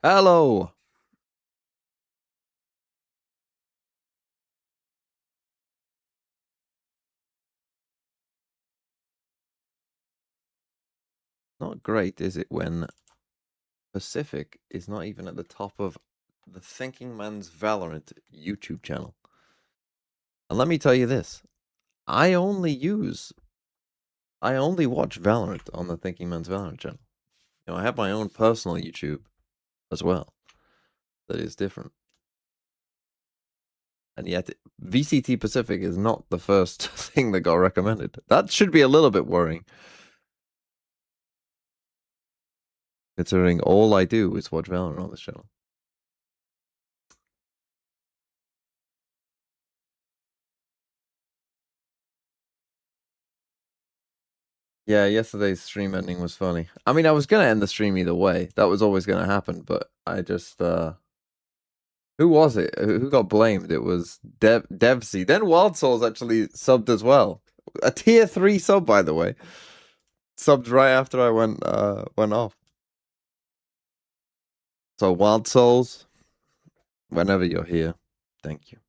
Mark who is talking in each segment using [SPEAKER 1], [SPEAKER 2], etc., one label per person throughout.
[SPEAKER 1] Hello. Not great, is it, when Pacific is not even at the top of the Thinking Man's Valorant YouTube channel? And let me tell you this. I only watch Valorant on the Thinking Man's Valorant channel. You know, I have my own personal YouTube as well. That is different. And yet, VCT Pacific is not the first thing that got recommended. That should be a little bit worrying. Considering all I do is watch Valorant on this channel. Yeah, yesterday's stream ending was funny. I mean, I was gonna end the stream either way. That was always gonna happen, but I just who was it? Who got blamed? It was Devsy. Then Wild Souls actually subbed as well. A tier 3 sub, by the way. Subbed right after I went off. So Wild Souls, whenever you're here, thank you.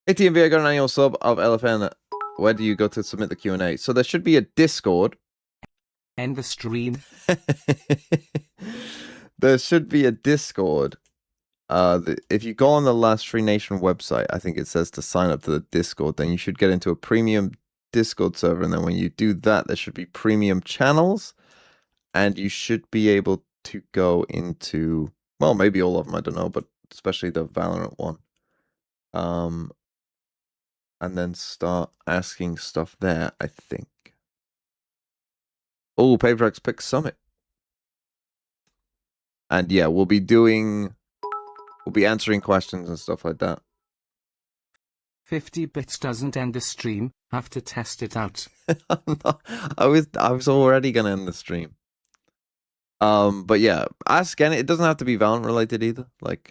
[SPEAKER 1] Hey TMV, I got an annual sub of LFN. Where do you go to submit the Q&A? So there should be a Discord.
[SPEAKER 2] End the stream.
[SPEAKER 1] There should be a Discord. If you go on the Last Free Nation website, I think it says to sign up to the Discord. Then you should get into a premium Discord server, and then when you do that, there should be premium channels, and you should be able to go into, well, maybe all of them, I don't know, but especially the Valorant one. And then start asking stuff there, I think. Oh, PRX picks Summit. And yeah, we'll be answering questions and stuff like that.
[SPEAKER 2] 50 bits doesn't end the stream. Have to test it out.
[SPEAKER 1] I was already gonna end the stream. But yeah, ask any. It doesn't have to be Valorant related either. Like,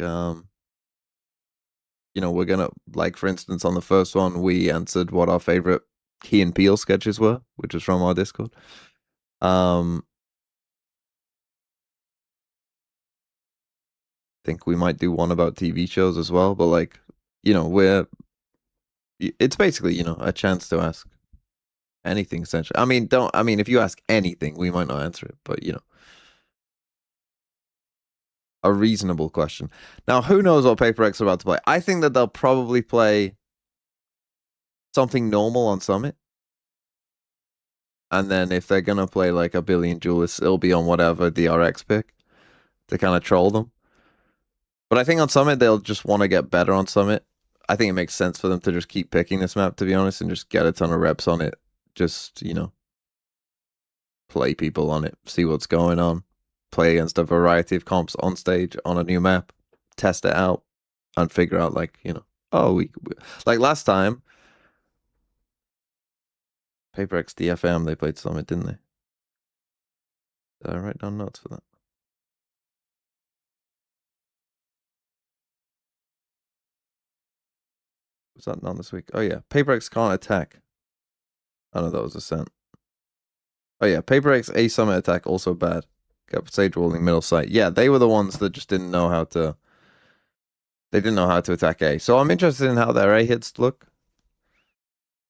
[SPEAKER 1] you know, we're gonna, like, for instance, on the first one, we answered what our favorite Key and Peele sketches were, which was from our Discord. Think we might do one about TV shows as well, but like, you know, it's basically, you know, a chance to ask anything essentially. I mean, if you ask anything, we might not answer it, but you know, a reasonable question. Now, who knows what PRX are about to play? I think that they'll probably play something normal on Summit. And then if they're gonna play like a Billion Duelists, it'll be on whatever DRX pick to kind of troll them. But I think on Summit, they'll just want to get better on Summit. I think it makes sense for them to just keep picking this map, to be honest, and just get a ton of reps on it. Just, you know, play people on it, see what's going on, play against a variety of comps on stage on a new map, test it out, and figure out, like, you know, oh, we like last time, PRX DFM, they played Summit, didn't they? Did I write down notes for that? Was that not this week? Oh yeah, PRX can't attack. I know that was a cent. Oh yeah, PRX A Summit attack also bad. Got Sage rolling middle site. Yeah, they were the ones that just didn't know how to. They didn't know how to attack A. So I'm interested in how their A hits look.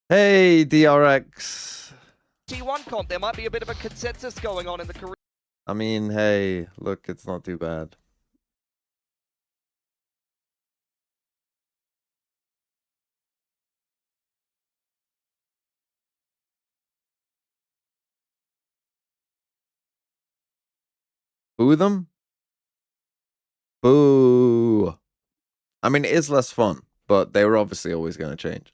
[SPEAKER 1] Hey, DRX.
[SPEAKER 3] T1 comp, there might be a bit of a consensus going on in the career.
[SPEAKER 1] I mean, hey, look, it's not too bad. Boo them? Boo. I mean, it is less fun, but they were obviously always going to change.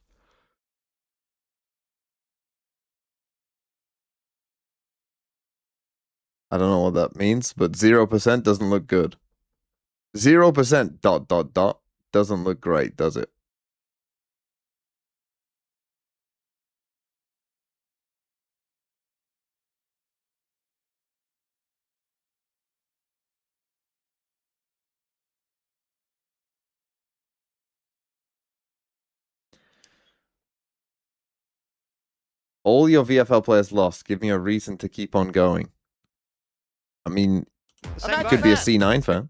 [SPEAKER 1] I don't know what that means, but 0% doesn't look good. 0% ... doesn't look great, does it? All your VFL players lost. Give me a reason to keep on going. I mean,
[SPEAKER 3] The same
[SPEAKER 1] it
[SPEAKER 3] guy.
[SPEAKER 1] could be a C9 fan.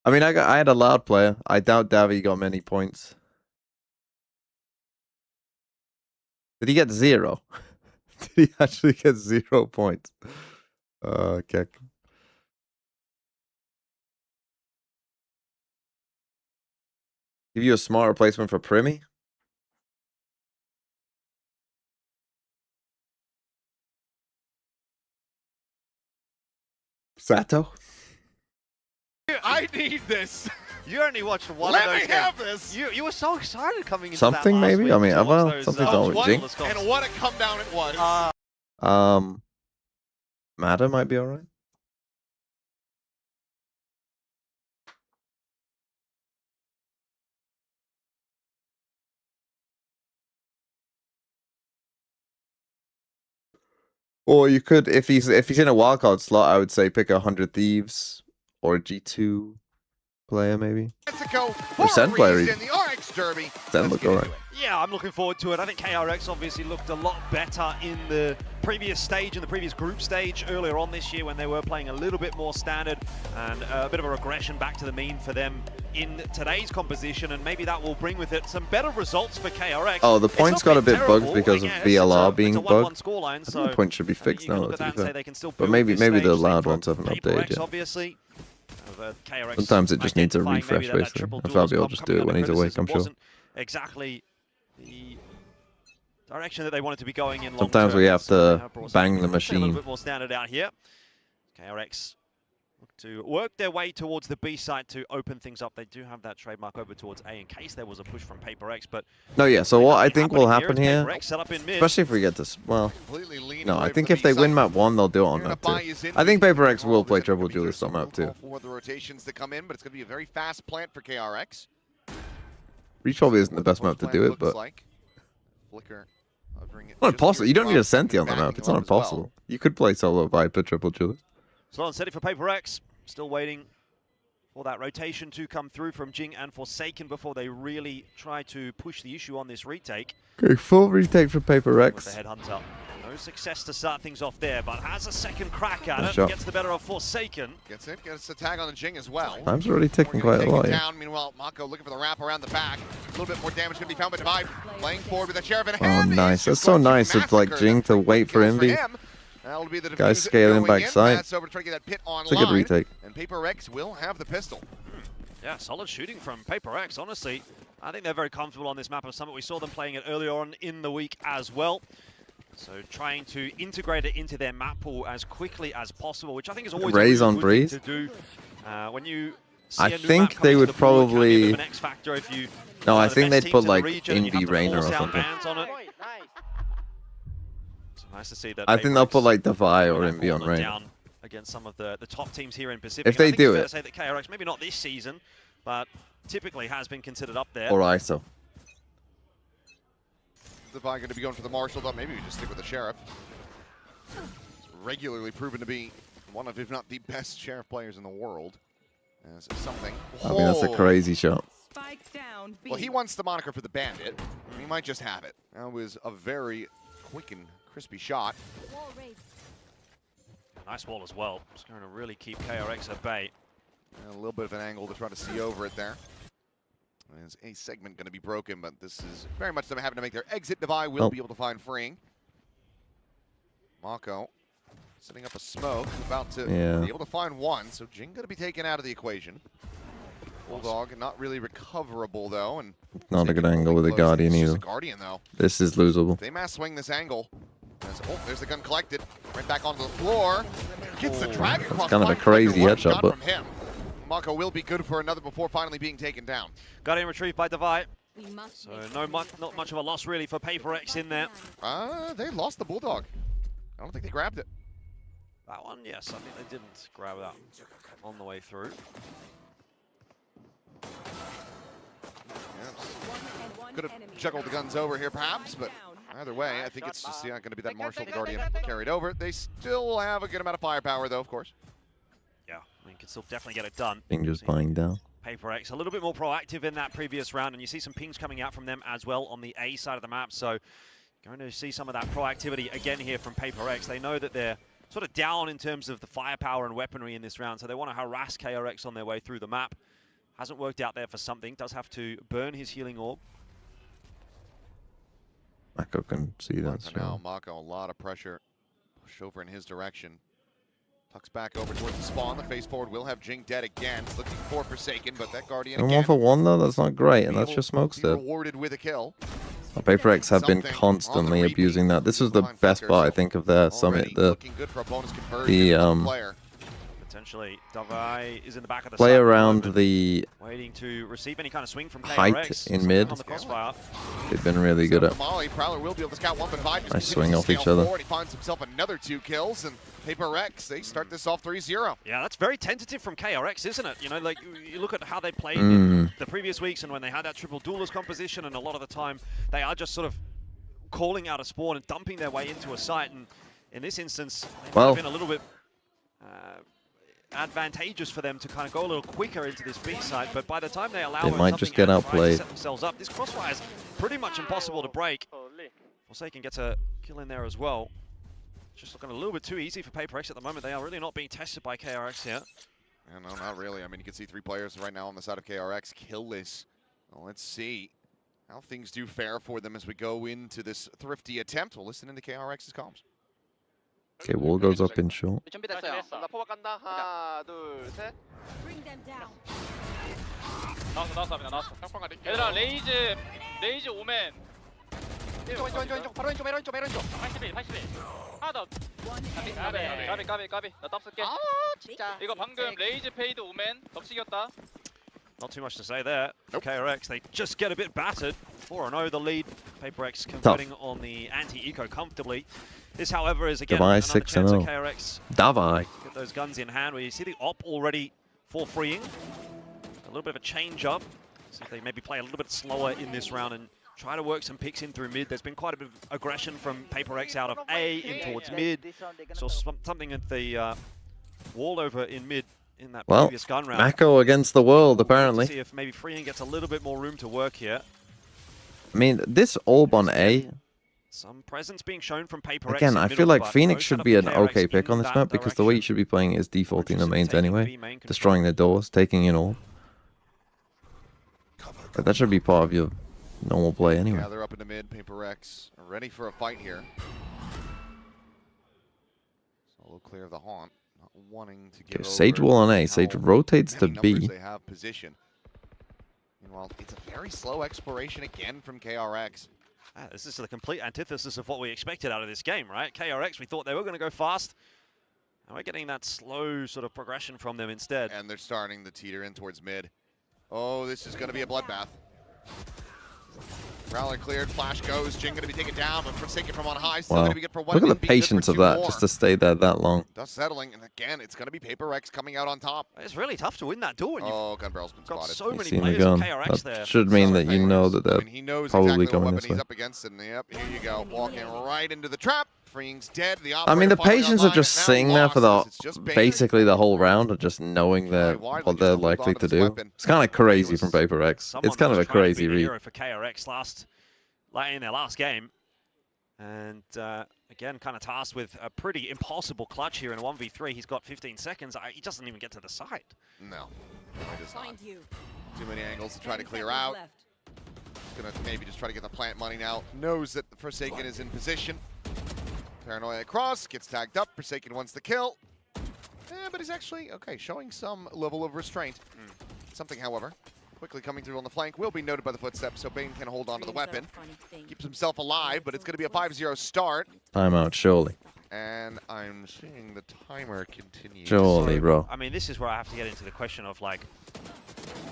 [SPEAKER 1] I mean, I had a loud player. I doubt Davy got many points. Did he get 0? Did he actually get 0 points? Okay. Give you a smart replacement for Primi? Sato?
[SPEAKER 4] I need this.
[SPEAKER 3] You only watched one
[SPEAKER 4] Let
[SPEAKER 3] of those
[SPEAKER 4] me
[SPEAKER 3] games.
[SPEAKER 4] have this.
[SPEAKER 3] You were so excited coming into
[SPEAKER 1] Something
[SPEAKER 3] that last
[SPEAKER 1] maybe?
[SPEAKER 3] week
[SPEAKER 1] I mean,
[SPEAKER 3] to watch
[SPEAKER 1] well,
[SPEAKER 3] those,
[SPEAKER 1] something
[SPEAKER 4] That
[SPEAKER 1] don't
[SPEAKER 4] was
[SPEAKER 1] with
[SPEAKER 4] one,
[SPEAKER 1] Jing.
[SPEAKER 4] and what a come down it was.
[SPEAKER 1] Matter might be alright. Or you could, if he's in a wildcard slot, I would say pick 100 Thieves or a G2 player maybe.
[SPEAKER 4] Mexico
[SPEAKER 1] Or
[SPEAKER 4] for a
[SPEAKER 1] Sen player
[SPEAKER 4] reason,
[SPEAKER 1] even.
[SPEAKER 4] the RX Derby.
[SPEAKER 1] Sen
[SPEAKER 4] Let's
[SPEAKER 1] look
[SPEAKER 4] get into
[SPEAKER 1] alright.
[SPEAKER 4] it.
[SPEAKER 5] Yeah, I'm looking forward to it. I think KRX obviously looked a lot better in the previous stage, in the previous group stage earlier on this year when they were playing a little bit more standard and a bit of a regression back to the mean for them in today's composition, and maybe that will bring with it some better results for KRX.
[SPEAKER 1] Oh, the
[SPEAKER 5] It's
[SPEAKER 1] points
[SPEAKER 5] not
[SPEAKER 1] got a
[SPEAKER 5] been
[SPEAKER 1] bit bugged
[SPEAKER 5] terrible,
[SPEAKER 1] because
[SPEAKER 5] I
[SPEAKER 1] of
[SPEAKER 5] guess.
[SPEAKER 1] VLR
[SPEAKER 5] It's
[SPEAKER 1] being
[SPEAKER 5] a 1-1
[SPEAKER 1] bugged.
[SPEAKER 5] scoreline,
[SPEAKER 1] I think
[SPEAKER 5] so
[SPEAKER 1] the points should be
[SPEAKER 5] I think
[SPEAKER 1] fixed
[SPEAKER 5] you can
[SPEAKER 1] now,
[SPEAKER 5] look at
[SPEAKER 1] to
[SPEAKER 5] that
[SPEAKER 1] be
[SPEAKER 5] and say
[SPEAKER 1] fair.
[SPEAKER 5] they can still
[SPEAKER 1] But
[SPEAKER 5] build
[SPEAKER 1] maybe
[SPEAKER 5] this
[SPEAKER 1] the
[SPEAKER 5] stage. Same
[SPEAKER 1] loud
[SPEAKER 5] for
[SPEAKER 1] ones haven't updated
[SPEAKER 5] PRX,
[SPEAKER 1] yet.
[SPEAKER 5] obviously. KRX
[SPEAKER 1] Sometimes it just needs a
[SPEAKER 5] identifying maybe
[SPEAKER 1] refresh,
[SPEAKER 5] that
[SPEAKER 1] basically.
[SPEAKER 5] triple
[SPEAKER 1] And
[SPEAKER 5] duels
[SPEAKER 1] Fabio will
[SPEAKER 5] comp
[SPEAKER 1] just
[SPEAKER 5] coming
[SPEAKER 1] do it when
[SPEAKER 5] under
[SPEAKER 1] he's awake,
[SPEAKER 5] criticism
[SPEAKER 1] I'm sure.
[SPEAKER 5] wasn't exactly the direction that they wanted to be going in long
[SPEAKER 1] Sometimes
[SPEAKER 5] term,
[SPEAKER 1] we have
[SPEAKER 5] so they
[SPEAKER 1] to
[SPEAKER 5] have brought
[SPEAKER 1] bang
[SPEAKER 5] something
[SPEAKER 1] the
[SPEAKER 5] a little
[SPEAKER 1] machine.
[SPEAKER 5] bit more standard out here. KRX look to work their way towards the B site to open things up. They do have that trademark over towards A in case there was a push from PRX, but
[SPEAKER 1] No, yeah, so
[SPEAKER 5] really
[SPEAKER 1] what I
[SPEAKER 5] nothing
[SPEAKER 1] think will
[SPEAKER 5] happening
[SPEAKER 1] happen here,
[SPEAKER 5] PRX set up in mid.
[SPEAKER 1] especially if we get this, well,
[SPEAKER 4] Completely lean
[SPEAKER 1] no,
[SPEAKER 4] away
[SPEAKER 1] I
[SPEAKER 4] from
[SPEAKER 1] think
[SPEAKER 4] the
[SPEAKER 1] if they
[SPEAKER 4] B
[SPEAKER 1] win
[SPEAKER 4] side.
[SPEAKER 1] map 1, they'll do it on
[SPEAKER 4] You're gonna
[SPEAKER 1] map
[SPEAKER 4] buy
[SPEAKER 1] 2.
[SPEAKER 4] his in
[SPEAKER 1] I think
[SPEAKER 4] beat.
[SPEAKER 1] PaperX will
[SPEAKER 4] All
[SPEAKER 1] play
[SPEAKER 4] this is gonna
[SPEAKER 1] triple
[SPEAKER 4] be
[SPEAKER 1] Julius
[SPEAKER 4] just
[SPEAKER 1] on map 2.
[SPEAKER 4] all for the rotations that come in, but it's going to be a very fast plant for KRX.
[SPEAKER 1] Reach probably isn't the
[SPEAKER 4] What
[SPEAKER 1] best
[SPEAKER 4] the
[SPEAKER 1] map to
[SPEAKER 4] post
[SPEAKER 1] do
[SPEAKER 4] plan
[SPEAKER 1] it,
[SPEAKER 4] looks
[SPEAKER 1] but
[SPEAKER 4] like. Flicker hovering it
[SPEAKER 1] not
[SPEAKER 4] just
[SPEAKER 1] impossible.
[SPEAKER 4] here
[SPEAKER 1] You don't need a
[SPEAKER 4] throughout,
[SPEAKER 1] Senti on the
[SPEAKER 4] backing
[SPEAKER 1] map. It's
[SPEAKER 4] you
[SPEAKER 1] not
[SPEAKER 4] up as well.
[SPEAKER 1] impossible. You could play solo Viper triple Julius.
[SPEAKER 5] Slow and steady for PaperX. Still waiting for that rotation to come through from Jing and Forsaken before they really try to push the issue on this retake.
[SPEAKER 1] Okay, full retake for
[SPEAKER 5] With the
[SPEAKER 1] PaperX.
[SPEAKER 5] headhunter. No success to start things off there, but has a second crack at
[SPEAKER 1] Nice
[SPEAKER 5] it.
[SPEAKER 1] shot.
[SPEAKER 5] Gets the better of Forsaken.
[SPEAKER 4] Gets a tag on the Jing as well.
[SPEAKER 1] Time's already ticking
[SPEAKER 4] We're gonna
[SPEAKER 1] quite a
[SPEAKER 4] take
[SPEAKER 1] lot,
[SPEAKER 4] it
[SPEAKER 1] yeah.
[SPEAKER 4] down. Meanwhile, Mako looking for the wrap around the back. A little bit more damage going to be found by Divide. Playing forward with a Sheriff in
[SPEAKER 1] Oh,
[SPEAKER 4] hand.
[SPEAKER 1] nice.
[SPEAKER 4] He's
[SPEAKER 1] That's
[SPEAKER 4] just
[SPEAKER 1] so
[SPEAKER 4] going to
[SPEAKER 1] nice of like
[SPEAKER 4] massacre
[SPEAKER 1] Jing
[SPEAKER 4] the
[SPEAKER 1] to
[SPEAKER 4] frequent
[SPEAKER 1] wait for
[SPEAKER 4] kills
[SPEAKER 1] Envy.
[SPEAKER 4] him. That'll be the
[SPEAKER 1] Guys
[SPEAKER 4] defuse
[SPEAKER 1] scaling
[SPEAKER 4] going
[SPEAKER 1] back
[SPEAKER 4] in.
[SPEAKER 1] side.
[SPEAKER 4] That's over to try to get that pit online.
[SPEAKER 1] It's a good retake.
[SPEAKER 4] And PaperX will have the pistol.
[SPEAKER 5] Yeah, solid shooting from PaperX, honestly. I think they're very comfortable on this map of Summit. We saw them playing it earlier on in the week as well. So trying to integrate it into their map pool as quickly as possible, which I think is always
[SPEAKER 1] Raise
[SPEAKER 5] a
[SPEAKER 1] on
[SPEAKER 5] really good thing
[SPEAKER 1] Breeze?
[SPEAKER 5] to do. When you see
[SPEAKER 1] I
[SPEAKER 5] a new
[SPEAKER 1] think
[SPEAKER 5] map come
[SPEAKER 1] they
[SPEAKER 5] into
[SPEAKER 1] would
[SPEAKER 5] the pool, it can be a bit
[SPEAKER 1] probably-
[SPEAKER 5] of an X factor if you
[SPEAKER 1] No, I
[SPEAKER 5] the
[SPEAKER 1] think
[SPEAKER 5] best
[SPEAKER 1] they'd
[SPEAKER 5] teams
[SPEAKER 1] put
[SPEAKER 5] in the
[SPEAKER 1] like
[SPEAKER 5] region and you
[SPEAKER 1] Envy
[SPEAKER 5] have to
[SPEAKER 1] Rainer or
[SPEAKER 5] force out
[SPEAKER 1] something.
[SPEAKER 5] bans on it. So nice to see that.
[SPEAKER 1] I think they'll put
[SPEAKER 5] PaperX
[SPEAKER 1] like Devi or
[SPEAKER 5] have
[SPEAKER 1] Envy on
[SPEAKER 5] fallen
[SPEAKER 1] Rainer.
[SPEAKER 5] down against some of the top teams here in Pacific.
[SPEAKER 1] If
[SPEAKER 5] And I
[SPEAKER 1] they
[SPEAKER 5] think
[SPEAKER 1] do
[SPEAKER 5] it's fair
[SPEAKER 1] it.
[SPEAKER 5] to say that KRX, maybe not this season, but typically has been considered up there.
[SPEAKER 1] Or ISO.
[SPEAKER 4] Divide going to be going for the Marshal, but maybe we just stick with the Sheriff. Regularly proven to be one of, if not the best Sheriff players in the world. As something.
[SPEAKER 1] I mean, that's a
[SPEAKER 4] Oh.
[SPEAKER 1] crazy shot.
[SPEAKER 6] Spike down. B.
[SPEAKER 4] Well, he wants the moniker for the Bandit. He might just have it. That was a very quick and crispy shot.
[SPEAKER 5] Nice wall as well. Just going to really keep KRX at bay.
[SPEAKER 4] And a little bit of an angle to try to see over it there. There's a segment going to be broken, but this is very much them having to make their exit. Divide will be able to find freeing. Mako setting up a smoke, about to be able to find one. So Jing going to be taken out of the equation. Bulldog not really recoverable though, and
[SPEAKER 1] Not a good angle with the Guardian
[SPEAKER 4] It's just
[SPEAKER 1] either.
[SPEAKER 4] a Guardian though.
[SPEAKER 1] This is losable.
[SPEAKER 4] They mass swing this angle. There's the gun collected. Right back onto the floor. Gets the drag across.
[SPEAKER 1] Kind of a
[SPEAKER 4] line.
[SPEAKER 1] crazy
[SPEAKER 4] What he
[SPEAKER 1] headshot,
[SPEAKER 4] got
[SPEAKER 1] but
[SPEAKER 4] from him. Mako will be good for another before finally being taken down.
[SPEAKER 5] Guardian retrieved by Divide.
[SPEAKER 6] We must
[SPEAKER 5] So not much of a loss really for PaperX in there.
[SPEAKER 4] They lost the Bulldog. I don't think they grabbed it.
[SPEAKER 5] That one, yes, I think they didn't grab that on the way through.
[SPEAKER 4] Could have juggled the guns over here perhaps, but either way, I think it's just going to be that Marshal the Guardian carried over. They still have a good amount of firepower though, of course.
[SPEAKER 5] Yeah, I mean, can still definitely get it done.
[SPEAKER 1] Fingers buying down.
[SPEAKER 5] PRX a little bit more proactive in that previous round, and you see some pings coming out from them as well on the A side of the map. So going to see some of that proactivity again here from PRX. They know that they're sort of down in terms of the firepower and weaponry in this round, so they want to harass KRX on their way through the map. Hasn't worked out there for something. Does have to burn his healing orb.
[SPEAKER 1] Mako can see that. So.
[SPEAKER 4] Now Mako, a lot of pressure. Push over in his direction. Tucks back over towards the spawn. The face forward will have GENG dead again. It's looking for Forsaken, but that Guardian
[SPEAKER 1] And
[SPEAKER 4] again.
[SPEAKER 1] 1 for 1 though, that's not great, and that's just Smoke's dead.
[SPEAKER 4] Rewarded with a kill.
[SPEAKER 1] PRX have been constantly abusing that. This was the best part, I think, of their summit. The
[SPEAKER 5] Potentially, Davai is in the back of the
[SPEAKER 1] play
[SPEAKER 5] side
[SPEAKER 1] around the
[SPEAKER 5] waiting to receive any kind of swing from
[SPEAKER 1] height
[SPEAKER 5] KRX.
[SPEAKER 1] in mid.
[SPEAKER 5] On the crossfire.
[SPEAKER 1] They've been really good at.
[SPEAKER 4] Prowler will be able to scout 1 but 5.
[SPEAKER 1] Nice swing off each other.
[SPEAKER 4] He finds himself another 2 kills, and PRX, they start this off 3-0.
[SPEAKER 5] Yeah, that's very tentative from KRX, isn't it? You know, like, you look at how they played in the previous weeks and when they had that triple duelist composition, and a lot of the time they are just sort of calling out a spawn and dumping their way into a site. And in this instance, it might have been a little bit advantageous for them to kind of go a little quicker into this B site, but by the time they allow
[SPEAKER 1] they might just get outplayed.
[SPEAKER 5] To set themselves up, this crossfire is pretty much impossible to break. Forsaken gets a kill in there as well. Just looking a little bit too easy for PRX at the moment. They are really not being tested by KRX here.
[SPEAKER 4] Yeah, no, not really. I mean, you can see 3 players right now on the side of KRX killless. Well, let's see how things do fare for them as we go into this thrifty attempt. We'll listen into KRX's comms.
[SPEAKER 1] Okay, wall goes up in short.
[SPEAKER 6] 준비됐어요. 나 포박 간다. 하나, 둘, 셋.
[SPEAKER 7] Bring them down.
[SPEAKER 6] 나왔어. 얘들아, 레이즈 오멘. 왼쪽, 바로 왼쪽. 81. 하나 더. 까비. 나 탑 쓸게.
[SPEAKER 7] 진짜.
[SPEAKER 6] 이거 방금 레이즈 페이드 오멘. 덮치겼다.
[SPEAKER 5] Not too much to say there. KRX, they just get a bit battered. 4-0 the lead. PRX converting on the anti-eco comfortably. This, however, is again
[SPEAKER 1] Davai
[SPEAKER 5] another chance
[SPEAKER 1] 6-0.
[SPEAKER 5] of KRX.
[SPEAKER 1] Davai.
[SPEAKER 5] Get those guns in hand where you see the op already for freeing. A little bit of a change up. See if they maybe play a little bit slower in this round and try to work some picks in through mid. There's been quite a bit of aggression from PRX out of A in towards mid. So something at the wall over in mid in that previous gun round.
[SPEAKER 1] Mako against the world, apparently.
[SPEAKER 5] See if maybe freeing gets a little bit more room to work here.
[SPEAKER 1] I mean, this orb on A.
[SPEAKER 5] Some presence being shown from PRX.
[SPEAKER 1] Again, I feel like Phoenix should be an okay pick on this map because the way you should be playing is defaulting the mains anyway, destroying the doors, taking in all. But that should be part of your normal play anyway.
[SPEAKER 4] Yeah, they're up in the mid. PRX are ready for a fight here. Solo clear of the haunt. Not wanting to get
[SPEAKER 1] Sage wall on A. Sage rotates to B.
[SPEAKER 4] They have position. Meanwhile, it's a very slow exploration again from KRX.
[SPEAKER 5] This is the complete antithesis of what we expected out of this game, right? KRX, we thought they were going to go fast. And we're getting that slow sort of progression from them instead.
[SPEAKER 4] And they're starting to teeter in towards mid. Oh, this is going to be a bloodbath. Prowler cleared, flash goes. GENG going to be taken down, but Forsaken from on high. Still going to be good for one.
[SPEAKER 1] Look at the patience of that, just to stay there that long.
[SPEAKER 4] Dust settling, and again, it's going to be PRX coming out on top.
[SPEAKER 5] It's really tough to win that duel.
[SPEAKER 4] Oh, gun barrel's been
[SPEAKER 5] got
[SPEAKER 4] spotted.
[SPEAKER 5] so many
[SPEAKER 1] Seen the
[SPEAKER 5] players of
[SPEAKER 1] gun.
[SPEAKER 5] KRX
[SPEAKER 1] That
[SPEAKER 5] there.
[SPEAKER 1] should mean that you know that they're
[SPEAKER 4] he knows
[SPEAKER 1] probably
[SPEAKER 4] exactly
[SPEAKER 1] going
[SPEAKER 4] what
[SPEAKER 1] this
[SPEAKER 4] weapon
[SPEAKER 1] way.
[SPEAKER 4] he's up against, and yep, here you go, walking right into the trap. Freeing's dead.
[SPEAKER 1] I mean, the patience of just sitting there for basically the whole round and just knowing what they're likely to do. It's kind of crazy from PRX. It's kind of a crazy read.
[SPEAKER 5] For KRX in their last game, and again, kind of tasked with a pretty impossible clutch here in a 1v3. He's got 15 seconds. He doesn't even get to the site.
[SPEAKER 4] No, it is not.
[SPEAKER 7] Find you.
[SPEAKER 4] Too many angles to try to clear out. Gonna maybe just try to get the plant money now. Knows that Forsaken is in position. Paranoia across, gets tagged up. Forsaken wants the kill. But he's actually, okay, showing some level of restraint. Something, however, quickly coming through on the flank, will be noted by the footsteps, so Bane can hold on to the weapon. Keeps himself alive, but it's going to be a 5-0 start.
[SPEAKER 1] Timeout, surely.
[SPEAKER 4] And I'm seeing the timer continue.
[SPEAKER 1] Surely, bro.
[SPEAKER 5] I mean, this is where I have to get into the question of, like,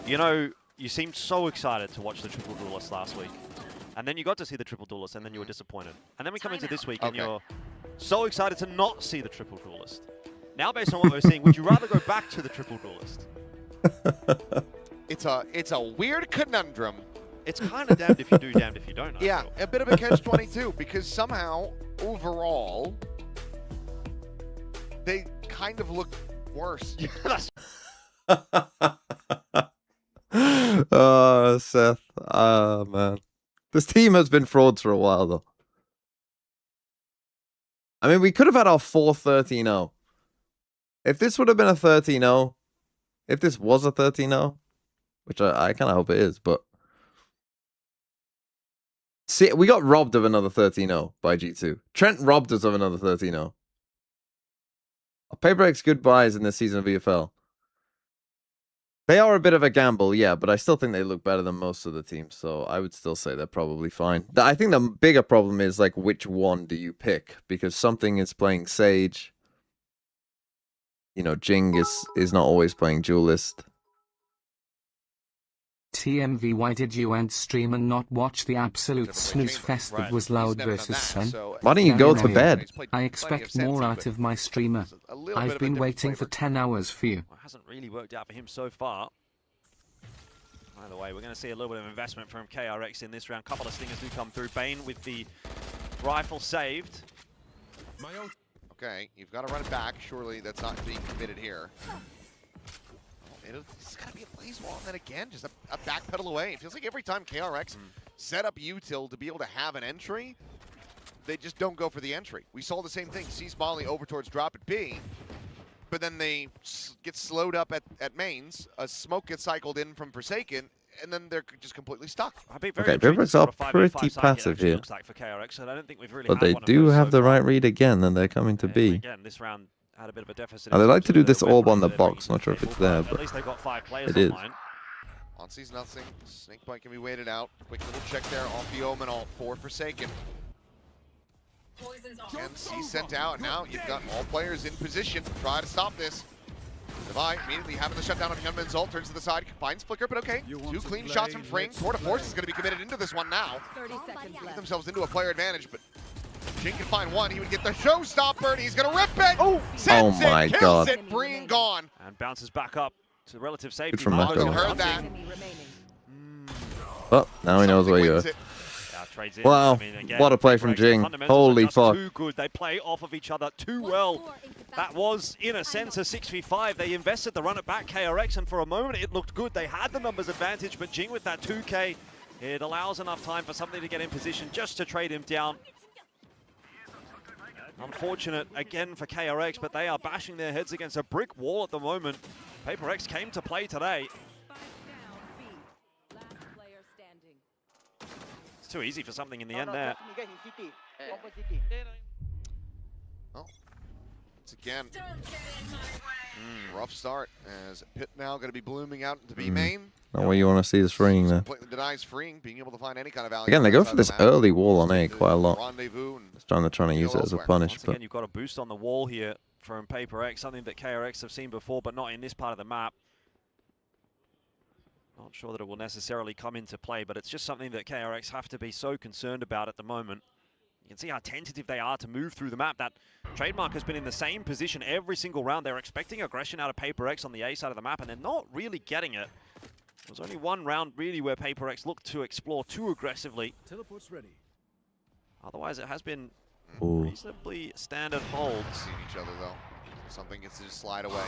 [SPEAKER 5] you know, you seemed so excited to watch the Triple Duelist last week. And then you got to see the Triple Duelist, and then you were disappointed. And then we come into this week, and you're so excited to not see the Triple Duelist. Now, based on what we're seeing, would you rather go back to the Triple Duelist?
[SPEAKER 4] It's a weird conundrum.
[SPEAKER 5] It's kind of damned if you do, damned if you don't.
[SPEAKER 4] Yeah, a bit of a catch-22, because somehow, overall, they kind of look worse.
[SPEAKER 1] Oh, Seth. Oh, man. This team has been frauds for a while, though. I mean, we could have had our 4-13-0. If this would have been a 13-0, if this was a 13-0, which I kind of hope it is, but... See, we got robbed of another 13-0 by G2. Trent robbed us of another 13-0. PRX goodbyes in this season of EFL. They are a bit of a gamble, yeah, but I still think they look better than most of the teams, so I would still say they're probably fine. I think the bigger problem is, like, which one do you pick? Because something is playing Sage. You know, GENG is not always playing Duelist.
[SPEAKER 2] TMV, why did you end stream and not watch the absolute snooze fest that was Loud versus Sun?
[SPEAKER 1] Why don't you go to bed?
[SPEAKER 2] I expect more out of my streamer. I've been waiting for 10 hours for you.
[SPEAKER 5] Well, it hasn't really worked out for him so far. By the way, we're going to see a little bit of investment from KRX in this round. A couple of stingers do come through. Bane with the rifle saved.
[SPEAKER 4] Okay, you've got to run it back. Surely that's not being committed here. It's got to be a blaze wall, and then again, just a backpedal away. It feels like every time KRX set up util to be able to have an entry, they just don't go for the entry. We saw the same thing. Sees Molly over towards drop at B, but then they get slowed up at mains. A smoke gets cycled in from Forsaken, and then they're just completely stuck.
[SPEAKER 1] Okay, PRX are pretty passive here.
[SPEAKER 5] Like for KRX, so I don't think we've really
[SPEAKER 1] But they do have the right read again, and they're coming to B.
[SPEAKER 5] Again, this round had a bit of a deficit.
[SPEAKER 1] And they like to do this orb on the box. Not sure if it's there,
[SPEAKER 5] At
[SPEAKER 1] but
[SPEAKER 5] least they've got 5 players
[SPEAKER 1] it is.
[SPEAKER 5] online.
[SPEAKER 4] On sees nothing. Snakebite can be waited out. Quick little check there off the Omen ult for Forsaken. And C sent out. Now you've got all players in position to try to stop this. Devi immediately having the shutdown on Hyunmin's ult, turns to the side, finds Flicker, but okay. 2 clean shots from Fring. Tour de Force is going to be committed into this one now.
[SPEAKER 7] 30 seconds
[SPEAKER 4] Get
[SPEAKER 7] left.
[SPEAKER 4] themselves into a player advantage, but Jing can find one. He would get the showstopper, and he's going to rip it.
[SPEAKER 1] Oh
[SPEAKER 4] Sends
[SPEAKER 1] my
[SPEAKER 4] it, kills
[SPEAKER 1] God.
[SPEAKER 4] it, Breen gone.
[SPEAKER 5] And bounces back up to relative safety.
[SPEAKER 1] from
[SPEAKER 5] Marco
[SPEAKER 1] Marco.
[SPEAKER 4] Heard that.
[SPEAKER 7] Enemy remaining.
[SPEAKER 1] Oh, now he knows where you are.
[SPEAKER 4] Something wins it.
[SPEAKER 5] Trades in.
[SPEAKER 1] Wow,
[SPEAKER 5] I mean, again,
[SPEAKER 1] what a play from
[SPEAKER 5] PRX, the
[SPEAKER 1] Jing.
[SPEAKER 5] fundamentals are
[SPEAKER 1] Holy
[SPEAKER 5] just
[SPEAKER 1] fuck.
[SPEAKER 5] Too good. They play off of each other too well. That was, in a sense, a 6v5. They invested the run it back KRX, and for a moment it looked good. They had the numbers advantage, but Jing with that 2k, it allows enough time for something to get in position just to trade him down. Unfortunate again for KRX, but they are bashing their heads against a brick wall at the moment. PRX came to play today.
[SPEAKER 7] Last player standing.
[SPEAKER 5] It's too easy for something in the end there.
[SPEAKER 4] Well, once again, rough start as Pit now going to be blooming out into B main.
[SPEAKER 1] Not what you want to see is freeing there.
[SPEAKER 4] Completely denies freeing, being able to find any kind of value.
[SPEAKER 1] Again, they go for this early wall on A
[SPEAKER 4] The
[SPEAKER 1] quite a lot.
[SPEAKER 4] Rendezvous and
[SPEAKER 1] Just trying to use it as a
[SPEAKER 4] elsewhere.
[SPEAKER 1] punish,
[SPEAKER 5] Once
[SPEAKER 1] but
[SPEAKER 5] again, you've got a boost on the wall here from PRX, something that KRX have seen before, but not in this part of the map. Not sure that it will necessarily come into play, but it's just something that KRX have to be so concerned about at the moment. You can see how tentative they are to move through the map. That Trademark has been in the same position every single round. They're expecting aggression out of PRX on the A side of the map, and they're not really getting it. There was only one round really where PRX looked to explore too aggressively.
[SPEAKER 8] Teleport's ready.
[SPEAKER 5] Otherwise, it has been
[SPEAKER 1] Ooh.
[SPEAKER 5] reasonably standard holds.
[SPEAKER 4] seeing each other though. Something gets to just slide away.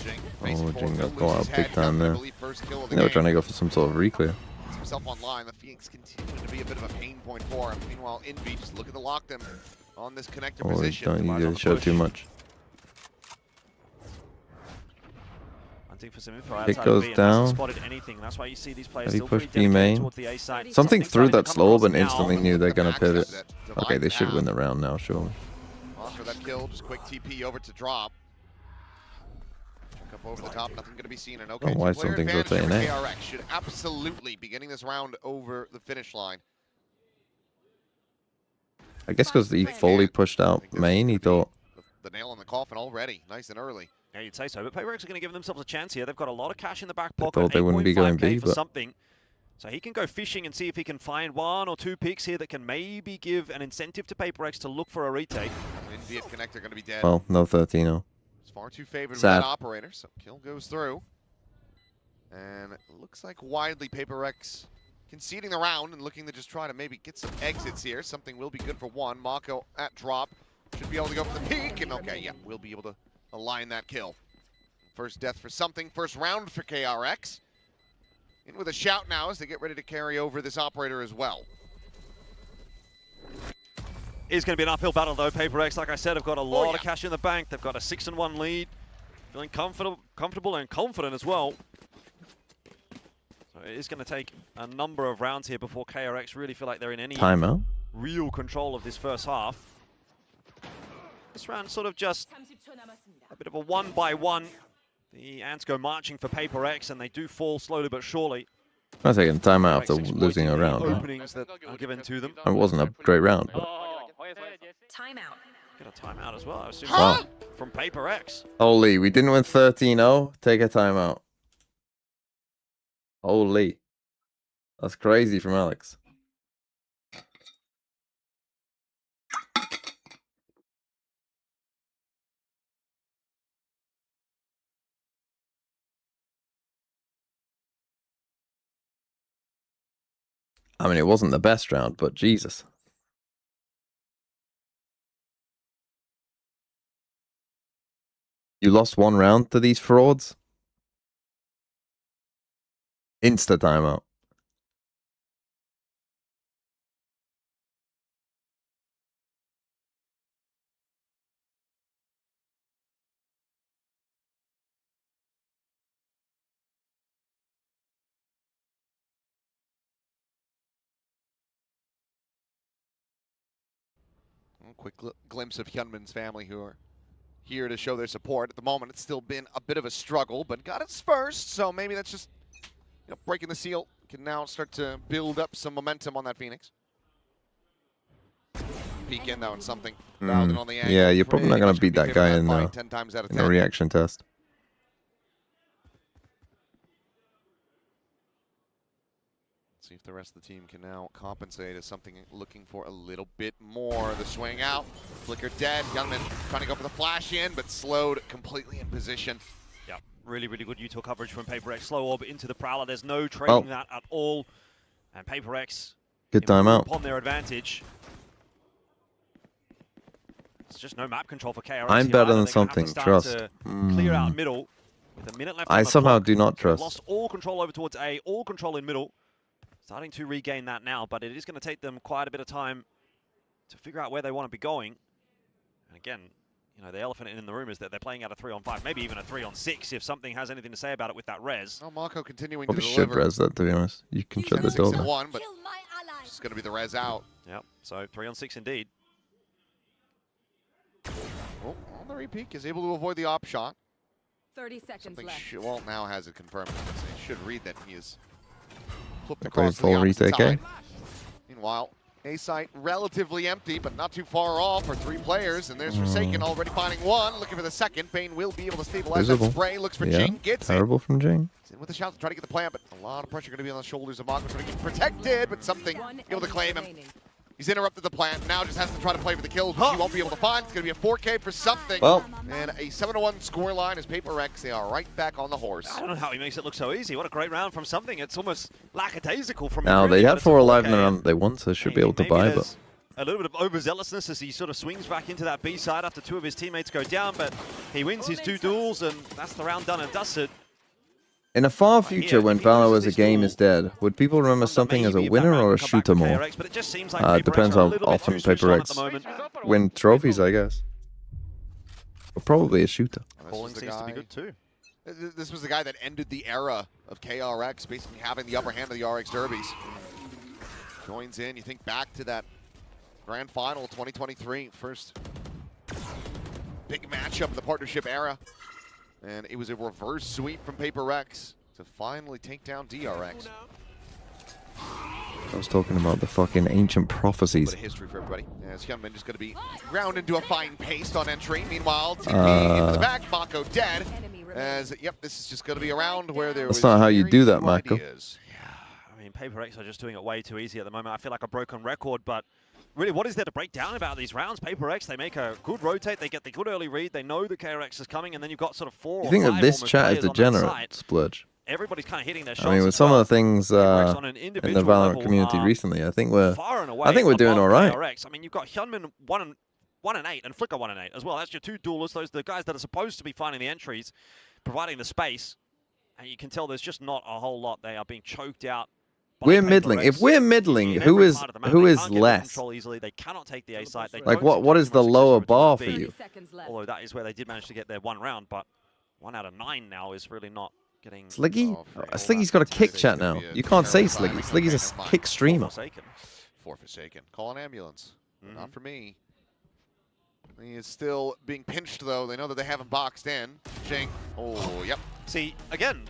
[SPEAKER 4] Jing
[SPEAKER 1] Oh,
[SPEAKER 4] facing
[SPEAKER 1] Jing
[SPEAKER 4] forward,
[SPEAKER 1] got
[SPEAKER 4] will lose
[SPEAKER 1] caught
[SPEAKER 4] his
[SPEAKER 1] out big
[SPEAKER 4] head.
[SPEAKER 1] time
[SPEAKER 4] Nothing, I
[SPEAKER 1] there.
[SPEAKER 4] believe, first kill of the
[SPEAKER 1] they were
[SPEAKER 4] game.
[SPEAKER 1] trying to go for some sort of reclear.
[SPEAKER 4] Gets himself online. The Phoenix continuing to be a bit of a pain point for him. Meanwhile, Envy just looking to lock them on this connector
[SPEAKER 1] Or
[SPEAKER 4] position.
[SPEAKER 1] don't
[SPEAKER 5] Device on
[SPEAKER 1] you
[SPEAKER 5] the
[SPEAKER 1] show
[SPEAKER 5] push.
[SPEAKER 1] too much.
[SPEAKER 5] Hunting for some info
[SPEAKER 1] It
[SPEAKER 5] outside
[SPEAKER 1] goes
[SPEAKER 5] of B and hasn't
[SPEAKER 1] down.
[SPEAKER 5] spotted anything. That's why you see these players
[SPEAKER 1] Heavy
[SPEAKER 5] still
[SPEAKER 1] push
[SPEAKER 5] pretty
[SPEAKER 1] B
[SPEAKER 5] dedicated
[SPEAKER 1] main.
[SPEAKER 5] towards the A side.
[SPEAKER 1] Something threw
[SPEAKER 5] starting
[SPEAKER 1] that
[SPEAKER 5] to come
[SPEAKER 1] slow,
[SPEAKER 5] across
[SPEAKER 1] but
[SPEAKER 5] now.
[SPEAKER 1] instantly knew they're going to
[SPEAKER 4] Access
[SPEAKER 1] pivot.
[SPEAKER 4] that
[SPEAKER 1] Okay, they
[SPEAKER 4] divides
[SPEAKER 1] should
[SPEAKER 4] down.
[SPEAKER 1] win the round now, surely.
[SPEAKER 4] After that kill, just quick TP over to drop. Check up over the top, nothing going to be seen. And okay,
[SPEAKER 1] Oh, why
[SPEAKER 4] two-player
[SPEAKER 1] something's
[SPEAKER 4] advantage for
[SPEAKER 1] rotating, eh?
[SPEAKER 4] KRX should absolutely be getting this round over the finish line.
[SPEAKER 1] I guess because he fully pushed out main, he thought,
[SPEAKER 4] The nail in the coffin already, nice and early.
[SPEAKER 5] Yeah, you'd say so. But PRX are going to give themselves a chance here. They've got a lot of cash in the back
[SPEAKER 1] They
[SPEAKER 5] pocket.
[SPEAKER 1] thought they wouldn't be going
[SPEAKER 5] 8.5K
[SPEAKER 1] B,
[SPEAKER 5] for
[SPEAKER 1] but-
[SPEAKER 5] something. So he can go fishing and see if he can find 1 or 2 picks here that can maybe give an incentive to PRX to look for a retake.
[SPEAKER 4] Envy at connector going to be dead.
[SPEAKER 1] well, no 13-0.
[SPEAKER 4] It's far too favored with
[SPEAKER 1] Sad.
[SPEAKER 4] that operator, so kill goes through. And it looks like widely PRX conceding the round and looking to just try to maybe get some exits here. Something will be good for one. Mako at drop should be able to go for the peak, and okay, yeah, we'll be able to align that kill. First death for something, first round for KRX. In with a shout now as they get ready to carry over this operator as well.
[SPEAKER 5] It's going to be an uphill battle though. PRX, like I said, have got a lot of cash in the bank. They've got a 6-1 lead. Feeling comfortable and confident as well. So it is going to take a number of rounds here before KRX really feel like they're in any
[SPEAKER 1] Timeout.
[SPEAKER 5] real control of this first half. This round sort of just a bit of a 1-by-1. The Ants go marching for PRX and they do fall slowly but surely.
[SPEAKER 1] I was taking a timeout after
[SPEAKER 5] PRX
[SPEAKER 1] losing a
[SPEAKER 5] exploiting the
[SPEAKER 1] round. Right?
[SPEAKER 5] Openings that are given to them.
[SPEAKER 1] It wasn't a great round. But...
[SPEAKER 7] Timeout.
[SPEAKER 5] Get a timeout as well, I assume.
[SPEAKER 1] Wow.
[SPEAKER 5] From PRX.
[SPEAKER 1] Holy, we didn't win 13-0. Take a timeout. Holy. That's crazy from Alex. I mean, it wasn't the best round, but Jesus. You lost one round to these frauds? Insta timeout.
[SPEAKER 4] Quick glimpse of Hyunmin's family who are here to show their support. At the moment, it's still been a bit of a struggle, but got its first, so maybe that's just breaking the seal. Can now start to build up some momentum on that Phoenix. Peek in though, and something dialed in on the angle.
[SPEAKER 1] Yeah, you're probably not
[SPEAKER 4] Pretty
[SPEAKER 1] going
[SPEAKER 4] much
[SPEAKER 1] to beat
[SPEAKER 4] gonna
[SPEAKER 1] that
[SPEAKER 4] be
[SPEAKER 1] guy
[SPEAKER 4] favored
[SPEAKER 1] in,
[SPEAKER 4] by 10 times out of 10.
[SPEAKER 1] a reaction test.
[SPEAKER 4] See if the rest of the team can now compensate as something looking for a little bit more. The swing out, flicker dead. Youngman trying to go for the flash in, but slowed completely in position.
[SPEAKER 5] Yeah, really, really good util coverage from PRX. Slow orb into the Prowler. There's no trading that at all. And PRX
[SPEAKER 1] Good timeout.
[SPEAKER 5] upon their advantage. It's just no map control for KRX.
[SPEAKER 1] I'm
[SPEAKER 5] here
[SPEAKER 1] better
[SPEAKER 5] either.
[SPEAKER 1] than
[SPEAKER 5] They're gonna have to
[SPEAKER 1] something.
[SPEAKER 5] start
[SPEAKER 1] Trust.
[SPEAKER 5] to clear out middle with a minute left.
[SPEAKER 1] I
[SPEAKER 5] on the
[SPEAKER 1] somehow
[SPEAKER 5] clock.
[SPEAKER 1] do not
[SPEAKER 5] They've
[SPEAKER 1] trust.
[SPEAKER 5] lost all control over towards A, all control in middle. Starting to regain that now, but it is going to take them quite a bit of time to figure out where they want to be going. And again, the elephant in the room is that they're playing out a 3-on-5, maybe even a 3-on-6 if something has anything to say about it with that res.
[SPEAKER 4] Oh, Marco continuing
[SPEAKER 1] Probably
[SPEAKER 4] to
[SPEAKER 1] should
[SPEAKER 4] deliver.
[SPEAKER 1] res that, to be honest. You can shut the door.
[SPEAKER 4] 6-1, but it's going to be the res out.
[SPEAKER 5] Yep, so 3-on-6 indeed.
[SPEAKER 4] Oh, on the repeat, is able to avoid the op shot.
[SPEAKER 7] 30 seconds
[SPEAKER 4] Something
[SPEAKER 7] left.
[SPEAKER 4] well, now has it confirmed. It should read that he is flipped
[SPEAKER 1] Okay,
[SPEAKER 4] across to the
[SPEAKER 1] full
[SPEAKER 4] opposite
[SPEAKER 1] retake, eh?
[SPEAKER 4] side. Meanwhile, A site relatively empty, but not too far off for 3 players. And there's Forsaken already finding one, looking for the second. Bane will be able to stabilize
[SPEAKER 1] Visible.
[SPEAKER 4] that spray. Looks for
[SPEAKER 1] Yeah,
[SPEAKER 4] Jing, gets it.
[SPEAKER 1] terrible from Jing.
[SPEAKER 4] He's in with a shout to try to get the plant, but a lot of pressure going to be on the shoulders of Marco trying to get protected, but something able to claim him. He's interrupted the plant, now just has to try to play for the kills, which he won't be able to find. It's going to be a 4K for something.
[SPEAKER 1] Well,
[SPEAKER 4] And a 7-1 scoreline as PRX, they are right back on the horse.
[SPEAKER 5] I don't know how he makes it look so easy. What a great round from something. It's almost lackadaisical from
[SPEAKER 1] now
[SPEAKER 5] him,
[SPEAKER 1] they
[SPEAKER 5] really, but
[SPEAKER 1] had
[SPEAKER 5] it's a
[SPEAKER 1] 4 alive in
[SPEAKER 5] 4K.
[SPEAKER 1] the round that they won, so should be able to
[SPEAKER 5] Maybe
[SPEAKER 1] buy,
[SPEAKER 5] there's
[SPEAKER 1] but
[SPEAKER 5] a little bit of overzealousness as he sort of swings back into that B side after 2 of his teammates go down, but he wins his 2 duels, and that's the round done and dusted.
[SPEAKER 1] in a far future when Valor as a game is dead, would people remember something as a winner or a shooter more?
[SPEAKER 5] But it just seems like
[SPEAKER 1] It depends how often PRX win trophies, I guess. But probably a shooter.
[SPEAKER 5] Bowling seems to be good too.
[SPEAKER 4] This was the guy that ended the era of KRX, basically having the upper hand of the RX derbies. Joins in, you think back to that grand final 2023, first big matchup of the partnership era. And it was a reverse sweep from PRX to finally take down DRX.
[SPEAKER 1] I was talking about the fucking ancient prophecies.
[SPEAKER 4] Bit of history for everybody. As Hyunmin just going to be ground into a fine paste on entry. Meanwhile, TP into the back, Mako dead. As, yep, this is just going to be a round where there
[SPEAKER 1] That's not how you do that, Mako.
[SPEAKER 5] I mean, PRX are just doing it way too easy at the moment. I feel like a broken record, but really, what is there to break down about these rounds? PRX, they make a good rotate, they get the good early read, they know the KRX is coming, and then you've got sort of 4
[SPEAKER 1] You
[SPEAKER 5] or
[SPEAKER 1] think
[SPEAKER 5] 5
[SPEAKER 1] that this
[SPEAKER 5] almost
[SPEAKER 1] chat
[SPEAKER 5] players
[SPEAKER 1] is
[SPEAKER 5] on that
[SPEAKER 1] degenerate,
[SPEAKER 5] side.
[SPEAKER 1] Splurge?
[SPEAKER 5] Everybody's kind of hitting their shots.
[SPEAKER 1] I mean, with
[SPEAKER 5] as
[SPEAKER 1] some
[SPEAKER 5] well.
[SPEAKER 1] of the things
[SPEAKER 5] PRX on an
[SPEAKER 1] in the
[SPEAKER 5] individual
[SPEAKER 1] Valorant
[SPEAKER 5] level
[SPEAKER 1] community
[SPEAKER 5] are
[SPEAKER 1] recently, I think we're
[SPEAKER 5] far and away
[SPEAKER 1] doing
[SPEAKER 5] above
[SPEAKER 1] all right.
[SPEAKER 5] PRX. I mean, you've got Hyunmin 1 and 8 and Flicker 1 and 8 as well. That's your 2 duelists. Those are the guys that are supposed to be finding the entries. providing the space. And you can tell there's just not a whole lot. They are being choked out.
[SPEAKER 1] We're middling. If we're middling, who is less?
[SPEAKER 5] Easily. They cannot take the A site. They
[SPEAKER 1] Like
[SPEAKER 5] don't
[SPEAKER 1] what is the lower bar for
[SPEAKER 7] 30
[SPEAKER 1] you?
[SPEAKER 7] seconds left.
[SPEAKER 5] Although that is where they did manage to get their one round, but 1 out of 9 now is really not getting.
[SPEAKER 1] Sliggy?
[SPEAKER 4] Oh,
[SPEAKER 1] Sliggy's got a kick chat now. You can't say Sliggy. Sliggy's a kick streamer.
[SPEAKER 5] Forsaken.
[SPEAKER 4] For Forsaken. Call an ambulance. Not for me. He is still being pinched, though. They know that they have him boxed in. GENG. Oh, yep.
[SPEAKER 5] See, again,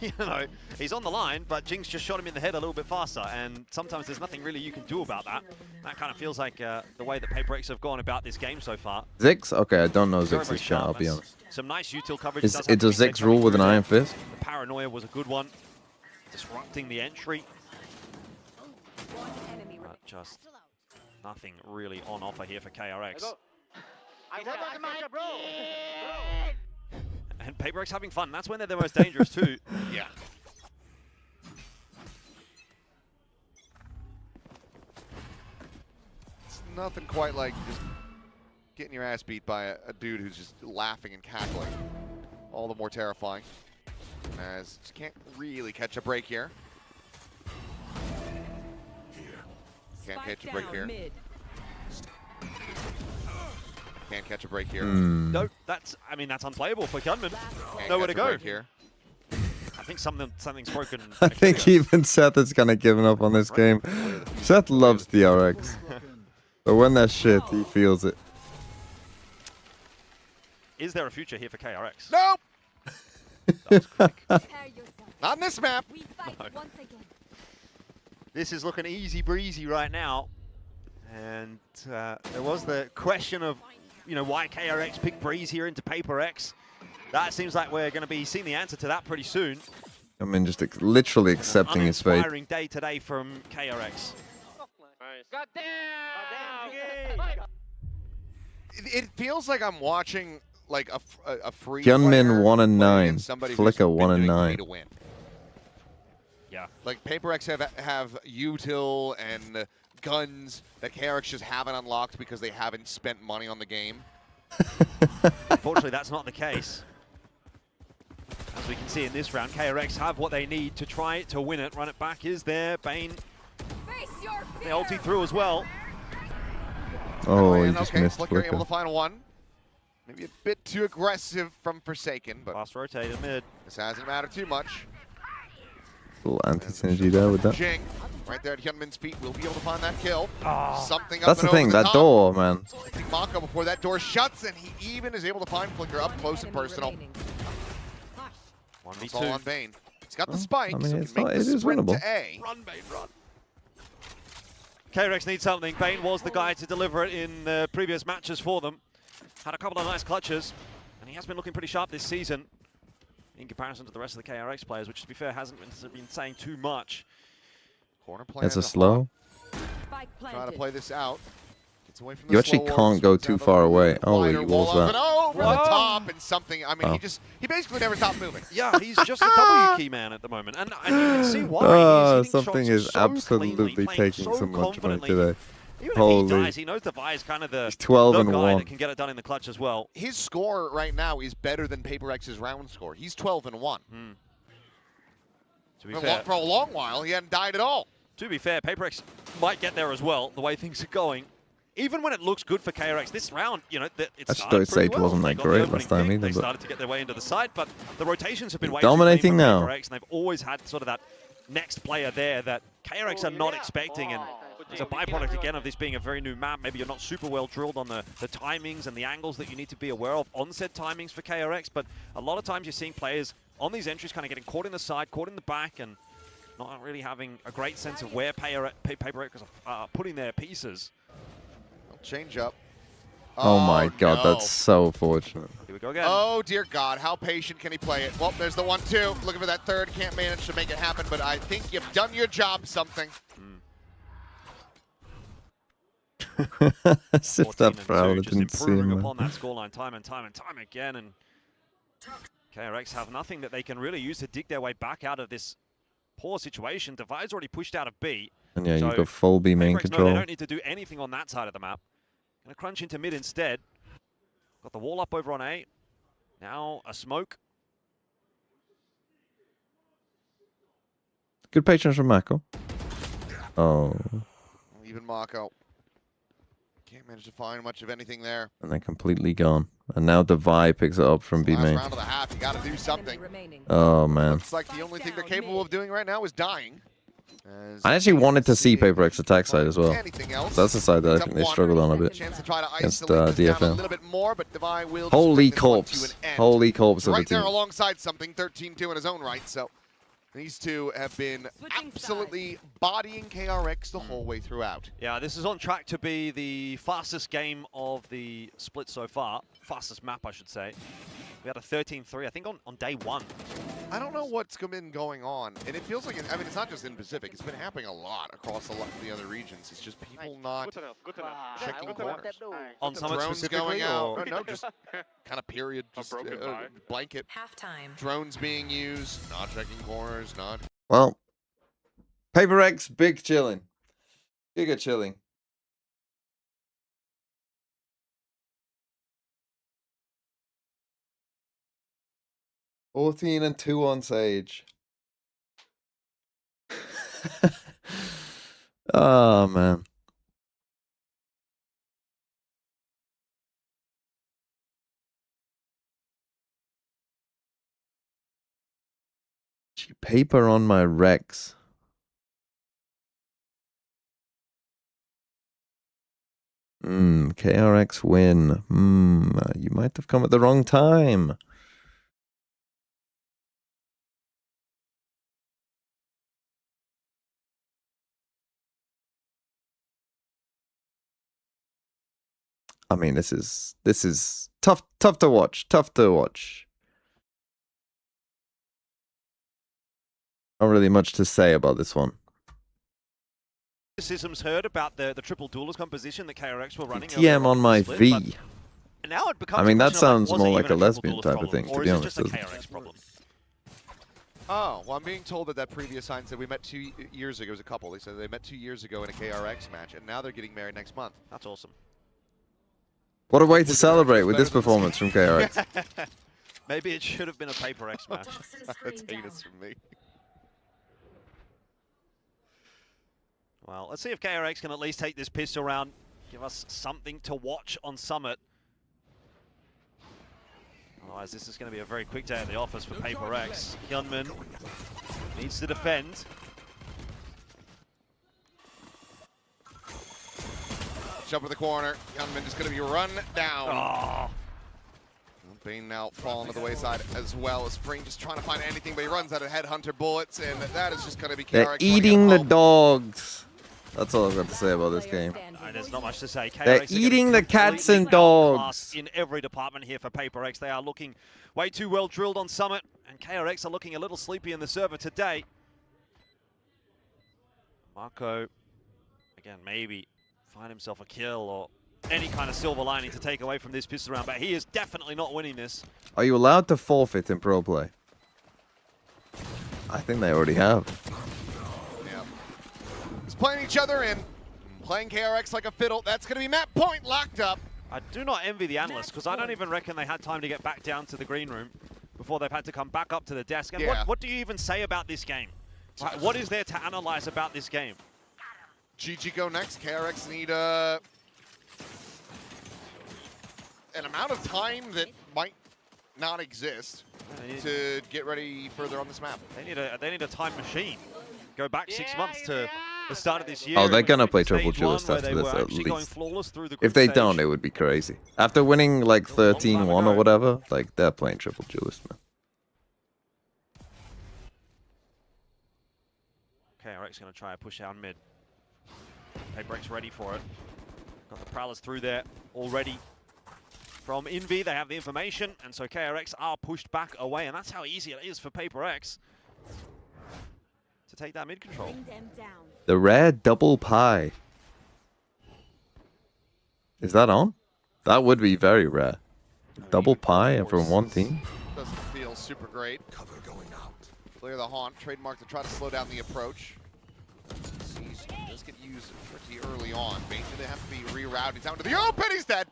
[SPEAKER 5] you know, he's on the line, but Jing's just shot him in the head a little bit faster, and sometimes there's nothing really you can do about that. That kind of feels like the way that PRX have gone about this game so far.
[SPEAKER 1] Zix? Okay, I don't know
[SPEAKER 5] Very,
[SPEAKER 1] Zix's
[SPEAKER 5] very
[SPEAKER 1] chat, I'll
[SPEAKER 5] sharp.
[SPEAKER 1] be honest.
[SPEAKER 5] Some nice util coverage.
[SPEAKER 1] Does Zix rule with an iron fist?
[SPEAKER 5] The paranoia was a good one. Disrupting the entry. But just nothing really on offer here for KRX. And PRX having fun. That's when they're the most dangerous too.
[SPEAKER 4] Yeah. It's nothing quite like just getting your ass beat by a dude who's just laughing and cackling. All the more terrifying. As just can't really catch a break here. Can't catch a break here. Can't catch a break here.
[SPEAKER 5] No, that's, I mean, that's unplayable for Gunman. Nowhere to go.
[SPEAKER 4] Here.
[SPEAKER 5] I think something's broken.
[SPEAKER 1] I think even Seth is kind of giving up on this game. Seth loves DRX. But when they're shit, he feels it.
[SPEAKER 5] Is there a future here for KRX?
[SPEAKER 4] Nope!
[SPEAKER 5] That was quick.
[SPEAKER 4] Not in this map.
[SPEAKER 7] We fight once again.
[SPEAKER 5] This is looking easy breezy right now. And there was the question of, you know, why KRX picked Breeze here into PRX. That seems like we're going to be seeing the answer to that pretty soon.
[SPEAKER 1] I mean, just literally accepting his fate.
[SPEAKER 5] Uninspiring day today from KRX.
[SPEAKER 4] It feels like I'm watching like a free
[SPEAKER 1] Gunman
[SPEAKER 4] player
[SPEAKER 1] 1 and
[SPEAKER 4] playing
[SPEAKER 1] 9.
[SPEAKER 4] against somebody
[SPEAKER 1] Flicker
[SPEAKER 4] who's
[SPEAKER 1] 1
[SPEAKER 4] been
[SPEAKER 1] and
[SPEAKER 4] doing
[SPEAKER 1] 9.
[SPEAKER 4] to win.
[SPEAKER 5] Yeah.
[SPEAKER 4] Like PRX have util and guns that KRX just haven't unlocked because they haven't spent money on the game.
[SPEAKER 5] Unfortunately, that's not the case. As we can see in this round, KRX have what they need to try to win it. Run it back is there. Bane, the ulti through as well.
[SPEAKER 1] Oh, he
[SPEAKER 4] And
[SPEAKER 1] just
[SPEAKER 4] okay,
[SPEAKER 1] missed
[SPEAKER 4] Flicker
[SPEAKER 1] Flicker.
[SPEAKER 4] able to find one. Maybe a bit too aggressive from Forsaken, but
[SPEAKER 5] Fast rotated mid.
[SPEAKER 4] this hasn't mattered too much.
[SPEAKER 1] Little anti-synergy there with that.
[SPEAKER 4] GENG, right there at Hyunmin's feet, will be able to find that kill. Something up
[SPEAKER 1] That's the
[SPEAKER 4] and
[SPEAKER 1] thing,
[SPEAKER 4] over the
[SPEAKER 1] that
[SPEAKER 4] top.
[SPEAKER 1] door, man.
[SPEAKER 4] Mako before that door shuts, and he even is able to find Flicker up close and personal. It's all on
[SPEAKER 5] 1v2.
[SPEAKER 4] Bane. He's got the spike,
[SPEAKER 1] I mean,
[SPEAKER 4] so he
[SPEAKER 1] it's
[SPEAKER 4] can
[SPEAKER 1] not-
[SPEAKER 4] make
[SPEAKER 1] it
[SPEAKER 4] the
[SPEAKER 1] is
[SPEAKER 4] sprint
[SPEAKER 1] winnable.
[SPEAKER 4] to A.
[SPEAKER 5] Run, Bane, run. KRX needs something. Bane was the guy to deliver it in the previous matches for them. Had a couple of nice clutches, and he has been looking pretty sharp this season in comparison to the rest of the KRX players, which, to be fair, hasn't been saying too much.
[SPEAKER 4] Corner play.
[SPEAKER 1] It's a slow.
[SPEAKER 4] Trying to play this out. Gets away from the
[SPEAKER 1] You actually
[SPEAKER 4] slow
[SPEAKER 1] can't go
[SPEAKER 4] wards,
[SPEAKER 1] too
[SPEAKER 4] down the
[SPEAKER 1] far away. Oh, he
[SPEAKER 4] wider
[SPEAKER 1] walls
[SPEAKER 4] wall up
[SPEAKER 1] that.
[SPEAKER 4] and over the
[SPEAKER 5] Whoa.
[SPEAKER 4] top and something. I mean,
[SPEAKER 1] Oh.
[SPEAKER 4] he basically never stopped moving.
[SPEAKER 5] Yeah, he's just a W key man at the moment, and you can see why. He's hitting
[SPEAKER 1] Something
[SPEAKER 5] shots
[SPEAKER 1] is
[SPEAKER 5] so
[SPEAKER 1] absolutely
[SPEAKER 5] cleanly, playing
[SPEAKER 1] taking
[SPEAKER 5] so
[SPEAKER 1] some lunch money
[SPEAKER 5] confidently.
[SPEAKER 1] today.
[SPEAKER 5] Even if
[SPEAKER 1] Holy.
[SPEAKER 5] he dies, he knows the Vi is kind of the,
[SPEAKER 1] He's 12
[SPEAKER 5] the
[SPEAKER 1] and
[SPEAKER 5] guy
[SPEAKER 1] 1.
[SPEAKER 5] that can get it done in the clutch as well.
[SPEAKER 4] His score right now is better than PRX's round score. He's 12 and 1.
[SPEAKER 5] To be fair,
[SPEAKER 4] For a long while, he hadn't died at all.
[SPEAKER 5] PRX might get there as well, the way things are going. Even when it looks good for KRX, this round, you know, it
[SPEAKER 1] I
[SPEAKER 5] started
[SPEAKER 1] just
[SPEAKER 5] pretty
[SPEAKER 1] Sage
[SPEAKER 5] well.
[SPEAKER 1] wasn't
[SPEAKER 5] They
[SPEAKER 1] that
[SPEAKER 5] got the
[SPEAKER 1] great
[SPEAKER 5] opening
[SPEAKER 1] last time
[SPEAKER 5] pick,
[SPEAKER 1] either,
[SPEAKER 5] They
[SPEAKER 1] but-
[SPEAKER 5] started to get their way into the side, but the rotations have been way
[SPEAKER 1] Dominating
[SPEAKER 5] too clean
[SPEAKER 1] now.
[SPEAKER 5] for PRX, and they've always had sort of that next player there that KRX are not expecting, and as a byproduct again of this being a very new map, maybe you're not super well drilled on the timings and the angles that you need to be aware of, onset timings for KRX, but a lot of times you're seeing players on these entries kind of getting caught in the side, caught in the back, and not really having a great sense of where PRX are putting their pieces.
[SPEAKER 4] Change up.
[SPEAKER 1] Oh my god,
[SPEAKER 4] no.
[SPEAKER 1] that's so fortunate.
[SPEAKER 5] Here we go again.
[SPEAKER 4] Oh dear God, how patient can he play it? Well, there's the 1-2. Looking for that third. Can't manage to make it happen, but I think you've done your job, something.
[SPEAKER 1] As if
[SPEAKER 5] 14
[SPEAKER 1] that
[SPEAKER 5] and
[SPEAKER 1] Prowler
[SPEAKER 5] 2, just
[SPEAKER 1] didn't see
[SPEAKER 5] improving
[SPEAKER 1] him.
[SPEAKER 5] upon that scoreline time and time again, and KRX have nothing that they can really use to dig their way back out of this poor situation. Divide's already pushed out of B.
[SPEAKER 1] And yeah,
[SPEAKER 5] So
[SPEAKER 1] you've got full B main
[SPEAKER 5] PRX know they
[SPEAKER 1] control.
[SPEAKER 5] don't need to do anything on that side of the map. Gonna crunch into mid instead. Got the wall up over on A. Now a smoke.
[SPEAKER 1] Good patience from Mako. Oh,
[SPEAKER 4] Even Mako can't manage to find much of anything there.
[SPEAKER 1] and then completely gone. And now Devi picks it up from B
[SPEAKER 4] Last
[SPEAKER 1] main.
[SPEAKER 4] round of the half, you got to do something.
[SPEAKER 1] Oh man.
[SPEAKER 4] Looks like the only thing they're capable of doing right now is dying.
[SPEAKER 1] I actually wanted to see PRX attack side as well.
[SPEAKER 4] Anything else?
[SPEAKER 1] So that's the side that I think they struggled on a bit.
[SPEAKER 4] Chance to try to
[SPEAKER 1] against,
[SPEAKER 4] isolate this down a
[SPEAKER 1] DFM.
[SPEAKER 4] little bit more, but Devi will just
[SPEAKER 1] Holy
[SPEAKER 4] bring this one to
[SPEAKER 1] corpse.
[SPEAKER 4] an end.
[SPEAKER 1] Holy corpse of a
[SPEAKER 4] Right there
[SPEAKER 1] team.
[SPEAKER 4] alongside something, 13-2 in his own right. So these two have been absolutely bodying KRX the whole way throughout.
[SPEAKER 5] Yeah, this is on track to be the fastest game of the split so far. Fastest map, I should say. We had a 13-3, I think, on day one.
[SPEAKER 4] I don't know what's been going on, and it feels like, I mean, it's not just in Pacific. It's been happening a lot across a lot of the other regions. It's just people not checking corners.
[SPEAKER 5] On Summit
[SPEAKER 4] Drones
[SPEAKER 5] specifically,
[SPEAKER 4] going out.
[SPEAKER 5] or-
[SPEAKER 4] No, just kind of period. Just blanket.
[SPEAKER 7] Halftime.
[SPEAKER 4] Drones being used, not checking corners, not.
[SPEAKER 1] Well, PRX, big chilling. Giga chilling. $14 and 2 on Sage. Oh man. Gee, paper on my Rex. KRX win. You might have come at the wrong time. I mean, this is tough to watch. Tough to watch. Not really much to say about this one.
[SPEAKER 5] Criticisms heard about the triple duelist composition that KRX were running.
[SPEAKER 1] TM on my
[SPEAKER 5] split,
[SPEAKER 1] V.
[SPEAKER 5] but now it becomes
[SPEAKER 1] I mean,
[SPEAKER 5] a
[SPEAKER 1] that
[SPEAKER 5] question of,
[SPEAKER 1] sounds
[SPEAKER 5] was it
[SPEAKER 1] more like
[SPEAKER 5] even
[SPEAKER 1] a
[SPEAKER 5] triple
[SPEAKER 1] lesbian
[SPEAKER 5] duelist
[SPEAKER 1] type of
[SPEAKER 5] problem,
[SPEAKER 1] thing,
[SPEAKER 5] or
[SPEAKER 1] to be
[SPEAKER 5] is it
[SPEAKER 1] honest.
[SPEAKER 5] just a KRX problem?
[SPEAKER 4] Oh, well, I'm being told that previous sign said we met 2 years ago. It was a couple. They said they met 2 years ago in a KRX match, and now they're getting married next month.
[SPEAKER 5] That's awesome.
[SPEAKER 1] What a way to celebrate with this performance from KRX.
[SPEAKER 5] Maybe it should have been a PRX match.
[SPEAKER 4] That's heinous from me.
[SPEAKER 5] Well, let's see if KRX can at least take this pistol round, give us something to watch on Summit. Otherwise, this is going to be a very quick day at the office for PRX. Hyunmin needs to defend.
[SPEAKER 4] Jump in the corner. Hyunmin just going to be run down.
[SPEAKER 5] Oh.
[SPEAKER 4] Bane now falling to the wayside as well as Spring just trying to find anything, but he runs out of headhunter bullets, and that is just going to be KRX.
[SPEAKER 1] They're eating the dogs. That's all I've got to say about this game.
[SPEAKER 5] There's not much to say. KRX
[SPEAKER 1] They're
[SPEAKER 5] are
[SPEAKER 1] eating the cats
[SPEAKER 5] completely
[SPEAKER 1] and dogs.
[SPEAKER 5] outclassed in every department here for PRX. They are looking way too well drilled on Summit, and KRX are looking a little sleepy in the server today. Marco, again, maybe find himself a kill or any kind of silver lining to take away from this pistol round, but he is definitely not winning this.
[SPEAKER 1] Are you allowed to forfeit in pro play? I think they already have.
[SPEAKER 4] Yeah. He's playing each other in, playing KRX like a fiddle. That's going to be map point locked up.
[SPEAKER 5] I do not envy the analysts, because I don't even reckon they had time to get back down to the green room before they've had to come back up to the desk. And
[SPEAKER 4] Yeah.
[SPEAKER 5] what do you even say about this game? What is there to analyze about this game?
[SPEAKER 4] GG go next. KRX need an amount of time that might not exist to get ready further on this map.
[SPEAKER 5] They need a time machine. Go back 6 months to the start of this year.
[SPEAKER 1] Oh, they're gonna play
[SPEAKER 5] Stage
[SPEAKER 1] triple duelist
[SPEAKER 5] one, where
[SPEAKER 1] after
[SPEAKER 5] they
[SPEAKER 1] this
[SPEAKER 5] were
[SPEAKER 1] at
[SPEAKER 5] actually going
[SPEAKER 1] least.
[SPEAKER 5] flawless through the
[SPEAKER 1] If
[SPEAKER 5] group
[SPEAKER 1] they
[SPEAKER 5] stage.
[SPEAKER 1] don't, it would be crazy. After winning like 13-1 or whatever, like they're playing triple duelist, man.
[SPEAKER 5] KRX going to try a push out mid. PRX ready for it. Got the Prowlers through there already. From Envy, they have the information, and so KRX are pushed back away, and that's how easy it is for PRX to take that mid control.
[SPEAKER 1] The rare double pie. Is that on? That would be very rare. Double pie and from one team?
[SPEAKER 4] Doesn't feel super great. Cover going out. Clear the haunt, trademark to try to slow down the approach. Sees does get used pretty early on. Bane they have to be rerouted down to the open. He's dead.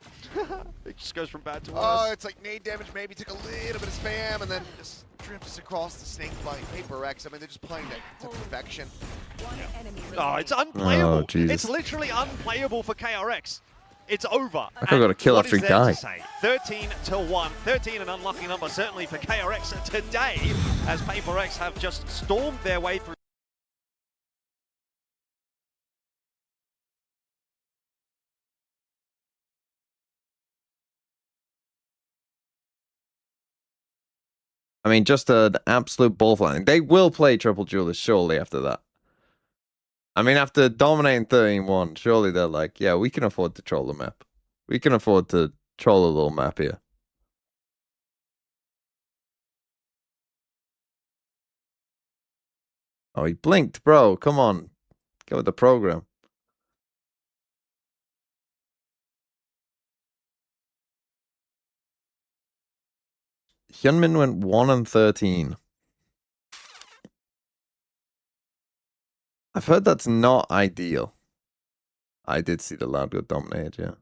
[SPEAKER 5] just goes from bad to worse.
[SPEAKER 4] Oh, it's like nade damage, maybe took a little bit of spam, and then just drifts across the snake by PRX. I mean, they're just playing it to perfection.
[SPEAKER 7] One enemy
[SPEAKER 5] Oh, it's
[SPEAKER 7] remaining.
[SPEAKER 5] unplayable.
[SPEAKER 1] Oh, Jesus.
[SPEAKER 5] It's literally unplayable for KRX. It's over.
[SPEAKER 1] I think I got a kill
[SPEAKER 5] what
[SPEAKER 1] after
[SPEAKER 5] is
[SPEAKER 1] he
[SPEAKER 5] there to
[SPEAKER 1] died.
[SPEAKER 5] say? 13 to 1. 13 an unlucky number, certainly for KRX today, as PRX have just stormed their way through.
[SPEAKER 1] I mean, just an absolute ball flying. They will play triple duelist surely after that. I mean, after dominating 13-1, surely they're like, yeah, we can afford to troll the map. We can afford to troll a little map here. Oh, he blinked, bro. Come on. Get with the program. Hyunmin went 1-13. I've heard that's not ideal. I did see the Loud go dominated, yeah.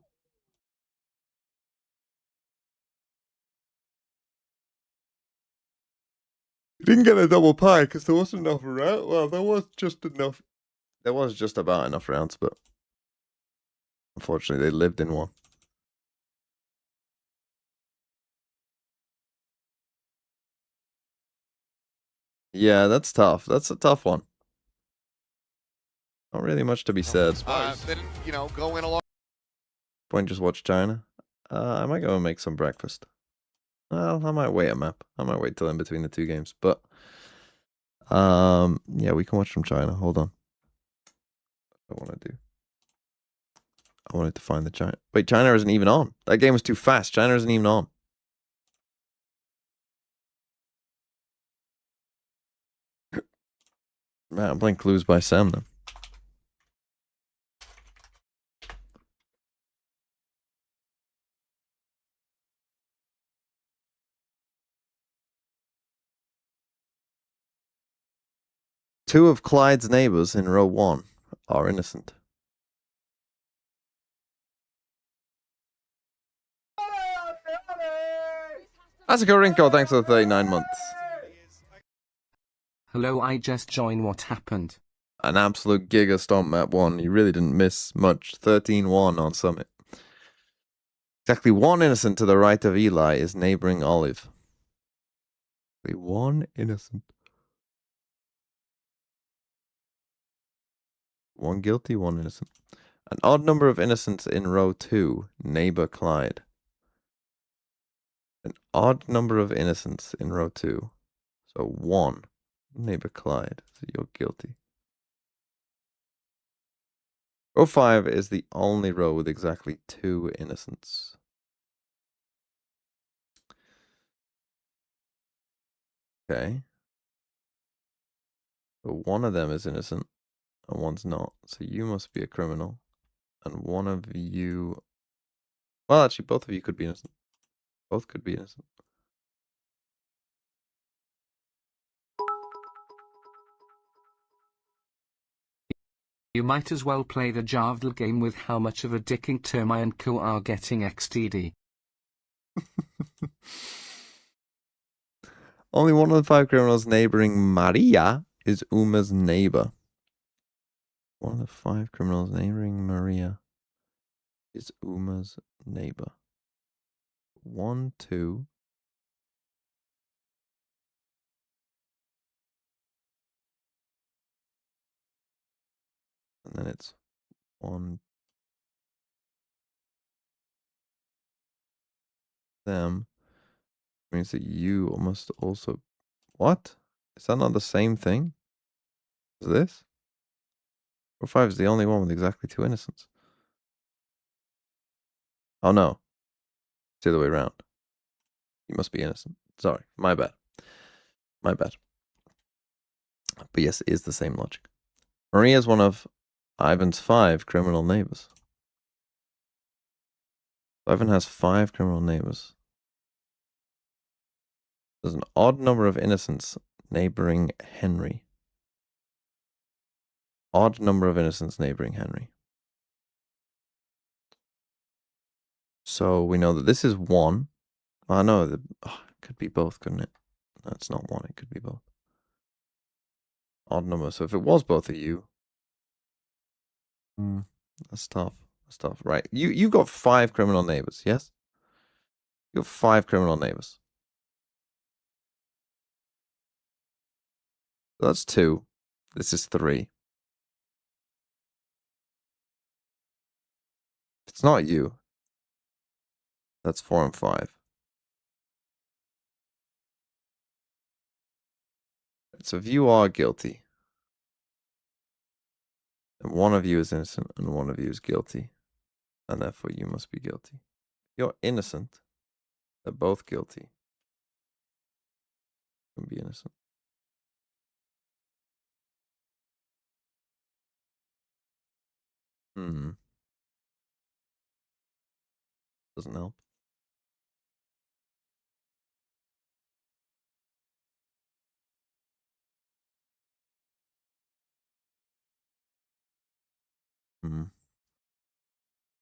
[SPEAKER 1] You didn't get a double pie because there wasn't enough rounds. Well, there was just enough. There was just about enough rounds, but unfortunately they lived in one. Yeah, that's tough. That's a tough one. Not really much to be said.
[SPEAKER 4] They didn't, you know, go in a lot.
[SPEAKER 1] Point just watch China. I might go and make some breakfast. Well, I might wait a map. I might wait till in between the two games, but yeah, we can watch from China. Hold on. What I want to do. I wanted to find the China. Wait, China isn't even on. That game was too fast. China isn't even on. Man, Blink lose by Sam then. Two of Clyde's neighbors in row 1 are innocent. Asuka Rinko, thanks for the 39 months.
[SPEAKER 2] Hello, I just joined. What happened?
[SPEAKER 1] An absolute giga stomp map 1. You really didn't miss much. 13-1 on Summit. Exactly one innocent to the right of Eli is neighboring Olive. Exactly one innocent. One guilty, one innocent. An odd number of innocents in row 2, neighbor Clyde. An odd number of innocents in row 2. So 1, neighbor Clyde. So you're guilty. Row 5 is the only row with exactly 2 innocents. Okay. So one of them is innocent and one's not. So you must be a criminal. And one of you... Well, actually, both of you could be innocent. Both could be innocent.
[SPEAKER 2] You might as well play the Javdal game with how much of a dicking Termi and Co are getting XTD.
[SPEAKER 1] Only one of the 5 criminals neighboring Maria is Uma's neighbor. One of the 5 criminals neighboring Maria is Uma's neighbor. 1, 2. And then it's 1. Them. Means that you must also... What? Is that not the same thing as this? Row 5 is the only one with exactly 2 innocents. Oh no. It's the other way around. You must be innocent. Sorry. My bad. My bad. But yes, it is the same logic. Maria is one of Ivan's 5 criminal neighbors. Ivan has 5 criminal neighbors. There's an odd number of innocents neighboring Henry. Odd number of innocents neighboring Henry. So we know that this is 1. Oh, no, it could be both, couldn't it? No, it's not 1, it could be both. Odd number. So if it was both of you, that's tough. That's tough, right? You've got 5 criminal neighbors, yes? You have 5 criminal neighbors. That's 2. This is 3. If it's not you, that's 4 and 5. So if you are guilty, and one of you is innocent and one of you is guilty, and therefore you must be guilty. If you're innocent, they're both guilty. You can be innocent. Doesn't help.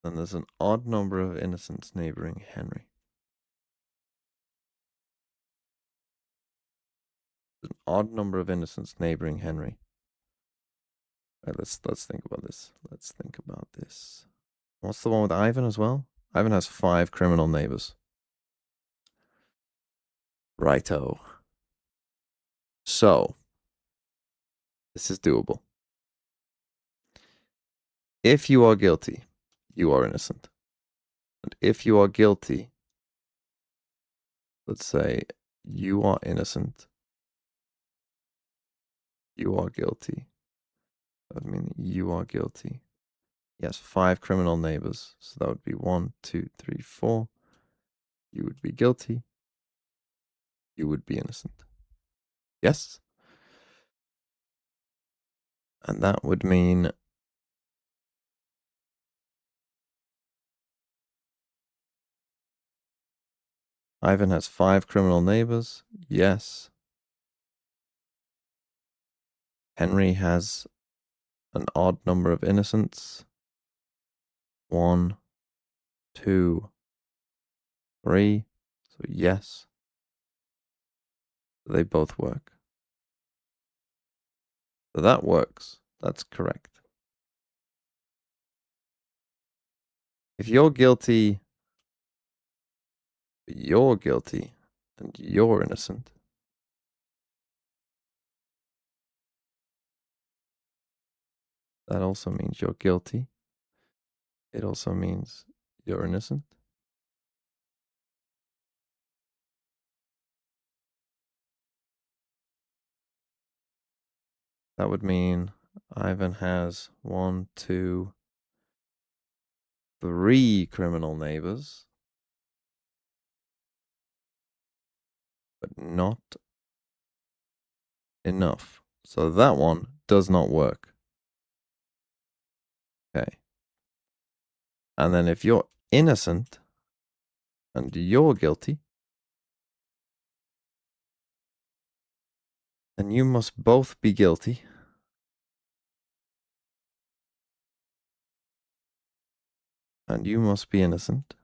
[SPEAKER 1] Then there's an odd number of innocents neighboring Henry. There's an odd number of innocents neighboring Henry. Right, let's think about this. Let's think about this. What's the one with Ivan as well? Ivan has 5 criminal neighbors. Righto. So, this is doable. If you are guilty, you are innocent. And if you are guilty, let's say you are innocent, you are guilty. That would mean you are guilty. Yes, 5 criminal neighbors. So that would be 1, 2, 3, 4. You would be guilty. You would be innocent. Yes? And that would mean Ivan has 5 criminal neighbors. Yes. Henry has an odd number of innocents. 1, 2, 3. So yes. They both work. So that works. That's correct. If you're guilty, and you're innocent, that also means you're guilty. It also means you're innocent. That would mean Ivan has 1, 2, 3 criminal neighbors, but not enough. So that one does not work. Okay. And then if you're innocent and you're guilty, then you must both be guilty. And you must be innocent.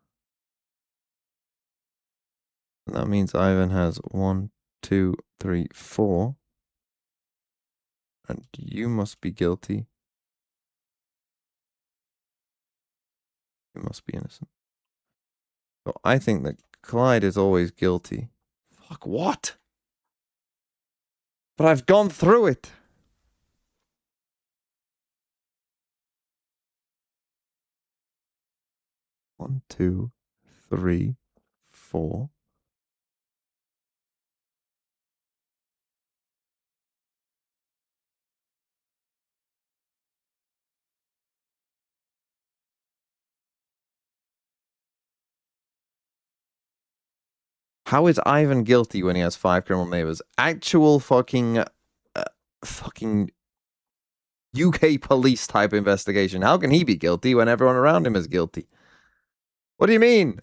[SPEAKER 1] And that means Ivan has 1, 2, 3, 4. And you must be guilty. You must be innocent. So I think that Clyde is always guilty. Fuck, what? But I've gone through it. One, 2, 3, 4. How is Ivan guilty when he has 5 criminal neighbors? Actual fucking UK police type investigation. How can he be guilty when everyone around him is guilty? What do you mean?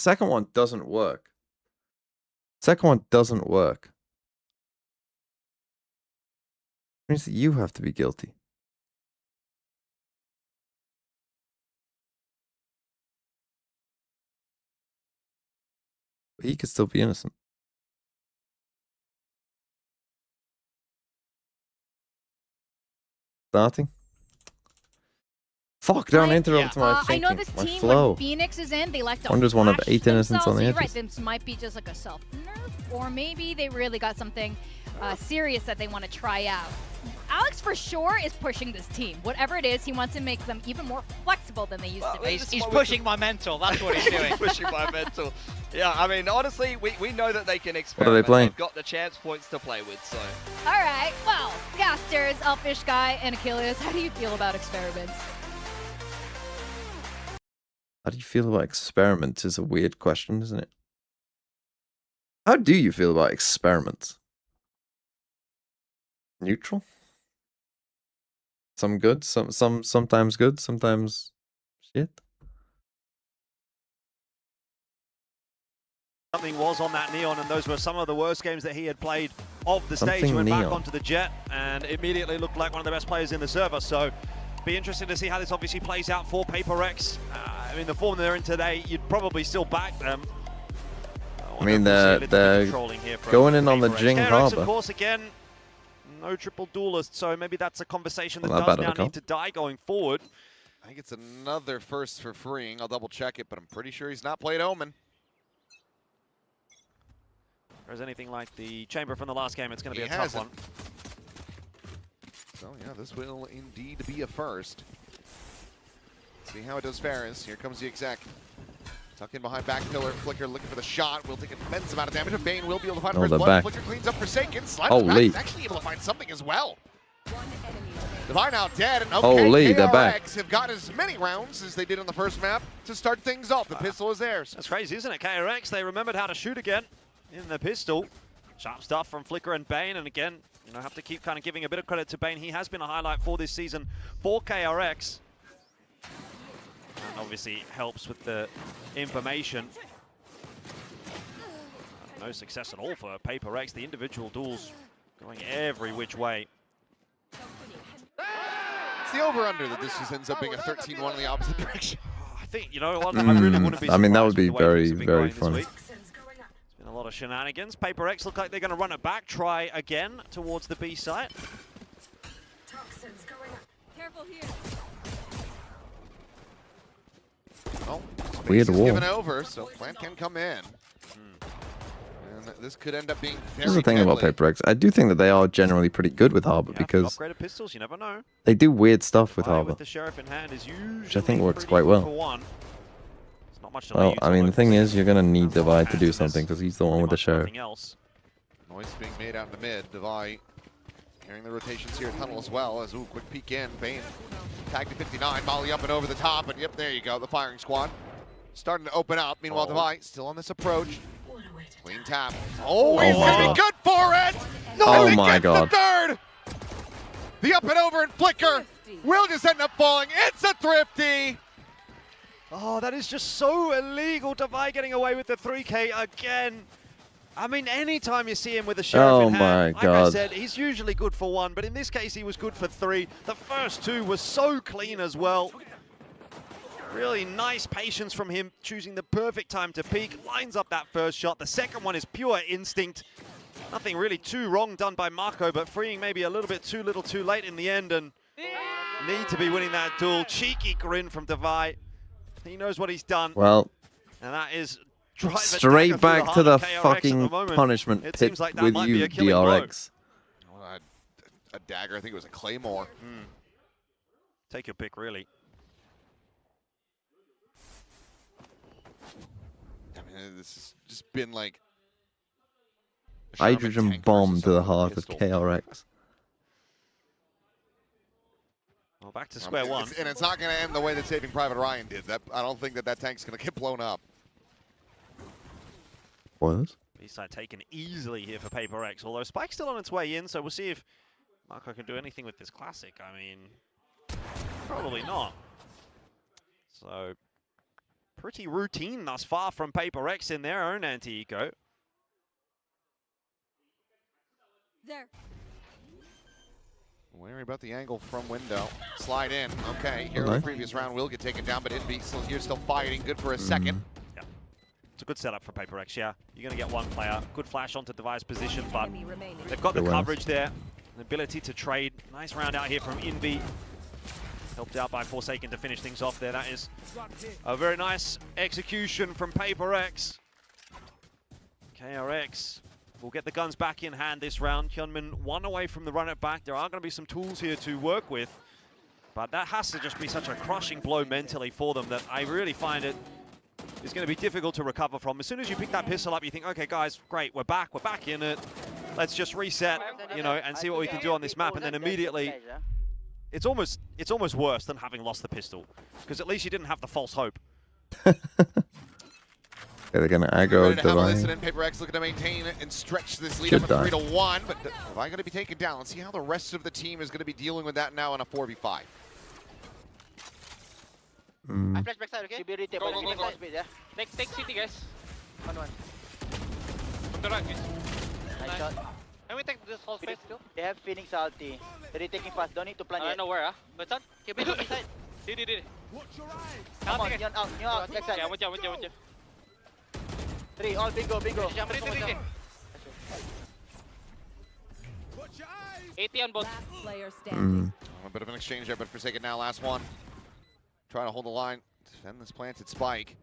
[SPEAKER 1] Second one doesn't work. Second one doesn't work. It means that you have to be guilty. But he could still be innocent. Starting. Fuck, don't interrupt my
[SPEAKER 8] I
[SPEAKER 1] thinking,
[SPEAKER 8] know this
[SPEAKER 1] my
[SPEAKER 8] team,
[SPEAKER 1] flow.
[SPEAKER 8] when Phoenix is in, they like to
[SPEAKER 1] Wonders one of
[SPEAKER 8] flash
[SPEAKER 1] 8 innocents on
[SPEAKER 8] themselves.
[SPEAKER 1] the
[SPEAKER 8] So you're
[SPEAKER 1] edges.
[SPEAKER 8] right, this might be just like a self-nerf, or maybe they really got something serious that they want to try out. Alex for sure is pushing this team. Whatever it is, he wants to make them even more flexible than they used to be.
[SPEAKER 3] He's pushing my mental. That's what he's doing. Pushing my mental. Yeah, I mean, honestly, we know that they can experiment.
[SPEAKER 1] What are they playing?
[SPEAKER 3] They've got the chance points to play with, so.
[SPEAKER 8] All right, well, Casters, Elfish Guy, and Achilles, how do you feel about experiments?
[SPEAKER 1] How do you feel about experiments is a weird question, isn't it? How do you feel about experiments? Neutral? Some good, sometimes good, sometimes shit.
[SPEAKER 5] Something was on that Neon, and those were some of the worst games that he had played of the stage.
[SPEAKER 1] Something
[SPEAKER 5] He went back
[SPEAKER 1] Neon.
[SPEAKER 5] onto the Jet and immediately looked like one of the best players in the server. So be interesting to see how this obviously plays out for PRX. I mean, the form they're in today, you'd probably still back them.
[SPEAKER 1] I mean, they're going in on the GENG
[SPEAKER 5] KRX,
[SPEAKER 1] Harbor.
[SPEAKER 5] of course, again, no triple duelist, so maybe that's a conversation that
[SPEAKER 1] Well, that
[SPEAKER 5] does
[SPEAKER 1] better
[SPEAKER 5] now
[SPEAKER 1] become.
[SPEAKER 5] need to die going forward.
[SPEAKER 4] I think it's another first for Freeing. I'll double check it, but I'm pretty sure he's not played Omen.
[SPEAKER 5] Or is anything like the chamber from the last game, it's going to be
[SPEAKER 4] He
[SPEAKER 5] a tough
[SPEAKER 4] hasn't.
[SPEAKER 5] one.
[SPEAKER 4] So yeah, this will indeed be a first. See how it does Ferris. Here comes the exec. Tuck in behind back pillar. Flicker looking for the shot. Will take an immense amount of damage. But Bane will be able to find
[SPEAKER 1] Oh,
[SPEAKER 4] first
[SPEAKER 1] they're
[SPEAKER 4] blood.
[SPEAKER 1] back.
[SPEAKER 4] Flicker cleans up Forsaken. Slides
[SPEAKER 1] Holy.
[SPEAKER 4] back. He's actually able to find something as well. Divine now dead. And okay,
[SPEAKER 1] Holy, they're
[SPEAKER 4] KRX
[SPEAKER 1] back.
[SPEAKER 4] have got as many rounds as they did on the first map to start things off. The pistol is theirs.
[SPEAKER 5] That's crazy, isn't it? KRX, they remembered how to shoot again in the pistol. Sharp stuff from Flicker and Bane, and again, you know, have to keep kind of giving a bit of credit to Bane. He has been a highlight for this season for KRX. And obviously helps with the information. No success at all for PRX. The individual duels going every which way.
[SPEAKER 4] It's the over-under that this just ends up being a 13-1 in the opposite direction.
[SPEAKER 5] I think, you know what, I really wouldn't be
[SPEAKER 1] I mean, that
[SPEAKER 5] surprised
[SPEAKER 1] would be
[SPEAKER 5] with the way
[SPEAKER 1] very,
[SPEAKER 5] things have been
[SPEAKER 1] very
[SPEAKER 5] going this
[SPEAKER 1] funny.
[SPEAKER 5] week. Been a lot of shenanigans. PRX look like they're going to run it back, try again towards the B site.
[SPEAKER 7] Careful here.
[SPEAKER 4] Oh,
[SPEAKER 1] Weird
[SPEAKER 4] space is
[SPEAKER 1] wall.
[SPEAKER 4] given over, so plant can come in. And this could end up being very
[SPEAKER 1] Here's the thing about
[SPEAKER 4] deadly.
[SPEAKER 1] PRX. I do think that they are generally pretty good with Harbor
[SPEAKER 5] You have
[SPEAKER 1] because
[SPEAKER 5] upgraded pistols, you never know.
[SPEAKER 1] they do weird stuff with
[SPEAKER 5] Fire
[SPEAKER 1] Harbor.
[SPEAKER 5] with the sheriff in hand is usually
[SPEAKER 1] think works
[SPEAKER 5] pretty
[SPEAKER 1] quite
[SPEAKER 5] good
[SPEAKER 1] well.
[SPEAKER 5] for one. There's not much to
[SPEAKER 1] Well,
[SPEAKER 5] leave,
[SPEAKER 1] I
[SPEAKER 5] so
[SPEAKER 1] mean, the
[SPEAKER 5] it's
[SPEAKER 1] thing is, you're going to need
[SPEAKER 5] hands on
[SPEAKER 1] Divide to
[SPEAKER 5] hands
[SPEAKER 1] do
[SPEAKER 5] in this.
[SPEAKER 1] something because he's the one
[SPEAKER 5] Pretty
[SPEAKER 1] with the
[SPEAKER 5] much
[SPEAKER 1] sheriff.
[SPEAKER 5] nothing else.
[SPEAKER 4] Noise being made out in the mid. Devi hearing the rotations here, tunnel as well. As ooh, quick peek in. Bane tagged to 59. Molly up and over the top. And yep, there you go. The firing squad starting to open up. Meanwhile, Devi still on this approach. Clean tap. Oh, he's
[SPEAKER 1] my
[SPEAKER 4] gonna
[SPEAKER 1] God.
[SPEAKER 4] be good for it.
[SPEAKER 1] Oh
[SPEAKER 4] And he
[SPEAKER 1] my
[SPEAKER 4] gets
[SPEAKER 1] God.
[SPEAKER 4] the third. The up and over and flicker will just end up falling. It's a thrifty.
[SPEAKER 5] Oh, that is just so illegal. Devi getting away with the 3K again. I mean, anytime you see him with a sheriff
[SPEAKER 1] Oh
[SPEAKER 5] in hand,
[SPEAKER 1] my
[SPEAKER 5] like I
[SPEAKER 1] God.
[SPEAKER 5] said, he's usually good for one, but in this case, he was good for 3. The first 2 were so clean as well. Really nice patience from him, choosing the perfect time to peek. Lines up that first shot. The second one is pure instinct. Nothing really too wrong done by Marco, but freeing maybe a little bit too little too late in the end, and need to be winning that duel. Cheeky grin from Devi. He knows what he's done,
[SPEAKER 1] Well,
[SPEAKER 5] and that is drive a dagger
[SPEAKER 1] straight
[SPEAKER 5] through
[SPEAKER 1] back
[SPEAKER 5] heart
[SPEAKER 1] to the
[SPEAKER 5] of KRX at
[SPEAKER 1] fucking
[SPEAKER 5] moment.
[SPEAKER 1] punishment
[SPEAKER 5] It
[SPEAKER 1] pit
[SPEAKER 5] seems like that
[SPEAKER 1] with
[SPEAKER 5] might be
[SPEAKER 1] you,
[SPEAKER 5] a killing blow.
[SPEAKER 1] DRX.
[SPEAKER 4] Well, a dagger. I think it was a claymore.
[SPEAKER 5] Take your pick, really.
[SPEAKER 4] I mean, this has just been like a
[SPEAKER 1] Hydrogen
[SPEAKER 4] Sherman tank
[SPEAKER 1] bomb
[SPEAKER 4] versus
[SPEAKER 1] to the
[SPEAKER 4] someone
[SPEAKER 1] heart
[SPEAKER 4] with
[SPEAKER 1] of
[SPEAKER 4] a pistol.
[SPEAKER 1] KRX.
[SPEAKER 5] Well, back to square one.
[SPEAKER 4] And it's not going to end the way that Saving Private Ryan did. I don't think that tank's going to get blown up.
[SPEAKER 1] Was?
[SPEAKER 5] B-side taken easily here for PRX, although Spike's still on its way in, so we'll see if Marco can do anything with this classic. I mean, probably not. So, pretty routine thus far from PRX in their own anti-eco.
[SPEAKER 7] There.
[SPEAKER 4] Wary about the angle from window. Slide in. Okay, here in
[SPEAKER 1] Nice.
[SPEAKER 4] the previous round will get taken down, but Envy still here, still fighting. Good for a second.
[SPEAKER 5] It's a good setup for PRX, yeah. You're going to get one player. Good flash onto device position, but
[SPEAKER 7] Enemy remaining.
[SPEAKER 5] they've got the
[SPEAKER 1] Good ones.
[SPEAKER 5] coverage there. The ability to trade. Nice round out here from Envy. Helped out by Forsaken to finish things off there. That is a very nice execution from PRX. KRX will get the guns back in hand this round. Hyunmin 1 away from the run it back. There are going to be some tools here to work with, but that has to just be such a crushing blow mentally for them that I really find it is going to be difficult to recover from. As soon as you pick that pistol up, you think, okay, guys, great, we're back in it. Let's just reset, you know, and see what we can do on this map. And then immediately, it's almost worse than having lost the pistol, because at least you didn't have the false hope.
[SPEAKER 1] Yeah, they're gonna aggro
[SPEAKER 4] Ready to have a listen
[SPEAKER 1] Divine.
[SPEAKER 4] in. PRX looking to maintain it and stretch this lead
[SPEAKER 1] Should
[SPEAKER 4] up to
[SPEAKER 1] die.
[SPEAKER 4] 3-1, but Divine going to be taken down. Let's see how the rest of the team is going to be dealing with that now in a 4v5.
[SPEAKER 1] Mm.
[SPEAKER 6] Flash backside, okay? Go. Take city, guys. 1-1. From the right, guys.
[SPEAKER 9] Nice shot.
[SPEAKER 6] Can we take this whole space still?
[SPEAKER 9] They have Phoenix ulti. They're retaking fast. Don't need to plan
[SPEAKER 6] I
[SPEAKER 9] yet.
[SPEAKER 6] don't know where, But son, keep it inside. Did.
[SPEAKER 9] Come on, Yon out. Yon out. Backside.
[SPEAKER 6] Yeah, watch you.
[SPEAKER 9] 3, all bingo.
[SPEAKER 6] Jump, 80 on both.
[SPEAKER 7] Last player standing.
[SPEAKER 4] A bit of an exchange there, but Forsaken now, last one. Trying to hold the line, defend this planted spike.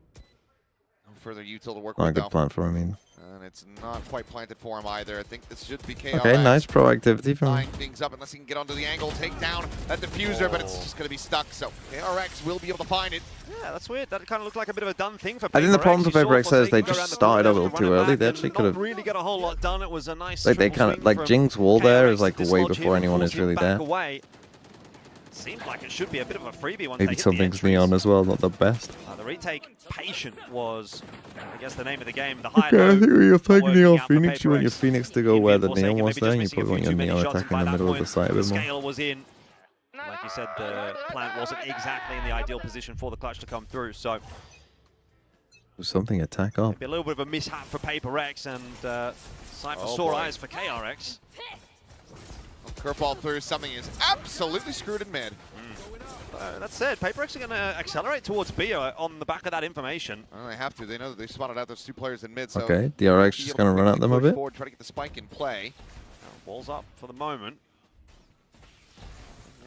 [SPEAKER 4] No further util to work
[SPEAKER 1] Not a
[SPEAKER 4] with
[SPEAKER 1] good
[SPEAKER 4] though.
[SPEAKER 1] plan for him either.
[SPEAKER 4] And it's not quite planted for him either. I think this should be KRX.
[SPEAKER 1] Okay, nice proactivity from
[SPEAKER 4] Tying things up unless he can get onto the angle, take down that diffuser, but it's just going to be stuck. So KRX will be able to find it.
[SPEAKER 5] Yeah, that's weird. That kind of looked like a bit of a done thing for PRX.
[SPEAKER 1] I think the problem with
[SPEAKER 5] You saw
[SPEAKER 1] PRX is they
[SPEAKER 5] Forsaken go
[SPEAKER 1] just
[SPEAKER 5] around the
[SPEAKER 1] started a
[SPEAKER 5] corner,
[SPEAKER 1] little
[SPEAKER 5] run
[SPEAKER 1] too
[SPEAKER 5] it
[SPEAKER 1] early.
[SPEAKER 5] back
[SPEAKER 1] They
[SPEAKER 5] and
[SPEAKER 1] actually
[SPEAKER 5] not
[SPEAKER 1] could have,
[SPEAKER 5] really get a whole lot done. It was a nice
[SPEAKER 1] like they
[SPEAKER 5] triple
[SPEAKER 1] kind of,
[SPEAKER 5] swing
[SPEAKER 1] like
[SPEAKER 5] from
[SPEAKER 1] Jing's wall there
[SPEAKER 5] KRX
[SPEAKER 1] is like
[SPEAKER 5] to
[SPEAKER 1] way
[SPEAKER 5] dislodge
[SPEAKER 1] before
[SPEAKER 5] him and
[SPEAKER 1] anyone
[SPEAKER 5] force
[SPEAKER 1] is
[SPEAKER 5] him
[SPEAKER 1] really
[SPEAKER 5] back
[SPEAKER 1] there.
[SPEAKER 5] away. Seems like it should be a bit of a freebie once
[SPEAKER 1] Maybe
[SPEAKER 5] they hit the
[SPEAKER 1] something's
[SPEAKER 5] entries.
[SPEAKER 1] neon as well, not the best.
[SPEAKER 5] The retake patient was, I guess, the name of the game. The high
[SPEAKER 1] Okay, I
[SPEAKER 5] low
[SPEAKER 1] think when you're playing
[SPEAKER 5] working
[SPEAKER 1] Neon
[SPEAKER 5] out for
[SPEAKER 1] Phoenix, you want your
[SPEAKER 5] PRX.
[SPEAKER 1] Phoenix to go
[SPEAKER 5] Envy
[SPEAKER 1] where
[SPEAKER 5] and
[SPEAKER 1] the
[SPEAKER 5] Forsaken
[SPEAKER 1] Neon was
[SPEAKER 5] maybe
[SPEAKER 1] there,
[SPEAKER 5] just
[SPEAKER 1] and you
[SPEAKER 5] missing a
[SPEAKER 1] probably want
[SPEAKER 5] few
[SPEAKER 1] your
[SPEAKER 5] too many
[SPEAKER 1] Neon
[SPEAKER 5] shots, and
[SPEAKER 1] attacking
[SPEAKER 5] by
[SPEAKER 1] in the
[SPEAKER 5] that
[SPEAKER 1] middle of the
[SPEAKER 5] point,
[SPEAKER 1] site a
[SPEAKER 5] the
[SPEAKER 1] bit more.
[SPEAKER 5] scale was in. Like you said, the plant wasn't exactly in the ideal position for the clutch to come through, so
[SPEAKER 1] Something attack up.
[SPEAKER 5] maybe a little bit of a mishap for PRX and sight for
[SPEAKER 4] Oh,
[SPEAKER 5] sore
[SPEAKER 4] boy.
[SPEAKER 5] eyes for KRX.
[SPEAKER 4] Curveball through, something is absolutely screwed in mid.
[SPEAKER 5] That said, PRX are going to accelerate towards B on the back of that information.
[SPEAKER 4] Well, they have to. They know that they spotted out those two players in mid. So
[SPEAKER 1] Okay, DRX just gonna run at them a bit.
[SPEAKER 4] Forward, try to get the spike in play.
[SPEAKER 5] Ball's up for the moment.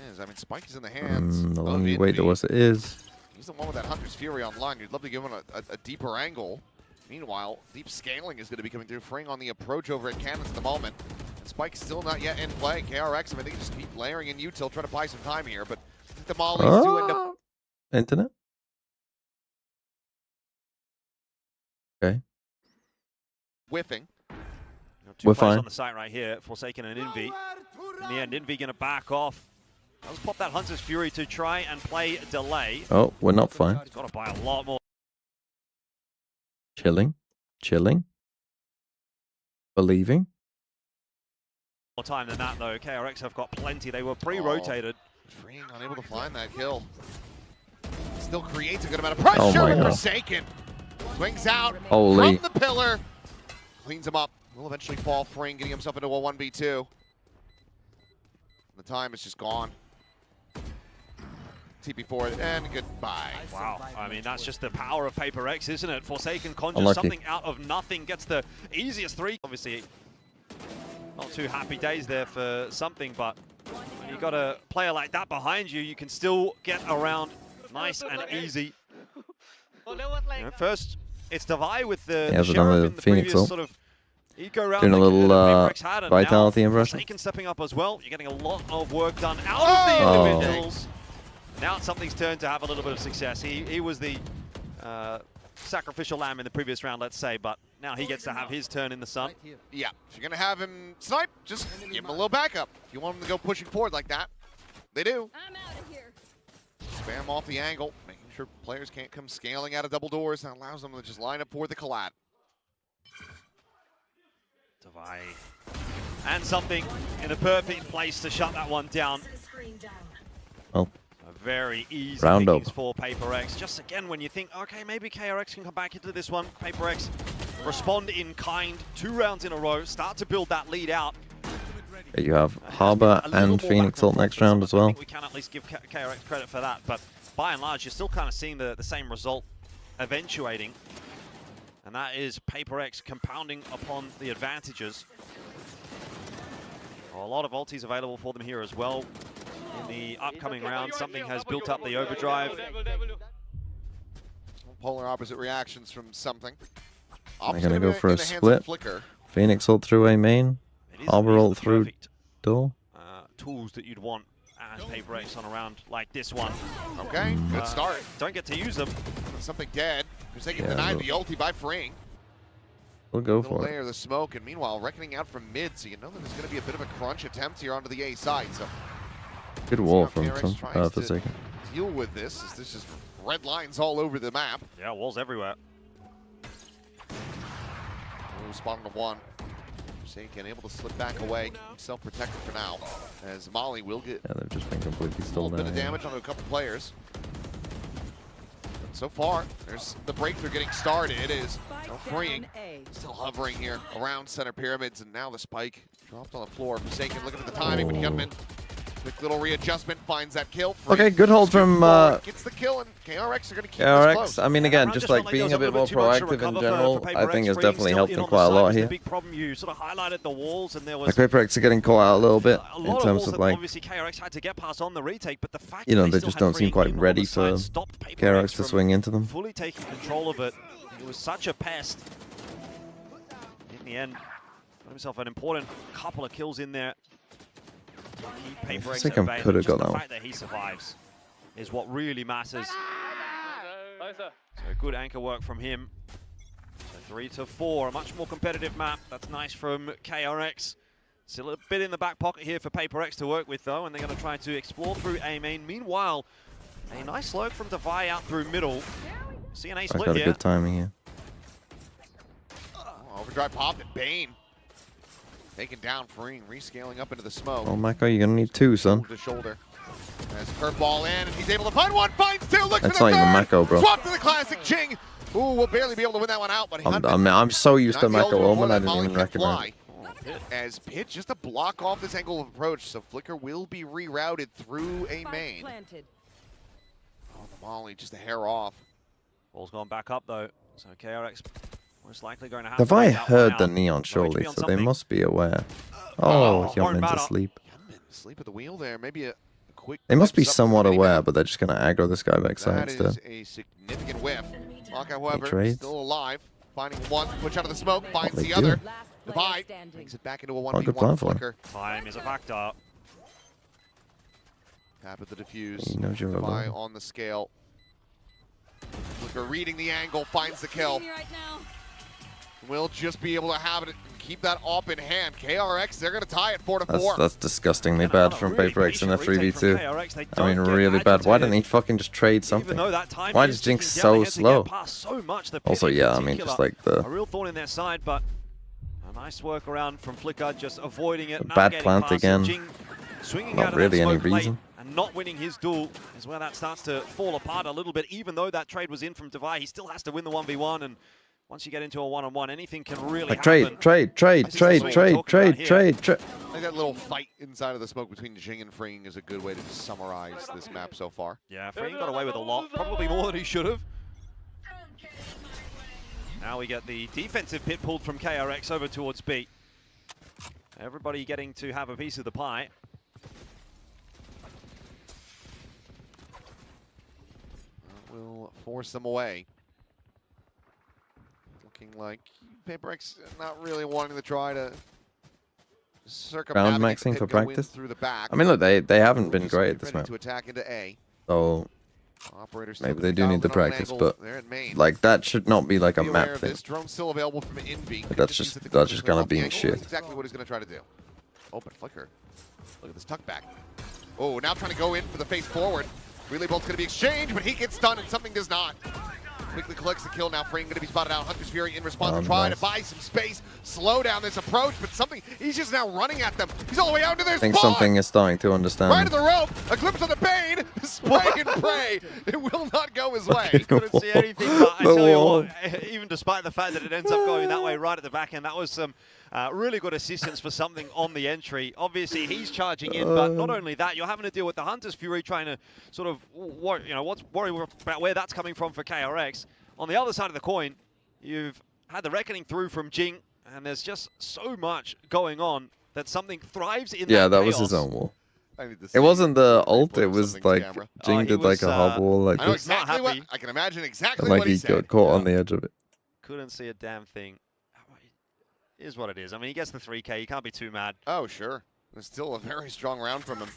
[SPEAKER 4] Yes, I mean, spike is in the hands.
[SPEAKER 1] The
[SPEAKER 4] of
[SPEAKER 1] longer you wait, the
[SPEAKER 4] Envy.
[SPEAKER 1] worse it is.
[SPEAKER 4] He's the one with that Hunter's Fury online. You'd love to give him a deeper angle. Meanwhile, deep scaling is going to be coming through, freeing on the approach over at Cannons at the moment. And Spike's still not yet in play. KRX, I mean, they can just keep layering in util, trying to buy some time here, but I think the mollies do end up
[SPEAKER 1] Internet? Okay.
[SPEAKER 4] whiffing.
[SPEAKER 5] Two
[SPEAKER 1] We're
[SPEAKER 5] players
[SPEAKER 1] fine.
[SPEAKER 5] on the site right here, Forsaken and Envy. In the end, Envy going to back off. Let's pop that Hunter's Fury to try and play delay.
[SPEAKER 1] Oh, we're not fine.
[SPEAKER 5] He's got to buy a lot more.
[SPEAKER 1] Chilling. Believing.
[SPEAKER 5] More time than that though. KRX have got plenty. They were pre-rotated.
[SPEAKER 4] Freeing, unable to find that kill. Still creates a good amount of pressure.
[SPEAKER 1] Oh my God.
[SPEAKER 4] Forsaken swings out
[SPEAKER 1] Holy.
[SPEAKER 4] from the pillar. Cleans him up. Will eventually fall freeing, getting himself into a 1v2. The time is just gone. TP forward and goodbye.
[SPEAKER 5] Wow. I mean, that's just the power of PRX, isn't it? Forsaken conjures
[SPEAKER 1] Unlucky.
[SPEAKER 5] something out of nothing, gets the easiest three. Obviously, not too happy days there for something, but when you got a player like that behind you, you can still get around nice and easy. You know, first, it's Divide with the
[SPEAKER 1] has
[SPEAKER 5] Sheriff
[SPEAKER 1] another
[SPEAKER 5] in the
[SPEAKER 1] Phoenix
[SPEAKER 5] previous
[SPEAKER 1] ult.
[SPEAKER 5] sort of eco round
[SPEAKER 1] Doing a
[SPEAKER 5] that
[SPEAKER 1] little
[SPEAKER 5] PRX had, and
[SPEAKER 1] vitality
[SPEAKER 5] now
[SPEAKER 1] impression.
[SPEAKER 5] Forsaken stepping up as well. You're getting a lot of work done out of the
[SPEAKER 1] Oh.
[SPEAKER 5] individuals. Now it's something's turn to have a little bit of success. He was the sacrificial lamb in the previous round, let's say, but now he gets to have his turn in the sun.
[SPEAKER 4] Yeah, if you're going to have him snipe, just give him a little backup. If you want him to go pushing forward like that, they do.
[SPEAKER 7] I'm out of here.
[SPEAKER 4] Spam off the angle, making sure players can't come scaling out of double doors. That allows them to just line up for the collat.
[SPEAKER 5] Divide. And something in a perfect place to shut that one down.
[SPEAKER 1] Well,
[SPEAKER 5] A Very easy
[SPEAKER 1] Round
[SPEAKER 5] pickings
[SPEAKER 1] up.
[SPEAKER 5] for PRX. Just again, when you think, okay, maybe KRX can come back into this one, PRX respond in kind, 2 rounds in a row, start to build that lead out.
[SPEAKER 1] You have Harbor and Phoenix ult next round as
[SPEAKER 5] I
[SPEAKER 1] well.
[SPEAKER 5] think we can at least give KRX credit for that, but by and large, you're still kind of seeing the same result eventuating. And that is PRX compounding upon the advantages. A lot of ultis available for them here as well. In the upcoming round, something has built up the overdrive.
[SPEAKER 4] Polar opposite reactions from something.
[SPEAKER 1] They're gonna go for a
[SPEAKER 4] in the hands of
[SPEAKER 1] split.
[SPEAKER 4] Flicker.
[SPEAKER 1] Phoenix ult through A main.
[SPEAKER 5] It is
[SPEAKER 1] Harbor ult
[SPEAKER 5] the
[SPEAKER 1] through
[SPEAKER 5] perfect,
[SPEAKER 1] door.
[SPEAKER 5] tools that you'd want as PRX on a round like this one.
[SPEAKER 4] Okay, good start.
[SPEAKER 5] Don't get to use them.
[SPEAKER 4] Something dead. Forsaken
[SPEAKER 1] Yeah,
[SPEAKER 4] denied
[SPEAKER 1] look.
[SPEAKER 4] the ulti by Fring.
[SPEAKER 1] We'll go
[SPEAKER 4] Little
[SPEAKER 1] for
[SPEAKER 4] layer of the smoke, and meanwhile, reckoning out from mid, so you know that there's going to be a bit of a crunch attempt here onto the A side. So
[SPEAKER 1] it. Good wall
[SPEAKER 4] see how
[SPEAKER 1] from
[SPEAKER 4] PRX tries to
[SPEAKER 1] Forsaken.
[SPEAKER 4] deal with this. As there's just red lines all over the map.
[SPEAKER 5] Yeah, walls everywhere.
[SPEAKER 4] Spawn on the 1. Forsaken able to slip back away, self-protected for now, as Molly will get
[SPEAKER 1] Yeah, they've just been completely
[SPEAKER 4] a little
[SPEAKER 1] stolen.
[SPEAKER 4] bit of damage onto a couple players. But so far, there's the breakthrough getting started. Is freeing, still hovering here around center pyramids, and now the spike dropped on the floor. Forsaken looking at the timing, but Hyunmin, quick little readjustment, finds that kill. Free.
[SPEAKER 1] Okay, good hold from
[SPEAKER 4] Gets the kill, and KRX are going to keep this
[SPEAKER 1] KRX.
[SPEAKER 4] close.
[SPEAKER 1] I mean, again,
[SPEAKER 5] Around
[SPEAKER 1] just
[SPEAKER 5] felt
[SPEAKER 1] like being
[SPEAKER 5] there
[SPEAKER 1] a
[SPEAKER 5] was
[SPEAKER 1] bit more
[SPEAKER 5] too much to
[SPEAKER 1] proactive in
[SPEAKER 5] recover
[SPEAKER 1] general,
[SPEAKER 5] for
[SPEAKER 1] I
[SPEAKER 5] PRX.
[SPEAKER 1] think has
[SPEAKER 5] Freeing
[SPEAKER 1] definitely
[SPEAKER 5] still
[SPEAKER 1] helped
[SPEAKER 5] in
[SPEAKER 1] them
[SPEAKER 5] on the
[SPEAKER 1] quite a
[SPEAKER 5] side
[SPEAKER 1] lot
[SPEAKER 5] was the
[SPEAKER 1] here.
[SPEAKER 5] big problem. You sort of highlighted the walls, and there was
[SPEAKER 1] Like PRX are getting caught out a little bit
[SPEAKER 5] a
[SPEAKER 1] in
[SPEAKER 5] lot of
[SPEAKER 1] terms
[SPEAKER 5] walls
[SPEAKER 1] of
[SPEAKER 5] that
[SPEAKER 1] like,
[SPEAKER 5] obviously KRX had to get past on the retake, but the fact
[SPEAKER 1] you know,
[SPEAKER 5] that
[SPEAKER 1] they
[SPEAKER 5] still
[SPEAKER 1] just
[SPEAKER 5] had
[SPEAKER 1] don't seem
[SPEAKER 5] Freeing
[SPEAKER 1] quite
[SPEAKER 5] in on
[SPEAKER 1] ready
[SPEAKER 5] the side
[SPEAKER 1] for
[SPEAKER 5] stopped PRX
[SPEAKER 1] KRX to
[SPEAKER 5] from
[SPEAKER 1] swing into them.
[SPEAKER 5] fully taking control of it. It was such a pest. In the end, got himself an important couple of kills in there. Keep PRX at
[SPEAKER 1] Forsaken
[SPEAKER 5] bay.
[SPEAKER 1] could have
[SPEAKER 5] Just
[SPEAKER 1] got
[SPEAKER 5] the
[SPEAKER 1] that one.
[SPEAKER 5] fact that he survives is what really matters.
[SPEAKER 6] Nice, sir.
[SPEAKER 5] So good anchor work from him. So 3-4, a much more competitive map. That's nice from KRX. Still a bit in the back pocket here for PRX to work with though, and they're going to try to explore through A main. Meanwhile, a nice lurk from Devi out through middle. See an A
[SPEAKER 1] I
[SPEAKER 5] split
[SPEAKER 1] got a
[SPEAKER 5] here.
[SPEAKER 1] good timing here.
[SPEAKER 4] Oh, overdrive popped and Bane taken down, freeing, rescaling up into the smoke.
[SPEAKER 1] Oh, Mako, you're gonna need 2, son.
[SPEAKER 4] Shoulder to shoulder. As curveball in, and he's able to find one, finds 2, looks
[SPEAKER 1] That's
[SPEAKER 4] for the
[SPEAKER 1] not even
[SPEAKER 4] third.
[SPEAKER 1] Mako, bro.
[SPEAKER 4] Swap to the classic GENG. Ooh, we'll barely be able to win that one out, but
[SPEAKER 1] I'm so used to
[SPEAKER 4] not the
[SPEAKER 1] Mako
[SPEAKER 4] older
[SPEAKER 1] Omen,
[SPEAKER 4] one
[SPEAKER 1] I
[SPEAKER 4] that
[SPEAKER 1] didn't
[SPEAKER 4] Molly
[SPEAKER 1] even
[SPEAKER 4] can
[SPEAKER 1] recognize
[SPEAKER 4] fly.
[SPEAKER 1] it.
[SPEAKER 4] As Pit just to block off this angle of approach, so Flicker will be rerouted through a main. Oh, the Molly just a hair off.
[SPEAKER 5] Ball's gone back up though, so KRX most likely going to have
[SPEAKER 1] Have
[SPEAKER 5] to
[SPEAKER 1] I
[SPEAKER 5] make that one
[SPEAKER 1] heard
[SPEAKER 5] out.
[SPEAKER 1] the neon
[SPEAKER 5] No
[SPEAKER 1] surely,
[SPEAKER 5] HP on
[SPEAKER 1] so they
[SPEAKER 5] something.
[SPEAKER 1] must be aware.
[SPEAKER 5] Oh,
[SPEAKER 1] Oh,
[SPEAKER 5] won't
[SPEAKER 1] Hyunmin's
[SPEAKER 5] matter.
[SPEAKER 1] asleep.
[SPEAKER 4] Hyunmin, sleep at the wheel there. Maybe a quick.
[SPEAKER 1] They must be
[SPEAKER 4] flex up
[SPEAKER 1] somewhat
[SPEAKER 4] from
[SPEAKER 1] aware,
[SPEAKER 4] Minimap.
[SPEAKER 1] but they're just gonna aggro this guy backside
[SPEAKER 4] That
[SPEAKER 1] instead.
[SPEAKER 4] is a significant whiff. Lock, however,
[SPEAKER 1] trades.
[SPEAKER 4] still alive. Finding one, push out of the smoke, finds
[SPEAKER 1] they
[SPEAKER 4] the
[SPEAKER 1] do.
[SPEAKER 4] other. Divide, brings it back into a
[SPEAKER 1] Oh, good
[SPEAKER 4] 1v1
[SPEAKER 1] plan for him.
[SPEAKER 4] Flicker.
[SPEAKER 5] Time is a factor.
[SPEAKER 4] Tap at the diffuse.
[SPEAKER 1] He knows you're
[SPEAKER 4] Divide
[SPEAKER 1] alone.
[SPEAKER 4] on the scale. Flicker reading the angle, finds the kill.
[SPEAKER 7] Right now.
[SPEAKER 4] Will just be able to have it and keep that op in hand. KRX, they're going to tie it 4-4.
[SPEAKER 1] That's disgustingly
[SPEAKER 5] And
[SPEAKER 1] bad
[SPEAKER 5] a
[SPEAKER 1] from
[SPEAKER 5] really
[SPEAKER 1] PRX in a
[SPEAKER 5] patient retake from
[SPEAKER 1] 3v2.
[SPEAKER 5] KRX. They
[SPEAKER 1] I
[SPEAKER 5] don't
[SPEAKER 1] mean,
[SPEAKER 5] get
[SPEAKER 1] really bad. Why didn't he
[SPEAKER 5] agitated.
[SPEAKER 1] fucking just trade
[SPEAKER 5] Even
[SPEAKER 1] something?
[SPEAKER 5] though that time
[SPEAKER 1] Why
[SPEAKER 5] is
[SPEAKER 1] does Jinx
[SPEAKER 5] ticking down,
[SPEAKER 1] so
[SPEAKER 5] they had to get
[SPEAKER 1] slow?
[SPEAKER 5] past so much. The
[SPEAKER 1] Also,
[SPEAKER 5] Pit in
[SPEAKER 1] yeah, I mean, just
[SPEAKER 5] particular,
[SPEAKER 1] like
[SPEAKER 5] a
[SPEAKER 1] the
[SPEAKER 5] real thorn in their side, but a nice workaround from Flicker, just avoiding it.
[SPEAKER 1] bad
[SPEAKER 5] navigating
[SPEAKER 1] plant
[SPEAKER 5] past it.
[SPEAKER 1] again.
[SPEAKER 5] Jing swinging
[SPEAKER 1] Not
[SPEAKER 5] out of
[SPEAKER 1] really
[SPEAKER 5] that
[SPEAKER 1] any
[SPEAKER 5] smoke late
[SPEAKER 1] reason.
[SPEAKER 5] and not winning his duel is where that starts to fall apart a little bit. Even though that trade was in from Devi, he still has to win the 1v1, and once you get into a one-on-one, anything can really
[SPEAKER 1] like
[SPEAKER 5] happen.
[SPEAKER 1] trade.
[SPEAKER 5] I think that's what we're talking about here.
[SPEAKER 4] I think that little fight inside of the smoke between Jing and Freeing is a good way to summarize this map so far.
[SPEAKER 5] Yeah, Freeing got away with a lot, probably more than he should have. Now we get the defensive pit pulled from KRX over towards B. Everybody getting to have a piece of the pie.
[SPEAKER 4] That will force them away. Looking like PRX not really wanting to try to circumnavigate the
[SPEAKER 1] maxing
[SPEAKER 4] pit,
[SPEAKER 1] for
[SPEAKER 4] go in
[SPEAKER 1] practice?
[SPEAKER 4] through the back.
[SPEAKER 1] I mean, look, they haven't
[SPEAKER 4] We'll
[SPEAKER 1] been
[SPEAKER 4] just
[SPEAKER 1] great
[SPEAKER 4] get
[SPEAKER 1] at this
[SPEAKER 4] ready
[SPEAKER 1] map,
[SPEAKER 4] to attack into A.
[SPEAKER 1] so
[SPEAKER 4] Operators still
[SPEAKER 1] maybe
[SPEAKER 4] gonna
[SPEAKER 1] they do
[SPEAKER 4] dial
[SPEAKER 1] need the
[SPEAKER 4] in on an
[SPEAKER 1] practice,
[SPEAKER 4] angle
[SPEAKER 1] but
[SPEAKER 4] there in main.
[SPEAKER 1] like that should not be like a
[SPEAKER 4] Be aware
[SPEAKER 1] map
[SPEAKER 4] of
[SPEAKER 1] thing.
[SPEAKER 4] this. Drone still available from Envy.
[SPEAKER 1] But that's just kind of being shit.
[SPEAKER 4] Exactly what he's going to try to do. Open Flicker. Look at this tuck back. Oh, now trying to go in for the face forward. Relay bolt's going to be exchanged, but he gets stunned and something does not. Quickly collects the kill. Now Frame going to be spotted out. Hunter's Fury in response,
[SPEAKER 1] Oh,
[SPEAKER 4] trying
[SPEAKER 1] nice.
[SPEAKER 4] to buy some space, slow down this approach, but he's just now running at them. He's all the way out to their
[SPEAKER 1] I think
[SPEAKER 4] spawn.
[SPEAKER 1] something is starting to
[SPEAKER 4] Right
[SPEAKER 1] understand.
[SPEAKER 4] to the rope. A glimpse of the pain. Spray and pray. It will not go his way.
[SPEAKER 5] Couldn't see anything, but I
[SPEAKER 1] The
[SPEAKER 5] tell you
[SPEAKER 1] wall.
[SPEAKER 5] what, even despite the fact that it ends up going that way right at the back end, that was some really good assistance for something on the entry. Obviously, he's charging in, but not only that, you're having to deal with the Hunter's Fury trying to sort of worry about where that's coming from for KRX. On the other side of the coin, you've had the Reckoning through from Jing, and there's just so much going on that something thrives in
[SPEAKER 1] Yeah,
[SPEAKER 5] that
[SPEAKER 1] that was his
[SPEAKER 5] chaos.
[SPEAKER 1] own wall.
[SPEAKER 4] I need to
[SPEAKER 1] It
[SPEAKER 4] see
[SPEAKER 1] wasn't the ult,
[SPEAKER 4] replay
[SPEAKER 1] it
[SPEAKER 4] of
[SPEAKER 1] was
[SPEAKER 4] something's
[SPEAKER 1] like
[SPEAKER 4] camera.
[SPEAKER 1] Jing
[SPEAKER 5] he
[SPEAKER 1] did like
[SPEAKER 5] was,
[SPEAKER 1] a hub wall like
[SPEAKER 4] I know
[SPEAKER 1] this.
[SPEAKER 5] not
[SPEAKER 4] exactly what
[SPEAKER 5] happy.
[SPEAKER 4] I can imagine exactly
[SPEAKER 1] And
[SPEAKER 4] what
[SPEAKER 1] like
[SPEAKER 4] he
[SPEAKER 1] he
[SPEAKER 4] said.
[SPEAKER 1] got caught
[SPEAKER 4] Yeah.
[SPEAKER 1] on the edge of it.
[SPEAKER 5] Couldn't see a damn thing. It is what it is. I mean, he gets the 3K. You can't be too mad.
[SPEAKER 4] Oh, sure. It's still a very strong round from him.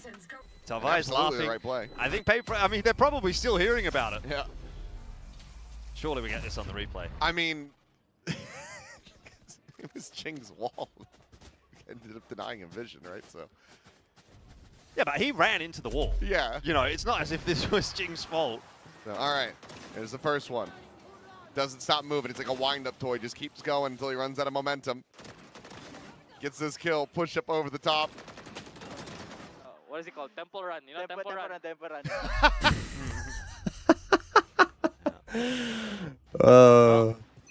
[SPEAKER 5] Tavai's
[SPEAKER 4] Absolutely
[SPEAKER 5] laughing.
[SPEAKER 4] the right play.
[SPEAKER 5] I think they're probably still hearing about it.
[SPEAKER 4] Yeah.
[SPEAKER 5] Surely we get this on the replay.
[SPEAKER 4] I mean, it was Jing's wall. Ended up denying him vision, right? So.
[SPEAKER 5] Yeah, but he ran into the wall.
[SPEAKER 4] Yeah.
[SPEAKER 5] You know, it's not as if this was Jing's fault.
[SPEAKER 4] So, all right. Here's the first one. Doesn't stop moving. It's like a wind-up toy. Just keeps going until he runs out of momentum. Gets this kill. Push up over the top.
[SPEAKER 6] What is it called? Temple run. You know, temple run.
[SPEAKER 9] Temple run.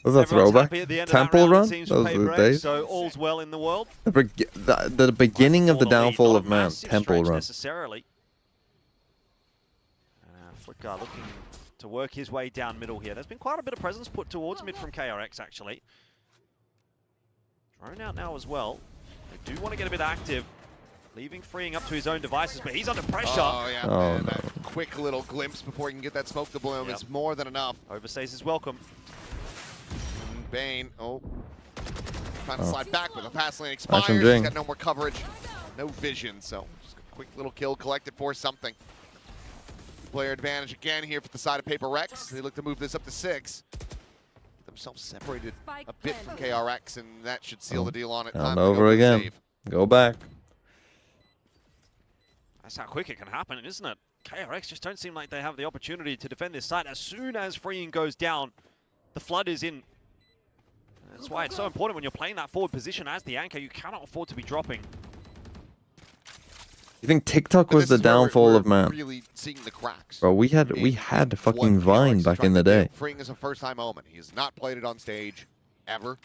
[SPEAKER 1] Was that
[SPEAKER 5] Everyone's
[SPEAKER 1] throwback?
[SPEAKER 5] happy at the end
[SPEAKER 1] Temple
[SPEAKER 5] of that round, it
[SPEAKER 1] run?
[SPEAKER 5] seems,
[SPEAKER 1] That
[SPEAKER 5] for
[SPEAKER 1] was the
[SPEAKER 5] PRX,
[SPEAKER 1] days.
[SPEAKER 5] so all's well in the world.
[SPEAKER 1] The beginning of the
[SPEAKER 5] For lead,
[SPEAKER 1] downfall
[SPEAKER 5] not
[SPEAKER 1] of
[SPEAKER 5] a
[SPEAKER 1] man.
[SPEAKER 5] massive
[SPEAKER 1] Temple
[SPEAKER 5] stretch
[SPEAKER 1] run.
[SPEAKER 5] necessarily. Flicker looking to work his way down middle here. There's been quite a bit of presence put towards mid from KRX, actually. Drone out now as well. They do want to get a bit active. Leaving Freeing up to his own devices, but he's under pressure.
[SPEAKER 4] Oh, yeah.
[SPEAKER 1] Oh,
[SPEAKER 4] and
[SPEAKER 1] no.
[SPEAKER 4] that quick little glimpse before he can get that smoke to bloom
[SPEAKER 5] Yep.
[SPEAKER 4] is more than enough.
[SPEAKER 5] Overstays is welcome.
[SPEAKER 4] And Bane, trying to
[SPEAKER 1] Oh.
[SPEAKER 4] slide back with a pass lane
[SPEAKER 1] Nice from
[SPEAKER 4] expires. He's
[SPEAKER 1] Jing.
[SPEAKER 4] got no more coverage, no vision, so just a quick little kill collected for something. Player advantage again here for the side of PRX. They look to move this up to 6. Get themselves separated a bit from KRX, and that should seal the deal on it.
[SPEAKER 1] And
[SPEAKER 4] Time to go
[SPEAKER 1] over
[SPEAKER 4] for the
[SPEAKER 1] again.
[SPEAKER 4] save.
[SPEAKER 1] Go back.
[SPEAKER 5] That's how quick it can happen, isn't it? KRX just don't seem like they have the opportunity to defend this site. As soon as Freeing goes down, the flood is in. That's why it's so important when you're playing that forward position as the anchor. You cannot afford to be dropping.
[SPEAKER 1] You think TikTok
[SPEAKER 4] But
[SPEAKER 1] was
[SPEAKER 4] this
[SPEAKER 1] the
[SPEAKER 4] is where
[SPEAKER 1] downfall
[SPEAKER 4] we're
[SPEAKER 1] of man?
[SPEAKER 4] really seeing the cracks.
[SPEAKER 1] Bro, we had
[SPEAKER 4] in
[SPEAKER 1] fucking
[SPEAKER 4] what
[SPEAKER 1] Vine
[SPEAKER 4] PRX is
[SPEAKER 1] back
[SPEAKER 4] trying
[SPEAKER 1] in the
[SPEAKER 4] to do.
[SPEAKER 1] day.
[SPEAKER 4] Freeing is a first-time moment. He's not played it on stage ever,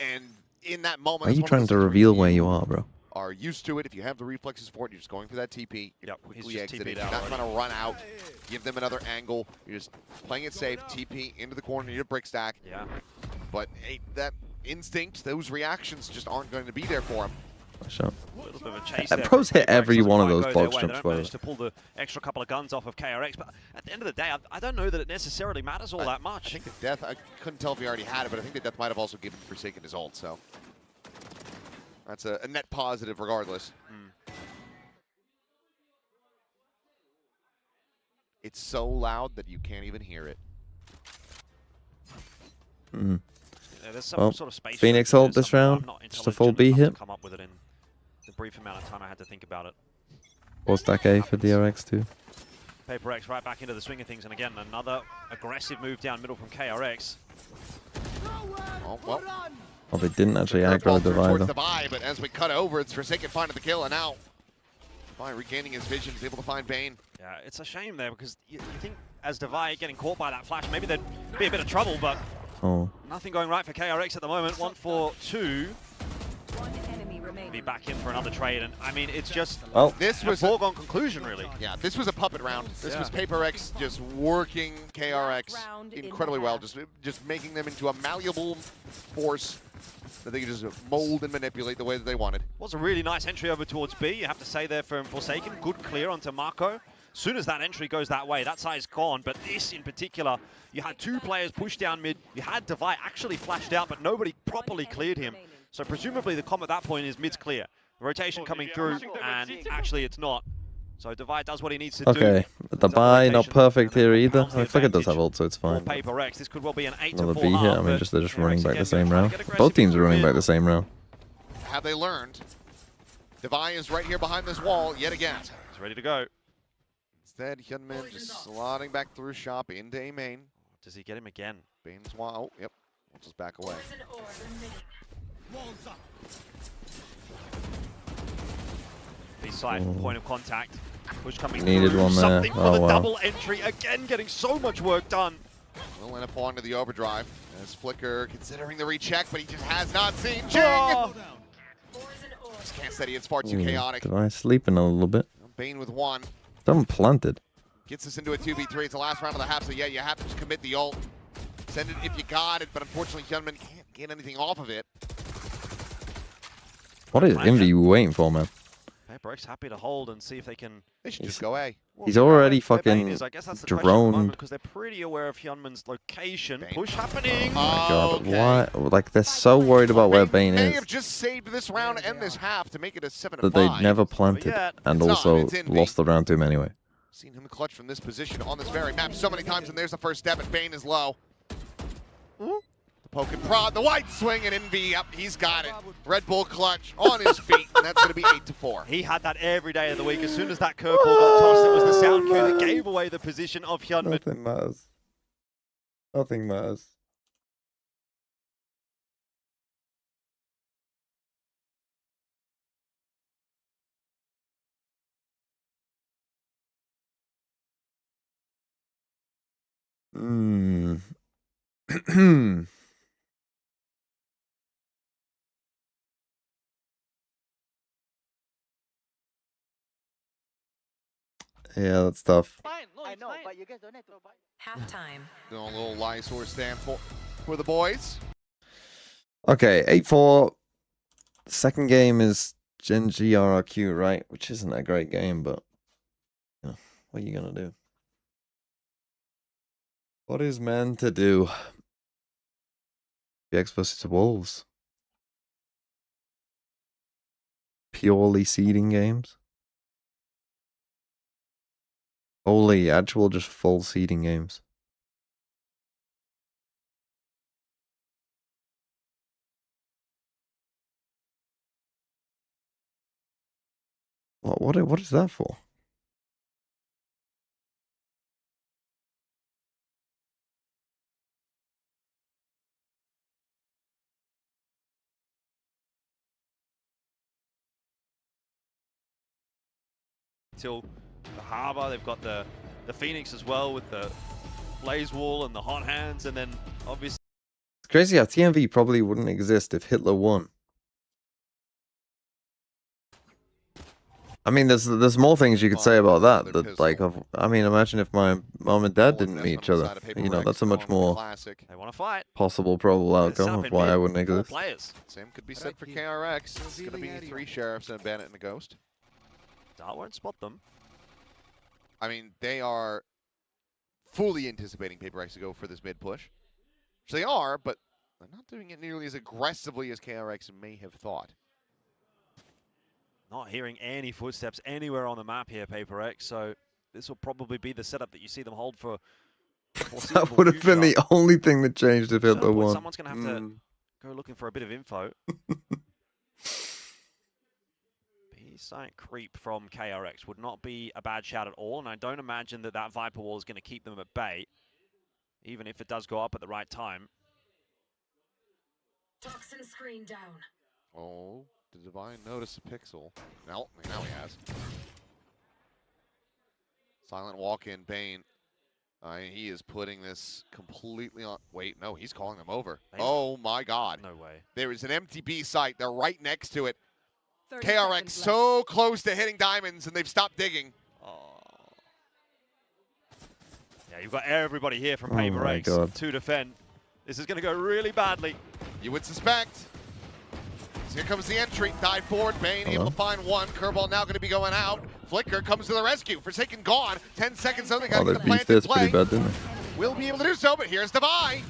[SPEAKER 4] and in that moment,
[SPEAKER 1] Why are
[SPEAKER 4] it's
[SPEAKER 1] you
[SPEAKER 4] one of
[SPEAKER 1] trying
[SPEAKER 4] those
[SPEAKER 1] to
[SPEAKER 4] things
[SPEAKER 1] reveal where you are, bro?
[SPEAKER 4] are used to it. If you have the reflexes for it, you're just going for that TP. You're
[SPEAKER 5] Yep, he's
[SPEAKER 4] quickly
[SPEAKER 5] just
[SPEAKER 4] exiting.
[SPEAKER 5] TP'd
[SPEAKER 4] You're
[SPEAKER 5] out
[SPEAKER 4] not
[SPEAKER 5] already.
[SPEAKER 4] trying to run out, give them another angle. You're just playing it safe. TP into the corner, your brick stack.
[SPEAKER 5] Yeah.
[SPEAKER 4] But hey, that instinct, those reactions just aren't going to be there for him.
[SPEAKER 1] Sure.
[SPEAKER 5] A little bit of a chase
[SPEAKER 1] That
[SPEAKER 5] there
[SPEAKER 1] pros
[SPEAKER 5] from
[SPEAKER 1] hit
[SPEAKER 5] PRX.
[SPEAKER 1] every
[SPEAKER 5] Doesn't
[SPEAKER 1] one of
[SPEAKER 5] quite
[SPEAKER 1] those
[SPEAKER 5] go
[SPEAKER 1] box
[SPEAKER 5] their way.
[SPEAKER 1] jumps,
[SPEAKER 5] They don't
[SPEAKER 1] by the
[SPEAKER 5] manage
[SPEAKER 1] way.
[SPEAKER 5] to pull the extra couple of guns off of KRX, but at the end of the day, I don't know that it necessarily matters all that
[SPEAKER 4] I
[SPEAKER 5] much.
[SPEAKER 4] think the death, I couldn't tell if he already had it, but I think the death might have also given Forsaken his ult, so that's a net positive regardless. It's so loud that you can't even hear it.
[SPEAKER 1] Mm.
[SPEAKER 5] Yeah, there's some
[SPEAKER 1] Well,
[SPEAKER 5] sort of space.
[SPEAKER 1] Phoenix
[SPEAKER 5] shortage
[SPEAKER 1] ult
[SPEAKER 5] there,
[SPEAKER 1] this
[SPEAKER 5] something
[SPEAKER 1] round,
[SPEAKER 5] I'm not
[SPEAKER 1] just a full
[SPEAKER 5] intelligent
[SPEAKER 1] B
[SPEAKER 5] enough to
[SPEAKER 1] hit.
[SPEAKER 5] Come up with it in the brief amount of time I had to think about it.
[SPEAKER 1] Or stack A for DRX too.
[SPEAKER 5] PRX right back into the swing of things, and again, another aggressive move down middle from KRX.
[SPEAKER 4] Oh, well.
[SPEAKER 1] Oh, they didn't actually
[SPEAKER 4] Curveball
[SPEAKER 1] aggro
[SPEAKER 4] through
[SPEAKER 1] Divide
[SPEAKER 4] towards
[SPEAKER 1] though.
[SPEAKER 4] the buy, but as we cut over, it's Forsaken finding the kill, and now Divide regaining his vision, is able to find Bane.
[SPEAKER 5] Yeah, it's a shame there because you think as Divide getting caught by that flash, maybe there'd be a bit of trouble, but
[SPEAKER 1] Oh.
[SPEAKER 5] nothing going right for KRX at the moment. 1 for 2.
[SPEAKER 7] One enemy remaining.
[SPEAKER 5] Be back in for another trade, and I mean, it's just
[SPEAKER 1] Well,
[SPEAKER 4] This
[SPEAKER 5] a
[SPEAKER 4] was
[SPEAKER 5] foregone conclusion, really.
[SPEAKER 4] Yeah, this was a puppet round. This
[SPEAKER 5] Yeah.
[SPEAKER 4] was PRX just working KRX
[SPEAKER 7] Round in
[SPEAKER 4] incredibly
[SPEAKER 7] the
[SPEAKER 4] well,
[SPEAKER 7] half.
[SPEAKER 4] just making them into a malleable force that they could just mold and manipulate the way that they wanted.
[SPEAKER 5] Was a really nice entry over towards B, you have to say there from Forsaken. Good clear onto Marco. Soon as that entry goes that way, that side's gone, but this in particular, you had 2 players push down mid, you had Divide actually flashed out, but nobody properly cleared him. So presumably the comm at that point is mid's clear. The rotation coming through, and actually it's not. So Divide does what he needs to do.
[SPEAKER 1] okay. The buy not perfect here either. I think it does have ult, so it's
[SPEAKER 5] For
[SPEAKER 1] fine.
[SPEAKER 5] PRX, this could well be an 8
[SPEAKER 1] Another
[SPEAKER 5] to 4
[SPEAKER 1] B hit.
[SPEAKER 5] half,
[SPEAKER 1] I mean,
[SPEAKER 5] but
[SPEAKER 1] they're just running
[SPEAKER 5] PRX
[SPEAKER 1] back
[SPEAKER 5] again
[SPEAKER 1] the same
[SPEAKER 5] trying to
[SPEAKER 1] round.
[SPEAKER 5] get aggressive
[SPEAKER 1] Both teams are
[SPEAKER 5] through
[SPEAKER 1] running
[SPEAKER 5] mid.
[SPEAKER 1] back the same round.
[SPEAKER 4] Have they learned? Divide is right here behind this wall yet again.
[SPEAKER 5] It's ready to go.
[SPEAKER 4] Instead, Hyunmin just slotting back through shop into A main.
[SPEAKER 5] Does he get him again?
[SPEAKER 4] Bane's one. Oh, yep. We'll just back away.
[SPEAKER 5] B-side, point of contact. Push coming
[SPEAKER 1] Needed
[SPEAKER 5] through.
[SPEAKER 1] one there.
[SPEAKER 5] Something for
[SPEAKER 1] Oh,
[SPEAKER 5] the
[SPEAKER 1] wow.
[SPEAKER 5] double entry. Again, getting so much work done.
[SPEAKER 4] We'll end up falling to the overdrive. As Flicker considering the recheck, but he just has not seen Jing.
[SPEAKER 5] Oh,
[SPEAKER 4] Just can't steady. It's far too chaotic.
[SPEAKER 1] Did I sleep in a little bit?
[SPEAKER 4] Bane with one.
[SPEAKER 1] Someone planted.
[SPEAKER 4] Gets us into a 2v3. It's the last round of the half, so yeah, you have to just commit the ult. Send it if you got it, but unfortunately, Hyunmin can't get anything off of it.
[SPEAKER 1] What is Envy waiting for, man?
[SPEAKER 5] PRX happy to hold and see if they can.
[SPEAKER 4] They should just go A.
[SPEAKER 1] He's already
[SPEAKER 5] Where Bane
[SPEAKER 1] fucking
[SPEAKER 5] is, I guess that's the question at the
[SPEAKER 1] droned.
[SPEAKER 5] moment, because they're pretty aware of Hyunmin's location.
[SPEAKER 4] Bane.
[SPEAKER 5] Push happening.
[SPEAKER 1] Oh my god,
[SPEAKER 4] Okay.
[SPEAKER 1] why? Like, they're so worried about where Bane
[SPEAKER 4] May
[SPEAKER 1] is
[SPEAKER 4] have just saved this round and this half to make it a 7-5.
[SPEAKER 1] that they never planted
[SPEAKER 5] yet,
[SPEAKER 1] and
[SPEAKER 4] it's not,
[SPEAKER 1] also
[SPEAKER 4] it's Envy.
[SPEAKER 1] lost the round to him anyway.
[SPEAKER 4] Seen him clutch from this position on this very map so many times, and there's the first step, and Bane is low. The poke and prod, the wide swing, and Envy up. He's got it. Red Bull clutch on his feet, and that's going to be 8-4.
[SPEAKER 5] He had that every day of the week. As soon as that curveball got tossed, it was the sound cue that gave away the position of Hyunmin.
[SPEAKER 1] Nothing matters. Nothing matters. Hmm. Yeah, that's tough.
[SPEAKER 6] Fine, no,
[SPEAKER 9] I
[SPEAKER 6] it's
[SPEAKER 9] know,
[SPEAKER 6] fine.
[SPEAKER 9] but you guys don't have to.
[SPEAKER 7] Halftime.
[SPEAKER 4] Doing a little Lysor stand for the boys.
[SPEAKER 1] Okay, 8-4. Second game is GENG RRQ, right? Which isn't a great game, but you know, what are you gonna do? What is man to do? PRX versus Wolves. Purely seeding games. Holy, actual just full seeding games. What is that for?
[SPEAKER 5] Till the Harbor, they've got the Phoenix as well with the Blaze Wall and the Hot Hands, and then obviously.
[SPEAKER 1] It's crazy how TMV probably wouldn't exist if Hitler won. I mean, there's more things you could say about that. That like, I mean, imagine if my mom and dad didn't meet each other. You know, that's a much more
[SPEAKER 5] They want to fight.
[SPEAKER 1] possible, probable outcome of why I wouldn't
[SPEAKER 5] Four
[SPEAKER 1] exist.
[SPEAKER 5] players.
[SPEAKER 4] Same could be said for KRX. It's going to be 3 Sheriffs and a Bandit and a Ghost.
[SPEAKER 5] Dart won't spot them.
[SPEAKER 4] I mean, they are fully anticipating PRX to go for this mid push. Which they are, but they're not doing it nearly as aggressively as KRX may have thought.
[SPEAKER 5] Not hearing any footsteps anywhere on the map here, PRX. So this will probably be the setup that you see them hold for.
[SPEAKER 1] That would have been the only thing that changed if Hitler won.
[SPEAKER 5] Someone's going to have to go looking for a bit of info. B-side creep from KRX would not be a bad shout at all, and I don't imagine that that Viper Wall is going to keep them at bay, even if it does go up at the right time.
[SPEAKER 7] Toxin screen down.
[SPEAKER 4] Oh, did Divine notice a pixel? No, now he has. Silent walk-in, Bane. He is putting this completely on. Wait, no, he's calling them over. Oh my God.
[SPEAKER 5] No way.
[SPEAKER 4] There is an empty B site. They're right next to it.
[SPEAKER 7] 30
[SPEAKER 4] KRX
[SPEAKER 7] seconds
[SPEAKER 4] so close to hitting diamonds, and they've stopped digging.
[SPEAKER 5] Oh. Yeah, you've got everybody here from
[SPEAKER 1] Oh my
[SPEAKER 5] PRX
[SPEAKER 1] God.
[SPEAKER 5] to defend. This is going to go really badly.
[SPEAKER 4] You would suspect. So here comes the entry. Dive forward. Bane able to find one. Curveball now going to be going out. Flicker comes to the rescue. Forsaken gone. 10 seconds. Something got
[SPEAKER 1] Oh,
[SPEAKER 4] the
[SPEAKER 1] they beefed
[SPEAKER 4] planted
[SPEAKER 1] this
[SPEAKER 4] play.
[SPEAKER 1] pretty bad, didn't they?
[SPEAKER 4] Will be able to do so, but here's Divine.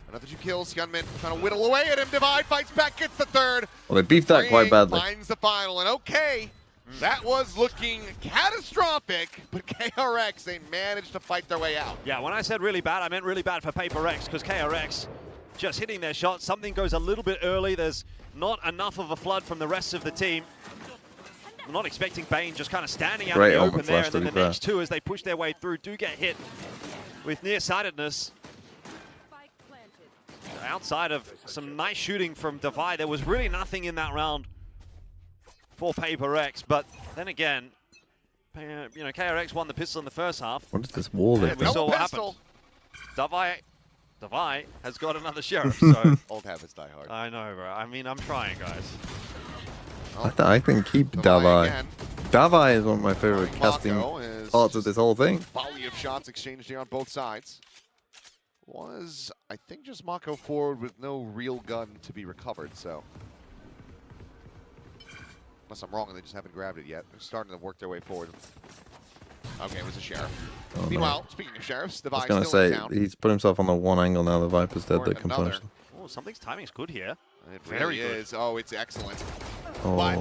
[SPEAKER 4] Another 2 kills. Hyunmin trying to whittle away at him. Divine fights back, gets the third.
[SPEAKER 1] Well, they beefed that quite badly.
[SPEAKER 4] Finds the final, and okay, that was looking catastrophic, but KRX, they managed to fight their way out.
[SPEAKER 5] Yeah, when I said really bad, I meant really bad for PRX, because KRX just hitting their shot. Something goes a little bit early. There's not enough of a flood from the rest of the team. I'm not expecting Bane just kind of standing out in the open there, and then the next 2 as they push their way through do get hit with nearsightedness. outside of some nice shooting from Devi, there was really nothing in that round for PRX. But then again, you know, KRX won the pistol in the first half.
[SPEAKER 1] What is this wall
[SPEAKER 5] And
[SPEAKER 1] they've
[SPEAKER 5] we
[SPEAKER 1] got?
[SPEAKER 5] saw what happened. Devi has got another sheriff, so
[SPEAKER 4] Old habits die hard.
[SPEAKER 5] I know, bro. I mean, I'm trying, guys.
[SPEAKER 1] I think keep
[SPEAKER 4] Devi
[SPEAKER 1] Davai.
[SPEAKER 4] again.
[SPEAKER 1] Davai is one of my favorite casting
[SPEAKER 4] Mako is
[SPEAKER 1] parts of this whole thing.
[SPEAKER 4] volley of shots exchanged here on both sides. Was, I think, just Mako forward with no real gun to be recovered, so. Unless I'm wrong and they just haven't grabbed it yet. They're starting to work their way forward. Okay, it was a sheriff.
[SPEAKER 1] Oh,
[SPEAKER 4] Meanwhile, speaking of sheriffs,
[SPEAKER 1] I was
[SPEAKER 4] Devi
[SPEAKER 1] gonna
[SPEAKER 4] still in
[SPEAKER 1] say
[SPEAKER 4] town.
[SPEAKER 1] he's put himself on the one angle now. The Viper's dead
[SPEAKER 4] Or
[SPEAKER 1] that can
[SPEAKER 4] another.
[SPEAKER 1] punish him.
[SPEAKER 5] Oh, something's timing's good here.
[SPEAKER 4] It
[SPEAKER 5] Very
[SPEAKER 4] really
[SPEAKER 5] good.
[SPEAKER 4] is. Oh, it's excellent.
[SPEAKER 1] Oh,
[SPEAKER 4] But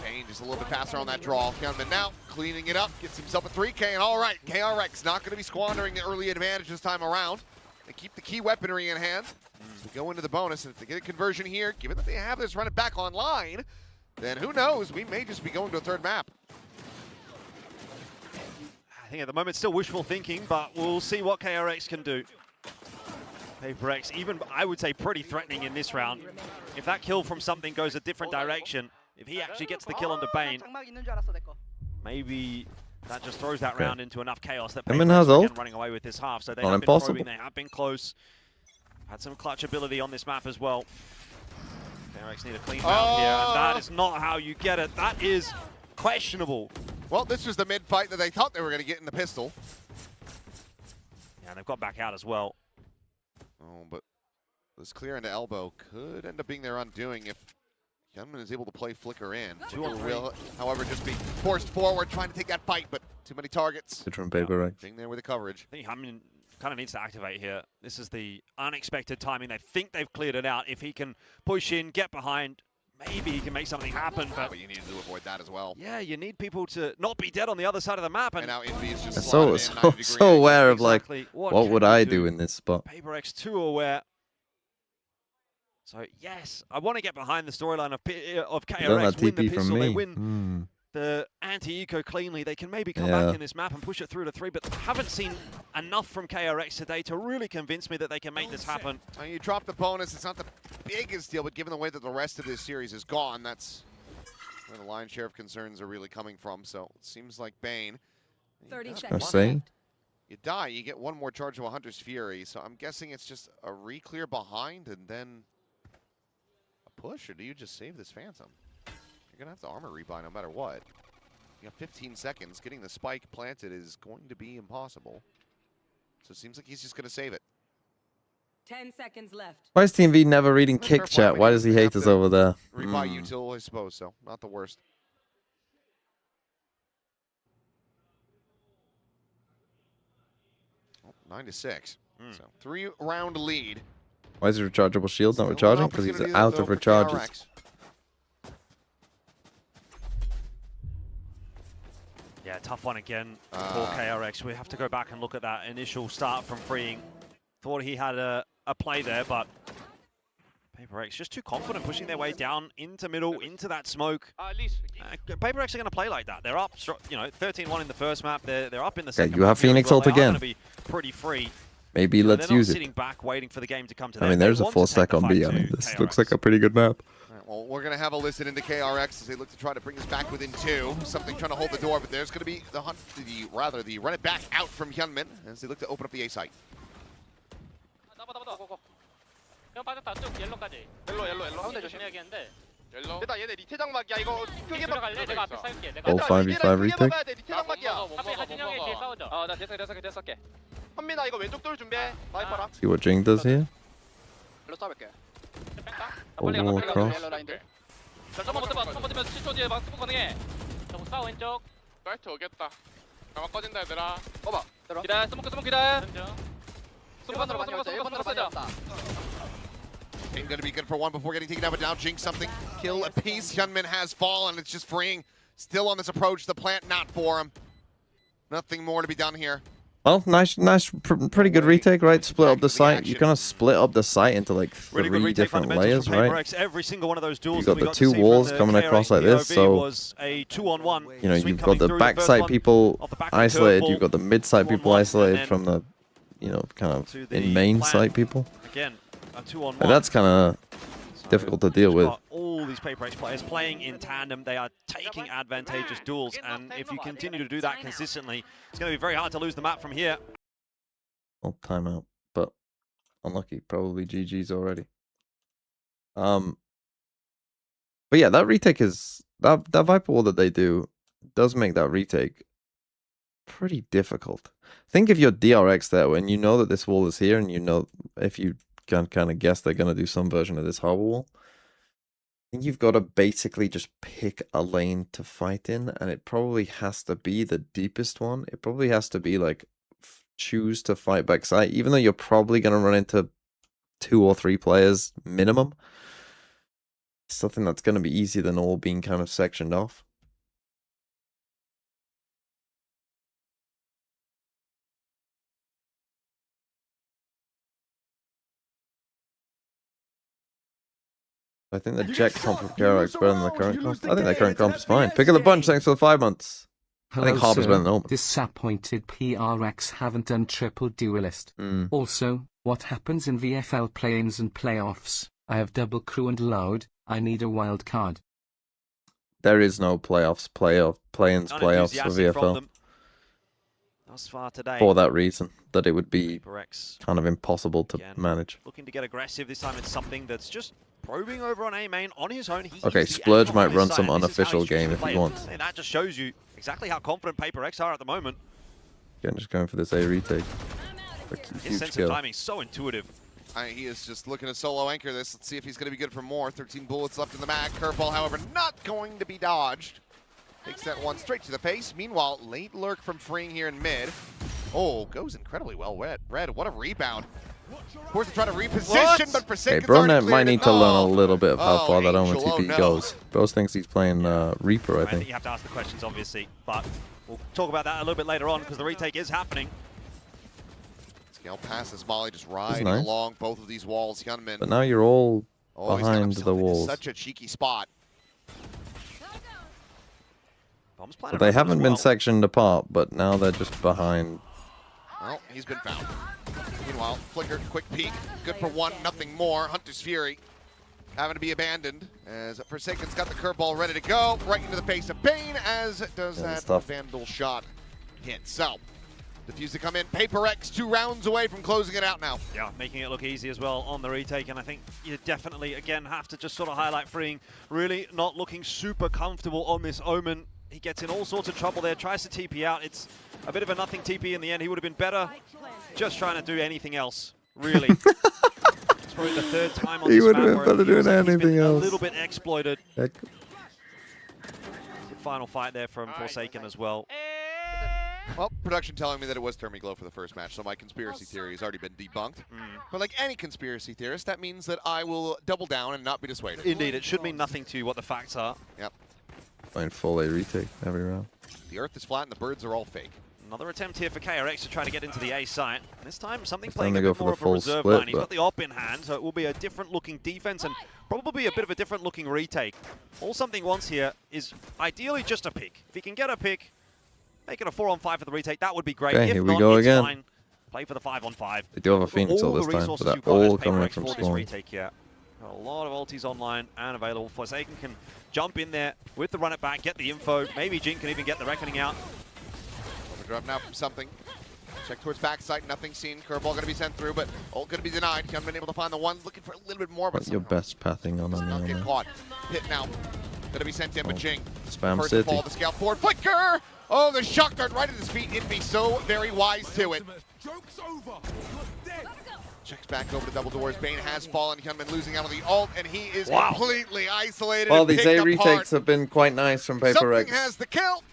[SPEAKER 4] Payne just a little bit faster on that draw. Hyunmin now cleaning it up, gets himself a 3K, and all right, KRX not going to be squandering the early advantage this time around. They keep the key weaponry in hand. So we go into the bonus, and if they get a conversion here, given that they have this running back online, then who knows? We may just be going to a third map.
[SPEAKER 5] I think at the moment still wishful thinking, but we'll see what KRX can do. PRX, even I would say pretty threatening in this round. If that kill from something goes a different direction, if he actually gets the kill onto Bane, maybe that just throws that round into enough chaos that
[SPEAKER 1] Hyunmin
[SPEAKER 5] PRX
[SPEAKER 1] has
[SPEAKER 5] are
[SPEAKER 1] ult.
[SPEAKER 5] again running away with this half. So they
[SPEAKER 1] Not
[SPEAKER 5] have
[SPEAKER 1] impossible.
[SPEAKER 5] been probing, they have been close. Had some clutch ability on this map as well. KRX need a clean round here, and that is not how you get it. That is questionable.
[SPEAKER 4] Well, this was the mid-fight that they thought they were going to get in the pistol.
[SPEAKER 5] Yeah, and they've got back out as well.
[SPEAKER 4] Oh, but this clear into elbow could end up being their undoing if Hyunmin is able to play flicker in. People will, however, just be forced forward trying to take that fight, but too many targets.
[SPEAKER 1] good from PRX.
[SPEAKER 4] Being there with the coverage.
[SPEAKER 5] I think Hyunmin kind of needs to activate here. This is the unexpected timing. They think they've cleared it out. If he can push in, get behind, maybe he can make something happen. But
[SPEAKER 4] you need to avoid that as well.
[SPEAKER 5] yeah, you need people to not be dead on the other side of the map.
[SPEAKER 4] And now Envy is just
[SPEAKER 1] So
[SPEAKER 4] slotted in 90 degree
[SPEAKER 1] so
[SPEAKER 4] angle.
[SPEAKER 1] aware of like
[SPEAKER 5] Exactly.
[SPEAKER 1] what
[SPEAKER 5] can
[SPEAKER 1] would
[SPEAKER 5] you
[SPEAKER 1] I do in this spot?
[SPEAKER 5] PRX too aware. So yes, I want to get behind the storyline of
[SPEAKER 1] Don't
[SPEAKER 5] KRX,
[SPEAKER 1] let
[SPEAKER 5] win the
[SPEAKER 1] TP
[SPEAKER 5] pistol,
[SPEAKER 1] from
[SPEAKER 5] they
[SPEAKER 1] me.
[SPEAKER 5] win the anti-eco cleanly. They can maybe come
[SPEAKER 1] Yeah.
[SPEAKER 5] back in this map and push it through to 3, but I haven't seen enough from KRX today to really convince me that they can make this happen.
[SPEAKER 4] You drop the bonus. It's not the biggest deal, but given the way that the rest of this series is gone, that's where the lion's share of concerns are really coming from. So it seems like Bane.
[SPEAKER 7] 30
[SPEAKER 1] I
[SPEAKER 7] seconds.
[SPEAKER 1] see.
[SPEAKER 4] You die, you get one more charge of a Hunter's Fury. So I'm guessing it's just a re-clear behind and then a push, or do you just save this Phantom? You're gonna have to armor rebuy no matter what. You have 15 seconds. Getting the spike planted is going to be impossible. So it seems like he's just gonna save it.
[SPEAKER 7] 10 seconds left.
[SPEAKER 1] Why is Team V never reading
[SPEAKER 4] Fair
[SPEAKER 1] kick
[SPEAKER 4] point,
[SPEAKER 1] chat?
[SPEAKER 4] we
[SPEAKER 1] Why
[SPEAKER 4] do
[SPEAKER 1] does he
[SPEAKER 4] have
[SPEAKER 1] hate us
[SPEAKER 4] to
[SPEAKER 1] over there?
[SPEAKER 4] Rebuy util, I suppose, so not the worst. Oh, 9-6. So 3-round lead.
[SPEAKER 1] Why is his rechargeable shield not
[SPEAKER 4] Still an
[SPEAKER 1] recharging? Because he's
[SPEAKER 4] opportunity,
[SPEAKER 1] out
[SPEAKER 4] though,
[SPEAKER 1] of
[SPEAKER 4] for
[SPEAKER 1] recharges.
[SPEAKER 4] PRX.
[SPEAKER 5] Yeah, tough one again for
[SPEAKER 4] Ah.
[SPEAKER 5] KRX. We have to go back and look at that initial start from freeing. Thought he had a play there, but PRX just too confident pushing their way down into middle, into that smoke. PRX are going to play like that. They're up, you know, 13-1 in the first map. They're up in the second
[SPEAKER 1] you have
[SPEAKER 5] map here as
[SPEAKER 1] Phoenix
[SPEAKER 5] well.
[SPEAKER 1] ult
[SPEAKER 5] They are
[SPEAKER 1] again.
[SPEAKER 5] gonna be pretty free.
[SPEAKER 1] Maybe
[SPEAKER 5] So
[SPEAKER 1] let's
[SPEAKER 5] they're not
[SPEAKER 1] use it.
[SPEAKER 5] sitting back waiting for the game to come to
[SPEAKER 1] I
[SPEAKER 5] them.
[SPEAKER 1] mean,
[SPEAKER 5] They
[SPEAKER 1] there's a
[SPEAKER 5] want
[SPEAKER 1] full
[SPEAKER 5] to take
[SPEAKER 1] stack
[SPEAKER 5] the
[SPEAKER 1] on
[SPEAKER 5] fight
[SPEAKER 1] B. I
[SPEAKER 5] to
[SPEAKER 1] mean, this
[SPEAKER 5] KRX.
[SPEAKER 1] looks like a pretty good map.
[SPEAKER 4] All right, well, we're going to have a listen into KRX as they look to try to bring us back within 2. Something trying to hold the door, but there's going to be the run it back out from Hyunmin as they look to open up the A site.
[SPEAKER 6] 형 빠졌다 쭉 옐로까지. 옐로 가운데 조심해야겠는데.
[SPEAKER 10] 일단 얘네 리테 장막이야. 이거 크게
[SPEAKER 6] 들어갈래? 내가 앞에 쌀게. 내가
[SPEAKER 1] Oh, 5v5 retake.
[SPEAKER 10] 리테 장막이야.
[SPEAKER 6] 앞에 하진 형이 뒤에 싸우죠.
[SPEAKER 10] 나 됐어. 현민아 이거 왼쪽 돌 준비해. 나이퍼랑.
[SPEAKER 1] See what Jing does here.
[SPEAKER 10] 일로 쏴볼게.
[SPEAKER 6] 빨리
[SPEAKER 1] Oh,
[SPEAKER 6] 가.
[SPEAKER 1] cross.
[SPEAKER 10] 옐로 라인들.
[SPEAKER 6] 자, 한번 버티면 10초 뒤에 막 스포 가능해. 자, 싸워 왼쪽.
[SPEAKER 10] 사이트 오겠다. 장막 꺼진다 얘들아. 봐봐.
[SPEAKER 6] 기다려. 스모크 기다려.
[SPEAKER 10] 일반으로 많이 왔다. 일반으로 많이 왔다.
[SPEAKER 4] Ain't going to be good for one before getting taken down, but now Jinx something. Kill a piece. Hyunmin has fallen. It's just freeing. Still on this approach. The plant not for him. Nothing more to be done here.
[SPEAKER 1] Well, pretty good retake, right? Split up the site. You kind of split up the site into like
[SPEAKER 5] Really good
[SPEAKER 1] 3
[SPEAKER 5] retake
[SPEAKER 1] different
[SPEAKER 5] fundamentals
[SPEAKER 1] layers,
[SPEAKER 5] from
[SPEAKER 1] right?
[SPEAKER 5] PRX. Every single one of those duels
[SPEAKER 1] You
[SPEAKER 5] that
[SPEAKER 1] got
[SPEAKER 5] we
[SPEAKER 1] the
[SPEAKER 5] got to
[SPEAKER 1] 2
[SPEAKER 5] see from
[SPEAKER 1] walls
[SPEAKER 5] the
[SPEAKER 1] coming across like this,
[SPEAKER 5] PRX
[SPEAKER 1] so
[SPEAKER 5] was a 2-on-1.
[SPEAKER 1] you know
[SPEAKER 5] Sweep
[SPEAKER 1] you've got
[SPEAKER 5] coming
[SPEAKER 1] the
[SPEAKER 5] through,
[SPEAKER 1] backside
[SPEAKER 5] one
[SPEAKER 1] people
[SPEAKER 5] off the back of the
[SPEAKER 1] isolated.
[SPEAKER 5] curveball,
[SPEAKER 1] You've got the mid side people
[SPEAKER 5] 2-on-1, and
[SPEAKER 1] isolated
[SPEAKER 5] then
[SPEAKER 1] from the, you know, kind
[SPEAKER 5] to
[SPEAKER 1] of
[SPEAKER 5] the
[SPEAKER 1] in main
[SPEAKER 5] plant.
[SPEAKER 1] site people.
[SPEAKER 5] Again, a 2-on-1.
[SPEAKER 1] And that's kind of difficult to deal
[SPEAKER 5] you've
[SPEAKER 1] with.
[SPEAKER 5] got all these PRX players playing in tandem. They are taking advantageous duels, and if you continue to do that consistently, it's going to be very hard to lose the map from here.
[SPEAKER 1] Well, timeout, but unlucky. Probably GG's already. But yeah, that retake is that Viper wall that they do does make that retake pretty difficult. Think if you're DRX there when you know that this wall is here, and you know if you can kind of guess they're going to do some version of this harbor wall. I think you've got to basically just pick a lane to fight in, and it probably has to be the deepest one. It probably has to be like choose to fight backside, even though you're probably going to run into 2 or 3 players minimum. Something that's going to be easier than all being kind of sectioned off. I think the jet comp from PRX is better than the current comp. I think the current comp is fine. Pick of the bunch, thanks for the 5 months. I think Harbor's better than Omen.
[SPEAKER 2] Disappointed PRX haven't done triple duelist. Also, what happens in VFL play-ins and playoffs? I have double crew and loud. I need a wild card.
[SPEAKER 1] There is no playoffs, play-ins, playoffs for VFL.
[SPEAKER 5] Thus far today.
[SPEAKER 1] For that reason, that it would be
[SPEAKER 5] PRX
[SPEAKER 1] kind of impossible to manage.
[SPEAKER 5] Looking to get aggressive this time. It's something that's just probing over on A main on his own.
[SPEAKER 1] Okay, Splurge might run some unofficial game if he wants.
[SPEAKER 5] And that just shows you exactly how confident PRX are at the moment.
[SPEAKER 1] Again, just going for this A retake.
[SPEAKER 5] His sense of timing is so intuitive.
[SPEAKER 4] He is just looking to solo anchor this. Let's see if he's going to be good for more. 13 bullets left in the mag. Curveball, however, not going to be dodged. Takes that one straight to the face. Meanwhile, late lurk from Freeing here in mid. Oh, goes incredibly well. Red, what a rebound. Of course, to try to reposition, but Forsaken's
[SPEAKER 1] Bronet might need to learn a little bit of how far that Omen TP goes. Bros thinks he's playing Reaper, I think.
[SPEAKER 5] You have to ask the questions, obviously, but we'll talk about that a little bit later on because the retake is happening.
[SPEAKER 4] Scale passes Molly, just riding along both of these walls. Gunman.
[SPEAKER 1] But now you're all behind the walls.
[SPEAKER 4] Such a cheeky spot.
[SPEAKER 1] But they haven't been sectioned apart, but now they're just behind.
[SPEAKER 4] Well, he's been found. Meanwhile, Flicker, quick peek. Good for one, nothing more. Hunter's Fury having to be abandoned as Forsaken's got the curveball ready to go. Right into the face of Bane as does that Vandal shot hit. So, defuse to come in. PRX 2 rounds away from closing it out now.
[SPEAKER 5] Yeah, making it look easy as well on the retake. And I think you definitely, again, have to just sort of highlight Freeing. Really not looking super comfortable on this Omen. He gets in all sorts of trouble there, tries to TP out. It's a bit of a nothing TP in the end. He would have been better just trying to do anything else, really. It's probably the 3rd time on this map where
[SPEAKER 1] better doing anything else.
[SPEAKER 5] A little bit exploited. The final fight there from Forsaken as well.
[SPEAKER 4] Well, production telling me that it was Thermiglow for the first match, so my conspiracy theory has already been debunked. But like any conspiracy theorist, that means that I will double down and not be dissuaded.
[SPEAKER 5] Indeed, it should mean nothing to you what the facts are.
[SPEAKER 4] Yep.
[SPEAKER 1] Playing full A retake every round.
[SPEAKER 4] The earth is flat and the birds are all fake.
[SPEAKER 5] Another attempt here for KRX to try to get into the A site. This time, something
[SPEAKER 1] This
[SPEAKER 5] playing
[SPEAKER 1] time
[SPEAKER 5] a
[SPEAKER 1] they go
[SPEAKER 5] bit
[SPEAKER 1] for
[SPEAKER 5] more
[SPEAKER 1] the
[SPEAKER 5] of a
[SPEAKER 1] full
[SPEAKER 5] reserve
[SPEAKER 1] split,
[SPEAKER 5] line. He's got the op in hand, so it will be a different looking defense and probably a bit of a different looking retake. All something wants here is ideally just a pick. If he can get a pick, make it a 4-on-5 for the retake, that would be great.
[SPEAKER 1] Okay,
[SPEAKER 5] if
[SPEAKER 1] here
[SPEAKER 5] not,
[SPEAKER 1] we go
[SPEAKER 5] it's
[SPEAKER 1] again.
[SPEAKER 5] fine. Play for the 5-on-5.
[SPEAKER 1] They do have a Phoenix all this time, but they're all coming from spawn.
[SPEAKER 5] Retake, yeah. A lot of ultis online and available. Forsaken can jump in there with the run it back, get the info. Maybe Jin can even get the reckoning out.
[SPEAKER 4] Overdrive now from something. Check towards backside, nothing seen. Curveball going to be sent through, but ult going to be denied. He hasn't been able to find the one. Looking for a little bit more, but
[SPEAKER 1] Your best pathing on
[SPEAKER 4] not get
[SPEAKER 1] the
[SPEAKER 4] caught. Hit now. Going to be sent in, but Jing.
[SPEAKER 1] Spam
[SPEAKER 4] First
[SPEAKER 1] City.
[SPEAKER 4] of all, the scout forward. Flicker! Oh, the shock dart right at his feet. It'd be so very wise to it. Checks back over to double doors. Bane has fallen. Hyunmin losing out on the ult, and he is completely isolated.
[SPEAKER 1] Well,
[SPEAKER 4] and
[SPEAKER 1] these
[SPEAKER 4] picked
[SPEAKER 1] A retakes
[SPEAKER 4] apart.
[SPEAKER 1] have been quite nice from
[SPEAKER 4] Something
[SPEAKER 1] PRX.
[SPEAKER 4] has the kill.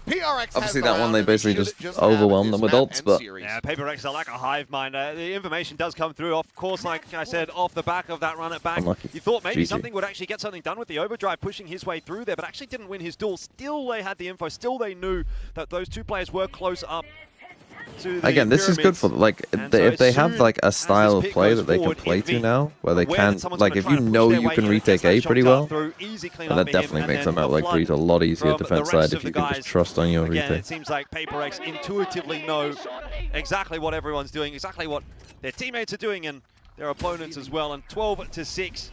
[SPEAKER 4] PRX
[SPEAKER 1] Obviously,
[SPEAKER 4] has the
[SPEAKER 1] that one they
[SPEAKER 4] round,
[SPEAKER 1] basically
[SPEAKER 4] and
[SPEAKER 1] just
[SPEAKER 4] have
[SPEAKER 1] overwhelmed
[SPEAKER 4] this
[SPEAKER 1] them with
[SPEAKER 4] map
[SPEAKER 1] ults,
[SPEAKER 4] and
[SPEAKER 1] but
[SPEAKER 4] series.
[SPEAKER 5] Yeah, PRX are like a hive mind. The information does come through. Of course, like I said, off the back of that run it back.
[SPEAKER 1] Unlucky.
[SPEAKER 5] You thought maybe
[SPEAKER 1] GG.
[SPEAKER 5] something would actually get something done with the overdrive pushing his way through there, but actually didn't win his duel. Still, they had the info. Still, they knew that those two players were close up to the
[SPEAKER 1] again, this is good for them. Like, if they have like a style of play that they can play to now, where they can, like, if you know you can retake A pretty well, then that definitely makes them out like Breeze a lot easier defense side if you can just trust on your
[SPEAKER 5] Again,
[SPEAKER 1] retake.
[SPEAKER 5] it seems like PRX intuitively know exactly what everyone's doing, exactly what their teammates are doing, and their opponents as well. And 12-6,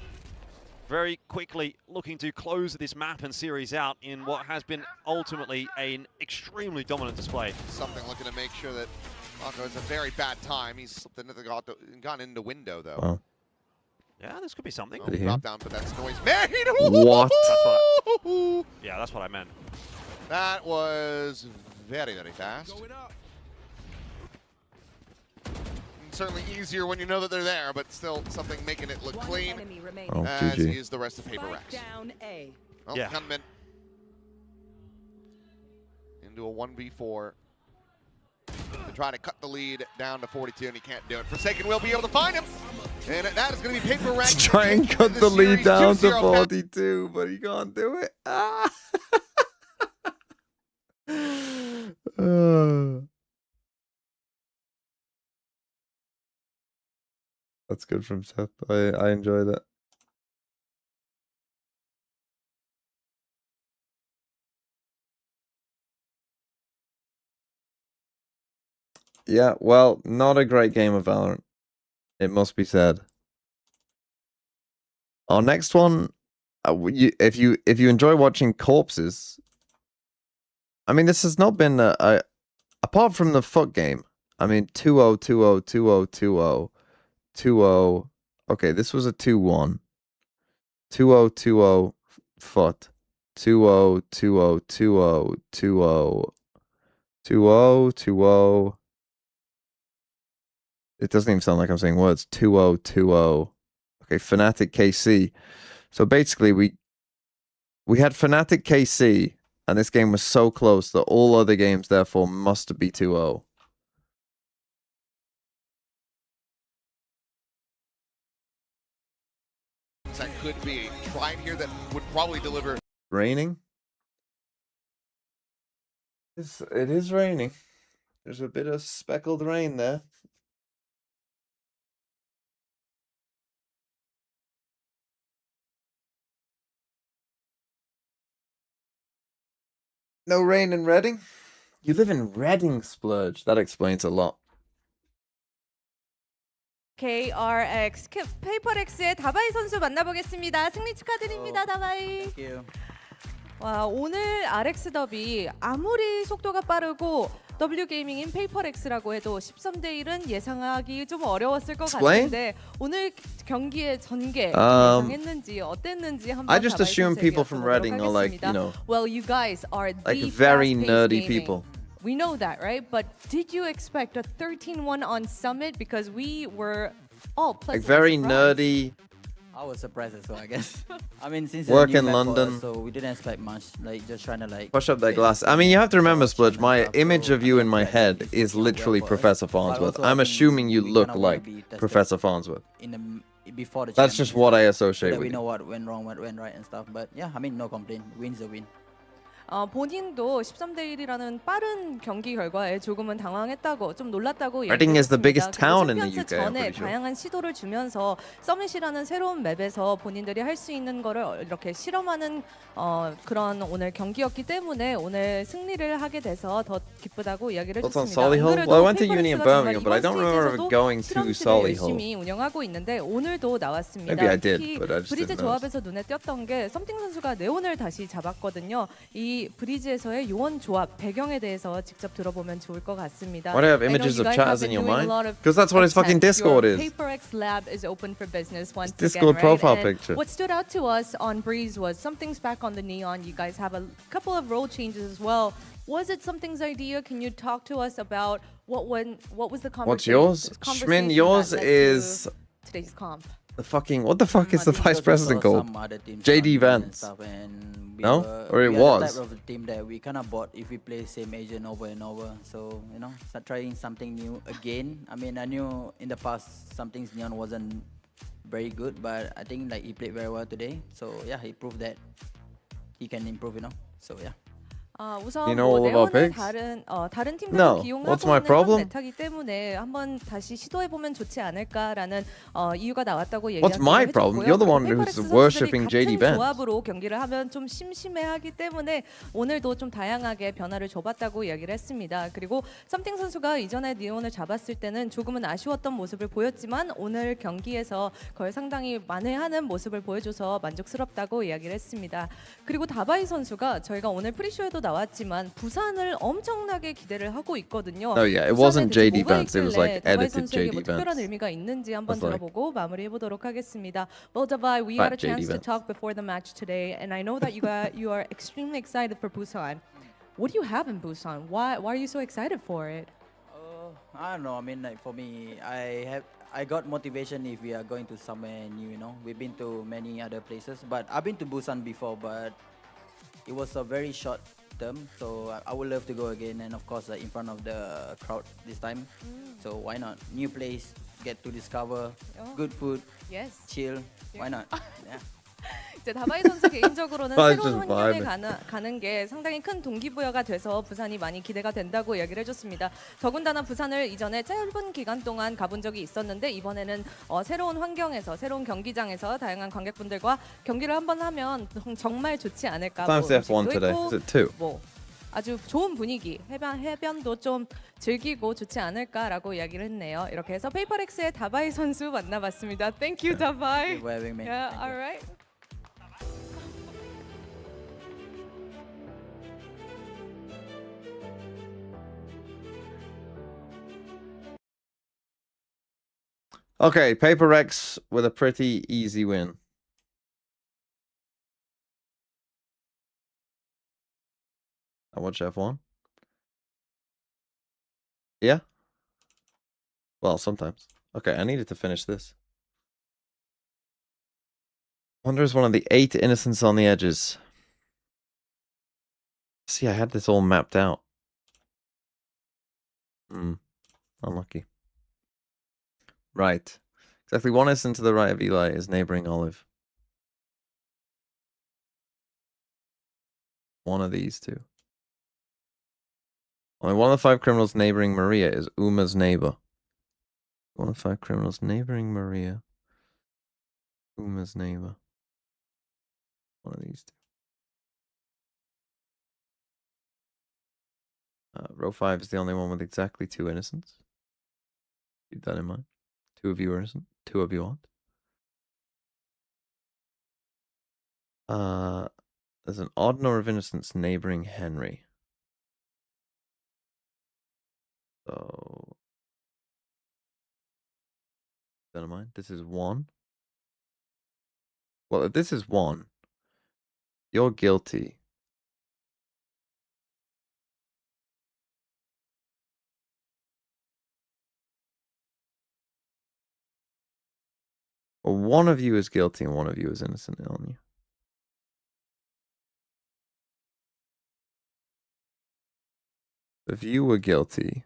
[SPEAKER 5] very quickly looking to close this map and series out in what has been ultimately an extremely dominant display.
[SPEAKER 4] Something looking to make sure that Marco has a very bad time. He's slipped into the gone into window though.
[SPEAKER 1] Wow.
[SPEAKER 5] Yeah, this could be something.
[SPEAKER 4] Oh, drop down, but that's noise made.
[SPEAKER 1] What?
[SPEAKER 5] Yeah, that's what I meant.
[SPEAKER 4] That was very, very fast. Certainly easier when you know that they're there, but still something making it look clean.
[SPEAKER 1] Oh,
[SPEAKER 4] as
[SPEAKER 1] GG.
[SPEAKER 4] is the rest of PRX.
[SPEAKER 7] Down A.
[SPEAKER 4] Well,
[SPEAKER 5] Yeah.
[SPEAKER 4] coming into a 1v4 to try to cut the lead down to 42, and he can't do it. Forsaken will be able to find him, and that is going to be PRX.
[SPEAKER 1] Try and cut the lead down to 42, but he can't do it. Ah. That's good from Seth. I enjoy that. Yeah, well, not a great game of Valorant. It must be said. Our next one, if you enjoy watching corpses, I mean, this has not been apart from the fuck game. I mean, 2-0, 2-0, 2-0, 2-0, 2-0. Okay, this was a 2-1. 2-0, 2-0, foot. 2-0, 2-0, 2-0, 2-0, 2-0, 2-0. It doesn't even sound like I'm saying words. 2-0, 2-0. Okay, Fnatic KC. So basically, we had Fnatic KC, and this game was so close that all other games, therefore, must be 2-0.
[SPEAKER 4] That could be a try here that would probably deliver.
[SPEAKER 1] Raining? It is raining. There's a bit of speckled rain there. No rain in Reading? You live in Reading, Splurge. That explains a lot.
[SPEAKER 11] KRX 페이퍼렉스의 다바이 선수 만나보겠습니다. 승리 축하드립니다, 다바이. 와, 오늘 RX 더비 아무리 속도가 빠르고 W 게이밍인 페이퍼렉스라고 해도 13대 1은 예상하기 좀 어려웠을 것 같은데 오늘 경기의 전개 예상했는지 어땠는지 한번
[SPEAKER 1] I just assume people from Reading are like, you know,
[SPEAKER 11] well, you guys are
[SPEAKER 1] like
[SPEAKER 11] the
[SPEAKER 1] very
[SPEAKER 11] fast-paced
[SPEAKER 1] nerdy
[SPEAKER 11] gaming.
[SPEAKER 1] people.
[SPEAKER 11] We know that, right? But did you expect a 13-1 on Summit? Because we were all
[SPEAKER 1] Like
[SPEAKER 11] pleasantly
[SPEAKER 1] very
[SPEAKER 11] surprised.
[SPEAKER 1] nerdy.
[SPEAKER 12] I was surprised as well, I guess. I mean, since
[SPEAKER 1] Work
[SPEAKER 12] it's a
[SPEAKER 1] in
[SPEAKER 12] new map for
[SPEAKER 1] London.
[SPEAKER 12] us, so we didn't expect much. Like just trying to like
[SPEAKER 1] Push up their glass. I mean, you have to remember, Splurge, my image of you in my head is literally Professor Farnsworth. I'm assuming you look like Professor Farnsworth.
[SPEAKER 12] in the before the.
[SPEAKER 1] That's just what I associate
[SPEAKER 12] that we
[SPEAKER 1] with
[SPEAKER 12] know
[SPEAKER 1] you.
[SPEAKER 12] what went wrong, what went right, and stuff. But yeah, I mean, no complaint. Win's a win.
[SPEAKER 11] 본인도 13대 1이라는 빠른 경기 결과에 조금은 당황했다고 좀 놀랐다고
[SPEAKER 1] Reading is the biggest
[SPEAKER 11] 얘기했습니다.
[SPEAKER 1] town in the
[SPEAKER 11] 챔피언스
[SPEAKER 1] UK, I'm
[SPEAKER 11] 전에
[SPEAKER 1] pretty sure.
[SPEAKER 11] 다양한 시도를 주면서 서밋이라는 새로운 맵에서 본인들이 할 수 있는 거를 이렇게 실험하는 그런 오늘 경기였기 때문에 오늘 승리를 하게 돼서 더 기쁘다고 이야기를
[SPEAKER 1] Thoughts on
[SPEAKER 11] 했습니다.
[SPEAKER 1] Solihull?
[SPEAKER 11] 오늘도
[SPEAKER 1] Well, I went to uni in
[SPEAKER 11] 페이퍼렉스가 정말
[SPEAKER 1] Birmingham, but I
[SPEAKER 11] 이번
[SPEAKER 1] don't remember
[SPEAKER 11] 스테이지에서도
[SPEAKER 1] going to
[SPEAKER 11] 실험실을
[SPEAKER 1] Solihull.
[SPEAKER 11] 열심히 운영하고 있는데 오늘도 나왔습니다.
[SPEAKER 1] Maybe I did,
[SPEAKER 11] 특히
[SPEAKER 1] but I just
[SPEAKER 11] 브리즈
[SPEAKER 1] didn't notice.
[SPEAKER 11] 조합에서 눈에 띄었던 게 썸띵 선수가 네온을 다시 잡았거든요. 이 브리즈에서의 요원 조합 배경에 대해서 직접 들어보면 좋을 것 같습니다.
[SPEAKER 1] Why do you have
[SPEAKER 11] I know
[SPEAKER 1] images
[SPEAKER 11] you
[SPEAKER 1] of
[SPEAKER 11] guys
[SPEAKER 1] Chaz
[SPEAKER 11] have
[SPEAKER 1] in
[SPEAKER 11] been
[SPEAKER 1] your
[SPEAKER 11] doing a
[SPEAKER 1] mind?
[SPEAKER 11] lot of
[SPEAKER 1] 'Cause that's what his fucking
[SPEAKER 11] attempts.
[SPEAKER 1] Discord
[SPEAKER 11] Your
[SPEAKER 1] is.
[SPEAKER 11] PRX lab is open for business once
[SPEAKER 1] His
[SPEAKER 11] again,
[SPEAKER 1] Discord
[SPEAKER 11] right?
[SPEAKER 1] profile
[SPEAKER 11] And
[SPEAKER 1] picture.
[SPEAKER 11] what stood out to us on Breeze was something's back on the neon. You guys have a couple of role changes as well. Was it something's idea? Can you talk to us about what was the conversation?
[SPEAKER 1] What's yours?
[SPEAKER 11] conversation
[SPEAKER 1] Schmin, yours
[SPEAKER 11] that led
[SPEAKER 1] is
[SPEAKER 11] to today's comp.
[SPEAKER 1] the fucking... What the fuck is the vice president called?
[SPEAKER 12] Some other teams
[SPEAKER 1] JD
[SPEAKER 12] come in and
[SPEAKER 1] Vance.
[SPEAKER 12] stuff, and we
[SPEAKER 1] No?
[SPEAKER 12] were-
[SPEAKER 1] Or it
[SPEAKER 12] we are
[SPEAKER 1] was?
[SPEAKER 12] the type of team that we kind of bought if we play same agent over and over. So you know, start trying something new again. I mean, I knew in the past something's neon wasn't very good, but I think like he played very well today. So yeah, he proved that he can improve. You know. So yeah.
[SPEAKER 11] 우선
[SPEAKER 1] You know all of our
[SPEAKER 11] 네온을
[SPEAKER 1] picks?
[SPEAKER 11] 다른 팀들을
[SPEAKER 1] No.
[SPEAKER 11] 기용하고
[SPEAKER 1] What's my
[SPEAKER 11] 있는 한
[SPEAKER 1] problem?
[SPEAKER 11] 메타기 때문에 한번 다시 시도해보면 좋지 않을까라는 이유가 나왔다고
[SPEAKER 1] What's my
[SPEAKER 11] 얘기하기도
[SPEAKER 1] problem?
[SPEAKER 11] 해줬고요.
[SPEAKER 1] You're the
[SPEAKER 11] 그리고
[SPEAKER 1] one who's
[SPEAKER 11] 페이퍼렉스 선수들이
[SPEAKER 1] worshipping JD
[SPEAKER 11] 같은
[SPEAKER 1] Benz.
[SPEAKER 11] 조합으로 경기를 하면 좀 심심해하기 때문에 오늘도 좀 다양하게 변화를 줘봤다고 이야기를 했습니다. 그리고 썸띵 선수가 이전에 니온을 잡았을 때는 조금은 아쉬웠던 모습을 보였지만 오늘 경기에서 그걸 상당히 만회하는 모습을 보여줘서 만족스럽다고 이야기를 했습니다. 그리고 다바이 선수가 저희가 오늘 프리쇼에도 나왔지만 부산을 엄청나게 기대를 하고 있거든요.
[SPEAKER 1] Oh yeah, it
[SPEAKER 11] 부산에
[SPEAKER 1] wasn't
[SPEAKER 11] 대체
[SPEAKER 1] JD
[SPEAKER 11] 뭐가
[SPEAKER 1] Vance. It was
[SPEAKER 11] 있길래
[SPEAKER 1] like
[SPEAKER 11] 다바이
[SPEAKER 1] edited
[SPEAKER 11] 선수에게
[SPEAKER 1] JD
[SPEAKER 11] 뭐 특별한
[SPEAKER 1] Vance.
[SPEAKER 11] 의미가 있는지 한번
[SPEAKER 1] That's like
[SPEAKER 11] 들어보고 마무리해 보도록 하겠습니다. Well, Davai, we had a
[SPEAKER 1] Fat JD
[SPEAKER 11] chance to
[SPEAKER 1] Vance.
[SPEAKER 11] talk before the match today, and I know that you are extremely excited for Busan. What do you have in Busan? Why are you so excited for it?
[SPEAKER 12] I don't know. I mean, like for me, I got motivation if we are going to somewhere new. You know, we've been to many other places, but I've been to Busan before, but it was a very short term. So I would love to go again, and of course, in front of the crowd this time. So why not? New place, get to discover good food,
[SPEAKER 11] Yes.
[SPEAKER 12] chill. Why not? Yeah.
[SPEAKER 11] 이제 다바이 선수 개인적으로는
[SPEAKER 1] 아,
[SPEAKER 11] 새로운
[SPEAKER 1] 좀
[SPEAKER 11] 환경에
[SPEAKER 1] 마음에.
[SPEAKER 11] 가는 게 상당히 큰 동기부여가 돼서 부산이 많이 기대가 된다고 이야기를 해줬습니다. 더군다나 부산을 이전에 짧은 기간 동안 가본 적이 있었는데 이번에는 새로운 환경에서 새로운 경기장에서 다양한 관객분들과 경기를 한번 하면 정말 좋지 않을까.
[SPEAKER 1] Time's F1 today. Is it 2?
[SPEAKER 11] 뭐 아주 좋은 분위기, 해변도 좀 즐기고 좋지 않을까라고 이야기를 했네요. 이렇게 해서 페이퍼렉스의 다바이 선수 만나봤습니다. Thank you, 다바이.
[SPEAKER 12] Thank you for having me.
[SPEAKER 11] Yeah,
[SPEAKER 12] Thank you.
[SPEAKER 11] all right.
[SPEAKER 1] Okay, PRX with a pretty easy win. I watch F1. Yeah? Well, sometimes. Okay, I needed to finish this. Wonder is one of the 8 innocents on the edges. See, I had this all mapped out. Unlucky. Right. Exactly 1 innocent to the right of Eli is neighboring Olive. One of these two. Only one of the 5 criminals neighboring Maria is Uma's neighbor. One of the 5 criminals neighboring Maria. Uma's neighbor. One of these two. Row 5 is the only one with exactly 2 innocents. Keep that in mind. 2 of you are innocent. 2 of you aren't. There's an odd number of innocents neighboring Henry. So, keep that in mind. This is 1. Well, if this is 1, you're guilty. Well, one of you is guilty and one of you is innocent on you. If you were guilty,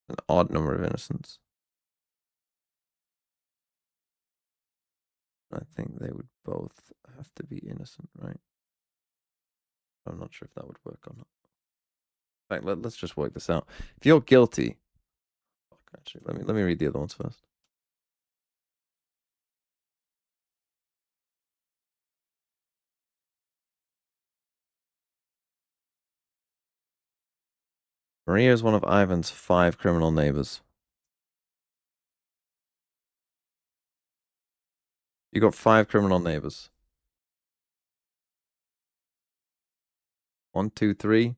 [SPEAKER 1] an odd number of innocents. I think they would both have to be innocent, right? I'm not sure if that would work or not. In fact, let's just work this out. If you're guilty, actually, let me read the other ones first. Maria is one of Ivan's 5 criminal neighbors. You got 5 criminal neighbors. 1, 2, 3.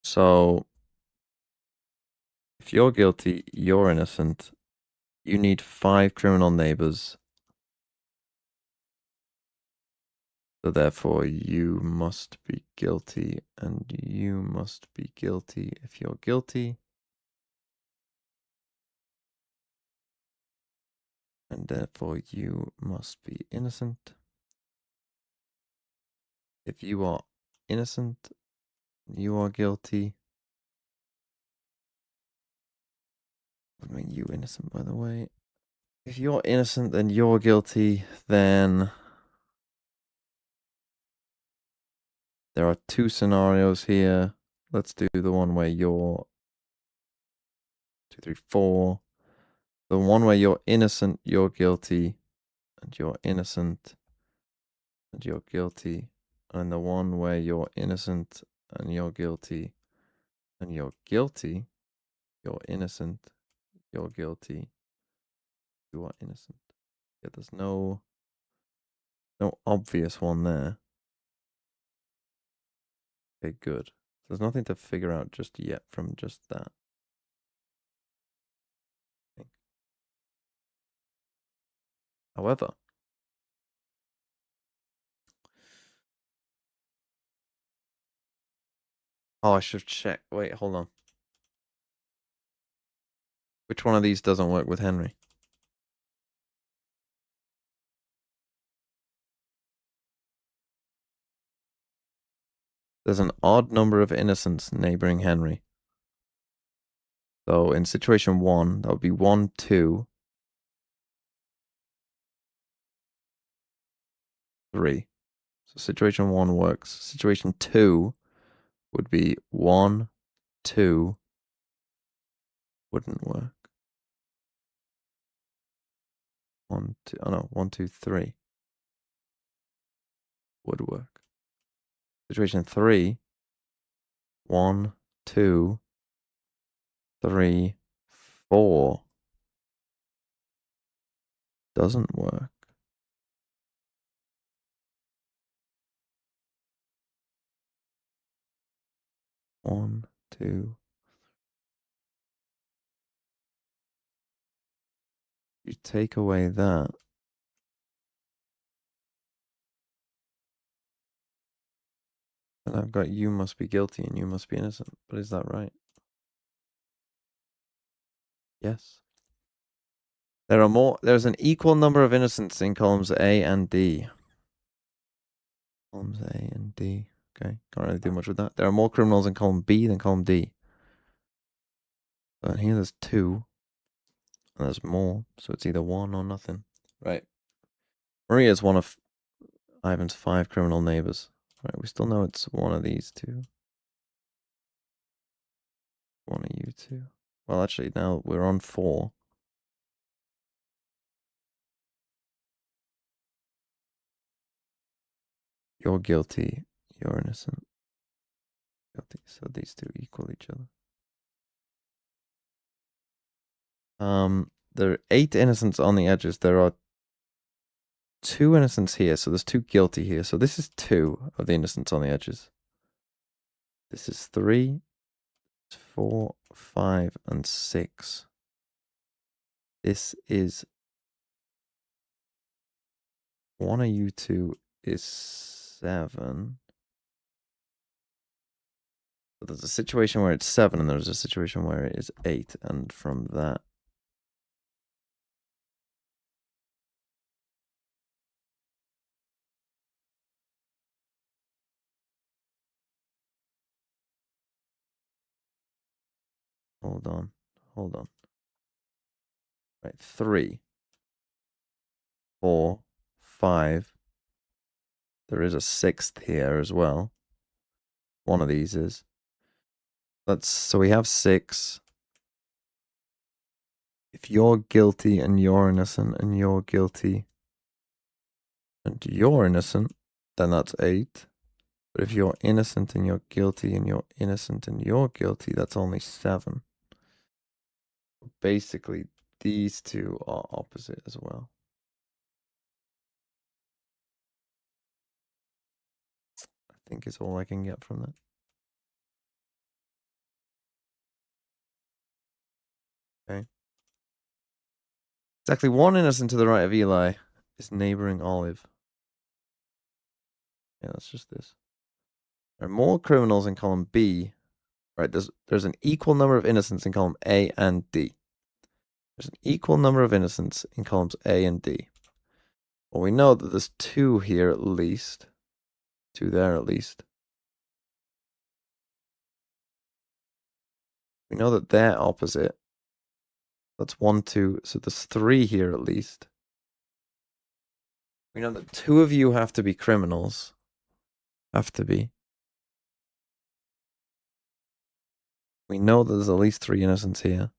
[SPEAKER 1] So, if you're guilty, you're innocent. You need 5 criminal neighbors. So therefore, you must be guilty, and you must be guilty if you're guilty. And therefore, you must be innocent. If you are innocent, you are guilty. What do I mean you innocent, by the way? If you're innocent, then you're guilty, then There are two scenarios here. Let's do the one where you're 2, 3, 4. The one where you're innocent, you're guilty, and you're innocent, and you're guilty. And the one where you're innocent, and you're guilty, and you're guilty, you're innocent, you're guilty, you are innocent. Yeah, there's no obvious one there. Okay, good. There's nothing to figure out just yet from just that. However, oh, I should check. Wait, hold on. Which one of these doesn't work with Henry? There's an odd number of innocents neighboring Henry. So in situation 1, that would be 1, 2, 3. So situation 1 works. Situation 2 would be 1, 2, wouldn't work. 1, 2, oh no, 1, 2, 3 would work. Situation 3, 1, 2, 3, 4 doesn't work. One, two. You take away that. And I've got you must be guilty and you must be innocent. But is that right? Yes. There's an equal number of innocents in columns A and D. Columns A and D. Okay, can't really do much with that. There are more criminals in column B than column D. But here there's 2. And there's more. So it's either 1 or nothing. Right. Maria is one of Ivan's 5 criminal neighbors. Right, we still know it's one of these 2. One of you 2. Well, actually, now we're on 4. You're guilty. You're innocent. Guilty. So these 2 equal each other. There are 8 innocents on the edges. There are 2 innocents here. So there's 2 guilty here. So this is 2 of the innocents on the edges. This is 3, 4, 5, and 6. This is one of you 2 is 7. But there's a situation where it's 7, and there's a situation where it is 8, and from that. Hold on. Right, 3, 4, 5. There is a 6th here as well. One of these is. So we have 6. If you're guilty and you're innocent and you're guilty and you're innocent, then that's 8. But if you're innocent and you're guilty and you're innocent and you're guilty, that's only 7. Basically, these 2 are opposite as well. I think is all I can get from that. Okay. Exactly 1 innocent to the right of Eli is neighboring Olive. Yeah, that's just this. There are more criminals in column B. Right, there's an equal number of innocents in column A and D. There's an equal number of innocents in columns A and D. Well, we know that there's 2 here at least. 2 there at least. We know that they're opposite. That's 1, 2. So there's 3 here at least. We know that 2 of you have to be criminals. Have to be. We know that there's at least 3 innocents here.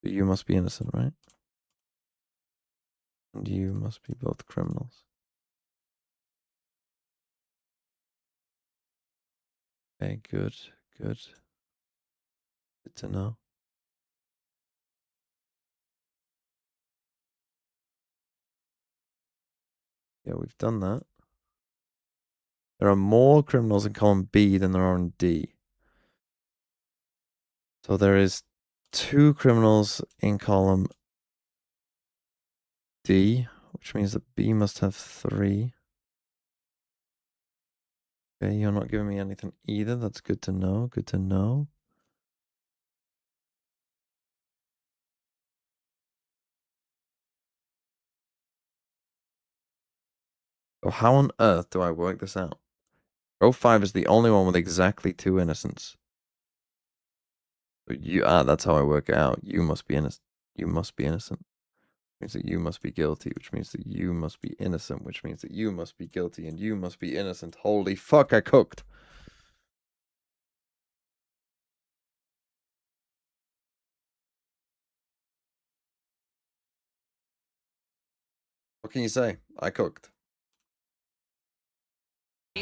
[SPEAKER 1] But you must be innocent, right? And you must be both criminals. Okay, good, good. Good to know. Yeah, we've done that. There are more criminals in column B than there are in D. So there is 2 criminals in column D, which means that B must have 3. Okay, you're not giving me anything either. That's good to know. Good to know. So how on earth do I work this out? Row 5 is the only one with exactly 2 innocents. But that's how I work it out. You must be innocent. You must be innocent. Which means that you must be guilty, which means that you must be innocent, which means that you must be guilty, and you must be innocent. Holy fuck, I cooked. What can you say? I cooked.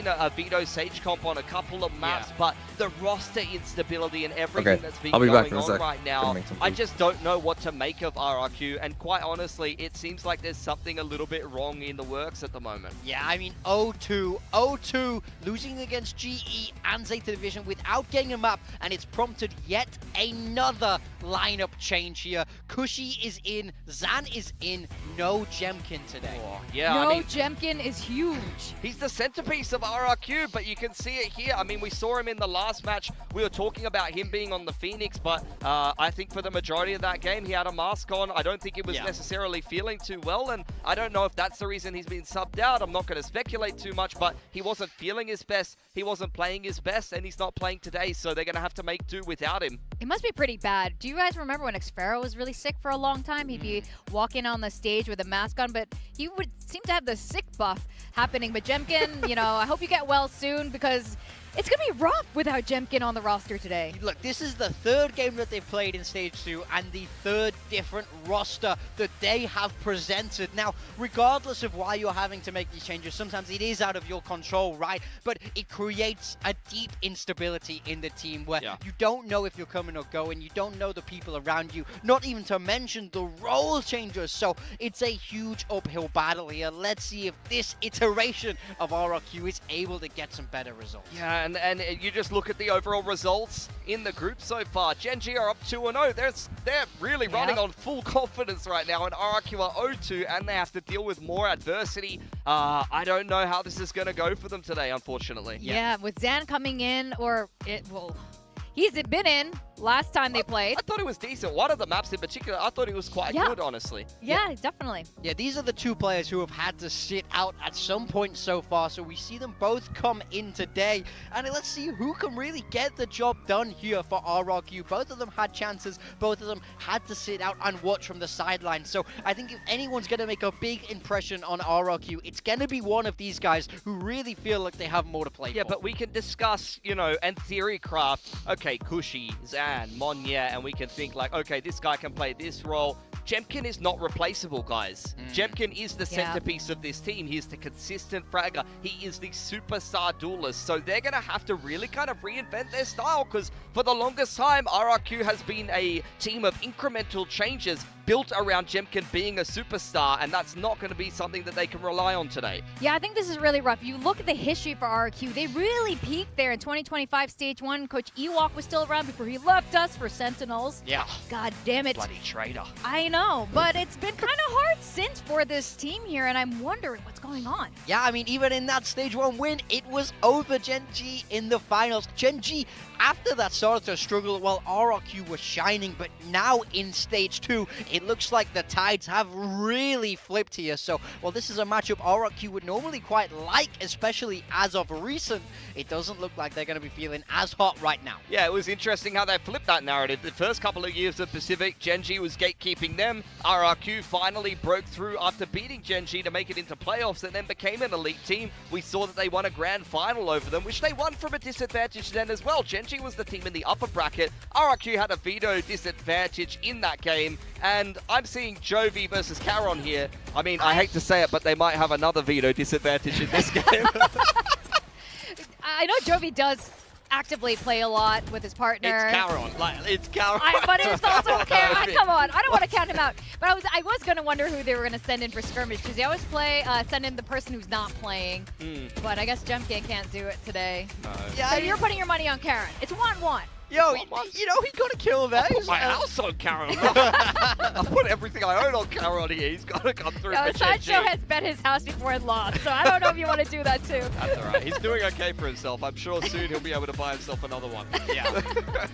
[SPEAKER 3] A Vito Sage comp on a couple of maps, but the roster instability and everything that's been
[SPEAKER 1] I'll be back
[SPEAKER 3] going
[SPEAKER 1] in a
[SPEAKER 3] on
[SPEAKER 1] sec.
[SPEAKER 3] right now, I just don't know what to make of RRQ, and quite honestly, it seems like there's something a little bit wrong in the works at the moment.
[SPEAKER 13] Yeah, I mean, 0-2, losing against GE and Zeta Division without getting a map, and it's prompted yet another lineup change here. Kushi is in, Zan is in, no Jemkin today.
[SPEAKER 3] Oh, yeah,
[SPEAKER 8] no,
[SPEAKER 3] I mean,
[SPEAKER 8] Jemkin is huge.
[SPEAKER 3] He's the centerpiece of RRQ, but you can see it here. I mean, we saw him in the last match. We were talking about him being on the Phoenix, but I think for the majority of that game, he had a mask on. I don't think he was necessarily feeling too well, and I don't know if that's the reason he's been subbed out. I'm not going to speculate too much, but he wasn't feeling his best. He wasn't playing his best, and he's not playing today, so they're going to have to make do without him.
[SPEAKER 8] It must be pretty bad. Do you guys remember when Xfero was really sick for a long time? He'd be walking on the stage with a mask on, but he would seem to have the sick buff happening. But Jemkin, you know, I hope you get well soon, because it's going to be rough without Jemkin on the roster today.
[SPEAKER 13] Look, this is the 3rd game that they've played in Stage 2 and the 3rd different roster that they have presented. Now, regardless of why you're having to make these changes, sometimes it is out of your control, right? But it creates a deep instability in the team where you don't know if you're coming or going, you don't know the people around you, not even to mention the role changes. So it's a huge uphill battle here. Let's see if this iteration of RRQ is able to get some better results.
[SPEAKER 3] Yeah, and you just look at the overall results in the group so far. GENG are up 2-0. They're really running on full confidence right now, and RRQ are 0-2, and they have to deal with more adversity. I don't know how this is going to go for them today, unfortunately.
[SPEAKER 8] Yeah, with Zan coming in, he's been in last time they played.
[SPEAKER 3] I thought it was decent. One of the maps in particular, I thought it was quite good, honestly.
[SPEAKER 8] Yeah, definitely.
[SPEAKER 13] Yeah, these are the 2 players who have had to sit out at some point so far, so we see them both come in today. And let's see who can really get the job done here for RRQ. Both of them had chances, both of them had to sit out and watch from the sidelines. So I think if anyone's going to make a big impression on RRQ, it's going to be one of these guys who really feel like they have more to play for.
[SPEAKER 3] Yeah, but we can discuss, you know, and theory craft, okay, Kushi, Zan, Monya, and we can think like, okay, this guy can play this role. Jemkin is not replaceable, guys. Jemkin is the centerpiece of this team. He's the consistent fragger. He is the superstar duelist. So they're going to have to really kind of reinvent their style, because for the longest time, RRQ has been a team of incremental changes built around Jemkin being a superstar, and that's not going to be something that they can rely on today.
[SPEAKER 8] Yeah, I think this is really rough. You look at the history for RRQ. They really peaked there in 2025 Stage 1. Coach Ewok was still around before he left us for Sentinels.
[SPEAKER 3] Yeah.
[SPEAKER 8] God damn it.
[SPEAKER 3] Bloody traitor.
[SPEAKER 8] I know, but it's been kind of hard since for this team here, and I'm wondering what's going on.
[SPEAKER 13] Yeah, I mean, even in that Stage 1 win, it was over GENG in the finals. GENG, after that, started to struggle while RRQ was shining, but now in Stage 2, it looks like the tides have really flipped here. So, while this is a matchup RRQ would normally quite like, especially as of recent, it doesn't look like they're going to be feeling as hot right now.
[SPEAKER 3] Yeah, it was interesting how they flipped that narrative. The first couple of years of Pacific, GENG was gatekeeping them. them. RRQ finally broke through after beating GENG to make it into playoffs and then became an elite team. We saw that they won a grand final over them, which they won from a disadvantage then as well. GENG was the team in the upper bracket. RRQ had a veto disadvantage in that game, and I'm seeing Jovi versus Caron here. I mean, I hate to say it, but they might have another veto disadvantage in this game.
[SPEAKER 8] I know Jovi does actively play a lot with his partner.
[SPEAKER 3] It's Caron. It's Caron.
[SPEAKER 8] But it's also Caron. Come on, I don't want to count him out. But I was going to wonder who they were going to send in for skirmish, because they always send in the person who's not playing. But I guess Jumpkin can't do it today.
[SPEAKER 3] No.
[SPEAKER 8] Yeah, so you're putting your money on Caron. It's 1-1.
[SPEAKER 13] Yo, you know, he got to kill there.
[SPEAKER 3] I put my house on Caron. I put everything I own on Caron here. He's got to come through for
[SPEAKER 8] Sideshow has bet his house before and lost, so I don't know if you want to do that too.
[SPEAKER 3] That's all right. He's doing okay for himself. I'm sure soon he'll be able to buy himself another one.
[SPEAKER 13] Yeah.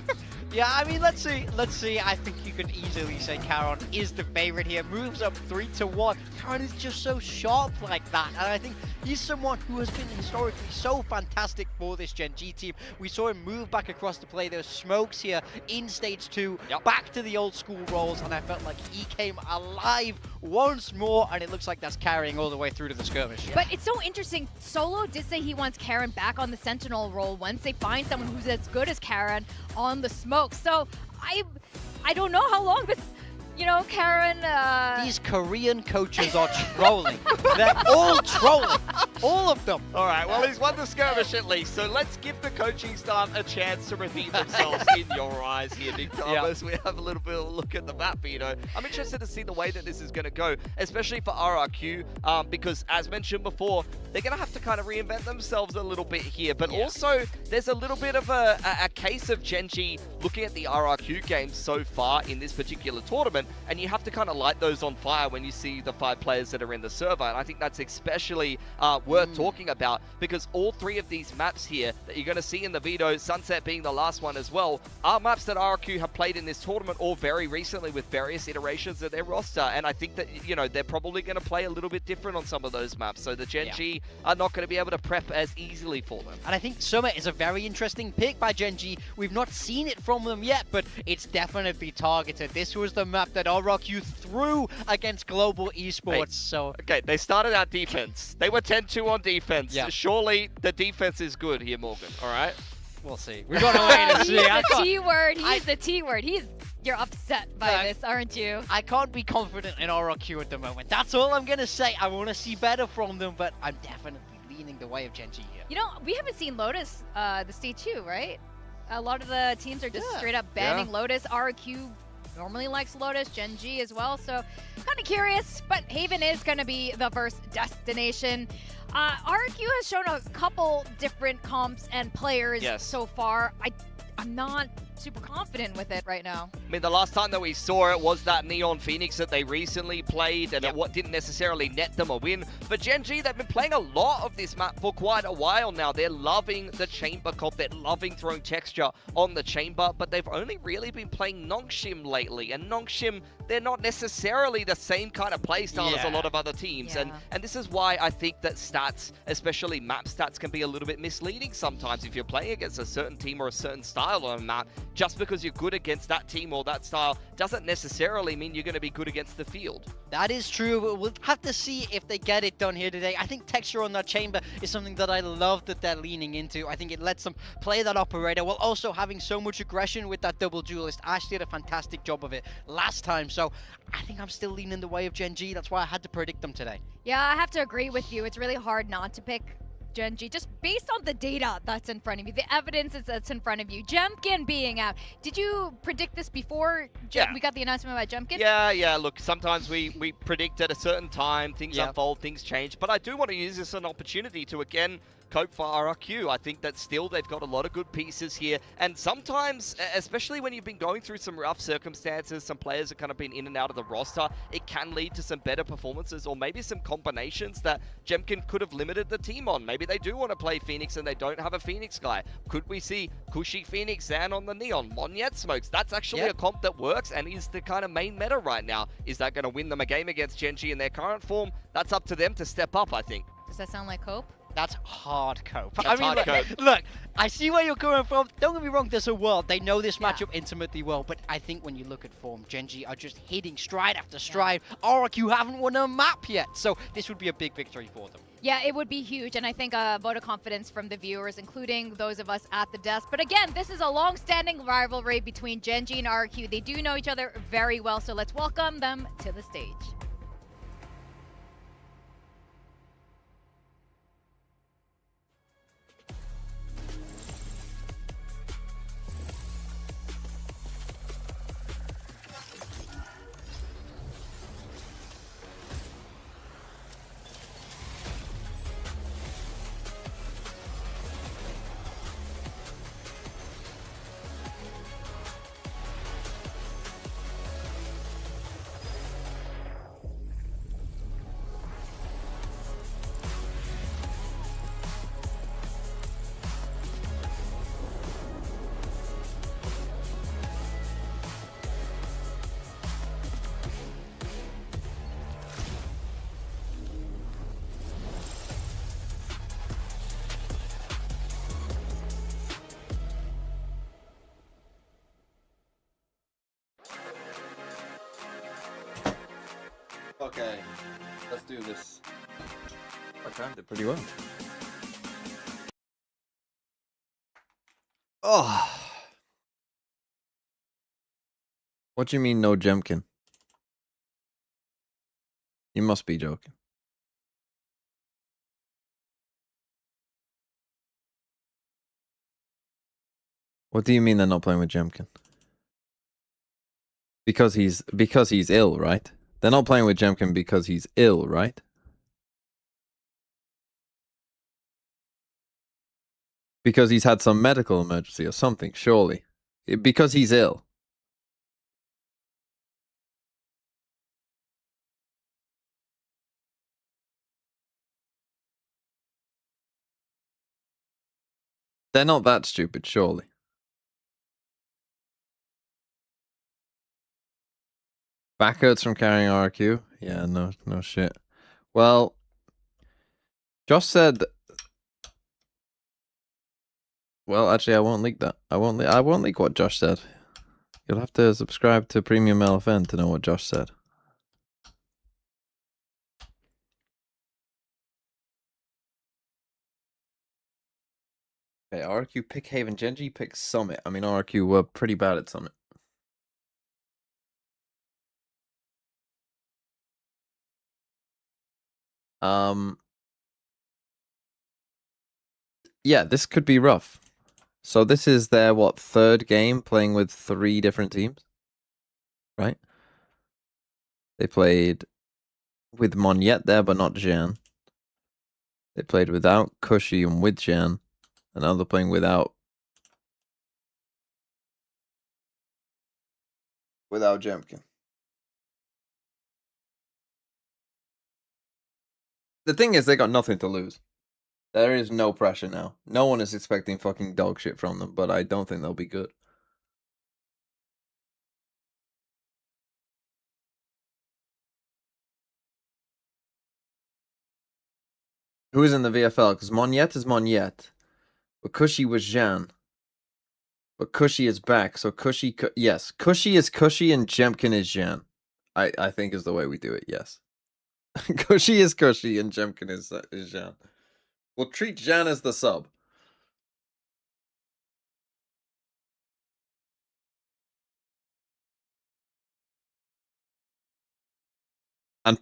[SPEAKER 13] Yeah, I mean, let's see. I think you could easily say Caron is the favorite here. Moves up 3-1. Caron is just so sharp like that. And I think he's someone who has been historically so fantastic for this GENG team. We saw him move back across the play. There's smokes here in stage 2, back to the old school roles. And I felt like he came alive once more. And it looks like that's carrying all the way through to the skirmish.
[SPEAKER 8] But it's so interesting. Solo did say he wants Caron back on the Sentinel role once they find someone who's as good as Caron on the smoke. So I don't know how long this, Caron...
[SPEAKER 13] These Korean coaches are trolling. They're all trolling. All of them.
[SPEAKER 3] All right, well, he's won the skirmish at least, so let's give the coaching staff a chance to redeem themselves in your eyes here, Big Thomas. We have a little bit of a look at the map, I'm interested to see the way that this is going to go, especially for RRQ, because as mentioned before, they're going to have to kind of reinvent themselves a little bit here, but also there's a little bit of a case of GENG looking at the RRQ games so far in this particular tournament, and you have to kind of light those on fire when you see the 5 players that are in the server, and I think that's especially worth talking about, because all 3 of these maps here that you're going to see in the veto, Sunset being the last one as well, are maps that RRQ have played in this tournament or very recently with various iterations of their roster, and I think that, they're probably going to play a little bit different on some of those maps, so the GENG are not going to be able to prep as easily for them.
[SPEAKER 13] And I think Summit is a very interesting pick by GENG. We've not seen it from them yet, but it's definitely targeted. This was the map that RRQ threw against Global Esports.
[SPEAKER 3] Okay, they started out defense. They were 10-2 on defense. Surely the defense is good here, Morgan. All right?
[SPEAKER 13] We'll see. We've got to wait and see.
[SPEAKER 8] He's the T-word. He's the T-word. You're upset by this, aren't you?
[SPEAKER 13] I can't be confident in RRQ at the moment. That's all I'm going to say. I want to see better from them, but I'm definitely leaning the way of GENG here.
[SPEAKER 8] We haven't seen Lotus the stage 2, right? A lot of the teams are just straight up banning Lotus. RRQ normally likes Lotus, GENG as well, so kind of curious, but Haven is going to be the first destination. RRQ has shown a couple different comps and players so far. I'm not super confident with it right now.
[SPEAKER 3] I mean, the last time that we saw it was that Neon Phoenix that they recently played, and it didn't necessarily net them a win. But GENG, they've been playing a lot of this map for quite a while now. They're loving the chamber comp. They're loving throwing texture on the chamber, but they've only really been playing Nongshim lately. And Nongshim, they're not necessarily the same kind of playstyle as a lot of other teams. And this is why I think that stats, especially map stats, can be a little bit misleading sometimes. If you're playing against a certain team or a certain style on a map, just because you're good against that team or that style doesn't necessarily mean you're going to be good against the field.
[SPEAKER 13] That is true, but we'll have to see if they get it done here today. I think texture on that chamber is something that I love that they're leaning into. I think it lets them play that operator while also having so much aggression with that double duelist. Ash did a fantastic job of it last time, so I think I'm still leaning the way of GENG. That's why I had to predict them today.
[SPEAKER 8] Yeah, I have to agree with you. It's really hard not to pick GENG, just based on the data that's in front of you, the evidence that's in front of you. Jumpkin being out. Did you predict this before we got the announcement about Jumpkin?
[SPEAKER 3] Yeah. Look, sometimes we predict at a certain time, things unfold, things change. But I do want to use this as an opportunity to, again, cope for RRQ. I think that still they've got a lot of good pieces here. And sometimes, especially when you've been going through some rough circumstances, some players have kind of been in and out of the roster, it can lead to some better performances or maybe some combinations that Jumpkin could have limited the team on. Maybe they do want to play Phoenix and they don't have a Phoenix guy. Could we see Kushi Phoenix, Zan on the Neon, Monyet smokes? That's actually a comp that works and is the kind of main meta right now. Is that going to win them a game against GENG in their current form? That's up to them to step up, I think.
[SPEAKER 8] Does that sound like hope?
[SPEAKER 13] That's hard cope.
[SPEAKER 3] That's
[SPEAKER 13] I mean,
[SPEAKER 3] hard
[SPEAKER 13] look,
[SPEAKER 3] cope.
[SPEAKER 13] look, I see where you're coming from. Don't get me wrong, there's a world. They know this matchup intimately well, but I think when you look at form, GENG are just hitting stride after stride. RRQ haven't won a map yet, so this would be a big victory for them.
[SPEAKER 8] Yeah, it would be huge, and I think a vote of confidence from the viewers, including those of us at the desk. But again, this is a long-standing rivalry between GENG and RRQ. They do know each other very well, so let's welcome them to the stage.
[SPEAKER 1] Okay, let's do this. I timed it pretty well. Oh. What do you mean no Jemkin? You must be joking. What do you mean they're not playing with Jemkin? Because he's ill, right? They're not playing with Jemkin because he's ill, right? Because he's had some medical emergency or something, surely. Because he's ill. They're not that stupid, surely. Back hurts from carrying RRQ? Yeah, no shit. Well, Josh said... Well, actually, I won't leak that. I won't leak what Josh said. You'll have to subscribe to Premium LFN to know what Josh said. Okay, RRQ pick Haven. GENG pick Summit. I mean, RRQ were pretty bad at Summit. Yeah, this could be rough. So this is their, what, third game playing with 3 different teams? Right? They played with Monyet there, but not Jan. They played without Cushy and with Jan. And now they're playing without Jemkin. The thing is, they got nothing to lose. There is no pressure now. No one is expecting fucking dog shit from them, but I don't think they'll be good. Who is in the VFL? Because Monyet is Monyet. But Cushy was Jan. But Cushy is back, so Cushy... yes, Cushy is Cushy and Jemkin is Jan. I think is the way we do it, yes. Cushy is Cushy and Jemkin is Jan. We'll treat Jan as the sub. And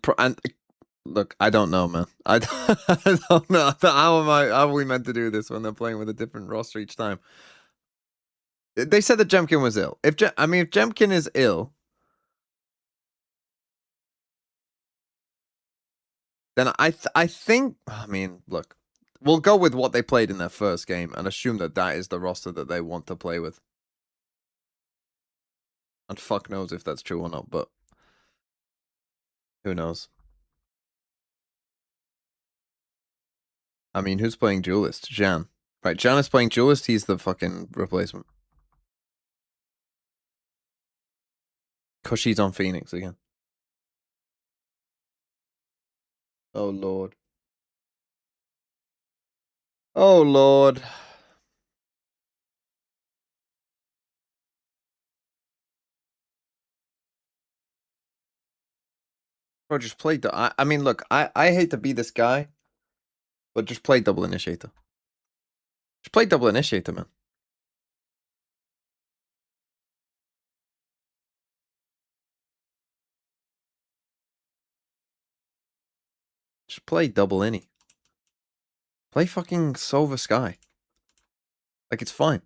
[SPEAKER 1] look, I don't know, man. I don't know. How are we meant to do this when they're playing with a different roster each time? They said that Jemkin was ill. If Jemkin is ill, then I think, I mean, look, we'll go with what they played in their first game and assume that that is the roster that they want to play with. And fuck knows if that's true or not, but who knows? I mean, who's playing Duelist? Jan. Right, Jan is playing Duelist. He's the fucking replacement. Cushy's on Phoenix again. Oh, Lord. Oh, Lord. Bro, just play... I mean, look, I hate to be this guy, but just play double initiator. Just play double initiator, man. Just play double innie. Play fucking Sova Sky. Like, it's fine.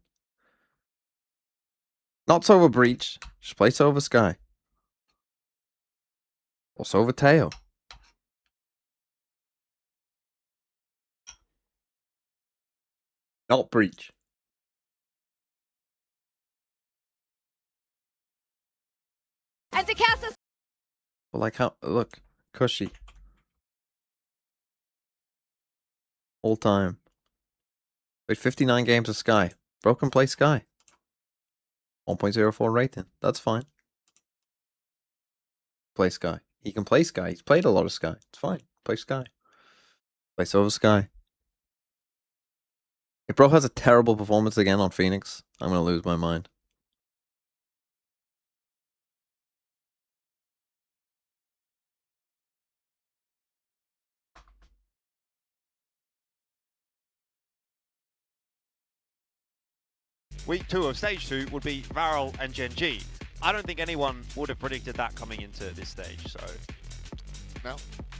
[SPEAKER 1] Not Sova Breach. Just play Sova Sky. Or Sova Tail. Not Breach.
[SPEAKER 8] And to cast us.
[SPEAKER 1] But like how... Look. Cushy. All time. Played 59 games of Sky. Broken play Sky. 1.04 rating. That's fine. Play Sky. He can play Sky. He's played a lot of Sky. It's fine. Play Sky. Play Silver Sky. If bro has a terrible performance again on Phoenix, I'm going to lose my mind.
[SPEAKER 5] Week 2 of Stage 2 would be Varel and GENG. I don't think anyone would have predicted that coming into this stage, so...
[SPEAKER 4] No,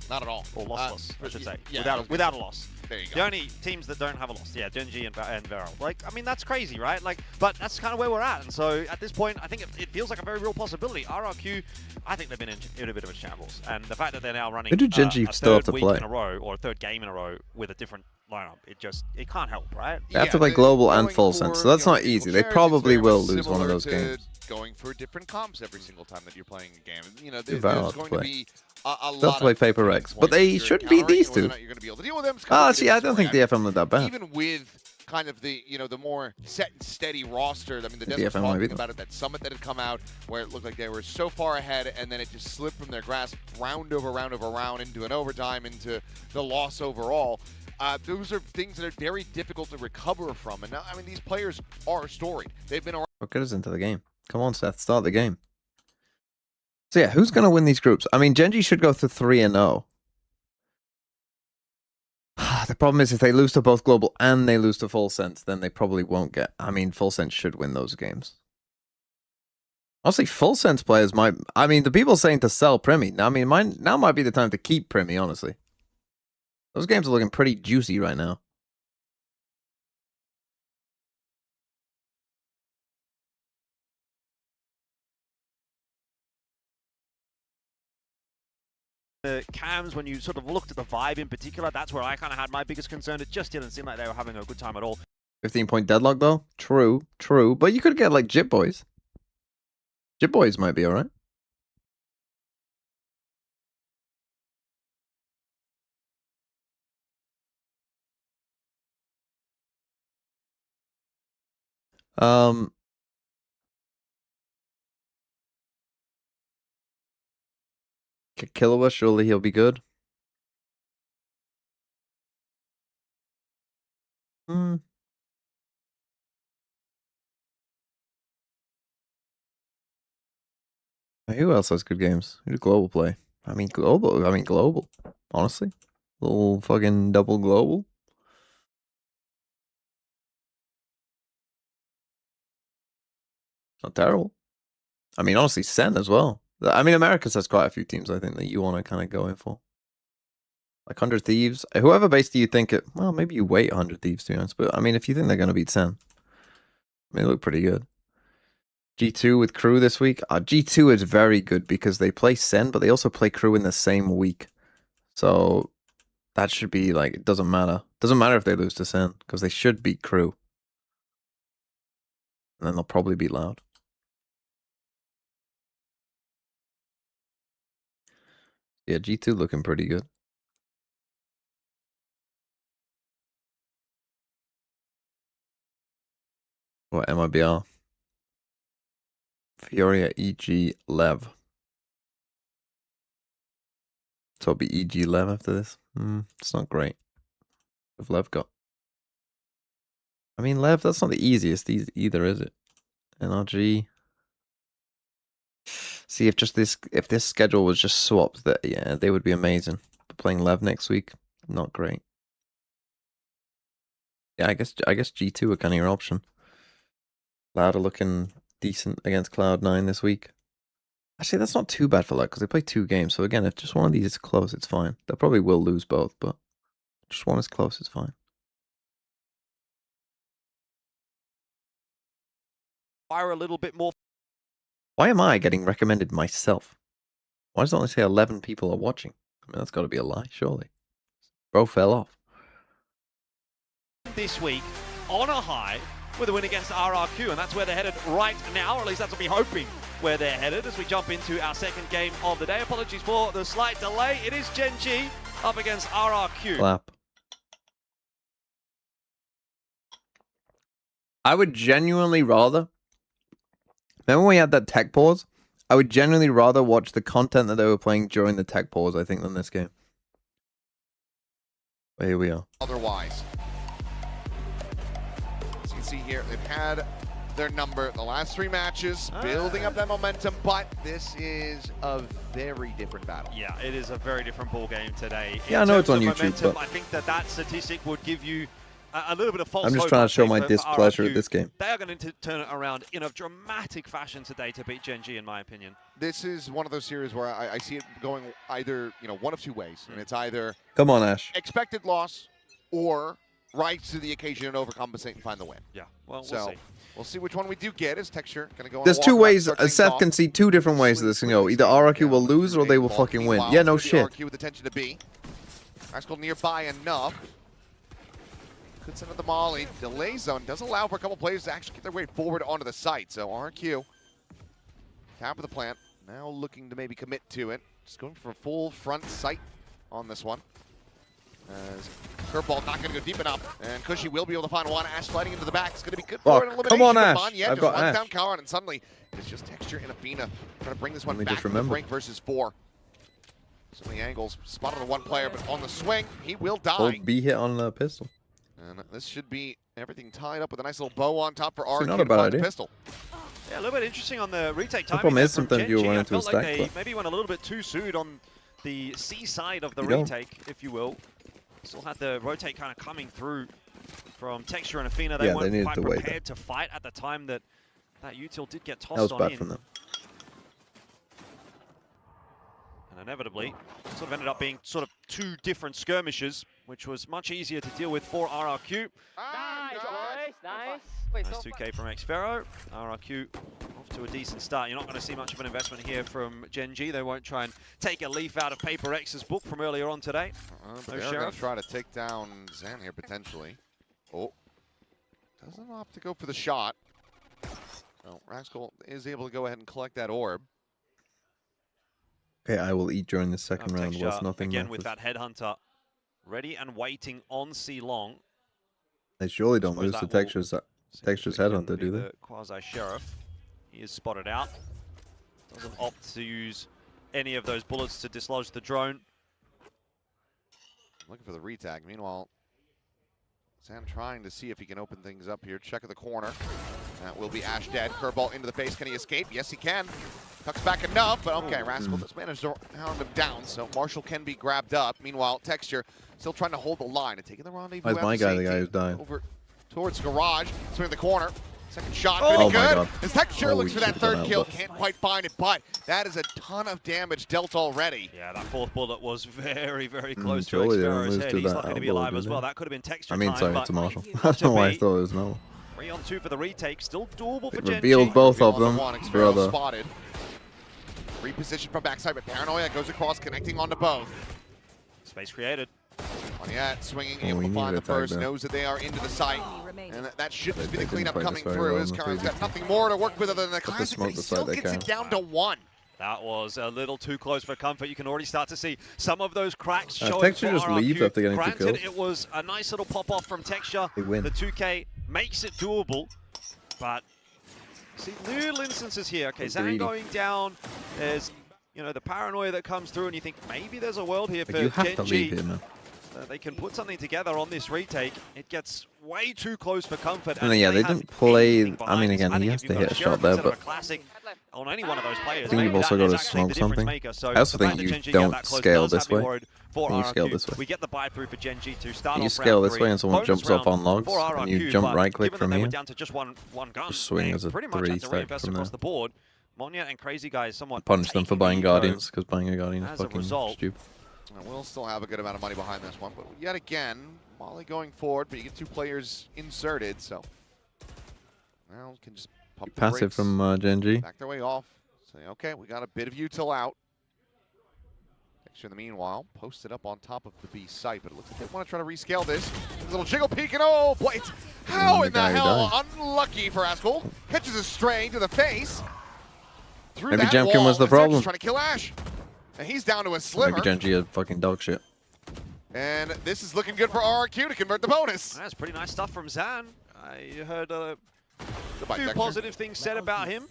[SPEAKER 4] not at all.
[SPEAKER 5] Or loss, I should say.
[SPEAKER 4] Yeah,
[SPEAKER 5] without a loss.
[SPEAKER 4] There you go.
[SPEAKER 5] The only teams that don't have a loss, yeah, GENG and Varel. Like, I mean, that's crazy, right? Like, but that's kind of where we're at. And so, at this point, I think it feels like a very real possibility. RRQ, I think they've been in a bit of a shambles. And the fact that they're now running
[SPEAKER 1] Who do GENG
[SPEAKER 5] a
[SPEAKER 1] still have
[SPEAKER 5] third
[SPEAKER 1] to
[SPEAKER 5] week
[SPEAKER 1] play?
[SPEAKER 5] in a row, or a third game in a row with a different lineup, it can't help, right?
[SPEAKER 1] They have to play global and full sense, so that's not easy. They probably will lose one of those games.
[SPEAKER 4] Going for different comps every single time that you're playing a game. You know,
[SPEAKER 1] They'll
[SPEAKER 4] there's going to be a
[SPEAKER 1] They'll
[SPEAKER 4] lot
[SPEAKER 1] play
[SPEAKER 4] of
[SPEAKER 1] PRX, but they should beat these two. See, I don't think DFM are that bad.
[SPEAKER 4] Even with kind of the, you know, the more set and steady roster. I mean, the Devils
[SPEAKER 1] DFM might be
[SPEAKER 4] talking about it, that summit that had come out where it looked like they were so far ahead and then it just slipped from their grasp round over round over round into an overtime, into the loss overall. Those are things that are very difficult to recover from. And now, I mean, these players are storied. They've been around.
[SPEAKER 1] What get us into the game? Come on, Seth, start the game. So yeah, who's going to win these groups? I mean, GENG should go to 3-0. The problem is if they lose to both global and they lose to full sense, then they probably won't get... I mean, full sense should win those games. Honestly, full sense players might... I mean, the people saying to sell Primi. I mean, now might be the time to keep Primi, honestly. Those games are looking pretty juicy right now.
[SPEAKER 5] The cams, when you sort of looked at the vibe in particular, that's where I kind of had my biggest concern. It just didn't seem like they were having a good time at all.
[SPEAKER 1] 15-point deadlock, though? True, true. But you could get, like, Jit Boys. Jit Boys might be alright. Killua, surely he'll be good. Hmm. Who else has good games? Who do global play? I mean global. Honestly. Little fucking double global. Not terrible. I mean, honestly, Sen as well. I mean, Americas has quite a few teams, I think, that you want to kind of go in for. Like 100 Thieves. Whoever basically you think it... Well, maybe you wait 100 Thieves, to be honest. But, I mean, if you think they're going to beat Sen. I mean, they look pretty good. G2 with Crew this week. G2 is very good because they play Sen, but they also play Crew in the same week. So, that should be, like, it doesn't matter. It doesn't matter if they lose to Sen, because they should beat Crew. And then they'll probably beat Loud. Yeah, G2 looking pretty good. What, MIBR? Fioria, EG, Lev. So it'll be EG, Lev after this. It's not great. If Lev got I mean, Lev, that's not the easiest either, is it? NRG. See, if this schedule was just swapped, that yeah, they would be amazing. But playing Lev next week, not great. Yeah, I guess G2 are kind of your option. Cloud are looking decent against Cloud9 this week. Actually, that's not too bad for Lev because they play 2 games. So again, if just one of these is close, it's fine. They probably will lose both, but just one is close, it's fine.
[SPEAKER 5] Fire a little bit more.
[SPEAKER 1] Why am I getting recommended myself? Why does it only say 11 people are watching? I mean, that's got to be a lie, surely. Bro fell off.
[SPEAKER 5] This week on a high with a win against RRQ, and that's where they're headed right now, or at least that's what we're hoping where they're headed as we jump into our second game of the day. Apologies for the slight delay. It is GENG up against RRQ.
[SPEAKER 1] Clap. I would genuinely rather... Remember when we had that tech pause? I would genuinely rather watch the content that they were playing during the tech pause, I think, than this game. But here we are.
[SPEAKER 4] Otherwise. As you can see here, they've had their number the last 3 matches, building up that momentum, but this is a very different battle.
[SPEAKER 5] Yeah, it is a very different ball game today.
[SPEAKER 1] Yeah, I know it's on YouTube,
[SPEAKER 5] momentum,
[SPEAKER 1] but...
[SPEAKER 5] I think that statistic would give you a little bit of false
[SPEAKER 1] I'm just
[SPEAKER 5] hope,
[SPEAKER 1] trying
[SPEAKER 5] I
[SPEAKER 1] to show
[SPEAKER 5] think,
[SPEAKER 1] my
[SPEAKER 5] for
[SPEAKER 1] displeasure
[SPEAKER 5] RRQ.
[SPEAKER 1] at this game.
[SPEAKER 5] They are going to turn it around in a dramatic fashion today to beat GENG, in my opinion.
[SPEAKER 4] This is one of those series where I see it going either, one of 2 ways. And it's either
[SPEAKER 1] Come on, Ash.
[SPEAKER 4] expected loss or rise to the occasion and overcompensate and find the win.
[SPEAKER 5] Yeah, well,
[SPEAKER 4] So we'll see which one we do get. Is Texture going to go on
[SPEAKER 1] There's
[SPEAKER 4] a
[SPEAKER 1] 2
[SPEAKER 4] walk
[SPEAKER 1] ways.
[SPEAKER 4] up, start things
[SPEAKER 1] Seth
[SPEAKER 4] off?
[SPEAKER 1] can see 2 different ways that this can go. Either RRQ will lose or they will
[SPEAKER 4] Ball.
[SPEAKER 1] fucking win.
[SPEAKER 4] Meanwhile,
[SPEAKER 1] Yeah, no
[SPEAKER 4] the
[SPEAKER 1] shit.
[SPEAKER 4] RRQ with attention to B. Rascal nearby enough. Could send up the molly. Delay zone does allow for a couple players to actually get their way forward onto the site. So RRQ, top of the plant, now looking to maybe commit to it. Just going for a full front sight on this one. As curveball not going to go deep enough, and Cushy will be able to find one. Ash sliding into the back. It's going to be good for an elimination.
[SPEAKER 1] Come on,
[SPEAKER 4] but
[SPEAKER 1] Ash.
[SPEAKER 4] Monyet
[SPEAKER 1] I've
[SPEAKER 4] just
[SPEAKER 1] got
[SPEAKER 4] runs
[SPEAKER 1] Ash.
[SPEAKER 4] down Karan, and suddenly it's just Texture and Athena trying to bring this one
[SPEAKER 1] Let me
[SPEAKER 4] back
[SPEAKER 1] just
[SPEAKER 4] to the
[SPEAKER 1] remember.
[SPEAKER 4] brink versus 4. So many angles. Spotted on 1 player, but on the swing, he will die.
[SPEAKER 1] Oh, B hit on the pistol.
[SPEAKER 4] And this should be everything tied up with a nice little bow on top for RRQ
[SPEAKER 1] not
[SPEAKER 4] to
[SPEAKER 1] a bad
[SPEAKER 4] find the
[SPEAKER 1] idea.
[SPEAKER 4] pistol.
[SPEAKER 5] Yeah, a little bit interesting on the retake
[SPEAKER 1] The
[SPEAKER 5] timing.
[SPEAKER 1] problem is
[SPEAKER 5] from
[SPEAKER 1] sometimes you'll
[SPEAKER 5] GENG.
[SPEAKER 1] run
[SPEAKER 5] I
[SPEAKER 1] into a
[SPEAKER 5] felt like
[SPEAKER 1] stack,
[SPEAKER 5] they
[SPEAKER 1] but-
[SPEAKER 5] maybe went a little bit too soon on the C side of the
[SPEAKER 1] You don't.
[SPEAKER 5] retake, if you will. Still had the rotate kind of coming through from Texture and Athena. They
[SPEAKER 1] Yeah, they
[SPEAKER 5] weren't
[SPEAKER 1] needed
[SPEAKER 5] quite
[SPEAKER 1] to wait
[SPEAKER 5] prepared to fight at the time that util did get tossed
[SPEAKER 1] That was
[SPEAKER 5] on
[SPEAKER 1] bad
[SPEAKER 5] in.
[SPEAKER 1] from them.
[SPEAKER 5] And inevitably, sort of ended up being sort of 2 different skirmishes, which was much easier to deal with for RRQ.
[SPEAKER 6] Nice, boys. Nice.
[SPEAKER 5] Nice 2K from Xfero. RRQ off to a decent start. You're not going to see much of an investment here from GENG. They won't try and take a leaf out of PRX's book from earlier on today.
[SPEAKER 4] But
[SPEAKER 5] No
[SPEAKER 4] they're going
[SPEAKER 5] Sheriff.
[SPEAKER 4] to try to take down Zan here potentially. Oh, doesn't opt to go for the shot. Well, Rascal is able to go ahead and collect that orb.
[SPEAKER 1] Okay, I will eat during the second round.
[SPEAKER 5] Texture
[SPEAKER 1] Was nothing
[SPEAKER 5] again with
[SPEAKER 1] matters.
[SPEAKER 5] that headhunter ready and waiting on C long.
[SPEAKER 1] They surely don't
[SPEAKER 5] Suppose
[SPEAKER 1] lose
[SPEAKER 5] that
[SPEAKER 1] to
[SPEAKER 5] will
[SPEAKER 1] Texture's
[SPEAKER 5] can
[SPEAKER 1] headhunter,
[SPEAKER 5] be
[SPEAKER 1] do they?
[SPEAKER 5] the Quasi Sheriff. He is spotted out. Doesn't opt to use any of those bullets to dislodge the drone.
[SPEAKER 4] Looking for the retag. Meanwhile, Sam trying to see if he can open things up here. Check of the corner. That will be Ash dead. Curveball into the face. Can he escape? Yes, he can. Tucks back enough, but okay, Rascal just managed to hound him down, so Marshall can be grabbed up. Meanwhile, Texture still trying to hold the line and taking the rendezvous.
[SPEAKER 1] Why's my guy the guy who's dying?
[SPEAKER 4] Over towards Garage. Swing the corner. Second shot,
[SPEAKER 1] Oh
[SPEAKER 4] pretty
[SPEAKER 1] my
[SPEAKER 4] good.
[SPEAKER 1] God.
[SPEAKER 4] As Texture
[SPEAKER 1] Oh,
[SPEAKER 4] looks
[SPEAKER 1] we
[SPEAKER 4] for that
[SPEAKER 1] should've done
[SPEAKER 4] third
[SPEAKER 1] that,
[SPEAKER 4] kill,
[SPEAKER 1] but-
[SPEAKER 4] can't quite find it, but that is a ton of damage dealt already.
[SPEAKER 5] Yeah, that 4th bullet was very, very close to
[SPEAKER 1] surely they don't
[SPEAKER 5] Xfero's
[SPEAKER 1] lose
[SPEAKER 5] head.
[SPEAKER 1] to
[SPEAKER 5] He's
[SPEAKER 1] that
[SPEAKER 5] not going to be
[SPEAKER 1] outlaw,
[SPEAKER 5] alive
[SPEAKER 1] do
[SPEAKER 5] as
[SPEAKER 1] they?
[SPEAKER 5] well. That could have been Texture
[SPEAKER 1] I mean,
[SPEAKER 5] time,
[SPEAKER 1] sorry,
[SPEAKER 5] but
[SPEAKER 1] to Marshall. I don't know why I thought it was no.
[SPEAKER 5] 3 on 2 for the retake. Still doable for
[SPEAKER 1] It
[SPEAKER 5] GENG.
[SPEAKER 1] revealed both of
[SPEAKER 4] Reveal on
[SPEAKER 1] them,
[SPEAKER 4] the one, Xfero
[SPEAKER 1] brother.
[SPEAKER 4] spotted. Repositioned from backside, but Paranoia goes across, connecting onto both.
[SPEAKER 5] Space created.
[SPEAKER 4] Monyet swinging,
[SPEAKER 1] Oh,
[SPEAKER 4] able
[SPEAKER 1] we
[SPEAKER 4] to find
[SPEAKER 1] need
[SPEAKER 4] the
[SPEAKER 1] a tag
[SPEAKER 4] first,
[SPEAKER 1] there.
[SPEAKER 4] knows that they are into the site. And that should just be the
[SPEAKER 1] They didn't
[SPEAKER 4] cleanup
[SPEAKER 1] play this
[SPEAKER 4] coming
[SPEAKER 1] very
[SPEAKER 4] through.
[SPEAKER 1] well
[SPEAKER 4] As
[SPEAKER 1] in the
[SPEAKER 4] Karen's got
[SPEAKER 1] previous
[SPEAKER 4] nothing more to work with other than the
[SPEAKER 1] Put the
[SPEAKER 4] classic, but
[SPEAKER 1] smoke
[SPEAKER 4] he
[SPEAKER 1] the
[SPEAKER 4] still
[SPEAKER 1] side they
[SPEAKER 4] gets it
[SPEAKER 1] can.
[SPEAKER 4] down to 1.
[SPEAKER 5] That was a little too close for comfort. You can already start to see some of those cracks showing
[SPEAKER 1] Texture
[SPEAKER 5] for
[SPEAKER 1] just
[SPEAKER 5] RRQ.
[SPEAKER 1] leaves after getting 2
[SPEAKER 5] Granted,
[SPEAKER 1] kills.
[SPEAKER 5] it was a nice little pop-off from Texture.
[SPEAKER 1] They win.
[SPEAKER 5] The 2K makes it doable, but see little instances here. Okay, Zan
[SPEAKER 1] Greedy.
[SPEAKER 5] going down. There's, the paranoia that comes through, and you think maybe there's a world here for
[SPEAKER 1] Like, you have to leave
[SPEAKER 5] GENG.
[SPEAKER 1] here, man.
[SPEAKER 5] they can put something together on this retake. It gets way too close for comfort.
[SPEAKER 1] And yeah, they didn't play. I mean, again, he has to hit a shot there, but
[SPEAKER 5] on any one of those players,
[SPEAKER 1] I think you've also got to smoke something. I also think you don't scale this way. I think you scale this way.
[SPEAKER 5] We get the buy through for Gen G to start
[SPEAKER 1] You
[SPEAKER 5] off
[SPEAKER 1] scale
[SPEAKER 5] round
[SPEAKER 1] this way and someone
[SPEAKER 5] bonus
[SPEAKER 1] jumps off
[SPEAKER 5] round
[SPEAKER 1] on logs,
[SPEAKER 5] for
[SPEAKER 1] and you
[SPEAKER 5] RRQ,
[SPEAKER 1] jump
[SPEAKER 5] but
[SPEAKER 1] right click
[SPEAKER 5] given
[SPEAKER 1] from
[SPEAKER 5] that they
[SPEAKER 1] here.
[SPEAKER 5] were down to just one gun,
[SPEAKER 1] Just swing
[SPEAKER 5] they
[SPEAKER 1] as a
[SPEAKER 5] pretty much
[SPEAKER 1] 3
[SPEAKER 5] had to
[SPEAKER 1] stack
[SPEAKER 5] reinvest
[SPEAKER 1] from
[SPEAKER 5] across
[SPEAKER 1] there.
[SPEAKER 5] the board. Monya and Crazy Guy somewhat
[SPEAKER 1] Punish them for
[SPEAKER 5] taking
[SPEAKER 1] buying
[SPEAKER 5] the eco
[SPEAKER 1] Guardians, because buying a Guardian is
[SPEAKER 5] as a
[SPEAKER 1] fucking
[SPEAKER 5] result.
[SPEAKER 1] stupid.
[SPEAKER 4] We'll still have a good amount of money behind this one, but yet again, Molly going forward, but you get 2 players inserted, so now can just pump the
[SPEAKER 1] Passive
[SPEAKER 4] brakes,
[SPEAKER 1] from Gen G.
[SPEAKER 4] back their way off. Say, okay, we got a bit of util out. Texture in the meanwhile, posted up on top of the B site, but it looks like they want to try to rescale this. A little jiggle peek and oh boy, how in the hell unlucky for Askel. Catches a stray to the face. Through
[SPEAKER 1] Maybe
[SPEAKER 4] that
[SPEAKER 1] Jemkin
[SPEAKER 4] wall,
[SPEAKER 1] was the
[SPEAKER 4] as they're just
[SPEAKER 1] problem.
[SPEAKER 4] trying to kill Ash. And he's down to a sliver.
[SPEAKER 1] Maybe Gen G had fucking dog shit.
[SPEAKER 4] And this is looking good for RRQ to convert the bonus.
[SPEAKER 5] That's pretty nice stuff from Zan. I heard
[SPEAKER 4] Goodbye,
[SPEAKER 5] two
[SPEAKER 4] Dexter.
[SPEAKER 5] positive things said about him,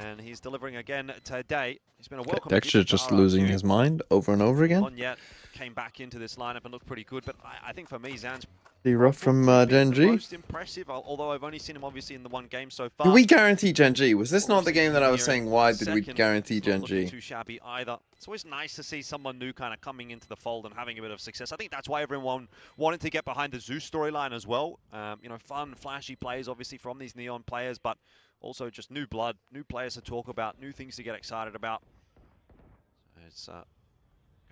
[SPEAKER 5] and he's delivering again today. He's been a welcome
[SPEAKER 1] Dexter
[SPEAKER 5] addition to
[SPEAKER 1] just losing
[SPEAKER 5] RRQ.
[SPEAKER 1] his mind over and over again.
[SPEAKER 5] Monya came back into this lineup and looked pretty good, but I think for me, Zan's
[SPEAKER 1] Pretty rough from Gen
[SPEAKER 5] the
[SPEAKER 1] G.
[SPEAKER 5] most impressive, although I've only seen him obviously in the one game so far.
[SPEAKER 1] Did we guarantee Gen G? Was this not the game that I was saying, why did we
[SPEAKER 5] Second,
[SPEAKER 1] guarantee
[SPEAKER 5] it's not
[SPEAKER 1] Gen
[SPEAKER 5] looking
[SPEAKER 1] G?
[SPEAKER 5] too shabby either. It's always nice to see someone new kind of coming into the fold and having a bit of success. I think that's why everyone wanted to get behind the Zeus storyline as well. You know, fun, flashy plays obviously from these Neon players, but also just new blood, new players to talk about, new things to get excited about. It's going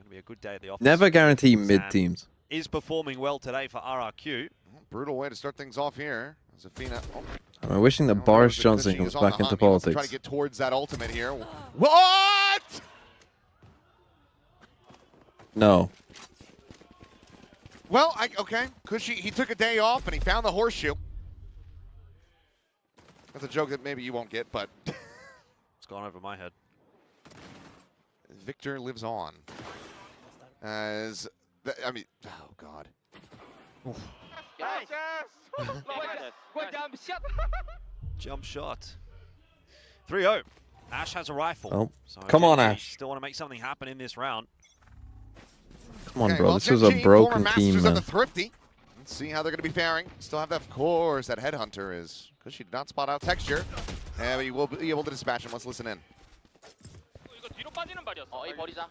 [SPEAKER 5] to be a good day at the office.
[SPEAKER 1] Never guarantee
[SPEAKER 5] Zan
[SPEAKER 1] mid-teams.
[SPEAKER 5] is performing well today for RRQ.
[SPEAKER 4] Brutal way to start things off here. Zafina. Oh,
[SPEAKER 1] I'm wishing that Boris Johnson comes back into politics.
[SPEAKER 4] Try to get towards that ultimate here. What?
[SPEAKER 1] No.
[SPEAKER 4] Well, okay. Cushy, he took a day off and he found the horseshoe. That's a joke that maybe you won't get, but
[SPEAKER 5] It's gone over my head.
[SPEAKER 4] Victor lives on. As I mean, oh god.
[SPEAKER 5] Jump shot. 3-0. Ash has a rifle.
[SPEAKER 1] Oh,
[SPEAKER 5] So
[SPEAKER 1] come on,
[SPEAKER 5] Gen G
[SPEAKER 1] Ash.
[SPEAKER 5] Still want to make something happen in this round.
[SPEAKER 1] Come on,
[SPEAKER 4] Okay,
[SPEAKER 1] bro.
[SPEAKER 4] well,
[SPEAKER 1] This was
[SPEAKER 4] Gen
[SPEAKER 1] a
[SPEAKER 4] G,
[SPEAKER 1] broken
[SPEAKER 4] former
[SPEAKER 1] team,
[SPEAKER 4] masters
[SPEAKER 1] man.
[SPEAKER 4] of the Thrifty. Let's see how they're going to be faring. Still have that, of course, that headhunter is because she did not spot out Texture. But you will be able to dispatch him. Let's listen in.
[SPEAKER 9] A 버리자.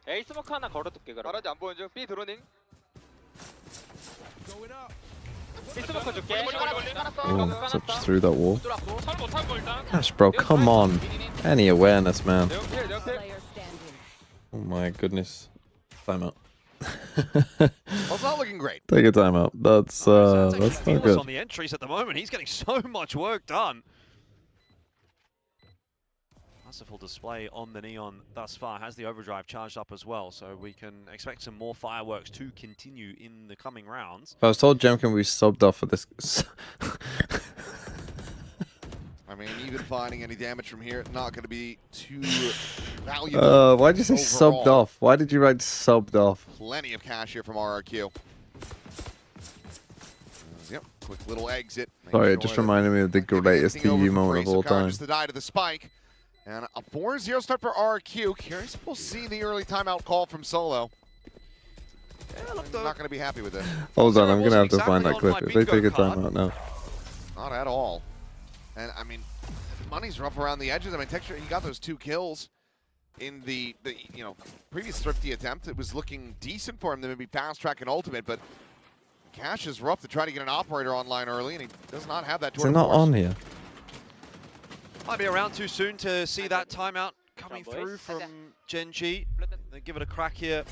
[SPEAKER 9] A 스모크 하나 걸어둘게 그럼.
[SPEAKER 10] 바라지 안 보는 중. B 드로닝.
[SPEAKER 9] B 스모크 줄게.
[SPEAKER 1] Oh, so just through that wall. Ash, bro, come on. Any awareness, man.
[SPEAKER 7] Player standing.
[SPEAKER 1] Oh my goodness. Timeout.
[SPEAKER 4] Well, it's not looking great.
[SPEAKER 1] Take a timeout. That's
[SPEAKER 5] Zan's
[SPEAKER 1] not good.
[SPEAKER 5] on the entries at the moment. He's getting so much work done. Masterful display on the Neon thus far. Has the overdrive charged up as well, so we can expect some more fireworks to continue in the coming rounds.
[SPEAKER 1] I was told Jemkin we subbed off for this.
[SPEAKER 4] I mean, even finding any damage from here, not going to be too valuable.
[SPEAKER 1] Why'd you say
[SPEAKER 4] overall.
[SPEAKER 1] subbed off? Why did you write subbed off?
[SPEAKER 4] Plenty of cash here from RRQ. Yep, quick little exit. Make
[SPEAKER 1] Sorry,
[SPEAKER 4] sure
[SPEAKER 1] it just
[SPEAKER 4] that
[SPEAKER 1] reminded me of the
[SPEAKER 4] they're
[SPEAKER 1] greatest
[SPEAKER 4] getting over
[SPEAKER 1] TU
[SPEAKER 4] for
[SPEAKER 1] moment of
[SPEAKER 4] free.
[SPEAKER 1] all
[SPEAKER 4] So
[SPEAKER 1] time.
[SPEAKER 4] just to die to the spike. And a 4-0 start for RRQ. Curious if we'll see the early timeout call from Solo. Not going to be happy with this.
[SPEAKER 1] Hold on, I'm
[SPEAKER 5] Wasn't
[SPEAKER 1] gonna have to find
[SPEAKER 5] exactly
[SPEAKER 1] that
[SPEAKER 5] on
[SPEAKER 1] clip.
[SPEAKER 5] my
[SPEAKER 1] If they take a
[SPEAKER 5] bingo card.
[SPEAKER 1] timeout now.
[SPEAKER 4] Not at all. And I mean, money's rough around the edges. I mean, Texture, he got those 2 kills in the previous Thrifty attempt. It was looking decent for him to maybe fast track an ultimate, but cash is rough to try to get an operator online early, and he does not have that.
[SPEAKER 1] Is it not on here?
[SPEAKER 5] Might be around too soon to see that timeout coming through from Gen G. They give it a crack here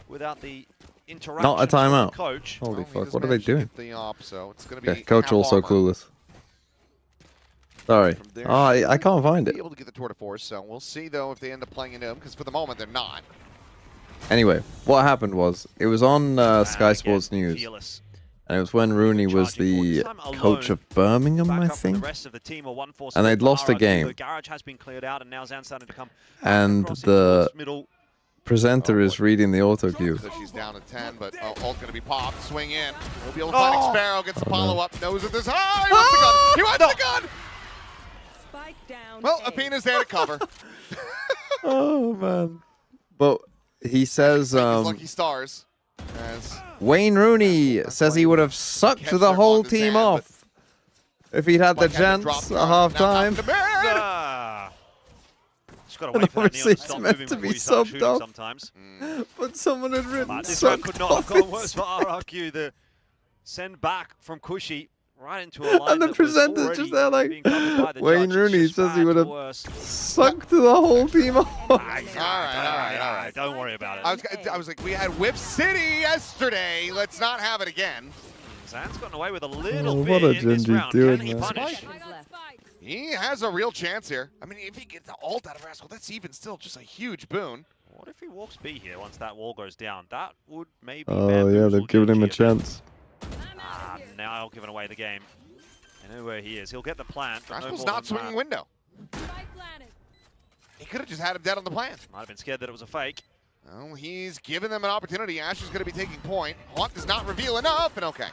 [SPEAKER 5] without the interaction.
[SPEAKER 1] Not a timeout.
[SPEAKER 5] Coach.
[SPEAKER 1] Holy
[SPEAKER 4] Well, he
[SPEAKER 1] fuck,
[SPEAKER 4] does
[SPEAKER 1] what are they
[SPEAKER 4] manage to
[SPEAKER 1] doing?
[SPEAKER 4] get the op, so it's going to
[SPEAKER 1] Yeah,
[SPEAKER 4] be
[SPEAKER 1] coach
[SPEAKER 4] half
[SPEAKER 1] also
[SPEAKER 4] armor.
[SPEAKER 1] clueless. Sorry.
[SPEAKER 4] From there,
[SPEAKER 1] Oh, I can't find
[SPEAKER 4] be
[SPEAKER 1] it.
[SPEAKER 4] able to get the tour de force, so we'll see though if they end up playing into him, because for the moment they're not.
[SPEAKER 1] Anyway, what happened was, it was on Sky
[SPEAKER 5] Again,
[SPEAKER 1] Sports News.
[SPEAKER 5] fearless.
[SPEAKER 1] And it was when Rooney was the coach of Birmingham,
[SPEAKER 5] Back
[SPEAKER 1] I
[SPEAKER 5] up from
[SPEAKER 1] think.
[SPEAKER 5] the rest of the team, a 1-4
[SPEAKER 1] And they'd
[SPEAKER 5] split for
[SPEAKER 1] lost a
[SPEAKER 5] RRQ.
[SPEAKER 1] game.
[SPEAKER 5] The garage has been cleared out, and now Zan's starting to come
[SPEAKER 1] And
[SPEAKER 5] across
[SPEAKER 1] the
[SPEAKER 5] towards middle.
[SPEAKER 1] presenter is reading the auto cue.
[SPEAKER 4] So she's down to 10, but ult's going to be popped. Swing in. We'll be able to find Sparrow. Gets the follow-up. Knows that there's... Oh, he wants the gun! He wants the gun!
[SPEAKER 7] Spike down.
[SPEAKER 4] Well,
[SPEAKER 7] A.
[SPEAKER 4] Apina's there to cover.
[SPEAKER 1] Oh, man. But he says...
[SPEAKER 4] Lucky stars. As
[SPEAKER 1] Wayne Rooney says he would have sucked
[SPEAKER 4] catch
[SPEAKER 1] the
[SPEAKER 4] there
[SPEAKER 1] whole
[SPEAKER 4] on the
[SPEAKER 1] team
[SPEAKER 4] Zan,
[SPEAKER 1] off if he'd had the
[SPEAKER 4] Spike had to drop
[SPEAKER 1] chance
[SPEAKER 4] the
[SPEAKER 1] at half time.
[SPEAKER 4] Now out to mid.
[SPEAKER 5] Just got to wait for that
[SPEAKER 1] Obviously
[SPEAKER 5] Neon to
[SPEAKER 1] it's
[SPEAKER 5] stop
[SPEAKER 1] meant
[SPEAKER 5] moving
[SPEAKER 1] to
[SPEAKER 5] before
[SPEAKER 1] be
[SPEAKER 5] you start
[SPEAKER 1] subbed
[SPEAKER 5] shooting
[SPEAKER 1] off.
[SPEAKER 5] sometimes.
[SPEAKER 1] But someone had written
[SPEAKER 5] But this one
[SPEAKER 1] sucked
[SPEAKER 5] could not
[SPEAKER 1] off
[SPEAKER 5] have gone
[SPEAKER 1] his-
[SPEAKER 5] worse for RRQ. The send back from Cushy right into a line
[SPEAKER 1] And the
[SPEAKER 5] that was
[SPEAKER 1] presenter's
[SPEAKER 5] already
[SPEAKER 1] just there like,
[SPEAKER 5] being covered by the
[SPEAKER 1] Wayne
[SPEAKER 5] judge. It's
[SPEAKER 1] Rooney
[SPEAKER 5] just
[SPEAKER 1] says he
[SPEAKER 5] bad
[SPEAKER 1] would
[SPEAKER 5] to
[SPEAKER 1] have
[SPEAKER 5] worse.
[SPEAKER 1] sucked the whole team off.
[SPEAKER 5] All
[SPEAKER 4] right.
[SPEAKER 5] Don't worry about it.
[SPEAKER 4] I was like, we had Whip City yesterday. Let's not have it again.
[SPEAKER 5] Zan's gotten away with a little
[SPEAKER 1] what
[SPEAKER 5] bit
[SPEAKER 1] are
[SPEAKER 5] in this
[SPEAKER 1] Gen G
[SPEAKER 5] round.
[SPEAKER 1] doing,
[SPEAKER 5] Can he
[SPEAKER 1] man?
[SPEAKER 5] punish?
[SPEAKER 4] He has a real chance here. I mean, if he gets the ult out of Rascal, that's even still just a huge boon.
[SPEAKER 5] What if he walks B here once that wall goes down? That would maybe
[SPEAKER 1] Oh yeah,
[SPEAKER 5] bamboozle
[SPEAKER 1] they've given him a
[SPEAKER 5] Gen G bit.
[SPEAKER 1] chance.
[SPEAKER 5] Now giving away the game. I know where he is. He'll get the plant. But no
[SPEAKER 4] Rascal's
[SPEAKER 5] more
[SPEAKER 4] not
[SPEAKER 5] than
[SPEAKER 4] swinging
[SPEAKER 5] that.
[SPEAKER 4] window. He could have just had him dead on the plant.
[SPEAKER 5] Might have been scared that it was a fake.
[SPEAKER 4] Well, he's given them an opportunity. Ash is going to be taking point. Haunt does not reveal enough, and okay.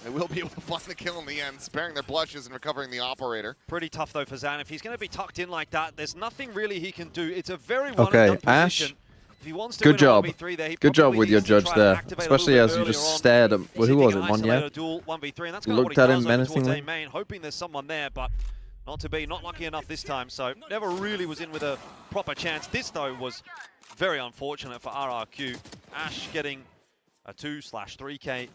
[SPEAKER 4] They will be able to find the kill in the end, sparing their blushes and recovering the operator.
[SPEAKER 5] Pretty tough though for Zan. If he's going to be tucked in like that, there's nothing really he can do. It's a very
[SPEAKER 1] Okay,
[SPEAKER 5] one-and-done
[SPEAKER 1] Ash,
[SPEAKER 5] position. If he wants to
[SPEAKER 1] good
[SPEAKER 5] win on
[SPEAKER 1] job.
[SPEAKER 5] 1v3 there, he
[SPEAKER 1] Good job
[SPEAKER 5] probably
[SPEAKER 1] with your
[SPEAKER 5] needs to
[SPEAKER 1] judge
[SPEAKER 5] try and
[SPEAKER 1] there,
[SPEAKER 5] activate a
[SPEAKER 1] especially
[SPEAKER 5] little
[SPEAKER 1] as
[SPEAKER 5] bit
[SPEAKER 1] you just
[SPEAKER 5] earlier on.
[SPEAKER 1] stared at who was it,
[SPEAKER 5] Seeking
[SPEAKER 1] Monya?
[SPEAKER 5] isolator duel 1v3, and that's kind of what
[SPEAKER 1] Looked
[SPEAKER 5] he
[SPEAKER 1] at
[SPEAKER 5] does
[SPEAKER 1] him
[SPEAKER 5] over towards
[SPEAKER 1] menacingly.
[SPEAKER 5] A main, hoping there's someone there, but not to be. Not lucky enough this time, so never really was in with a proper chance. This, though, was very unfortunate for RRQ. Ash getting a 2/3K,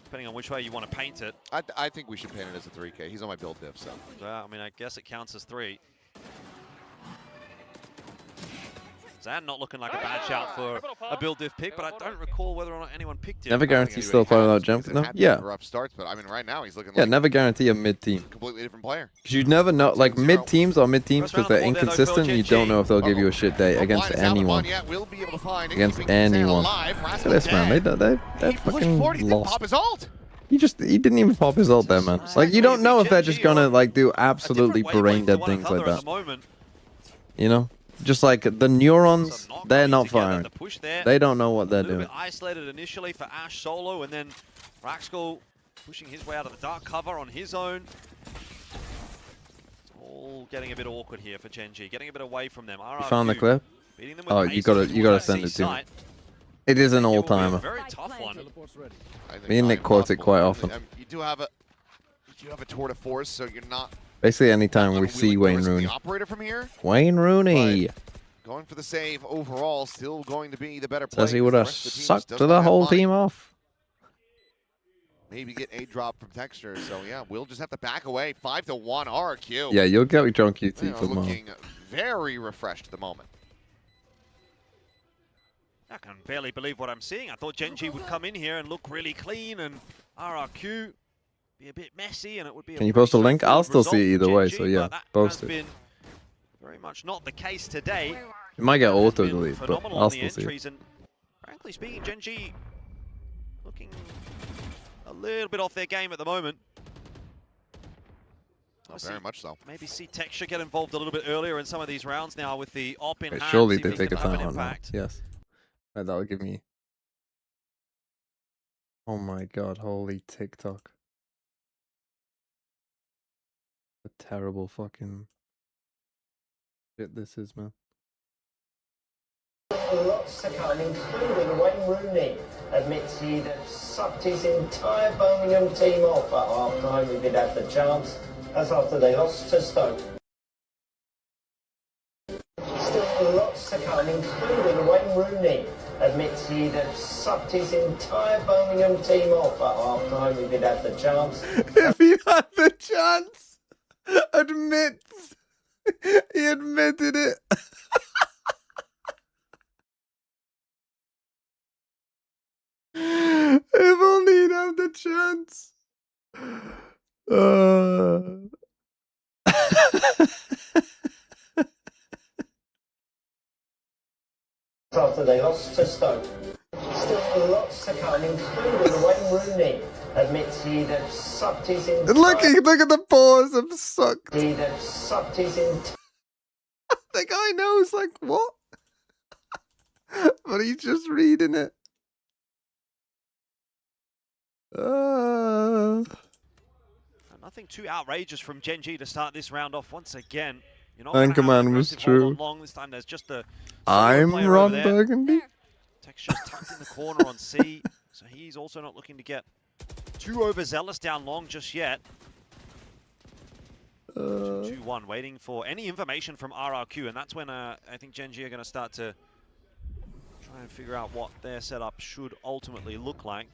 [SPEAKER 5] depending on which way you want to paint it.
[SPEAKER 4] I think we should paint it as a 3K. He's on my build diff, so.
[SPEAKER 5] Well, I mean, I guess it counts as 3. Zan not looking like a bad shout for a build diff pick, but I don't recall whether or not anyone picked him.
[SPEAKER 1] Never guarantee still playing without jump. No, yeah.
[SPEAKER 4] Rough starts, but I mean, right now he's looking
[SPEAKER 1] Yeah,
[SPEAKER 4] like
[SPEAKER 1] never guarantee a mid team.
[SPEAKER 4] a completely different player.
[SPEAKER 1] Because you never know, like mid teams are mid teams
[SPEAKER 5] First
[SPEAKER 1] because
[SPEAKER 5] round
[SPEAKER 1] they're
[SPEAKER 5] of the ball there, though, for
[SPEAKER 1] inconsistent. You don't know if they'll give you a shit day against anyone.
[SPEAKER 4] Will be able to find
[SPEAKER 1] Against
[SPEAKER 4] keeping Zan
[SPEAKER 1] anyone.
[SPEAKER 4] alive.
[SPEAKER 1] Look at
[SPEAKER 4] Rascal
[SPEAKER 1] this man,
[SPEAKER 4] dead.
[SPEAKER 1] they
[SPEAKER 4] He pushed
[SPEAKER 1] fucking
[SPEAKER 4] forward, he didn't pop
[SPEAKER 1] lost.
[SPEAKER 4] his ult.
[SPEAKER 1] He didn't even pop his ult there, man. Like you don't know if they're just gonna like do absolutely brain dead things like that. You know, just like the neurons, they're not firing. They don't know what they're
[SPEAKER 5] A little
[SPEAKER 1] doing.
[SPEAKER 5] bit isolated initially for Ash solo, and then Raxkel pushing his way out of the dark cover on his own. It's all getting a bit awkward here for Gen G, getting a bit away from them.
[SPEAKER 1] You found the clip?
[SPEAKER 5] Beating them with
[SPEAKER 1] Oh,
[SPEAKER 5] pace
[SPEAKER 1] you gotta
[SPEAKER 5] towards
[SPEAKER 1] send
[SPEAKER 5] that
[SPEAKER 1] it to me.
[SPEAKER 5] C-site.
[SPEAKER 1] It is an
[SPEAKER 5] It will be a
[SPEAKER 1] all-timer.
[SPEAKER 5] very tough one.
[SPEAKER 4] I think
[SPEAKER 1] Me and
[SPEAKER 4] not
[SPEAKER 1] Nick quote it
[SPEAKER 4] impossible.
[SPEAKER 1] quite
[SPEAKER 4] I mean,
[SPEAKER 1] often.
[SPEAKER 4] you do have a tour de force, so you're not
[SPEAKER 1] Basically, anytime we
[SPEAKER 4] unwilling
[SPEAKER 1] see
[SPEAKER 4] to
[SPEAKER 1] Wayne
[SPEAKER 4] risk
[SPEAKER 1] Rooney.
[SPEAKER 4] the operator from here.
[SPEAKER 1] Wayne Rooney
[SPEAKER 4] Going for the save overall, still going to be the better play.
[SPEAKER 1] says he would have
[SPEAKER 4] because the rest of the team
[SPEAKER 1] sucked
[SPEAKER 4] just
[SPEAKER 1] the
[SPEAKER 4] doesn't have
[SPEAKER 1] whole
[SPEAKER 4] money.
[SPEAKER 1] team off.
[SPEAKER 4] Maybe get a drop from Texture. So yeah, we'll just have to back away. 5-1 RQ.
[SPEAKER 1] Yeah, you'll get John
[SPEAKER 4] They
[SPEAKER 1] QT
[SPEAKER 4] are
[SPEAKER 1] tomorrow.
[SPEAKER 4] looking very refreshed at the moment.
[SPEAKER 5] I can barely believe what I'm seeing. I thought Gen G would come in here and look really clean, and RRQ be a bit messy, and it would be.
[SPEAKER 1] Can you post a link? I'll still see it either way, so yeah, post it.
[SPEAKER 5] Been very much not the case today.
[SPEAKER 1] It might get
[SPEAKER 5] Has
[SPEAKER 1] auto
[SPEAKER 5] been
[SPEAKER 1] delete, but
[SPEAKER 5] phenomenal
[SPEAKER 1] I'll
[SPEAKER 5] on the
[SPEAKER 1] still see it.
[SPEAKER 5] entries, and frankly speaking, Gen G looking a little bit off their game at the moment.
[SPEAKER 4] Very much so.
[SPEAKER 5] Maybe see Texture get involved a little bit earlier in some of these rounds now with the op in
[SPEAKER 1] Wait,
[SPEAKER 5] hand.
[SPEAKER 1] surely
[SPEAKER 5] see if
[SPEAKER 1] they
[SPEAKER 5] he
[SPEAKER 1] take a
[SPEAKER 5] can have an
[SPEAKER 1] time out now.
[SPEAKER 5] impact.
[SPEAKER 1] Yes. Right, that'll give me. Oh my god, holy TikTok. A terrible fucking shit this is, man.
[SPEAKER 14] Lots to come, including Wayne Rooney admits he'd have sucked his entire Birmingham team off at half-time if he'd had the chance. That's after they lost to Stoke. Still lots to come, including Wayne Rooney admits he'd have sucked his entire Birmingham team off at half-time if he'd had the chance.
[SPEAKER 1] If he had the chance, admits. He admitted it. If only he'd have the chance.
[SPEAKER 14] After they lost to Stoke. Still lots to come, including Wayne Rooney admits he'd have sucked his entire...
[SPEAKER 1] Look at the pause of sucked.
[SPEAKER 14] He'd have sucked his entire...
[SPEAKER 1] The guy knows, like, what? But he's just reading it.
[SPEAKER 5] Nothing too outrageous from Gen G to start this round off once again. You're not
[SPEAKER 1] Anchorman
[SPEAKER 5] gonna have an
[SPEAKER 1] was
[SPEAKER 5] aggressive hold on
[SPEAKER 1] true.
[SPEAKER 5] long. This time there's just a
[SPEAKER 1] I'm
[SPEAKER 5] player
[SPEAKER 1] Ron
[SPEAKER 5] over there.
[SPEAKER 1] Burgundy.
[SPEAKER 5] Texture's tucked in the corner on C. So he's also not looking to get too overzealous down long just yet. 2-1, waiting for any information from RRQ, and that's when I think GENG are going to start to try and figure out what their setup should ultimately look like.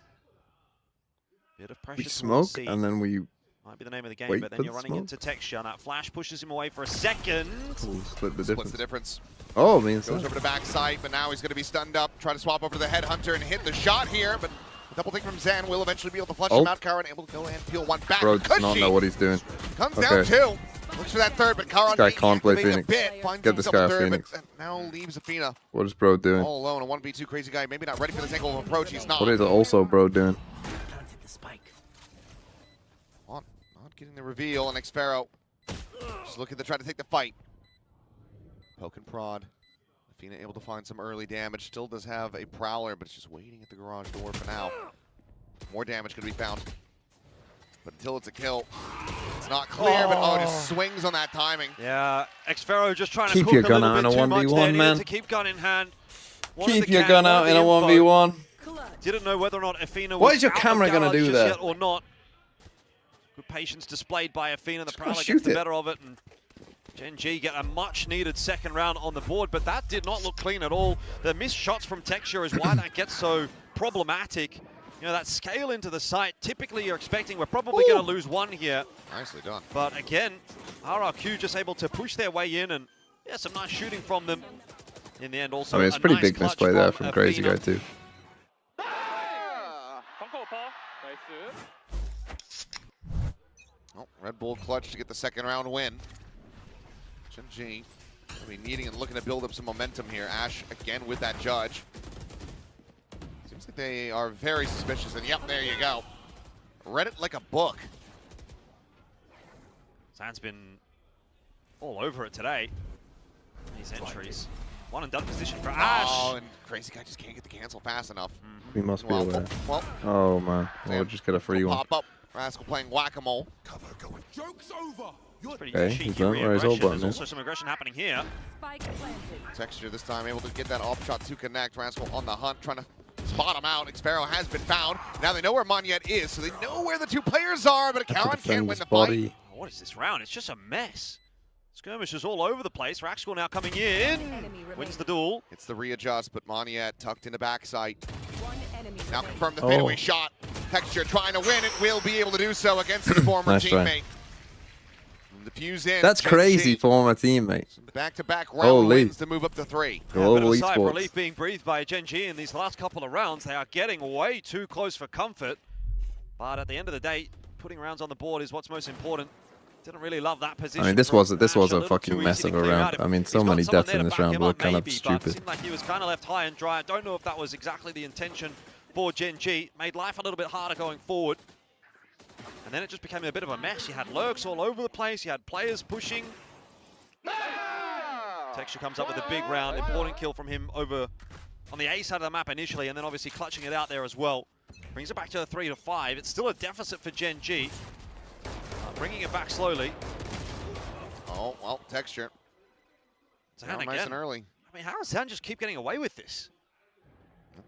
[SPEAKER 5] Bit of pressure.
[SPEAKER 1] We smoke, and then we
[SPEAKER 5] might be the name of the game, but then you're running into Texture, and that flash pushes him away for a second.
[SPEAKER 1] We'll split the
[SPEAKER 4] Splits the difference.
[SPEAKER 1] Oh, means
[SPEAKER 4] goes over to backside, but now he's going to be stunned up. Try to swap over to the Headhunter and hit the shot here, but a double take from Zan will eventually be able to flush him out. Karan able to go and peel one back.
[SPEAKER 1] Bro does not know what he's doing.
[SPEAKER 4] Comes down two. Looks for that third, but Karan
[SPEAKER 1] this guy can't play Phoenix. Get this guy a Phoenix.
[SPEAKER 4] Now leaves Athena.
[SPEAKER 1] What is Bro doing?
[SPEAKER 4] All alone, a 1v2 crazy guy. Maybe not ready for this angle of approach. He's not.
[SPEAKER 1] What is also Bro doing?
[SPEAKER 4] Not getting the reveal, and Xpharaoh just looking to try to take the fight. Poke and prod. Athena able to find some early damage. Still does have a Prowler, but it's just waiting at the garage door for now. More damage could be found. But until it's a kill, it's not clear, but just swings on that timing.
[SPEAKER 5] Yeah, Xpharaoh just trying to
[SPEAKER 1] keep
[SPEAKER 5] cook
[SPEAKER 1] your gun
[SPEAKER 5] a
[SPEAKER 1] out in a
[SPEAKER 5] little bit too much
[SPEAKER 1] 1v1,
[SPEAKER 5] there.
[SPEAKER 1] man.
[SPEAKER 5] To keep gun in hand.
[SPEAKER 1] Keep your gun out in a 1v1.
[SPEAKER 5] Didn't know whether or not Athena was
[SPEAKER 1] What is your camera
[SPEAKER 5] going to
[SPEAKER 1] do there?
[SPEAKER 5] Or not. Good patience displayed by Athena. The Prowler
[SPEAKER 1] shoot
[SPEAKER 5] gets the
[SPEAKER 1] it.
[SPEAKER 5] better of it, and GENG get a much-needed second round on the board, but that did not look clean at all. The missed shots from Texture is why that gets so problematic. You know, that scale into the site, typically you're expecting we're probably going to lose one here.
[SPEAKER 4] Nicely done.
[SPEAKER 5] But again, RRQ just able to push their way in, and yeah, some nice shooting from them. In the end, also,
[SPEAKER 1] I mean, it's pretty
[SPEAKER 5] nice
[SPEAKER 1] big
[SPEAKER 5] clutch
[SPEAKER 1] misplay there from Crazy
[SPEAKER 5] Athena.
[SPEAKER 1] Guy too.
[SPEAKER 4] Oh, Red Bull clutch to get the second round win. GENG will be needing and looking to build up some momentum here. Ash again with that judge. Seems like they are very suspicious, and yep, there you go. Read it like a book.
[SPEAKER 5] Zan's been all over it today. These entries. One and done position for Ash.
[SPEAKER 4] Oh, and Crazy Guy just can't get the cancel fast enough.
[SPEAKER 1] We must be aware.
[SPEAKER 4] Well,
[SPEAKER 1] Oh man, we'll just get a free one.
[SPEAKER 4] pop up. Rascal playing whack-a-mole.
[SPEAKER 10] Joke's over.
[SPEAKER 5] Pretty
[SPEAKER 1] Okay,
[SPEAKER 5] cheeky
[SPEAKER 1] he's done. Where's all
[SPEAKER 5] re-aggression.
[SPEAKER 1] button?
[SPEAKER 5] There's also some aggression happening here.
[SPEAKER 4] Texture this time able to get that off shot to connect. Rascal on the hunt, trying to spot him out. Xpharaoh has been found. Now they know where Monyet is, so they know where the two players are, but Karan can't win the fight.
[SPEAKER 5] Oh, what is this round? It's just a mess. Skirmishes all over the place. Raxcal now coming in. Wins the duel.
[SPEAKER 4] It's the readjust, but Monyet tucked in the backside. Now confirm the fadeaway shot. Texture trying to win it, will be able to do so against his former
[SPEAKER 1] Nice try.
[SPEAKER 4] teammate. The fuse in.
[SPEAKER 1] That's
[SPEAKER 4] GENG.
[SPEAKER 1] crazy for my teammate.
[SPEAKER 4] Back-to-back round
[SPEAKER 1] Holy.
[SPEAKER 4] wins to move up to 3.
[SPEAKER 1] Global
[SPEAKER 5] a sigh of
[SPEAKER 1] esports.
[SPEAKER 5] relief being breathed by GENG in these last couple of rounds. They are getting way too close for comfort. But at the end of the day, putting rounds on the board is what's most important. Didn't really love that position.
[SPEAKER 1] I mean, this
[SPEAKER 5] from
[SPEAKER 1] was a
[SPEAKER 5] Ash,
[SPEAKER 1] fucking
[SPEAKER 5] little too
[SPEAKER 1] mess
[SPEAKER 5] easy
[SPEAKER 1] of
[SPEAKER 5] to
[SPEAKER 1] a
[SPEAKER 5] clear
[SPEAKER 1] round.
[SPEAKER 5] out.
[SPEAKER 1] I mean,
[SPEAKER 5] He's
[SPEAKER 1] so
[SPEAKER 5] got
[SPEAKER 1] many
[SPEAKER 5] someone
[SPEAKER 1] deaths
[SPEAKER 5] there
[SPEAKER 1] in
[SPEAKER 5] to
[SPEAKER 1] this
[SPEAKER 5] back
[SPEAKER 1] round
[SPEAKER 5] him
[SPEAKER 1] were
[SPEAKER 5] up,
[SPEAKER 1] kind of
[SPEAKER 5] maybe, but
[SPEAKER 1] stupid.
[SPEAKER 5] It seemed like he was kind of left high and dry. I don't know if that was exactly the intention for GENG. Made life a little bit harder going forward. And then it just became a bit of a mess. You had lurks all over the place. You had players pushing. Texture comes up with a big round. Important kill from him over on the A side of the map initially, and then obviously clutching it out there as well. Brings it back to a 3-5. It's still a deficit for GENG. Bringing it back slowly.
[SPEAKER 4] Oh, well, Texture.
[SPEAKER 5] Zan
[SPEAKER 4] Nice
[SPEAKER 5] again.
[SPEAKER 4] and early.
[SPEAKER 5] I mean, how does Zan just keep getting away with this?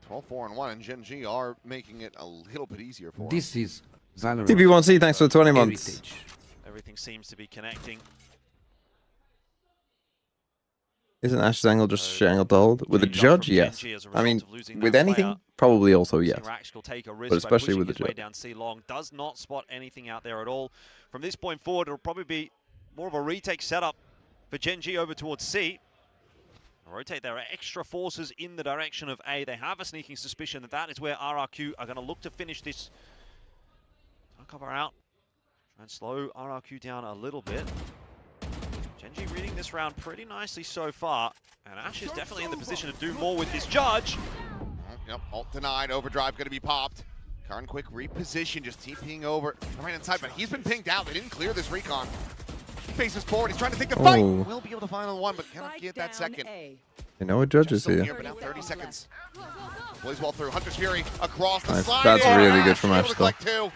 [SPEAKER 4] 12-4-1, and GENG are making it a little bit easier for
[SPEAKER 15] This is Valorant.
[SPEAKER 1] TP1C, thanks for 20 months.
[SPEAKER 15] Heritage.
[SPEAKER 5] Everything seems to be connecting.
[SPEAKER 1] Isn't Ash's angle just shit angle to hold? With a judge, yes. I mean, with anything, probably also yes.
[SPEAKER 5] Rax will take a risk
[SPEAKER 1] But especially
[SPEAKER 5] by
[SPEAKER 1] with the
[SPEAKER 5] pushing his way
[SPEAKER 1] judge.
[SPEAKER 5] down C long. Does not spot anything out there at all. From this point forward, it'll probably be more of a retake setup for GENG over towards C. Rotate their extra forces in the direction of A. They have a sneaking suspicion that that is where RRQ are going to look to finish this. Cover out. Try and slow RRQ down a little bit. GENG reading this round pretty nicely so far. And Ash is definitely in the position to do more with this judge.
[SPEAKER 4] Yep, ult denied, overdrive gonna be popped. Karan quick reposition, just TPing over right inside, but he's been pinged out. They didn't clear this recon. He faces forward, he's trying to take the fight.
[SPEAKER 1] Oh.
[SPEAKER 4] Will be able to find on one, but cannot get that second.
[SPEAKER 1] You know what judge is
[SPEAKER 4] Still
[SPEAKER 1] here.
[SPEAKER 4] but now 30 seconds. Plays well through. Hunter's Fury across the
[SPEAKER 1] Nice.
[SPEAKER 4] slide.
[SPEAKER 1] That's
[SPEAKER 4] in.
[SPEAKER 1] really good from
[SPEAKER 4] able
[SPEAKER 1] Ash,
[SPEAKER 4] to collect 2.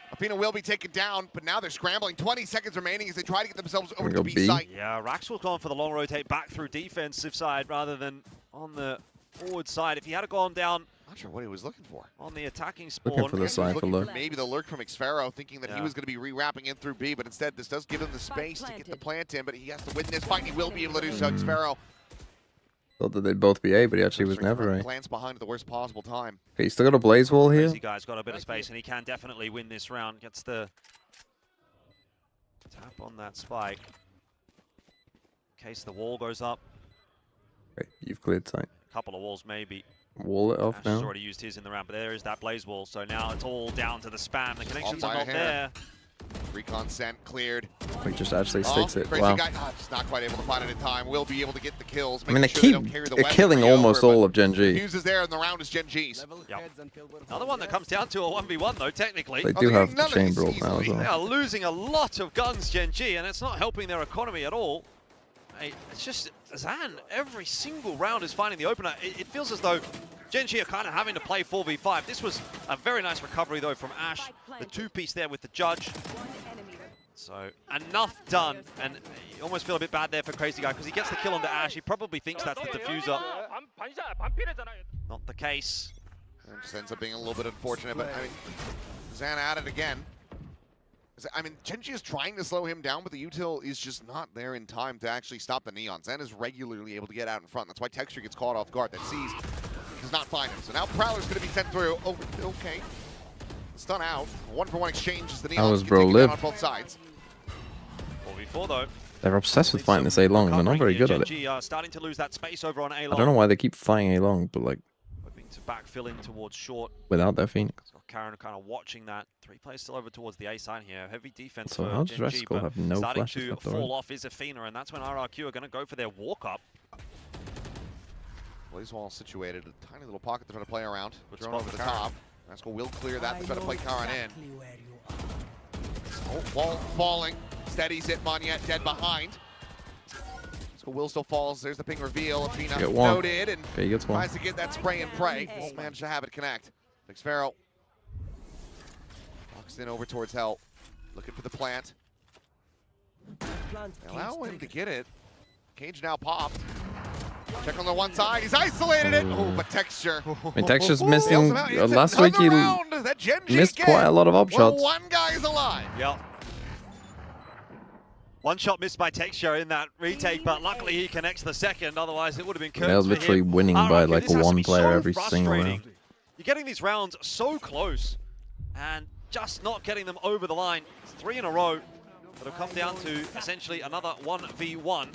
[SPEAKER 4] Athena will be taken down, but now they're scrambling. 20 seconds remaining as they try to get themselves over to
[SPEAKER 1] go
[SPEAKER 4] the B
[SPEAKER 1] B.
[SPEAKER 4] site.
[SPEAKER 5] Yeah, Rax will go for the long rotate back through defensive side rather than on the forward side. If he had gone down
[SPEAKER 4] Not sure what he was looking for.
[SPEAKER 5] On the attacking spawn.
[SPEAKER 1] Looking for the Cypher lurk.
[SPEAKER 4] Maybe the lurk from Xfero, thinking that he was going to be re-wrapping in through B, but instead this does give him the space to get the plant in, but he has to win this fight. He will be able to do so. Xfero.
[SPEAKER 1] Thought that they'd both be A, but he actually was never A.
[SPEAKER 4] Plants behind at the worst possible time.
[SPEAKER 1] Okay, he's still got a Blaze Wall here.
[SPEAKER 5] Crazy guy's got a bit of space, and he can definitely win this round. Gets the tap on that spike. In case the wall goes up.
[SPEAKER 1] Okay, you've cleared sight.
[SPEAKER 5] Couple of walls maybe.
[SPEAKER 1] Wall it off
[SPEAKER 5] Ash
[SPEAKER 1] now.
[SPEAKER 5] has already used his in the round, but there is that Blaze Wall. So now it's all down to the spam. The connections are not there.
[SPEAKER 4] Recon sent, cleared.
[SPEAKER 1] He just actually sticks it.
[SPEAKER 4] Crazy
[SPEAKER 1] Wow.
[SPEAKER 4] guy, just not quite able to find it in time. Will be able to get the kills.
[SPEAKER 1] I mean, they
[SPEAKER 4] sure
[SPEAKER 1] keep
[SPEAKER 4] don't carry the weapon
[SPEAKER 1] killing almost all of Gen G.
[SPEAKER 4] Fuse is there, and the round is Gen G's.
[SPEAKER 5] Yep. Another one that comes down to a 1v1 though, technically.
[SPEAKER 1] They do have the chamber ult now as
[SPEAKER 5] They
[SPEAKER 1] well.
[SPEAKER 5] are losing a lot of guns, Gen G, and it's not helping their economy at all. It's just Zan, every single round is finding the opener. It feels as though Gen G are kind of having to play 4v5. This was a very nice recovery though from Ash. The two-piece there with the judge. So enough done, and you almost feel a bit bad there for Crazy Guy because he gets the kill onto Ash. He probably thinks that's the diffuser. Not the case.
[SPEAKER 4] It just ends up being a little bit unfortunate, but I mean, Zan at it again. I mean, Gen G is trying to slow him down, but the util is just not there in time to actually stop the Neon. Zan is regularly able to get out in front. That's why Texture gets caught off guard. That sees does not find him. So now Prowler's going to be sent through. Oh, okay. Stun out. 1-for-1 exchange as the Neon
[SPEAKER 1] was bro live.
[SPEAKER 4] on both sides.
[SPEAKER 5] 4v4 though.
[SPEAKER 1] They're obsessed with fighting this A long, and they're not very good at it.
[SPEAKER 5] Gen G are starting to lose that space over on A
[SPEAKER 1] I
[SPEAKER 5] long.
[SPEAKER 1] don't know why they keep fighting A long, but like
[SPEAKER 5] Hoping to backfill in towards short.
[SPEAKER 1] without their Phoenix.
[SPEAKER 5] So Karen kind of watching that. 3 players still over towards the A side here. Heavy defense
[SPEAKER 1] So
[SPEAKER 5] for
[SPEAKER 1] how does
[SPEAKER 5] Gen G,
[SPEAKER 1] Rascal
[SPEAKER 5] but
[SPEAKER 1] have no
[SPEAKER 5] starting
[SPEAKER 1] flashes
[SPEAKER 5] to
[SPEAKER 1] left
[SPEAKER 5] fall
[SPEAKER 1] already?
[SPEAKER 5] off is Athena, and that's when RRQ are going to go for their walk up.
[SPEAKER 4] Blaze Wall situated, a tiny little pocket to try to play around.
[SPEAKER 5] Good
[SPEAKER 4] Drone
[SPEAKER 5] spot
[SPEAKER 4] over
[SPEAKER 5] for
[SPEAKER 4] the
[SPEAKER 5] Karen.
[SPEAKER 4] top. Rascal will clear that to try to play Karen in. Oh, Wall falling. Steadies it. Monyet dead behind. So Will still falls. There's the ping reveal. Athena
[SPEAKER 1] Get one.
[SPEAKER 4] noted and
[SPEAKER 1] Okay, he gets one.
[SPEAKER 4] tries to get that spray and pray. Won't manage to have it connect. Xfero walks in over towards Hell. Looking for the plant. They allow him to get it. Cage now popped. Check on the one side. He's isolated it. Oh, but Texture.
[SPEAKER 1] I mean, Texture's missing.
[SPEAKER 4] It's
[SPEAKER 1] Last week he
[SPEAKER 4] another round that Gen G
[SPEAKER 1] missed
[SPEAKER 4] get.
[SPEAKER 1] quite a lot of op
[SPEAKER 4] Well,
[SPEAKER 1] shots.
[SPEAKER 4] one guy is alive.
[SPEAKER 5] Yep. One shot missed by Texture in that retake, but luckily he connects the second. Otherwise, it would have been curtains
[SPEAKER 1] They're
[SPEAKER 5] for
[SPEAKER 1] literally
[SPEAKER 5] him.
[SPEAKER 1] winning by
[SPEAKER 5] RRQ,
[SPEAKER 1] like
[SPEAKER 5] this has to
[SPEAKER 1] one
[SPEAKER 5] be
[SPEAKER 1] player
[SPEAKER 5] so
[SPEAKER 1] every single round.
[SPEAKER 5] frustrating. You're getting these rounds so close and just not getting them over the line. It's 3 in a row that have come down to essentially another 1v1.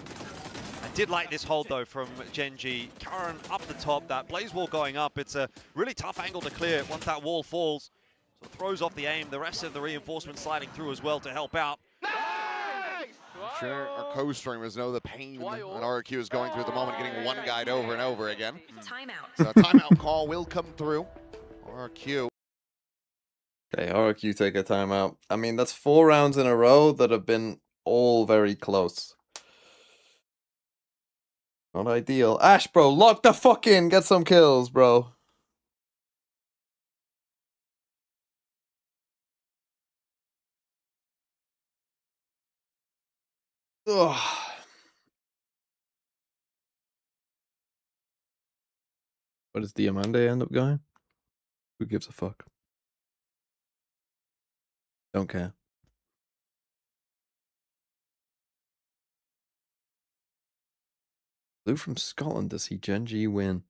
[SPEAKER 5] I did like this hold though from Gen G. Karen up the top, that Blaze Wall going up. It's a really tough angle to clear once that wall falls. So it throws off the aim. The rest of the reinforcements sliding through as well to help out.
[SPEAKER 4] I'm sure our co-streamers know the pain that RRQ is going through at the moment, getting one guide over and over again.
[SPEAKER 7] Timeout.
[SPEAKER 4] So a timeout call will come through. RRQ.
[SPEAKER 1] Okay, RRQ take a timeout. I mean, that's 4 rounds in a row that have been all very close. Not ideal. Ash, bro, lock the fuck in. Get some kills, bro. Ugh. What does Diamande end up going? Who gives a fuck? Don't care. Blue from Scotland to see Gen G win.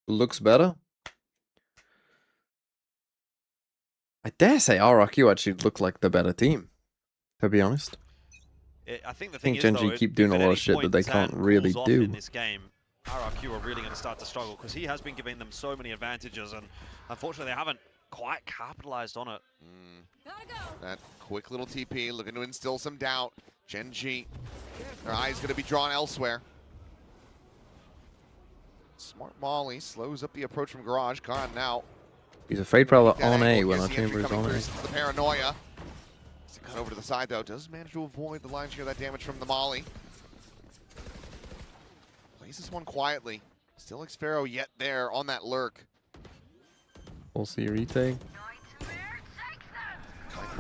[SPEAKER 1] Looks better. I dare say RRQ actually look like the better team, to be honest.
[SPEAKER 5] I think the thing is,
[SPEAKER 1] Gen
[SPEAKER 5] though,
[SPEAKER 1] G keep doing a lot of shit that they can't really do.
[SPEAKER 5] In this game, RRQ are really going to start to struggle because he has been giving them so many advantages, and unfortunately they haven't quite capitalized on it.
[SPEAKER 4] That quick little TP looking to instill some doubt. Gen G, their eyes going to be drawn elsewhere. Smart Molly slows up the approach from Garage. Khan now.
[SPEAKER 1] He's a Fade Prowler
[SPEAKER 4] That
[SPEAKER 1] on A
[SPEAKER 4] angle
[SPEAKER 1] when
[SPEAKER 4] gets
[SPEAKER 1] our
[SPEAKER 4] the
[SPEAKER 1] chamber
[SPEAKER 4] entry
[SPEAKER 1] is
[SPEAKER 4] coming
[SPEAKER 1] on A.
[SPEAKER 4] through, the paranoia. As he cut over to the side though, does manage to avoid the lion's share of that damage from the Molly. Plays this one quietly. Still Xfero yet there on that lurk.
[SPEAKER 1] We'll see retake.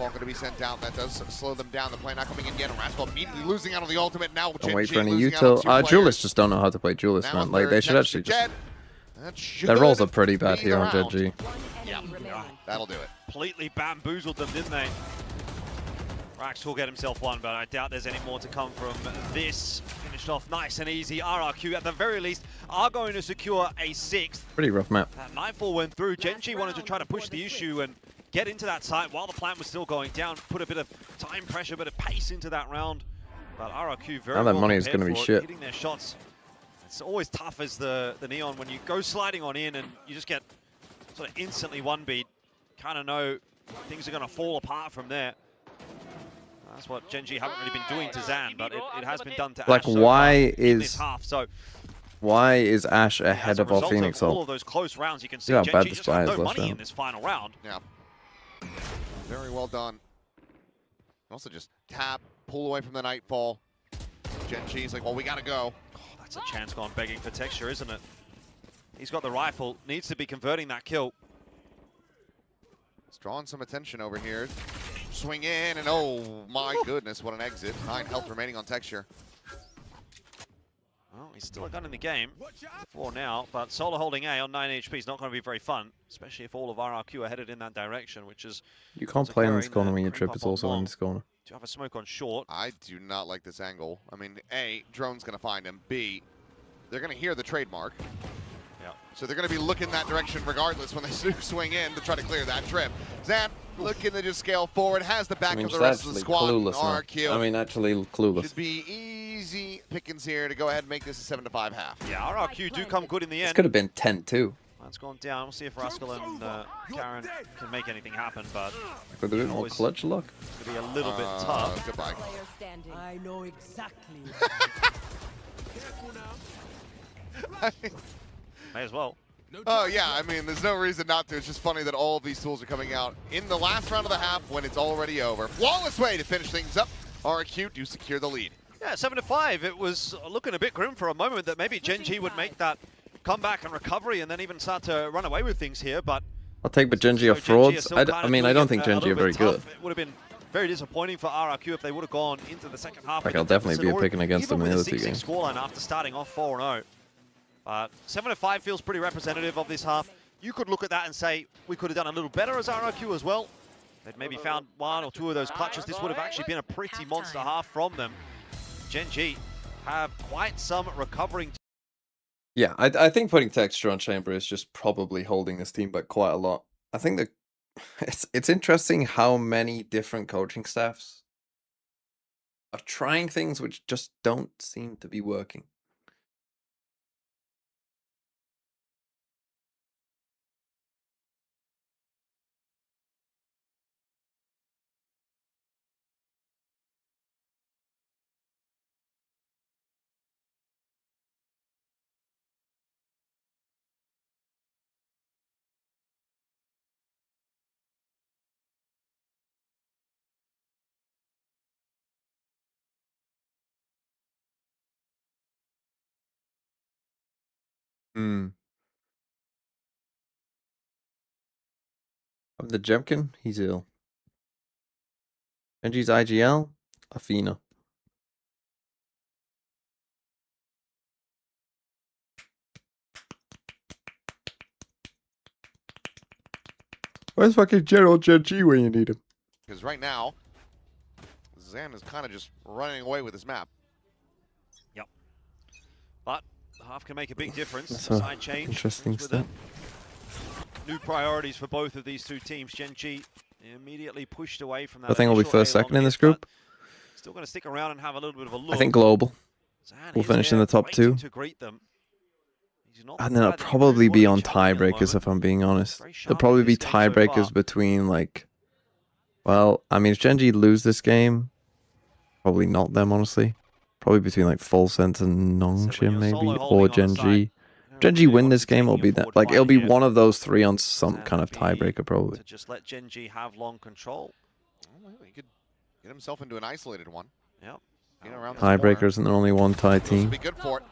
[SPEAKER 4] Nightfall going to be sent out. That does slow them down. The play not coming in yet. Rascal immediately losing out on the ultimate. Now
[SPEAKER 1] Don't wait
[SPEAKER 4] GENG
[SPEAKER 1] for any
[SPEAKER 4] losing out on
[SPEAKER 1] util.
[SPEAKER 4] two players.
[SPEAKER 1] Duelists just don't know how to play Duelists,
[SPEAKER 4] Now
[SPEAKER 1] man. Like, they should
[SPEAKER 4] third
[SPEAKER 1] actually
[SPEAKER 4] attempt
[SPEAKER 1] just...
[SPEAKER 4] to
[SPEAKER 1] Their rolls are
[SPEAKER 4] That
[SPEAKER 1] pretty
[SPEAKER 4] should
[SPEAKER 1] bad
[SPEAKER 4] be
[SPEAKER 1] here
[SPEAKER 4] the
[SPEAKER 1] on
[SPEAKER 4] round.
[SPEAKER 1] GENG.
[SPEAKER 4] Yeah, that'll do it.
[SPEAKER 5] Completely bamboozled them, didn't they? Rax will get himself one, but I doubt there's any more to come from this. Finished off nice and easy. RRQ, at the very least, are going to secure a 6th.
[SPEAKER 1] Pretty rough map.
[SPEAKER 5] That Nightfall went through. GENG wanted to try to push the issue and get into that site while the plant was still going down, put a bit of time pressure, bit of pace into that round. But RRQ very
[SPEAKER 1] Now that
[SPEAKER 5] well
[SPEAKER 1] money is
[SPEAKER 5] prepared
[SPEAKER 1] going to be
[SPEAKER 5] for it,
[SPEAKER 1] shit.
[SPEAKER 5] hitting their shots. It's always tough as the Neon when you go sliding on in and you just get sort of instantly one beat. Kind of know things are going to fall apart from there. That's what GENG haven't really been doing to Zan, but it has been done to
[SPEAKER 1] Like,
[SPEAKER 5] Ash so
[SPEAKER 1] why
[SPEAKER 5] far in this
[SPEAKER 1] is...
[SPEAKER 5] half. So
[SPEAKER 1] Why is Ash
[SPEAKER 5] as
[SPEAKER 1] ahead
[SPEAKER 5] a
[SPEAKER 1] of our
[SPEAKER 5] result
[SPEAKER 1] Phoenix
[SPEAKER 5] of all
[SPEAKER 1] ult?
[SPEAKER 5] of those close rounds, you can see
[SPEAKER 1] Look how bad
[SPEAKER 5] GENG
[SPEAKER 1] this
[SPEAKER 5] just have
[SPEAKER 1] guy is
[SPEAKER 5] no
[SPEAKER 1] last
[SPEAKER 5] money in
[SPEAKER 1] round.
[SPEAKER 5] this final round.
[SPEAKER 4] Yeah. Very well done. Also just tap, pull away from the Nightfall. GENG's like, well, we gotta go.
[SPEAKER 5] Oh, that's a chance gone begging for texture, isn't it? He's got the rifle, needs to be converting that kill.
[SPEAKER 4] It's drawing some attention over here. Swing in, and oh my goodness, what an exit. 9 health remaining on texture.
[SPEAKER 5] Well, he's still a gun in the game. 4 now, but solo holding A on 9 HP is not going to be very fun, especially if all of RRQ are headed in that direction, which is...
[SPEAKER 1] You can't
[SPEAKER 5] what's
[SPEAKER 1] play in this
[SPEAKER 5] occurring
[SPEAKER 1] corner
[SPEAKER 5] there.
[SPEAKER 1] when your
[SPEAKER 5] Creep
[SPEAKER 1] trip
[SPEAKER 5] up
[SPEAKER 1] is
[SPEAKER 5] on
[SPEAKER 1] also in
[SPEAKER 5] long.
[SPEAKER 1] this corner.
[SPEAKER 5] Do you have a smoke on short?
[SPEAKER 4] I do not like this angle. I mean, A, drone's gonna find him. B, they're gonna hear the trademark.
[SPEAKER 5] Yeah.
[SPEAKER 4] So they're gonna be looking that direction regardless when they swing in to try to clear that trip. Zan looking to just scale forward, has the back
[SPEAKER 1] I mean,
[SPEAKER 4] of the
[SPEAKER 1] she's
[SPEAKER 4] rest of the
[SPEAKER 1] actually
[SPEAKER 4] squad.
[SPEAKER 1] clueless now.
[SPEAKER 4] RRQ
[SPEAKER 1] I mean, actually clueless.
[SPEAKER 4] should be easy pickings here to go ahead and make this a 7-5 half.
[SPEAKER 5] Yeah, RRQ do come good in the
[SPEAKER 1] This
[SPEAKER 5] end.
[SPEAKER 1] could have been 10-2.
[SPEAKER 5] That's gone down. We'll see if Rascal and Karen can make anything happen, but
[SPEAKER 1] With a bit more
[SPEAKER 5] always
[SPEAKER 1] clutch luck.
[SPEAKER 5] could be a little bit tough.
[SPEAKER 4] Goodbye.
[SPEAKER 7] Player standing. I know exactly.
[SPEAKER 5] May as well.
[SPEAKER 4] Oh yeah, I mean, there's no reason not to. It's just funny that all of these tools are coming out in the last round of the half when it's already over. Flawless way to finish things up. RRQ do secure the lead.
[SPEAKER 5] Yeah, 7-5. It was looking a bit grim for a moment that maybe GENG would make that comeback and recovery and then even start to run away with things here, but
[SPEAKER 1] I'll take, but GENG are frauds. I mean, I don't think GENG are very good.
[SPEAKER 5] It would have been very disappointing for RRQ if they would have gone into the second half.
[SPEAKER 1] Like,
[SPEAKER 5] with
[SPEAKER 1] I'll
[SPEAKER 5] a
[SPEAKER 1] definitely be
[SPEAKER 5] deficit or
[SPEAKER 1] picking against them in the
[SPEAKER 5] even
[SPEAKER 1] other two
[SPEAKER 5] with a 6-6
[SPEAKER 1] games.
[SPEAKER 5] scoreline after starting off 4-0. 7-5 feels pretty representative of this half. You could look at that and say we could have done a little better as RRQ as well. They'd maybe found 1 or 2 of those clutches. This would have actually been a pretty monster half from them. GENG have quite some recovering.
[SPEAKER 1] Yeah, I think putting texture on Chamber is just probably holding this team back quite a lot. I think that it's interesting how many different coaching staffs are trying things which just don't seem to be working. I'm the Jemkin, he's ill. GENG's IGL, Athena. Where's fucking General GENG when you need him?
[SPEAKER 4] Because right now, Zan is kind of just running away with his map.
[SPEAKER 5] Yep. But the half can make a big difference.
[SPEAKER 1] That's a
[SPEAKER 5] Side change.
[SPEAKER 1] interesting
[SPEAKER 5] comes with
[SPEAKER 1] step.
[SPEAKER 5] it. New priorities for both of these two teams. GENG immediately pushed away from that.
[SPEAKER 1] I think we'll be
[SPEAKER 5] initial
[SPEAKER 1] first,
[SPEAKER 5] A long
[SPEAKER 1] second in
[SPEAKER 5] hit,
[SPEAKER 1] this group.
[SPEAKER 5] but still going to stick around and have a little bit of a look.
[SPEAKER 1] I think global.
[SPEAKER 5] Zan
[SPEAKER 1] We'll
[SPEAKER 5] is
[SPEAKER 1] finish in
[SPEAKER 5] there
[SPEAKER 1] the top
[SPEAKER 5] waiting
[SPEAKER 1] 2.
[SPEAKER 5] to greet them. He's not
[SPEAKER 1] And then it'll
[SPEAKER 5] bad.
[SPEAKER 1] probably be on
[SPEAKER 5] What a champion at the
[SPEAKER 1] tiebreakers,
[SPEAKER 5] moment.
[SPEAKER 1] if I'm being honest.
[SPEAKER 5] Very
[SPEAKER 1] There'll
[SPEAKER 5] sharp
[SPEAKER 1] probably
[SPEAKER 5] in
[SPEAKER 1] be
[SPEAKER 5] this game so
[SPEAKER 1] tiebreakers
[SPEAKER 5] far.
[SPEAKER 1] between, like... Well, I mean, if GENG lose this game, probably not them, honestly. Probably between, like, Full Sense and Nongshim, maybe, or GENG. GENG win this game, it'll be that. Like, it'll be one of those 3 on some kind of tiebreaker, probably.
[SPEAKER 5] To just let GENG have long control.
[SPEAKER 4] Well, he could get himself into an isolated one.
[SPEAKER 5] Yep.
[SPEAKER 4] You know, around this corner.
[SPEAKER 1] Tiebreakers and only one tie
[SPEAKER 4] This will
[SPEAKER 1] team.
[SPEAKER 4] be good for it.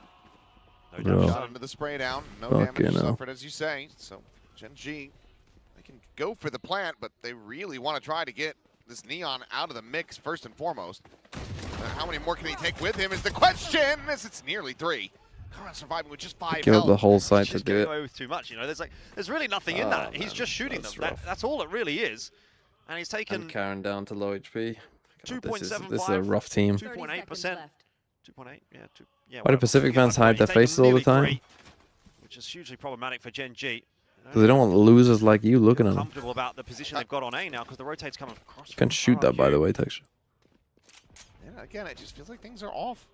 [SPEAKER 5] No
[SPEAKER 1] Bro.
[SPEAKER 5] damage
[SPEAKER 4] Shot
[SPEAKER 5] done.
[SPEAKER 4] into the spray down. No
[SPEAKER 1] Fucking
[SPEAKER 4] damage
[SPEAKER 1] hell.
[SPEAKER 4] suffered, as you say. So GENG, they can go for the plant, but they really want to try to get this Neon out of the mix first and foremost. How many more can he take with him is the question, as it's nearly 3. Kara surviving with just 5
[SPEAKER 1] Give up
[SPEAKER 4] health.
[SPEAKER 1] the whole site to
[SPEAKER 5] She's
[SPEAKER 1] do
[SPEAKER 5] getting
[SPEAKER 1] it.
[SPEAKER 5] away with too much, you know. There's really nothing in that. He's just shooting them. That's all it really is. And he's taken
[SPEAKER 1] And Karen down to low HP. God,
[SPEAKER 5] 2.75.
[SPEAKER 1] this is a rough team.
[SPEAKER 5] 2.8%. 2.8. Yeah.
[SPEAKER 1] Why do Pacific fans hide their faces all the time?
[SPEAKER 5] Which is hugely problematic for Gen G.
[SPEAKER 1] Because they don't want losers like you looking at them.
[SPEAKER 5] Comfortable about the position they've got on A now because the rotate's coming across.
[SPEAKER 1] You can shoot that, by the way, Texture.
[SPEAKER 4] Yeah, again, it just feels like things are off.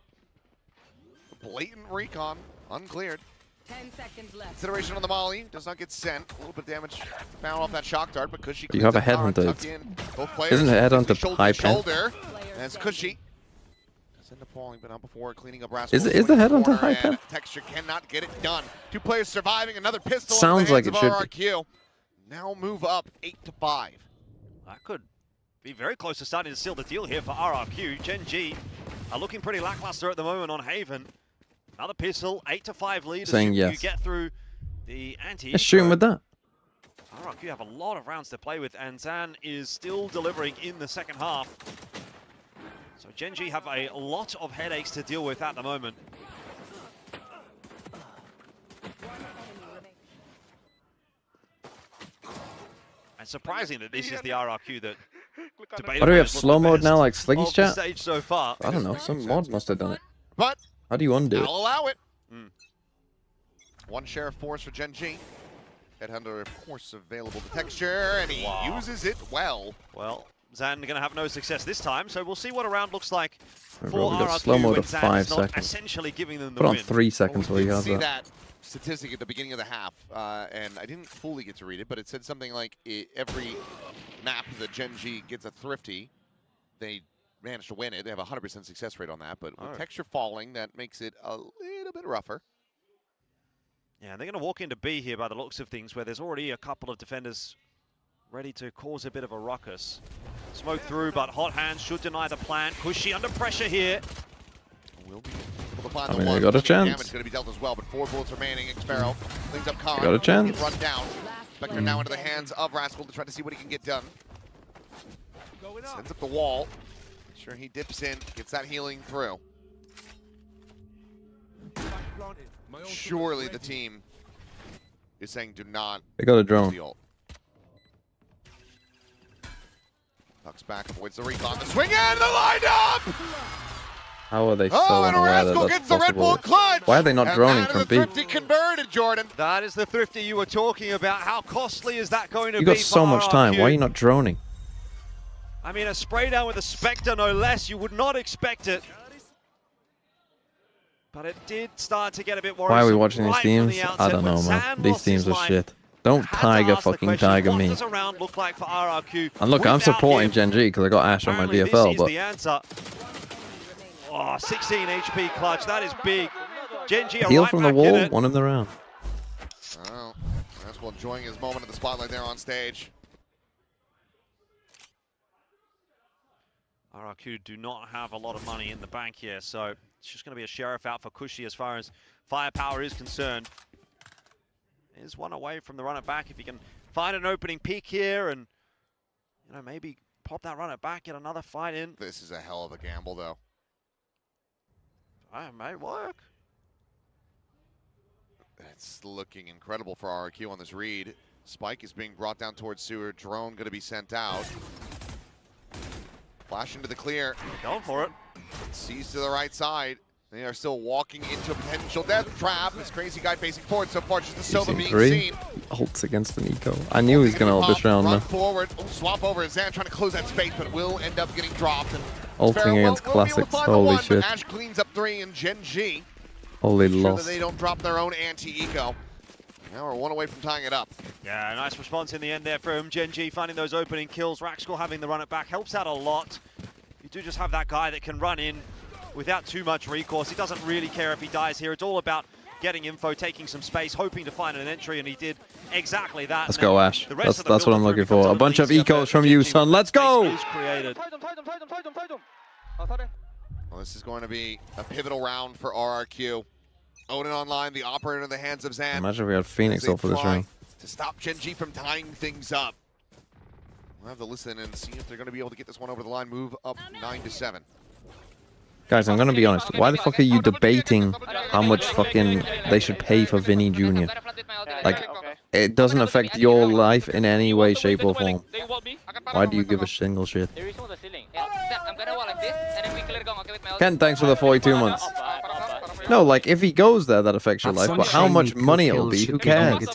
[SPEAKER 4] Blatant recon, uncleared.
[SPEAKER 7] 10 seconds left.
[SPEAKER 4] Consideration on the molly, does not get sent. A little bit of damage found off that shock dart, but Cushy
[SPEAKER 1] You have a headhunter. Isn't a headhunter high pen?
[SPEAKER 4] Shoulder, and it's Cushy. End up falling, but not before cleaning up Rascal.
[SPEAKER 1] Is the headhunter high pen?
[SPEAKER 4] Texture cannot get it done. 2 players surviving, another pistol.
[SPEAKER 1] Sounds like it should
[SPEAKER 4] be. RRQ. Now move up 8-5.
[SPEAKER 5] That could be very close to starting to seal the deal here for RRQ. Gen G are looking pretty lackluster at the moment on Haven. Another pistol, 8-5 lead.
[SPEAKER 1] Saying
[SPEAKER 5] as
[SPEAKER 1] yes.
[SPEAKER 5] You get through the anti.
[SPEAKER 1] Let's shoot him with that.
[SPEAKER 5] RRQ have a lot of rounds to play with, and Zan is still delivering in the second half. So Gen G have a lot of headaches to deal with at the moment. And surprising that this is the RRQ that
[SPEAKER 1] Why do we have slow mode now, like Sliggy's chat?
[SPEAKER 5] Stage so far.
[SPEAKER 1] I don't know. Some mod must have done it.
[SPEAKER 4] But
[SPEAKER 1] how do you undo it?
[SPEAKER 4] I'll allow it. One share of force for Gen G. Headhunter, of course, available to Texture, and he uses it well.
[SPEAKER 5] Well, Zan going to have no success this time, so we'll see what a round looks like for
[SPEAKER 1] We got
[SPEAKER 5] RRQ
[SPEAKER 1] slow mode
[SPEAKER 5] when
[SPEAKER 1] of
[SPEAKER 5] Zan
[SPEAKER 1] 5
[SPEAKER 5] is not
[SPEAKER 1] seconds.
[SPEAKER 5] essentially giving them the
[SPEAKER 1] Put on
[SPEAKER 5] win.
[SPEAKER 1] 3 seconds while you have
[SPEAKER 4] See
[SPEAKER 1] that.
[SPEAKER 4] that statistic at the beginning of the half, and I didn't fully get to read it, but it said something like every map that Gen G gets a thrifty, they manage to win it. They have a 100% success rate on that, but with Texture falling, that makes it a little bit rougher.
[SPEAKER 5] Yeah, they're going to walk into B here by the looks of things, where there's already a couple of defenders ready to cause a bit of a ruckus. Smoke through, but Hot Hands should deny the plant. Cushy under pressure here.
[SPEAKER 4] Will be able to find
[SPEAKER 1] I
[SPEAKER 4] the
[SPEAKER 1] mean,
[SPEAKER 4] one.
[SPEAKER 1] they got a chance.
[SPEAKER 4] Damage going to be dealt as well, but 4 bullets remaining. Xfero cleans up Khan.
[SPEAKER 1] They got a chance.
[SPEAKER 4] Run down. Spectre now into the hands of Rascal to try to see what he can get done. Sends up the wall. Sure, he dips in, gets that healing through. Surely the team is saying do not.
[SPEAKER 1] They got a
[SPEAKER 4] use
[SPEAKER 1] drone.
[SPEAKER 4] the ult. Ducks back, avoids the recon. The swing and the lineup!
[SPEAKER 1] How are they so
[SPEAKER 4] and
[SPEAKER 1] unaware that
[SPEAKER 4] Rascal
[SPEAKER 1] that's
[SPEAKER 4] gets the Red Bull
[SPEAKER 1] possible?
[SPEAKER 4] clutch!
[SPEAKER 1] Why are they not
[SPEAKER 4] And
[SPEAKER 1] droning
[SPEAKER 4] that
[SPEAKER 1] from
[SPEAKER 4] is
[SPEAKER 1] B?
[SPEAKER 4] the thrifty converted, Jordan.
[SPEAKER 5] That is the thrifty you were talking about. How costly is that going to
[SPEAKER 1] You
[SPEAKER 5] be
[SPEAKER 1] got so
[SPEAKER 5] for
[SPEAKER 1] much time.
[SPEAKER 5] RRQ?
[SPEAKER 1] Why are you not droning?
[SPEAKER 5] I mean, a spray down with a Spectre, no less. You would not expect it. But it did start to get a bit worrisome.
[SPEAKER 1] Why are we watching these
[SPEAKER 5] right from
[SPEAKER 1] teams?
[SPEAKER 5] the
[SPEAKER 1] I
[SPEAKER 5] outset
[SPEAKER 1] don't know,
[SPEAKER 5] when
[SPEAKER 1] man.
[SPEAKER 5] Zan
[SPEAKER 1] These
[SPEAKER 5] lost
[SPEAKER 1] teams
[SPEAKER 5] his
[SPEAKER 1] are
[SPEAKER 5] life.
[SPEAKER 1] shit. Don't
[SPEAKER 5] Had to
[SPEAKER 1] tiger
[SPEAKER 5] ask the
[SPEAKER 1] fucking
[SPEAKER 5] question,
[SPEAKER 1] tiger
[SPEAKER 5] what
[SPEAKER 1] me.
[SPEAKER 5] does a round look like for RRQ?
[SPEAKER 1] And look, I'm
[SPEAKER 5] without
[SPEAKER 1] supporting
[SPEAKER 5] him?
[SPEAKER 1] Gen G because I got Ash on my
[SPEAKER 5] Apparently
[SPEAKER 1] DFL,
[SPEAKER 5] this
[SPEAKER 1] but
[SPEAKER 5] is the answer. Oh, 16 HP clutch. That is big. Gen G are
[SPEAKER 1] heal
[SPEAKER 5] right
[SPEAKER 1] from the
[SPEAKER 5] back in
[SPEAKER 1] wall,
[SPEAKER 5] it.
[SPEAKER 1] won him the round.
[SPEAKER 4] Well, Rascal enjoying his moment in the spotlight there on stage.
[SPEAKER 5] RRQ do not have a lot of money in the bank here, so it's just going to be a sheriff out for Cushy as far as firepower is concerned. Is one away from the run it back if he can find an opening peak here and, you know, maybe pop that run it back, get another fight in.
[SPEAKER 4] This is a hell of a gamble, though.
[SPEAKER 5] It may work.
[SPEAKER 4] It's looking incredible for RRQ on this read. Spike is being brought down towards sewer. Drone going to be sent out. Flash into the clear.
[SPEAKER 5] Going for it.
[SPEAKER 4] Sees to the right side. They are still walking into a potential death trap. This crazy guy facing forward so far. Just the Sova being
[SPEAKER 1] 3
[SPEAKER 4] seen.
[SPEAKER 1] ults against an eco. I knew he was going to ult this round,
[SPEAKER 4] Run
[SPEAKER 1] man.
[SPEAKER 4] forward. Oh, swap over. Zan trying to close that space, but will end up getting dropped. And
[SPEAKER 1] Ulting against classics. Holy shit.
[SPEAKER 4] But Ash cleans up 3 in Gen G.
[SPEAKER 1] Holy
[SPEAKER 4] Sure that
[SPEAKER 1] loss.
[SPEAKER 4] they don't drop their own anti-eco. Now we're one away from tying it up.
[SPEAKER 5] Yeah, nice response in the end there from Gen G, finding those opening kills. Raxcal having the run it back helps out a lot. You do just have that guy that can run in without too much recourse. He doesn't really care if he dies here. It's all about getting info, taking some space, hoping to find an entry, and he did exactly that.
[SPEAKER 1] Let's
[SPEAKER 5] Now,
[SPEAKER 1] go, Ash.
[SPEAKER 5] the rest of the
[SPEAKER 1] That's what
[SPEAKER 5] build
[SPEAKER 1] I'm looking
[SPEAKER 5] becomes
[SPEAKER 1] for. A
[SPEAKER 5] little
[SPEAKER 1] bunch of
[SPEAKER 5] easier
[SPEAKER 1] ecos
[SPEAKER 5] for
[SPEAKER 1] from
[SPEAKER 5] Gen
[SPEAKER 1] you,
[SPEAKER 5] G
[SPEAKER 1] son.
[SPEAKER 5] when
[SPEAKER 1] Let's
[SPEAKER 5] space
[SPEAKER 1] go!
[SPEAKER 5] is created.
[SPEAKER 4] Well, this is going to be a pivotal round for RRQ. Odin online, the operator in the hands of Zan.
[SPEAKER 1] Imagine if we had Phoenix
[SPEAKER 4] As they
[SPEAKER 1] off for this
[SPEAKER 4] try
[SPEAKER 1] round.
[SPEAKER 4] to stop Gen G from tying things up. We'll have to listen and see if they're going to be able to get this one over the line. Move up 9-7.
[SPEAKER 1] Guys, I'm gonna be honest. Why the fuck are you debating how much fucking they should pay for Vinny Jr.? Like, it doesn't affect your life in any way, shape, or form. Why do you give a single shit? Ken, thanks for the 42 months. No, like, if he goes there, that affects your life, but how much money it'll be, who cares?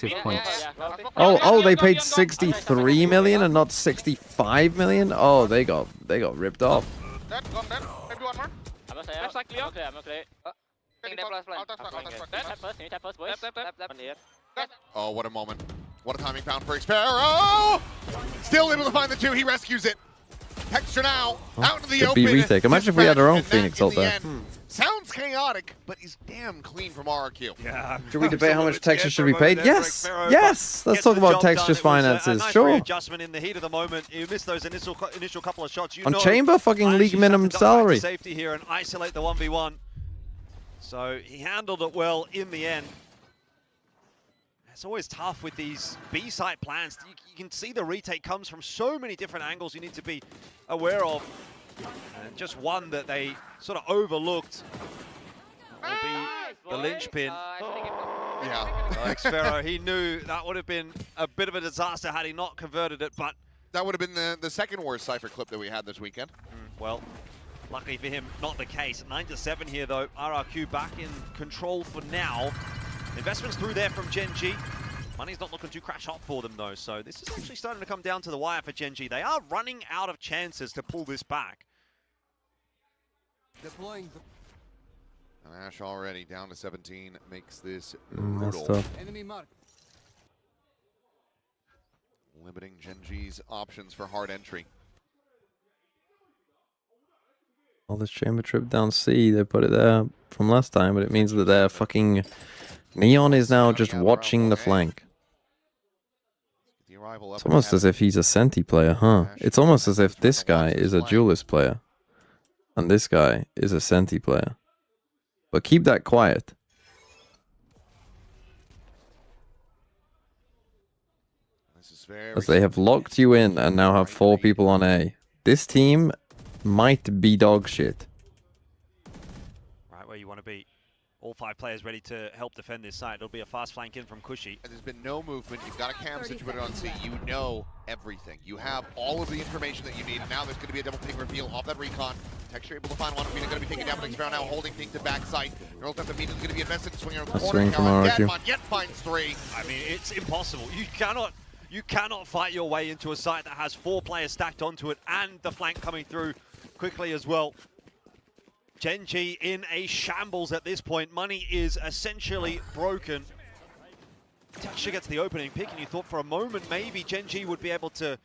[SPEAKER 1] Oh, they paid 63 million and not 65 million? Oh, they got ripped off.
[SPEAKER 4] Oh, what a moment. What a timing found for Xpero! Still able to find the two. He rescues it. Texture now out in the open.
[SPEAKER 1] Could be retake. Imagine if we had our own Phoenix out there.
[SPEAKER 4] Sounds chaotic, but he's damn clean from RRQ.
[SPEAKER 5] Yeah.
[SPEAKER 1] Should we debate how much Texture should be paid? Yes. Yes. Let's talk about Texture's finances. Sure.
[SPEAKER 5] Adjustment in the heat of the moment. You missed those initial couple of shots.
[SPEAKER 1] On Chamber, fucking league minimum salary.
[SPEAKER 5] Safety here and isolate the 1v1. So he handled it well in the end. It's always tough with these B-site plans. You can see the retake comes from so many different angles you need to be aware of. And just one that they sort of overlooked will be the linchpin.
[SPEAKER 4] Yeah.
[SPEAKER 5] Xpero, he knew that would have been a bit of a disaster had he not converted it, but...
[SPEAKER 4] That would have been the second worst Cypher clip that we had this weekend.
[SPEAKER 5] Well, luckily for him, not the case. 9-7 here, though. RRQ back in control for now. Investments through there from GENG. Money's not looking too crash hot for them, though, so this is actually starting to come down to the wire for GENG. They are running out of chances to pull this back.
[SPEAKER 4] And Ash already down to 17 makes this brutal.
[SPEAKER 7] Enemy mark.
[SPEAKER 4] Limiting GENG's options for hard entry.
[SPEAKER 1] Well, this Chamber trip down C, they put it there from last time, but it means that they're fucking... Neon is now just watching the flank. It's almost as if he's a Senti player, huh? It's almost as if this guy is a Duelist player. And this guy is a Senti player. But keep that quiet. As they have locked you in and now have 4 people on A. This team might be dog shit.
[SPEAKER 5] Right where you want to be. All 5 players ready to help defend this side. It'll be a fast flank in from Cushy.
[SPEAKER 4] There's been no movement. You've got a cam situated on C. You know everything. You have all of the information that you need. And now there's going to be a double ping reveal off that recon. Texture able to find one. Mina going to be taken down, but Xpero now holding thing to backside. Earl the Mina is going to be invested. Swinging around the corner.
[SPEAKER 1] From RRQ.
[SPEAKER 4] Yet finds 3.
[SPEAKER 5] I mean, it's impossible. You cannot fight your way into a site that has 4 players stacked onto it and the flank coming through quickly as well. GENG in a shambles at this point. Money is essentially broken. Texture gets the opening pick, and you thought for a moment maybe GENG would be able to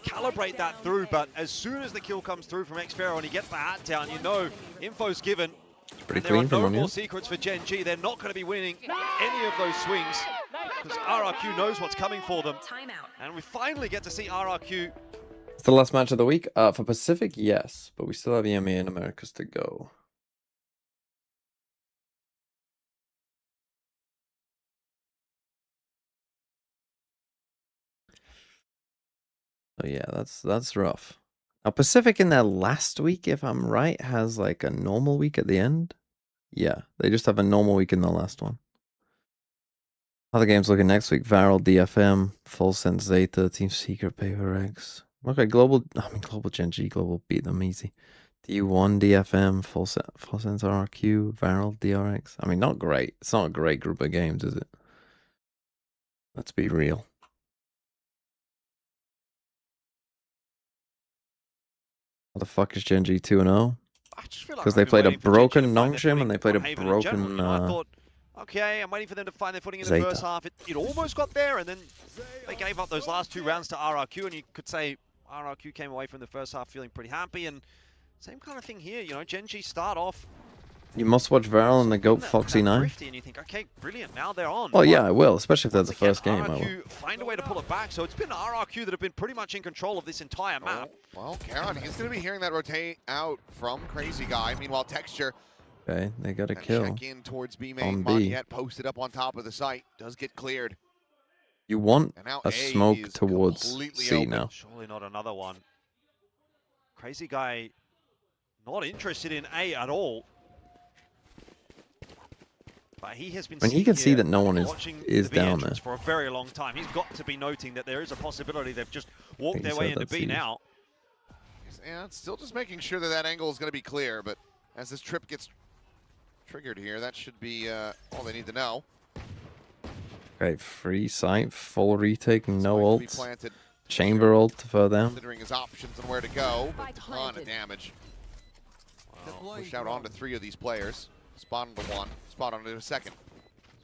[SPEAKER 5] calibrate that through, but as soon as the kill comes through from Xpero and he gets the hat down, you know info's given.
[SPEAKER 1] Pretty
[SPEAKER 5] and there are
[SPEAKER 1] clean
[SPEAKER 5] no more secrets for GENG. They're not going to be winning any of those swings because RRQ knows what's coming for them. And we finally get to see RRQ.
[SPEAKER 1] It's the last match of the week. For Pacific, yes, but we still have EMEA and Americas to go. So yeah, that's rough. Now Pacific in their last week, if I'm right, has like a normal week at the end. Yeah, they just have a normal week in the last one. Other games looking next week: Varel, DFM, Full Sense Zeta, Team Secret, PRX. Okay, Global GENG, Global beat them easy. D1, DFM, Full Sense RRQ, Varel, DRX. I mean, not great. It's not a great group of games, is it? Let's be real. How the fuck is GENG 2-0? Because they played a broken Nongshim and they played a broken...
[SPEAKER 5] I thought, okay, I'm waiting for them to find their footing in the first half. It almost got there, and then they gave up those last 2 rounds to RRQ, and you could say RRQ came away from the first half feeling pretty happy, and same kind of thing here, you know, GENG start off.
[SPEAKER 1] You must watch Varel and the GOAT Foxy 9.
[SPEAKER 5] And you think, okay, brilliant, now they're on.
[SPEAKER 1] Well, yeah, I will, especially if that's the first game.
[SPEAKER 5] RRQ find a way to pull it back, so it's been RRQ that have been pretty much in control of this entire map.
[SPEAKER 4] Well, Karon, he's going to be hearing that rotate out from Crazy Guy. Meanwhile, Texture.
[SPEAKER 1] Okay, they got a kill.
[SPEAKER 4] Check in towards B main.
[SPEAKER 1] On B.
[SPEAKER 4] Montiette posted up on top of the site. Does get cleared.
[SPEAKER 1] You want
[SPEAKER 4] And now
[SPEAKER 1] a
[SPEAKER 4] A
[SPEAKER 1] smoke
[SPEAKER 4] is
[SPEAKER 1] towards
[SPEAKER 4] completely
[SPEAKER 1] C
[SPEAKER 4] open.
[SPEAKER 1] now.
[SPEAKER 5] Surely not another one. Crazy guy not interested in A at all. But he has been
[SPEAKER 1] When he
[SPEAKER 5] sitting
[SPEAKER 1] can see
[SPEAKER 5] here
[SPEAKER 1] that no one
[SPEAKER 5] watching
[SPEAKER 1] is
[SPEAKER 5] the B
[SPEAKER 1] down
[SPEAKER 5] entrance
[SPEAKER 1] there.
[SPEAKER 5] for a very long time. He's got to be noting that there is a possibility they've just walked their
[SPEAKER 1] he
[SPEAKER 5] way
[SPEAKER 1] said
[SPEAKER 5] into
[SPEAKER 1] that
[SPEAKER 5] B
[SPEAKER 1] to you.
[SPEAKER 5] now.
[SPEAKER 4] Yeah, it's still just making sure that that angle is going to be clear, but as this trip gets triggered here, that should be all they need to know.
[SPEAKER 1] Okay, free sight, full retake, no
[SPEAKER 4] Spike will be
[SPEAKER 1] ults.
[SPEAKER 4] planted,
[SPEAKER 1] Chamber ult further down.
[SPEAKER 4] considering his options and where to go. A ton of damage. Push out onto 3 of these players. Spot onto 1, spot onto a second.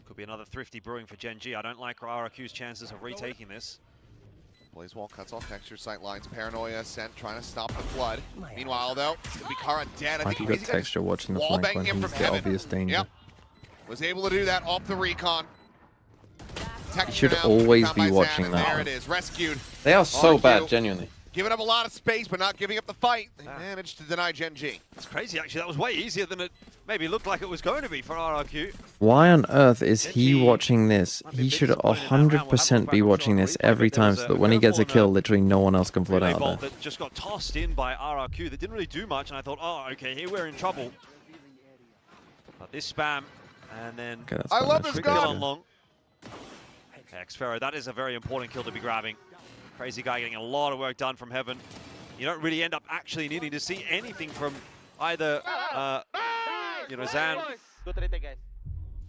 [SPEAKER 5] Could be another thrifty brewing for GENG. I don't like RRQ's chances of retaking this.
[SPEAKER 4] Blazewall cuts off texture sight lines. Paranoia sent, trying to stop the flood. Meanwhile, though, it's going to be Kara dead. I
[SPEAKER 1] Like
[SPEAKER 4] think
[SPEAKER 1] you got
[SPEAKER 4] Crazy Guy
[SPEAKER 1] texture watching the
[SPEAKER 4] wall
[SPEAKER 1] flank when
[SPEAKER 4] banging him
[SPEAKER 1] he's
[SPEAKER 4] from
[SPEAKER 1] the
[SPEAKER 4] heaven.
[SPEAKER 1] obvious danger.
[SPEAKER 4] Yep. Was able to do that off the recon.
[SPEAKER 1] You should
[SPEAKER 4] Texture now
[SPEAKER 1] always
[SPEAKER 4] found
[SPEAKER 1] be
[SPEAKER 4] by Zan,
[SPEAKER 1] watching
[SPEAKER 4] and
[SPEAKER 1] that
[SPEAKER 4] There
[SPEAKER 1] one.
[SPEAKER 4] it is, rescued.
[SPEAKER 1] They are so
[SPEAKER 4] RRQ.
[SPEAKER 1] bad, genuinely.
[SPEAKER 4] Giving up a lot of space, but not giving up the fight. They managed to deny GENG.
[SPEAKER 5] It's crazy, actually. That was way easier than it maybe looked like it was going to be for RRQ.
[SPEAKER 1] Why on earth is he
[SPEAKER 5] GENG
[SPEAKER 1] watching this? He should 100% be watching this every time so that when he gets a kill, literally no one else can flood
[SPEAKER 5] Relay
[SPEAKER 1] out
[SPEAKER 5] bolt
[SPEAKER 1] there.
[SPEAKER 5] that just got tossed in by RRQ. That didn't really do much, and I thought, oh, okay, here we're in trouble. But this spam, and then
[SPEAKER 1] Okay, that's
[SPEAKER 4] I
[SPEAKER 1] fine,
[SPEAKER 4] love
[SPEAKER 1] that's
[SPEAKER 4] this
[SPEAKER 1] pretty
[SPEAKER 4] guy.
[SPEAKER 5] kill
[SPEAKER 1] good.
[SPEAKER 5] on long. Xfero, that is a very important kill to be grabbing. Crazy guy getting a lot of work done from heaven. You don't really end up actually needing to see anything from either, Zan,
[SPEAKER 6] Good retake, guys.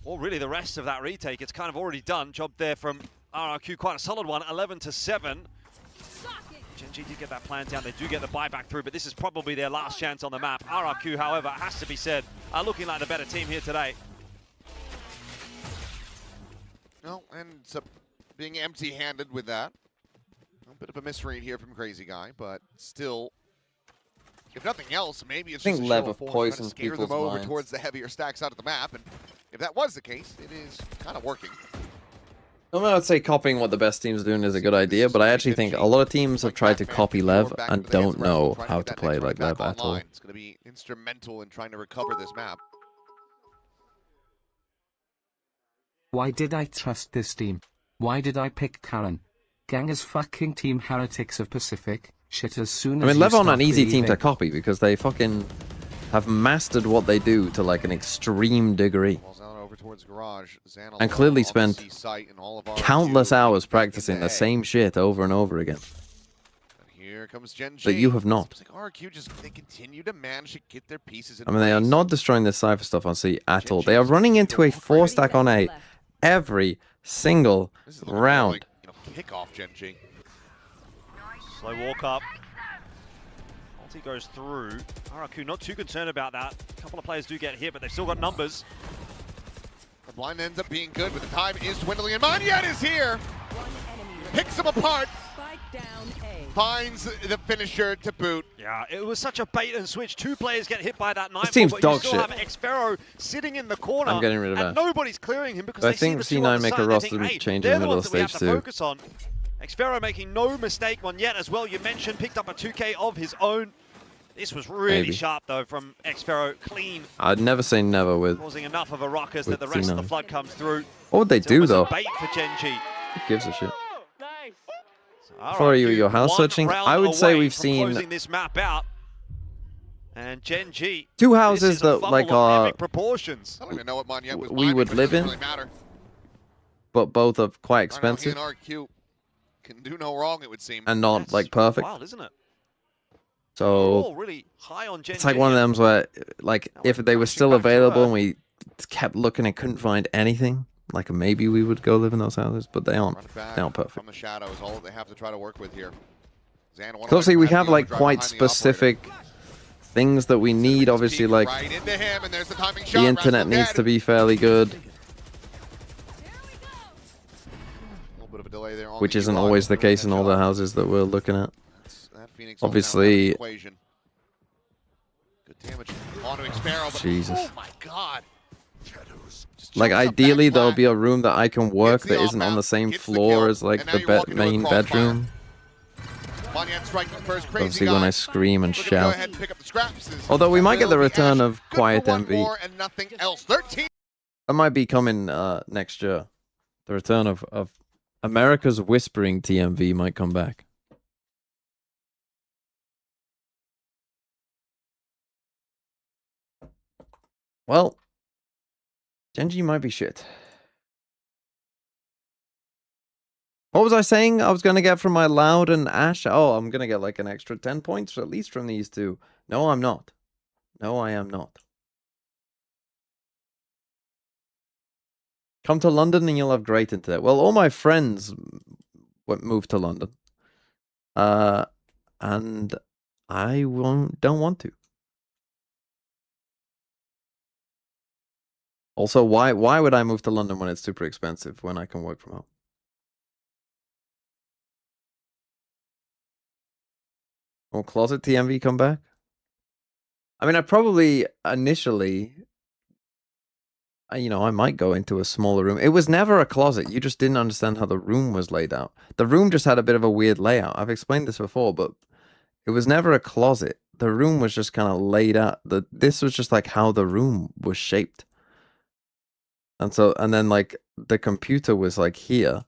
[SPEAKER 5] or really the rest of that retake. It's kind of already done. Job there from RRQ, quite a solid one, 11-7. GENG did get that plan down. They do get the buyback through, but this is probably their last chance on the map. RRQ, however, has to be said, are looking like the better team here today.
[SPEAKER 4] No, and so being empty-handed with that. A bit of a misread here from Crazy Guy, but still, if nothing else, maybe it's
[SPEAKER 1] I
[SPEAKER 4] just
[SPEAKER 1] think
[SPEAKER 4] a show
[SPEAKER 1] Lev
[SPEAKER 4] of force,
[SPEAKER 1] poisoned
[SPEAKER 4] trying to scare them
[SPEAKER 1] people's
[SPEAKER 4] over
[SPEAKER 1] minds.
[SPEAKER 4] towards the heavier stack side of the map, and if that was the case, it is kind of working.
[SPEAKER 1] I mean, I'd say copying what the best teams are doing is a good idea, but I actually think a lot of teams have tried to copy Lev and don't know how to play like Lev at all.
[SPEAKER 4] It's going to be instrumental in trying to recover this map.
[SPEAKER 2] Why did I trust this team? Why did I pick Karen? Gang is fucking Team Heretics of Pacific. Shit as soon as
[SPEAKER 1] I mean,
[SPEAKER 2] you
[SPEAKER 1] Lev aren't
[SPEAKER 2] stop
[SPEAKER 1] an easy team to
[SPEAKER 2] believing.
[SPEAKER 1] copy because they fucking have mastered what they do to like an extreme degree.
[SPEAKER 4] Balls out over towards garage. Zan
[SPEAKER 1] And clearly
[SPEAKER 4] alone on the
[SPEAKER 1] spent
[SPEAKER 4] C site, and all of our
[SPEAKER 1] countless
[SPEAKER 4] RRQ
[SPEAKER 1] hours
[SPEAKER 4] back
[SPEAKER 1] practicing
[SPEAKER 4] into
[SPEAKER 1] the
[SPEAKER 4] A.
[SPEAKER 1] same shit over and over again.
[SPEAKER 4] And here comes GENG.
[SPEAKER 1] That you have not.
[SPEAKER 4] Seems like RRQ just, they continue to manage to get their pieces in
[SPEAKER 1] I mean, they are
[SPEAKER 4] place.
[SPEAKER 1] not destroying this Cypher stuff on C at all. They are running into a 4-stack on A every single
[SPEAKER 4] This is looking more
[SPEAKER 1] round.
[SPEAKER 4] like, kick off GENG.
[SPEAKER 5] Slow walk up. Ulti goes through. RRQ not too concerned about that. A couple of players do get hit, but they've still got numbers.
[SPEAKER 4] The blind ends up being good, but the time is dwindling, and Monyet is here! Picks him apart, finds the finisher to boot.
[SPEAKER 5] Yeah, it was such a bait and switch. 2 players get hit by that knife,
[SPEAKER 1] team's
[SPEAKER 5] but
[SPEAKER 1] dog
[SPEAKER 5] you still
[SPEAKER 1] shit.
[SPEAKER 5] have Xfero sitting in the corner.
[SPEAKER 1] I'm getting rid of
[SPEAKER 5] and
[SPEAKER 1] that.
[SPEAKER 5] nobody's clearing him because
[SPEAKER 1] But I
[SPEAKER 5] they see
[SPEAKER 1] think
[SPEAKER 5] the 2 on
[SPEAKER 1] C9
[SPEAKER 5] the
[SPEAKER 1] make
[SPEAKER 5] side
[SPEAKER 1] a
[SPEAKER 5] and they
[SPEAKER 1] roster
[SPEAKER 5] think, hey,
[SPEAKER 1] change in
[SPEAKER 5] they're
[SPEAKER 1] the
[SPEAKER 5] the
[SPEAKER 1] middle
[SPEAKER 5] ones
[SPEAKER 1] of
[SPEAKER 5] that we have
[SPEAKER 1] stage
[SPEAKER 5] to
[SPEAKER 1] 2.
[SPEAKER 5] focus on. Xfero making no mistake on yet as well. You mentioned picked up a 2K of his own. This was really
[SPEAKER 1] Maybe.
[SPEAKER 5] sharp though from Xfero, clean,
[SPEAKER 1] I'd never say never with.
[SPEAKER 5] causing enough of a ruckus
[SPEAKER 1] With
[SPEAKER 5] that the rest of the
[SPEAKER 1] C9.
[SPEAKER 5] flood comes through.
[SPEAKER 1] What would they
[SPEAKER 5] It's
[SPEAKER 1] do
[SPEAKER 5] almost a
[SPEAKER 1] though?
[SPEAKER 5] bait for GENG.
[SPEAKER 1] Who gives a shit?
[SPEAKER 6] Nice.
[SPEAKER 1] For you, your house
[SPEAKER 5] one
[SPEAKER 1] searching,
[SPEAKER 5] round
[SPEAKER 1] I would say
[SPEAKER 5] away
[SPEAKER 1] we've
[SPEAKER 5] from
[SPEAKER 1] seen
[SPEAKER 5] closing this map out. And GENG,
[SPEAKER 1] 2
[SPEAKER 5] this
[SPEAKER 1] houses
[SPEAKER 5] is a
[SPEAKER 1] that
[SPEAKER 5] fumble
[SPEAKER 1] like
[SPEAKER 5] of
[SPEAKER 1] are
[SPEAKER 5] epic proportions.
[SPEAKER 4] I don't even know what Monyet was
[SPEAKER 1] we
[SPEAKER 4] miming,
[SPEAKER 1] would
[SPEAKER 4] but it
[SPEAKER 1] live
[SPEAKER 4] doesn't
[SPEAKER 1] in.
[SPEAKER 4] really matter.
[SPEAKER 1] but both are quite
[SPEAKER 4] He
[SPEAKER 1] expensive
[SPEAKER 4] and RQ can do no wrong, it would seem.
[SPEAKER 1] and not
[SPEAKER 5] That's
[SPEAKER 1] like perfect.
[SPEAKER 5] Wild, isn't it?
[SPEAKER 1] So
[SPEAKER 5] Oh, really high on GENG.
[SPEAKER 1] it's like one of them where, like, if they were still
[SPEAKER 5] back to
[SPEAKER 1] available
[SPEAKER 5] Earth.
[SPEAKER 1] and we kept looking and couldn't find anything, like maybe we would go live in those houses, but they aren't.
[SPEAKER 4] Run it back
[SPEAKER 1] They aren't perfect.
[SPEAKER 4] from the shadows, all that they have to try to work with here. Zan, one
[SPEAKER 1] Obviously, we have
[SPEAKER 4] the
[SPEAKER 1] like
[SPEAKER 4] overdrive
[SPEAKER 1] quite
[SPEAKER 4] behind the operator.
[SPEAKER 1] specific things that we need.
[SPEAKER 4] Just
[SPEAKER 1] Obviously,
[SPEAKER 4] peek
[SPEAKER 1] like
[SPEAKER 4] right into him, and there's the timing shot.
[SPEAKER 1] the internet
[SPEAKER 4] Rascal
[SPEAKER 1] needs
[SPEAKER 4] dead.
[SPEAKER 1] to be fairly good,
[SPEAKER 4] A little bit of a delay there on
[SPEAKER 1] which
[SPEAKER 4] the
[SPEAKER 1] isn't
[SPEAKER 4] UI,
[SPEAKER 1] always the
[SPEAKER 4] but really
[SPEAKER 1] case in all the
[SPEAKER 4] headshot.
[SPEAKER 1] houses that we're looking at.
[SPEAKER 4] That Phoenix ult now
[SPEAKER 1] Obviously-
[SPEAKER 4] out of the equation. Good damage onto Xfero, but
[SPEAKER 1] Jesus.
[SPEAKER 4] oh my god. Just
[SPEAKER 1] Like
[SPEAKER 4] shows up
[SPEAKER 1] ideally,
[SPEAKER 4] back
[SPEAKER 1] there'll
[SPEAKER 4] flat.
[SPEAKER 1] be a room that I can work
[SPEAKER 4] Gets the
[SPEAKER 1] that isn't on
[SPEAKER 4] off-map,
[SPEAKER 1] the same
[SPEAKER 4] gets the
[SPEAKER 1] floor
[SPEAKER 4] kill,
[SPEAKER 1] as like
[SPEAKER 4] and now
[SPEAKER 1] the
[SPEAKER 4] you're walking into a
[SPEAKER 1] main
[SPEAKER 4] crossfire.
[SPEAKER 1] bedroom.
[SPEAKER 4] Monyet striking first, Crazy
[SPEAKER 1] Obviously,
[SPEAKER 4] Guy.
[SPEAKER 1] when I scream and
[SPEAKER 4] Looking to go
[SPEAKER 1] shout.
[SPEAKER 4] ahead and pick up the scraps.
[SPEAKER 1] Although we might get the
[SPEAKER 4] Will be
[SPEAKER 1] return
[SPEAKER 4] Ash.
[SPEAKER 1] of
[SPEAKER 4] Good
[SPEAKER 1] Quiet
[SPEAKER 4] for one
[SPEAKER 1] MV.
[SPEAKER 4] more and nothing else. 13.
[SPEAKER 1] That might be coming next year. The return of America's Whispering TMV might come back. Well, Genji might be shit. What was I saying I was going to get from my Loud and Ash? Oh, I'm going to get like an extra 10 points at least from these two. No, I'm not. No, I am not. Come to London and you'll have great internet. Well, all my friends moved to London. And I don't want to. Also, why would I move to London when it's super expensive when I can work from home? Will Closet TMV come back? I mean, I probably initially, you know, I might go into a smaller room. It was never a closet. You just didn't understand how the room was laid out. The room just had a bit of a weird layout. I've explained this before, but it was never a closet. The room was just kind of laid out. This was just like how the room was shaped. And then like the computer was like here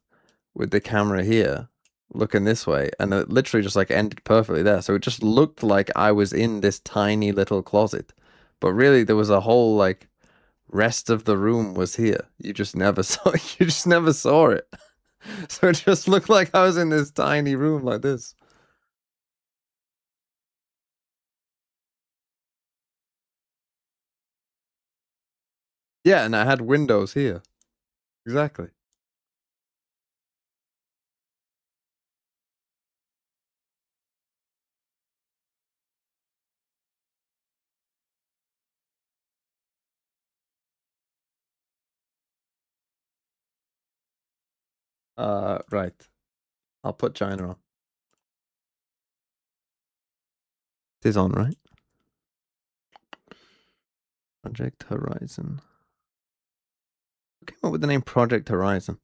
[SPEAKER 1] with the camera here looking this way, and it literally just like ended perfectly there. So it just looked like I was in this tiny little closet, but really there was a whole like rest of the room was here. You just never saw it. So it just looked like I was in this tiny room like this. Yeah, and I had windows here. Exactly. Right. I'll put China on. It is on, right? Project Horizon. Who came up with the name Project Horizon?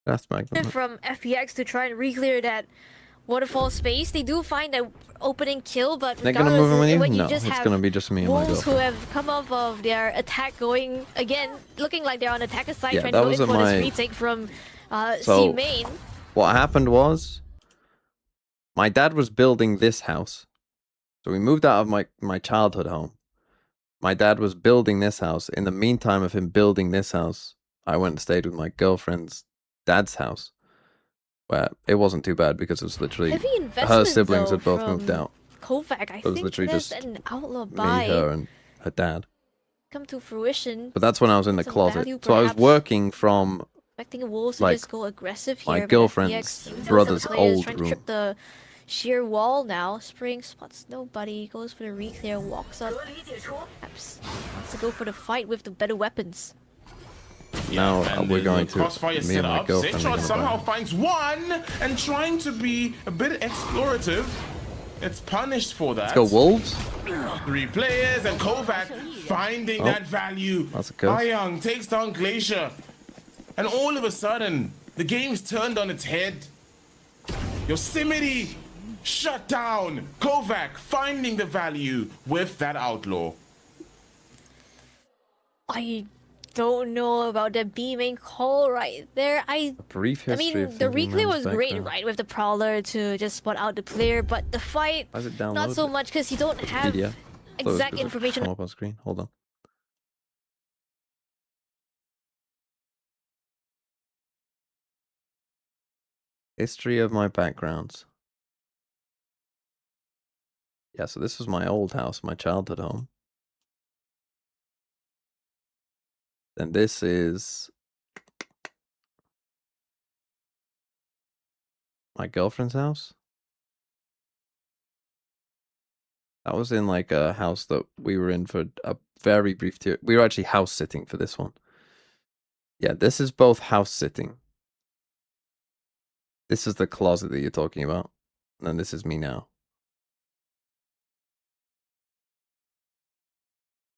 [SPEAKER 1] That's Magnum.
[SPEAKER 15] From FPX to try and re-clear that waterfall space. They do find an opening kill, but
[SPEAKER 1] They're gonna move in with you?
[SPEAKER 15] when
[SPEAKER 1] No,
[SPEAKER 15] you just
[SPEAKER 1] it's
[SPEAKER 15] have
[SPEAKER 1] gonna be just me and my
[SPEAKER 15] wolves who
[SPEAKER 1] girlfriend.
[SPEAKER 15] have come off of their attack going again, looking like they're on attacker side,
[SPEAKER 1] Yeah,
[SPEAKER 15] trying
[SPEAKER 1] that
[SPEAKER 15] to go
[SPEAKER 1] was
[SPEAKER 15] in
[SPEAKER 1] at
[SPEAKER 15] for this
[SPEAKER 1] my-
[SPEAKER 15] retake from
[SPEAKER 1] So,
[SPEAKER 15] C main.
[SPEAKER 1] what happened was, my dad was building this house. So we moved out of my childhood home. My dad was building this house. In the meantime of him building this house, I went and stayed with my girlfriend's dad's house, where it wasn't too bad because it was literally
[SPEAKER 15] Heavy
[SPEAKER 1] her
[SPEAKER 15] investment,
[SPEAKER 1] siblings
[SPEAKER 15] though,
[SPEAKER 1] had both
[SPEAKER 15] from
[SPEAKER 1] moved out.
[SPEAKER 15] Kovac. I
[SPEAKER 1] It was
[SPEAKER 15] think
[SPEAKER 1] literally
[SPEAKER 15] there's
[SPEAKER 1] just
[SPEAKER 15] an outlaw
[SPEAKER 1] me,
[SPEAKER 15] buy
[SPEAKER 1] her, and her dad.
[SPEAKER 15] come to fruition.
[SPEAKER 1] But that's when I was in the
[SPEAKER 15] Some
[SPEAKER 1] closet.
[SPEAKER 15] value,
[SPEAKER 1] So I was
[SPEAKER 15] perhaps.
[SPEAKER 1] working from
[SPEAKER 15] Expecting wolves to
[SPEAKER 1] like,
[SPEAKER 15] just go aggressive here.
[SPEAKER 1] my
[SPEAKER 15] but
[SPEAKER 1] girlfriend's
[SPEAKER 15] FPX,
[SPEAKER 1] brother's
[SPEAKER 15] some players
[SPEAKER 1] old
[SPEAKER 15] trying to
[SPEAKER 1] room.
[SPEAKER 15] trip the sheer wall now. Spring spots nobody. Goes for the re-clear. Walks up. Perhaps wants to go for the fight with the better weapons.
[SPEAKER 1] Now we're going to
[SPEAKER 16] crossfire
[SPEAKER 1] me and
[SPEAKER 16] set
[SPEAKER 1] my
[SPEAKER 16] up.
[SPEAKER 1] girlfriend are
[SPEAKER 16] Zexrod
[SPEAKER 1] gonna
[SPEAKER 16] somehow
[SPEAKER 1] buy.
[SPEAKER 16] finds one and trying to be a bit explorative. It's punished for that.
[SPEAKER 1] Let's go Wolves.
[SPEAKER 16] 3 players and Kovac finding
[SPEAKER 1] Oh,
[SPEAKER 16] that value.
[SPEAKER 1] that's a curse.
[SPEAKER 16] Young takes down Glacier. And all of a sudden, the game's turned on its head. Yosemite shut down. Kovac finding the value with that outlaw.
[SPEAKER 15] I don't know about the B main call right there.
[SPEAKER 1] Brief
[SPEAKER 15] I
[SPEAKER 1] history
[SPEAKER 15] mean,
[SPEAKER 1] of
[SPEAKER 15] the
[SPEAKER 1] thinking
[SPEAKER 15] reclay
[SPEAKER 1] man's
[SPEAKER 15] was great,
[SPEAKER 1] background.
[SPEAKER 15] right, with the Prowler to just spot out the player, but the fight,
[SPEAKER 1] Why is it
[SPEAKER 15] not so
[SPEAKER 1] downloaded?
[SPEAKER 15] much because you don't have
[SPEAKER 1] PDF. So
[SPEAKER 15] exact
[SPEAKER 1] does it
[SPEAKER 15] information.
[SPEAKER 1] come up on screen. Hold on. History of my backgrounds. Yeah, so this was my old house, my childhood home. Then this is my girlfriend's house. That was in like a house that we were in for a very brief period. We were actually house sitting for this one. Yeah, this is both house sitting. This is the closet that you're talking about. And then this is me now.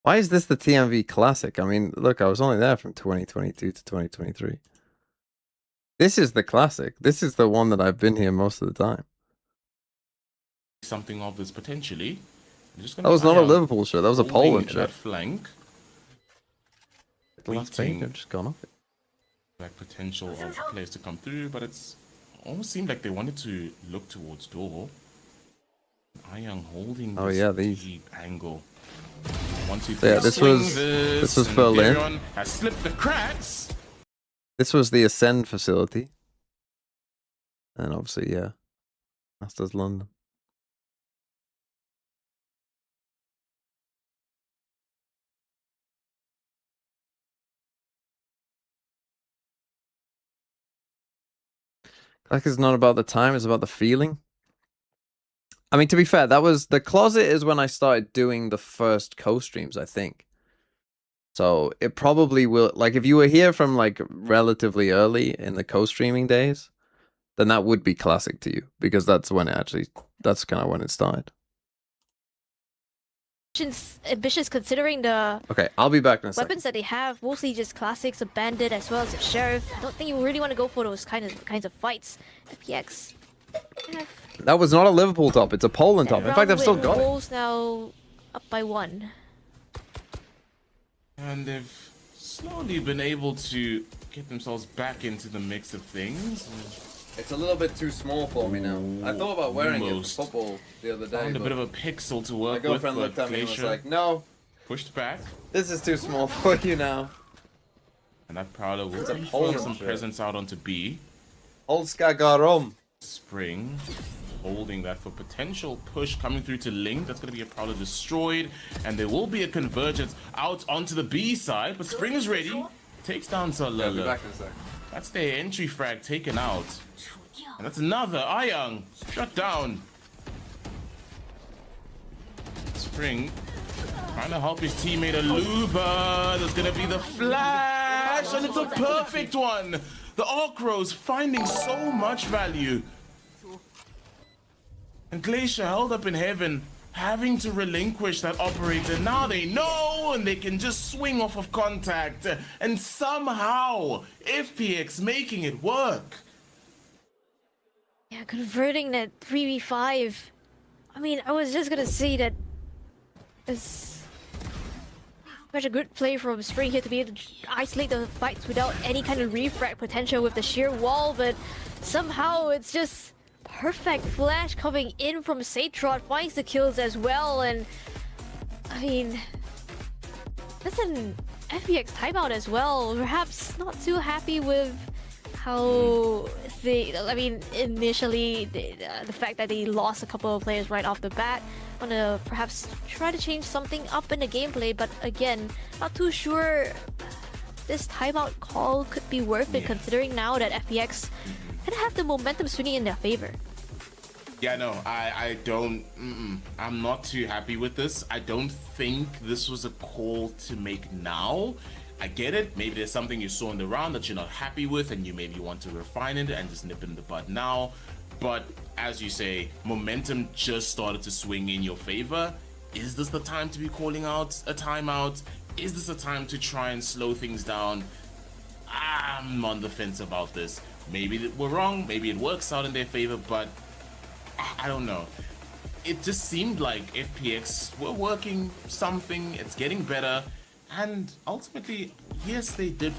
[SPEAKER 1] Why is this the TMV Classic? I mean, look, I was only there from 2022 to 2023. This is the Classic. This is the one that I've been here most of the time.
[SPEAKER 16] Something of this potentially.
[SPEAKER 1] That was not a Liverpool shirt. That was a Poland shirt.
[SPEAKER 16] That flank.
[SPEAKER 1] The last page, I've just gone off it.
[SPEAKER 16] like potential of players to come through, but it's almost seemed like they wanted to look towards door. Ayang holding this deep angle. 1, 2, 3.
[SPEAKER 1] Yeah, this was Berlin.
[SPEAKER 16] Darion has slipped the cracks.
[SPEAKER 1] This was the Ascend facility. And obviously, yeah, Masters London. Like, it's not about the time, it's about the feeling. I mean, to be fair, that was the closet is when I started doing the first co-streams, I think. So it probably will, like, if you were here from like relatively early in the co-streaming days, then that would be classic to you, because that's when it actually, that's kind of when it started.
[SPEAKER 15] Ambitious considering the
[SPEAKER 1] Okay, I'll be back in a second.
[SPEAKER 15] weapons that they have, mostly just classics, a bandit as well as a sheriff. I don't think you really want to go for those kinds of fights. FPX.
[SPEAKER 1] That was not a Liverpool top, it's a Poland top. In fact, I've still got it.
[SPEAKER 15] Wolves now up by 1.
[SPEAKER 16] And they've slowly been able to get themselves back into the mix of things.
[SPEAKER 1] It's a little bit too small for me now. I thought about wearing it for football the other day.
[SPEAKER 16] Found a bit of a pixel to work
[SPEAKER 1] my girlfriend
[SPEAKER 16] with,
[SPEAKER 1] looked
[SPEAKER 16] but
[SPEAKER 1] at me and was
[SPEAKER 16] Glacier
[SPEAKER 1] like, no.
[SPEAKER 16] Pushed back.
[SPEAKER 1] This is too small for you now.
[SPEAKER 16] And that Prowler will
[SPEAKER 1] a
[SPEAKER 16] be
[SPEAKER 1] Polish
[SPEAKER 16] throwing some
[SPEAKER 1] shirt.
[SPEAKER 16] presence out onto B.
[SPEAKER 1] Polska Garom.
[SPEAKER 16] Spring holding that for potential push coming through to Link. That's going to be a Prowler destroyed. And there will be a convergence out onto the B side. But Spring is ready. Takes down Salala.
[SPEAKER 1] Back in a sec.
[SPEAKER 16] That's their entry frag taken out. And that's another Ayang shut down. Spring trying to help his teammate Aluba. There's gonna be the flash, and it's a perfect one. The Arcros finding so much value. And Glacier held up in heaven, having to relinquish that operator. Now they know, and they can just swing off of contact. And somehow, FPX making it work.
[SPEAKER 15] Yeah, converting that 3v5. I mean, I was just gonna say that it's such a good play from Spring here to be able to isolate the fights without any kind of refrag potential with the sheer wall, but somehow it's just perfect flash coming in from Satrot, finds the kills as well, and I mean, that's an FPX timeout as well. Perhaps not too happy with how initially the fact that they lost a couple of players right off the bat. Want to perhaps try to change something up in the gameplay, but again, not too sure this timeout call could be worth it, considering now that FPX kind of have the momentum swinging in their favor.
[SPEAKER 16] Yeah, no, I don't, I'm not too happy with this. I don't think this was a call to make now. I get it, maybe there's something you saw in the round that you're not happy with and you maybe want to refine it and just nip it in the bud now. But as you say, momentum just started to swing in your favor. Is this the time to be calling out a timeout? Is this a time to try and slow things down? I'm on the fence about this. Maybe we're wrong, maybe it works out in their favor, but I don't know. It just seemed like FPX were working something, it's getting better. And ultimately, yes, they did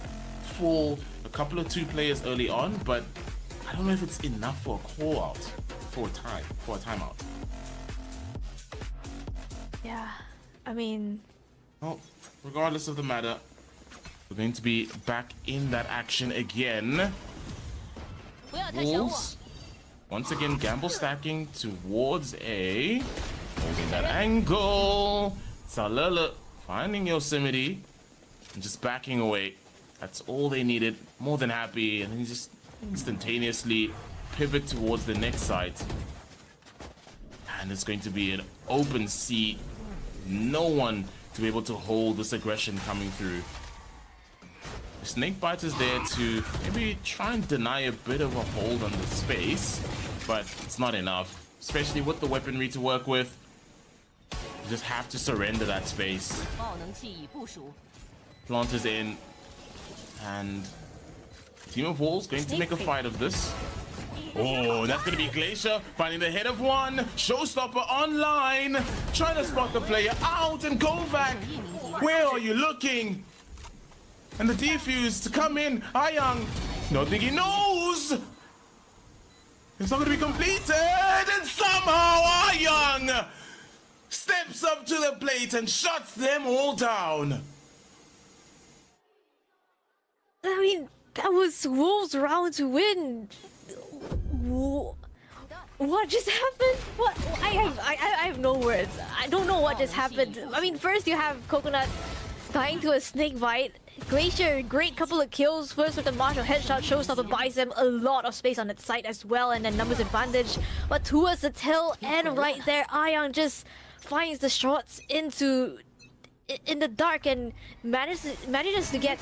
[SPEAKER 16] fall a couple of 2 players early on, but I don't know if it's enough for a call out, for a timeout.
[SPEAKER 15] Yeah, I mean,
[SPEAKER 16] well, regardless of the matter, we're going to be back in that action again. Wolves, once again, gamble stacking towards A, holding that angle. Salala finding Yosemite and just backing away. That's all they needed. More than happy, and then he just instantaneously pivot towards the next site. And it's going to be an open sea. No one to be able to hold this aggression coming through. The Snakebite is there to maybe try and deny a bit of a hold on the space, but it's not enough, especially with the weaponry to work with. You just have to surrender that space. Plant is in, and Team of Wolves going to make a fight of this. Oh, that's going to be Glacier finding the head of one. Showstopper online, trying to spot the player out, and Kovac, where are you looking? And the defuse to come in. Young, not think he knows. It's not going to be completed. And somehow Young steps up to the plate and shuts them all down.
[SPEAKER 15] I mean, that was Wolves' round to win. What just happened? What? I have no words. I don't know what just happened. I mean, first you have Coconut dying to a snake bite. Glacier, great couple of kills. First with the Marshall headshot, Showstopper buys them a lot of space on its side as well, and then numbers advantage. But towards the tail end right there, Ayang just finds the shots in the dark and manages to get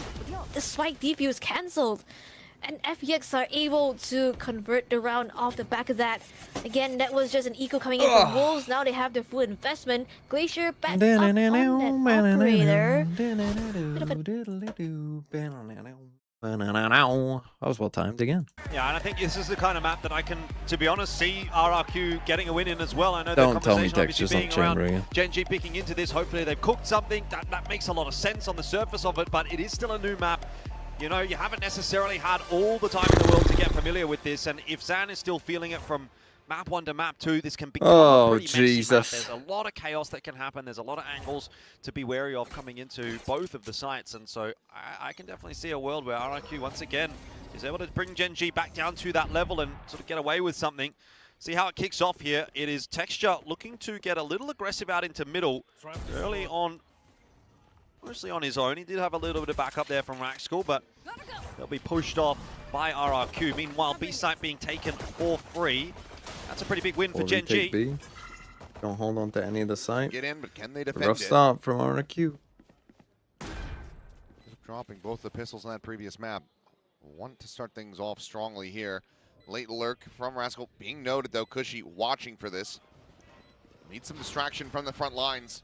[SPEAKER 15] the spike defuse cancelled. And FPX are able to convert the round off the back of that. Again, that was just an eco coming in from Wolves. Now they have their full investment. Glacier back up on that operator.
[SPEAKER 1] That was well timed again.
[SPEAKER 5] Yeah, and I think this is the kind of map that I can, to be honest, see RRQ getting a win in as well. I know
[SPEAKER 1] Don't
[SPEAKER 5] the
[SPEAKER 1] tell me
[SPEAKER 5] conversation obviously
[SPEAKER 1] Dexter's on
[SPEAKER 5] being
[SPEAKER 1] chamber
[SPEAKER 5] around
[SPEAKER 1] again.
[SPEAKER 5] GENG picking into this. Hopefully they've cooked something. That makes a lot of sense on the surface of it, but it is still a new map. You know, you haven't necessarily had all the time in the world to get familiar with this, and if Zan is still feeling it from map 1 to map 2, this can become a pretty messy map. There's a lot of chaos that can happen. There's a lot of angles to be wary of coming into both of the sites, and so I can definitely see a world where RRQ once again is able to bring GENG back down to that level and sort of get away with something. See how it kicks off here. It is Texture looking to get a little aggressive out into middle early on. Mostly on his own. He did have a little bit of backup there from Raxkull, but they'll be pushed off by RRQ. Meanwhile, B site being taken for free. That's a pretty big win for GENG.
[SPEAKER 1] Don't hold on to any of the site.
[SPEAKER 4] Get in, but can they defend
[SPEAKER 1] Rough
[SPEAKER 4] it?
[SPEAKER 1] start from RRQ.
[SPEAKER 4] Dropping both the pistols on that previous map. Want to start things off strongly here. Late lurk from Rascal. Being noted though, Cushy watching for this. Needs some distraction from the front lines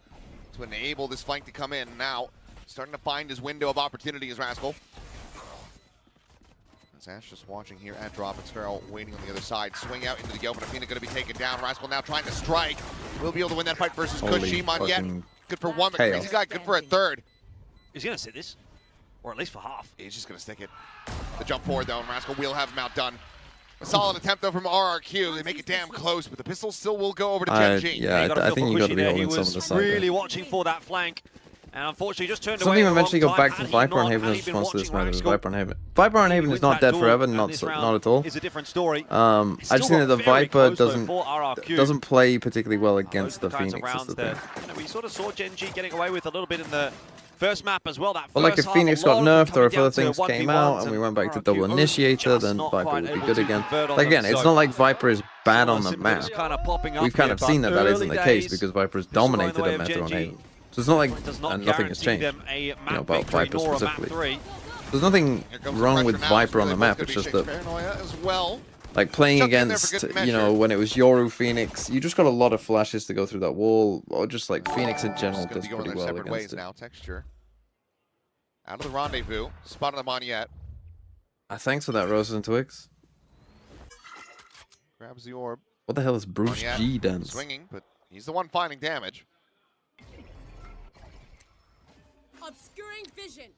[SPEAKER 4] to enable this flank to come in. Now, starting to find his window of opportunity is Rascal. As Ash just watching here at drop, and Sparrow waiting on the other side. Swing out into the open. Athena going to be taken down. Rascal now trying to strike. Will be able to win that fight versus Cushy. Monyet, good for one, but
[SPEAKER 1] chaos.
[SPEAKER 4] Crazy Guy, good for a third.
[SPEAKER 5] He's going to sit this, or at least for half.
[SPEAKER 4] He's just going to stick it. The jump forward though, and Rascal will have him outdone. A solid attempt though from RRQ. They make it damn close, but the pistol still will go over to GENG.
[SPEAKER 1] Yeah, I think you got to be holding some of the side.
[SPEAKER 5] Really watching for that flank, and unfortunately just turned
[SPEAKER 1] Something
[SPEAKER 5] away.
[SPEAKER 1] eventually got back to Viper on Haven in response to this matter. Viper on Haven. Viper on Haven is not dead forever, not at all.
[SPEAKER 5] Is a different story.
[SPEAKER 1] I just think that the Viper doesn't play particularly well against the Phoenix. Is the thing.
[SPEAKER 5] We sort of saw GENG getting away with a little bit in the first map as well. That
[SPEAKER 1] but like if Phoenix got nerfed or if other things came out and we went back to double initiator, then Viper would be good again. Like again, it's not like Viper is bad on the map. We've kind of seen that that isn't the case because Viper has dominated a meta on Haven. So it's not like nothing has changed, you know, about Viper specifically. There's nothing wrong with Viper on the map. It's just that, like playing against, you know, when it was Yoru Phoenix, you just got a lot of flashes to go through that wall, or just like Phoenix in general does pretty well against it.
[SPEAKER 4] Now, Texture out of the rendezvous, spot on the Monyet.
[SPEAKER 1] Thanks for that, Roses and Twigs.
[SPEAKER 4] Grabs the orb.
[SPEAKER 1] What the hell is Bruce
[SPEAKER 4] Monyet
[SPEAKER 1] G done?
[SPEAKER 4] swinging, but he's the one finding damage.
[SPEAKER 7] Obscuring vision.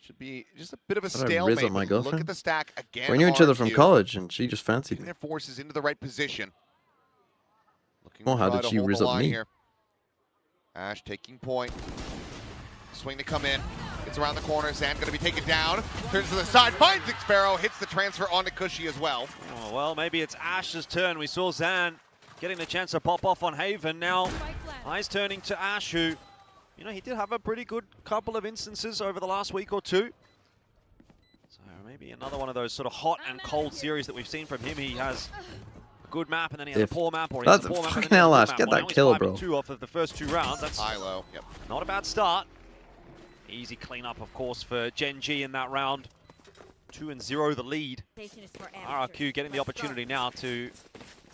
[SPEAKER 4] Should be just a bit of a
[SPEAKER 1] How did I riz
[SPEAKER 4] stalemate.
[SPEAKER 1] on my
[SPEAKER 4] Look
[SPEAKER 1] girlfriend?
[SPEAKER 4] at the stack again.
[SPEAKER 1] We knew each other from
[SPEAKER 4] RRQ.
[SPEAKER 1] college, and she just fancied
[SPEAKER 4] Getting
[SPEAKER 1] me.
[SPEAKER 4] their forces into the right position. Looking
[SPEAKER 1] Oh,
[SPEAKER 4] to
[SPEAKER 1] how
[SPEAKER 4] try
[SPEAKER 1] did
[SPEAKER 4] to
[SPEAKER 1] she
[SPEAKER 4] hold
[SPEAKER 1] riz
[SPEAKER 4] the
[SPEAKER 1] up
[SPEAKER 4] line
[SPEAKER 1] me?
[SPEAKER 4] here. Ash taking point. Swing to come in. Gets around the corner. Zan going to be taken down. Turns to the side. Finds Sparrow. Hits the transfer onto Cushy as well.
[SPEAKER 5] Oh, well, maybe it's Ash's turn. We saw Zan getting the chance to pop off on Haven. Now, eyes turning to Ash, who, you know, he did have a pretty good couple of instances over the last week or two. So maybe another one of those sort of hot and cold series that we've seen from him. He has a good map and then he has a poor map, or he has a poor map and
[SPEAKER 1] fucking
[SPEAKER 5] then he has
[SPEAKER 1] hell,
[SPEAKER 5] a
[SPEAKER 1] Ash,
[SPEAKER 5] good
[SPEAKER 1] get
[SPEAKER 5] map.
[SPEAKER 1] that
[SPEAKER 5] Well,
[SPEAKER 1] kill,
[SPEAKER 5] now he's
[SPEAKER 1] bro.
[SPEAKER 5] 5-2 off of the first 2 rounds. That's
[SPEAKER 4] high low. Yep.
[SPEAKER 5] Not a bad start. Easy cleanup, of course, for GENG in that round. 2-0 the lead. RRQ getting the opportunity now to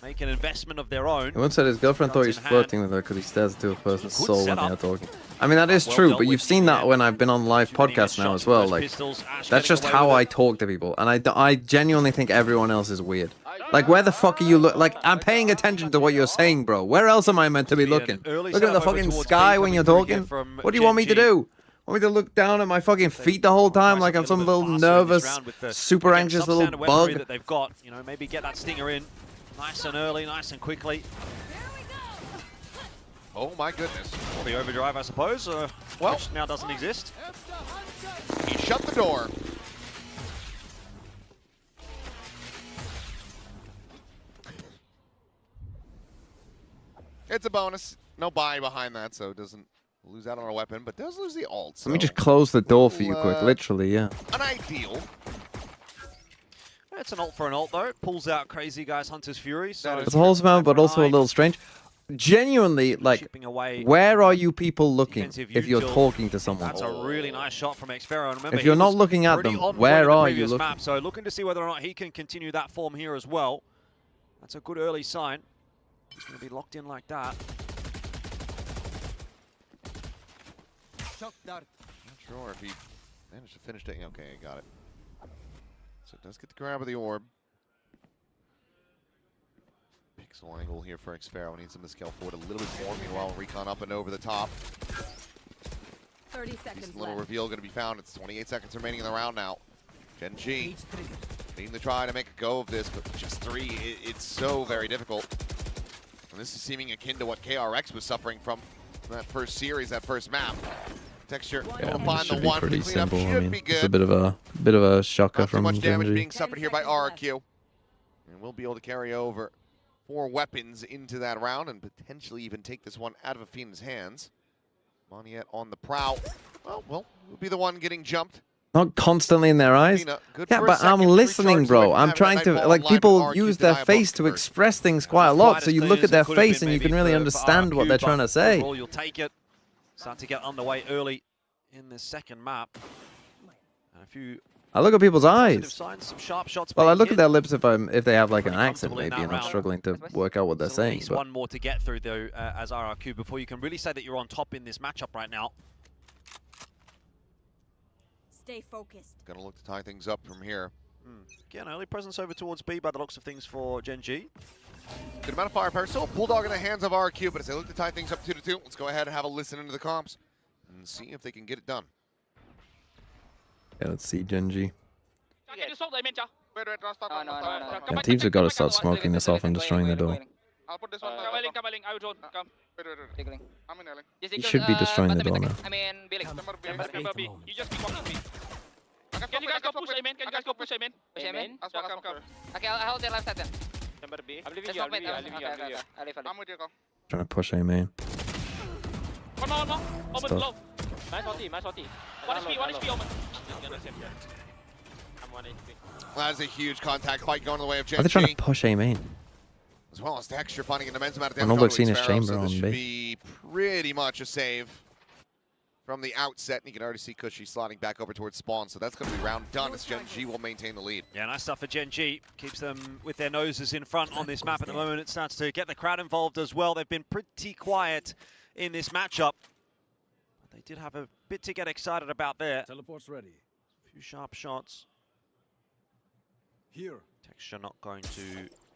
[SPEAKER 5] make an investment of their own.
[SPEAKER 1] He once said his girlfriend thought he was flirting with her because he stares into a person's soul when they are talking. I mean, that is true, but you've seen that when I've been on live podcasts now as well. Like, that's just how I talk to people, and I genuinely think everyone else is weird. Like, where the fuck are you like, I'm paying attention to what you're saying, bro. Where else am I meant to be looking? Looking at the fucking sky when you're talking? What do you want me to do? Want me to look down at my fucking feet the whole time like I'm some little nervous, super anxious little bug?
[SPEAKER 5] That they've got, you know, maybe get that stinger in nice and early, nice and quickly.
[SPEAKER 4] Oh my goodness.
[SPEAKER 5] Or the overdrive, I suppose,
[SPEAKER 4] well,
[SPEAKER 5] which now doesn't exist.
[SPEAKER 4] He shut the door. It's a bonus. No buy behind that, so it doesn't lose out on our weapon, but does lose the ult. So
[SPEAKER 1] Let me just close the door for you quick, literally, yeah.
[SPEAKER 4] An ideal.
[SPEAKER 5] It's an ult for an ult, though. Pulls out Crazy Guy's Hunter's Fury. So
[SPEAKER 1] It's a wholesome amount, but also a little strange. Genuinely, like, where are you people looking if you're talking to someone?
[SPEAKER 5] That's a really nice shot from Xfero. And remember,
[SPEAKER 1] If you're not looking at them, where are you looking?
[SPEAKER 5] Map, so looking to see whether or not he can continue that form here as well. That's a good early sign. He's going to be locked in like that.
[SPEAKER 4] Not sure if he managed to finish it. Okay, got it. So it does get the grab of the orb. Pixel angle here for Xfero. Needs him to scale forward a little bit more. Meanwhile, Recon up and over the top.
[SPEAKER 7] 30 seconds left.
[SPEAKER 4] Little reveal going to be found. It's 28 seconds remaining in the round now. GENG needing to try to make a go of this, but just 3, it's so very difficult. And this is seeming akin to what KRX was suffering from in that first series, that first map. Texture,
[SPEAKER 1] Yeah,
[SPEAKER 4] find
[SPEAKER 1] it should
[SPEAKER 4] the
[SPEAKER 1] be
[SPEAKER 4] one.
[SPEAKER 1] pretty
[SPEAKER 4] Cleanup
[SPEAKER 1] simple. I
[SPEAKER 4] should
[SPEAKER 1] mean,
[SPEAKER 4] be
[SPEAKER 1] it's a
[SPEAKER 4] good.
[SPEAKER 1] bit of a shocker
[SPEAKER 4] Not too
[SPEAKER 1] from
[SPEAKER 4] much damage being
[SPEAKER 1] GENG.
[SPEAKER 4] suffered here by RRQ. And we'll be able to carry over 4 weapons into that round and potentially even take this one out of a Fiend's hands. Moniette on the prowl. Well, we'll be the one getting jumped.
[SPEAKER 1] Not constantly in their eyes.
[SPEAKER 4] Good
[SPEAKER 1] Yeah,
[SPEAKER 4] for a
[SPEAKER 1] but I'm
[SPEAKER 4] second,
[SPEAKER 1] listening,
[SPEAKER 4] recharge
[SPEAKER 1] bro.
[SPEAKER 4] away from
[SPEAKER 1] I'm
[SPEAKER 4] having
[SPEAKER 1] trying
[SPEAKER 4] that
[SPEAKER 1] to,
[SPEAKER 4] Nightfall
[SPEAKER 1] like,
[SPEAKER 4] online
[SPEAKER 1] people
[SPEAKER 4] with
[SPEAKER 1] use
[SPEAKER 4] RRQ
[SPEAKER 1] their
[SPEAKER 4] deny
[SPEAKER 1] face
[SPEAKER 4] both
[SPEAKER 1] to
[SPEAKER 4] first.
[SPEAKER 1] express things quite a lot, so you look at their face and you can really
[SPEAKER 5] for
[SPEAKER 1] understand what
[SPEAKER 5] RRQ,
[SPEAKER 1] they're
[SPEAKER 5] but
[SPEAKER 1] trying to say.
[SPEAKER 5] overall, you'll take it. Start to get underway early in this second map. And a few
[SPEAKER 1] I look at people's
[SPEAKER 5] positive
[SPEAKER 1] eyes.
[SPEAKER 5] signs, some sharp shots
[SPEAKER 1] Well, I
[SPEAKER 5] being
[SPEAKER 1] look
[SPEAKER 5] hit.
[SPEAKER 1] at their lips if they have like an
[SPEAKER 5] Pretty
[SPEAKER 1] accent
[SPEAKER 5] comfortable in
[SPEAKER 1] maybe,
[SPEAKER 5] that
[SPEAKER 1] and I'm
[SPEAKER 5] round.
[SPEAKER 1] struggling to work out what they're
[SPEAKER 5] Still at
[SPEAKER 1] saying.
[SPEAKER 5] least
[SPEAKER 1] But
[SPEAKER 5] one more to get through, though, as RRQ, before you can really say that you're on top in this matchup right now.
[SPEAKER 7] Stay focused.
[SPEAKER 4] Gonna look to tie things up from here.
[SPEAKER 5] Again, early presence over towards B by the looks of things for GENG.
[SPEAKER 4] Good amount of firepower. Still a Bulldog in the hands of RRQ, but as they look to tie things up 2-2, let's go ahead and have a listen into the comps and see if they can get it done.
[SPEAKER 1] yeah, let's see GENG.
[SPEAKER 10] Wait,
[SPEAKER 1] Yeah, teams have got to start smoking this off and destroying the door.
[SPEAKER 10] I'll put this one. Kabaling, I will drone. Come. Wait. I'm in Elling.
[SPEAKER 1] You should be destroying the door now.
[SPEAKER 10] I mean, Billing. Remember B. You just keep walking B. Can you guys go push Amen? Can you guys go push Amen? Push Amen? Come. Okay, I'll hold their left side then. Remember B. I'll leave you. I'll leave you. I'm with you, go.
[SPEAKER 1] Trying to push A main.
[SPEAKER 10] One more. Omen
[SPEAKER 1] Stop.
[SPEAKER 10] low. Nice OT. One HP, Omen. I'm 1 HP.
[SPEAKER 4] That is a huge contact fight going the way of
[SPEAKER 1] Why are they trying to
[SPEAKER 4] GENG.
[SPEAKER 1] push A main?
[SPEAKER 4] As well as Texture finding an immense amount of
[SPEAKER 1] Well,
[SPEAKER 4] damage.
[SPEAKER 1] nobody's
[SPEAKER 4] onto
[SPEAKER 1] seen his
[SPEAKER 4] Xfero,
[SPEAKER 1] chamber
[SPEAKER 4] so
[SPEAKER 1] on
[SPEAKER 4] this should
[SPEAKER 1] B.
[SPEAKER 4] be pretty much a save from the outset. And you can already see Cushy sliding back over towards spawn. So that's going to be round done as GENG will maintain the lead.
[SPEAKER 5] Yeah, nice stuff for GENG. Keeps them with their noses in front on this map at the moment. It starts to get the crowd involved as well. They've been pretty quiet in this matchup. But they did have a bit to get excited about there.
[SPEAKER 17] Teleport's ready.
[SPEAKER 5] A few sharp shots.
[SPEAKER 17] Here.
[SPEAKER 5] Texture not going to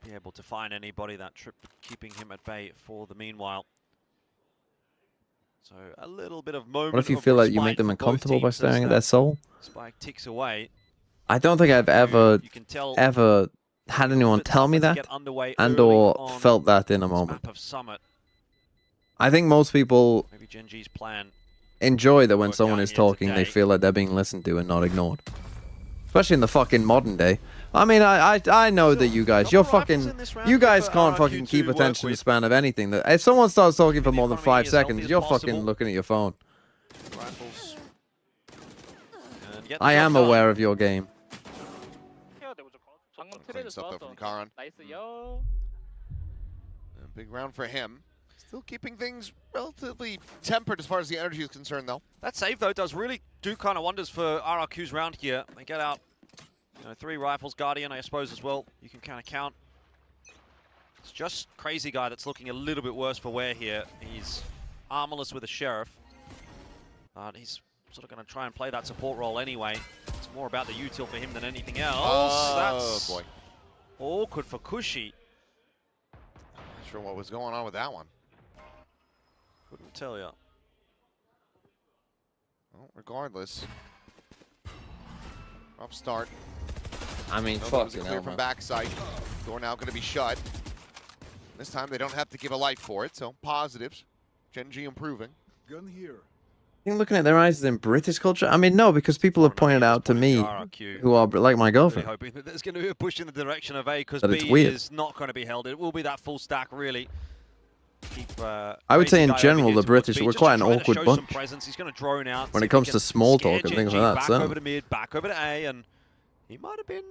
[SPEAKER 5] be able to find anybody. That trip keeping him at bay for the meanwhile. So a little bit of moment.
[SPEAKER 1] What if you
[SPEAKER 5] of
[SPEAKER 1] feel like you make
[SPEAKER 5] respite
[SPEAKER 1] them
[SPEAKER 5] for both
[SPEAKER 1] uncomfortable by
[SPEAKER 5] teams as
[SPEAKER 1] staring at
[SPEAKER 5] that
[SPEAKER 1] their soul?
[SPEAKER 5] Spike ticks away.
[SPEAKER 1] I don't think I've ever
[SPEAKER 5] You can tell
[SPEAKER 1] had anyone tell me that
[SPEAKER 5] get underway
[SPEAKER 1] and
[SPEAKER 5] early
[SPEAKER 1] or
[SPEAKER 5] on
[SPEAKER 1] felt that in a
[SPEAKER 5] this
[SPEAKER 1] moment.
[SPEAKER 5] map of Summit.
[SPEAKER 1] I think most people
[SPEAKER 5] Maybe GENG's plan.
[SPEAKER 1] enjoy that when
[SPEAKER 5] Work
[SPEAKER 1] someone
[SPEAKER 5] out
[SPEAKER 1] is
[SPEAKER 5] here
[SPEAKER 1] talking, they
[SPEAKER 5] today.
[SPEAKER 1] feel like they're being listened to and not ignored. Especially in the fucking modern day. I mean, I know that you guys, you guys can't fucking keep attention span of anything. That if someone starts talking for more than 5 seconds, you're fucking looking at your phone.
[SPEAKER 5] Rifles. And get the
[SPEAKER 1] I
[SPEAKER 5] job
[SPEAKER 1] am
[SPEAKER 5] done.
[SPEAKER 1] aware of your game.
[SPEAKER 4] Clean stuff though from Karan. A big round for him. Still keeping things relatively tempered as far as the energy is concerned, though.
[SPEAKER 5] That save, though, does really do kind of wonders for RRQ's round here. They get out, 3 rifles, Guardian, I suppose, as well. You can kind of count. It's just Crazy Guy that's looking a little bit worse for wear here. He's armorless with a Sheriff. He's sort of going to try and play that support role anyway. It's more about the util for him than anything else. That's
[SPEAKER 4] boy.
[SPEAKER 5] awkward for Cushy.
[SPEAKER 4] Not sure what was going on with that one.
[SPEAKER 5] Couldn't tell you.
[SPEAKER 4] Well, regardless. Rough start.
[SPEAKER 1] I mean,
[SPEAKER 4] fucking clear from backside. Door now going to be shut. This time they don't have to give a life for it, so positives. GENG improving.
[SPEAKER 17] Gun here.
[SPEAKER 1] I think looking at their eyes in British culture. I mean, no, because people have pointed out to me who are like my
[SPEAKER 5] Really
[SPEAKER 1] girlfriend.
[SPEAKER 5] hoping that there's going to be a push in the direction of A because
[SPEAKER 1] But
[SPEAKER 5] B
[SPEAKER 1] it's weird.
[SPEAKER 5] is not going to be held. It will be that full stack, really. Keep,
[SPEAKER 1] I would say in
[SPEAKER 5] Crazy Guy over
[SPEAKER 1] general,
[SPEAKER 5] here
[SPEAKER 1] the
[SPEAKER 5] towards
[SPEAKER 1] British
[SPEAKER 5] B,
[SPEAKER 1] were
[SPEAKER 5] just
[SPEAKER 1] quite an
[SPEAKER 5] trying to
[SPEAKER 1] awkward
[SPEAKER 5] show some
[SPEAKER 1] bunch.
[SPEAKER 5] presence. He's going to drone out.
[SPEAKER 1] When
[SPEAKER 5] see
[SPEAKER 1] it
[SPEAKER 5] if
[SPEAKER 1] comes
[SPEAKER 5] he
[SPEAKER 1] to
[SPEAKER 5] can
[SPEAKER 1] small
[SPEAKER 5] scare
[SPEAKER 1] talk and things
[SPEAKER 5] GENG
[SPEAKER 1] like that,
[SPEAKER 5] back
[SPEAKER 1] certainly.
[SPEAKER 5] over to mid, back over to A, and he might have been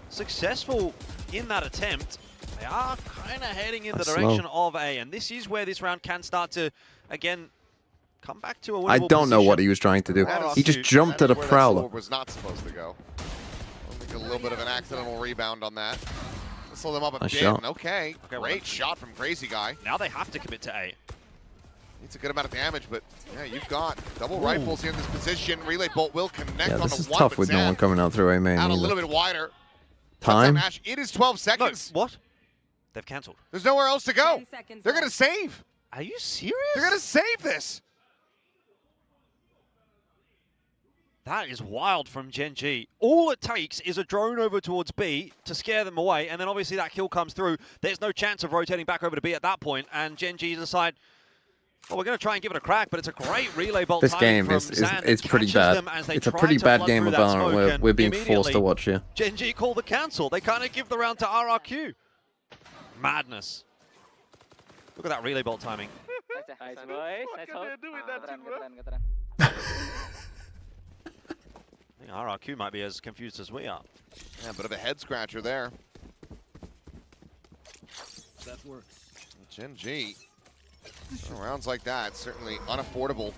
[SPEAKER 5] successful in that attempt. They are kind of heading in the
[SPEAKER 1] That's
[SPEAKER 5] direction
[SPEAKER 1] slow.
[SPEAKER 5] of A, and this is where this round can start to, again, come back to a winnable
[SPEAKER 1] I don't know what
[SPEAKER 5] position.
[SPEAKER 1] he was trying to do.
[SPEAKER 4] That
[SPEAKER 1] He
[SPEAKER 4] is-
[SPEAKER 1] just jumped
[SPEAKER 4] that
[SPEAKER 1] at a
[SPEAKER 4] is where that
[SPEAKER 1] prowler.
[SPEAKER 4] sword was not supposed to go. I think a little bit of an accidental rebound on that. Let's slow them up a
[SPEAKER 1] Nice
[SPEAKER 4] bit.
[SPEAKER 1] shot.
[SPEAKER 4] Okay,
[SPEAKER 5] well,
[SPEAKER 4] great shot from Crazy Guy.
[SPEAKER 5] Now they have to commit to A.
[SPEAKER 4] Needs a good amount of damage, but yeah, you've got double rifles here in this position. Relay bolt will connect
[SPEAKER 1] Yeah,
[SPEAKER 4] on
[SPEAKER 1] this
[SPEAKER 4] the
[SPEAKER 1] is
[SPEAKER 4] one,
[SPEAKER 1] tough
[SPEAKER 4] but
[SPEAKER 1] with no
[SPEAKER 4] Zan
[SPEAKER 1] one coming out through A main
[SPEAKER 4] out a
[SPEAKER 1] either.
[SPEAKER 4] little bit wider.
[SPEAKER 1] Time?
[SPEAKER 4] Ash, it is 12 seconds.
[SPEAKER 5] No, what? They've cancelled.
[SPEAKER 4] There's nowhere else to go.
[SPEAKER 7] 10 seconds
[SPEAKER 4] They're going to
[SPEAKER 7] left.
[SPEAKER 4] save.
[SPEAKER 5] Are you serious?
[SPEAKER 4] They're going to save this.
[SPEAKER 5] That is wild from GENG. All it takes is a drone over towards B to scare them away, and then obviously that kill comes through. There's no chance of rotating back over to B at that point, and GENG decide, well, we're going to try and give it a crack, but it's a great relay bolt
[SPEAKER 1] This
[SPEAKER 5] timing
[SPEAKER 1] game
[SPEAKER 5] from
[SPEAKER 1] is
[SPEAKER 5] Zan that
[SPEAKER 1] it's pretty
[SPEAKER 5] catches
[SPEAKER 1] bad.
[SPEAKER 5] them as they
[SPEAKER 1] It's a
[SPEAKER 5] try
[SPEAKER 1] pretty
[SPEAKER 5] to
[SPEAKER 1] bad
[SPEAKER 5] flood
[SPEAKER 1] game
[SPEAKER 5] through
[SPEAKER 1] of
[SPEAKER 5] that
[SPEAKER 1] Valorant.
[SPEAKER 5] smoke,
[SPEAKER 1] We're
[SPEAKER 5] and
[SPEAKER 1] we're being forced to
[SPEAKER 5] immediately
[SPEAKER 1] watch here.
[SPEAKER 5] GENG call the cancel. They kind of give the round to RRQ. Madness. Look at that relay bolt timing.
[SPEAKER 9] Nice boys. Nice hold.
[SPEAKER 5] I think RRQ might be as confused as we are.
[SPEAKER 4] Yeah, a bit of a head scratcher there.
[SPEAKER 17] That works.
[SPEAKER 4] GENG. Rounds like that, certainly unaffordable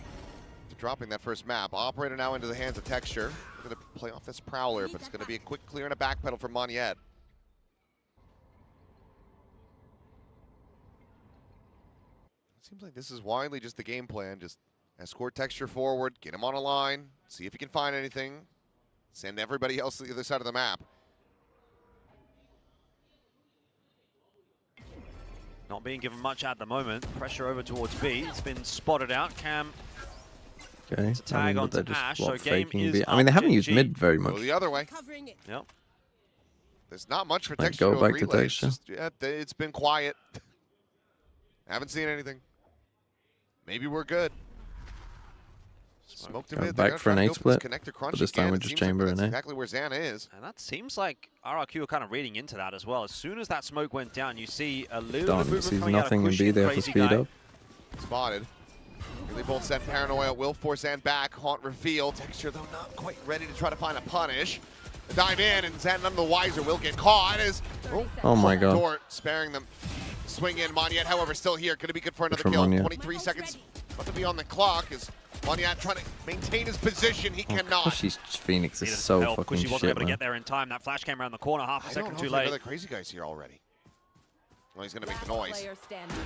[SPEAKER 4] to dropping that first map. Operator now into the hands of Texture. We're going to play off this Prowler, but it's going to be a quick clear and a backpedal from Monyet. Seems like this is widely just the game plan. Just escort Texture forward, get him on a line, see if he can find anything, send everybody else to the other side of the map.
[SPEAKER 5] Not being given much at the moment. Pressure over towards B. It's been spotted out. Cam
[SPEAKER 1] Okay.
[SPEAKER 5] to tag
[SPEAKER 1] but
[SPEAKER 5] onto
[SPEAKER 1] they're just
[SPEAKER 5] Ash.
[SPEAKER 1] what,
[SPEAKER 5] So game
[SPEAKER 1] faking
[SPEAKER 5] is
[SPEAKER 1] B. I mean, they
[SPEAKER 5] up.
[SPEAKER 1] haven't used
[SPEAKER 5] GENG.
[SPEAKER 1] mid very
[SPEAKER 4] Go
[SPEAKER 1] much.
[SPEAKER 4] the other way.
[SPEAKER 7] Covering it.
[SPEAKER 5] Yep.
[SPEAKER 4] There's not much for
[SPEAKER 1] Like,
[SPEAKER 4] Texture
[SPEAKER 1] go back to
[SPEAKER 4] relay. It's
[SPEAKER 1] Texture.
[SPEAKER 4] just, yeah, it's been quiet. Haven't seen anything. Maybe we're good. Smoke to
[SPEAKER 1] Go
[SPEAKER 4] mid.
[SPEAKER 1] back
[SPEAKER 4] They're
[SPEAKER 1] for an
[SPEAKER 4] gonna
[SPEAKER 1] A
[SPEAKER 4] try to go for this
[SPEAKER 1] split,
[SPEAKER 4] connector crunch
[SPEAKER 1] but this time
[SPEAKER 4] again.
[SPEAKER 1] we're
[SPEAKER 4] It
[SPEAKER 1] just
[SPEAKER 4] seems like
[SPEAKER 1] chamber
[SPEAKER 4] that's
[SPEAKER 1] in A.
[SPEAKER 4] exactly where Zan is.
[SPEAKER 5] And that seems like RRQ are kind of reading into that as well. As soon as that smoke went down, you see a little bit of
[SPEAKER 1] Done.
[SPEAKER 5] movement
[SPEAKER 1] Sees
[SPEAKER 5] coming out of
[SPEAKER 1] nothing in
[SPEAKER 5] Cushy
[SPEAKER 1] B.
[SPEAKER 5] and
[SPEAKER 1] They have to
[SPEAKER 5] Crazy
[SPEAKER 1] speed
[SPEAKER 5] Guy.
[SPEAKER 1] up.
[SPEAKER 4] Spotted. Really both sent Paranoia. Will force Zan back. Haunt reveal. Texture, though, not quite ready to try to find a punish. Dive in, and Zan, none of the wiser, will get caught as
[SPEAKER 1] Oh my god.
[SPEAKER 4] Dort sparing them. Swing in. Monyet, however, still here. Could it be good for another
[SPEAKER 1] From
[SPEAKER 4] kill?
[SPEAKER 1] Monyet.
[SPEAKER 4] 23 seconds about to be on the clock as Monyet trying to maintain his position. He cannot.
[SPEAKER 1] Cushy's Phoenix is
[SPEAKER 5] Needed
[SPEAKER 1] so
[SPEAKER 5] help.
[SPEAKER 1] fucking
[SPEAKER 5] Cushy wasn't
[SPEAKER 1] shit,
[SPEAKER 5] able to
[SPEAKER 1] man.
[SPEAKER 5] get there in time. That flash came around the corner half a
[SPEAKER 4] I don't
[SPEAKER 5] second
[SPEAKER 4] know
[SPEAKER 5] too
[SPEAKER 4] if
[SPEAKER 5] late.
[SPEAKER 4] the Crazy Guy's here already. Well, he's going to make the noise.
[SPEAKER 7] Player standing.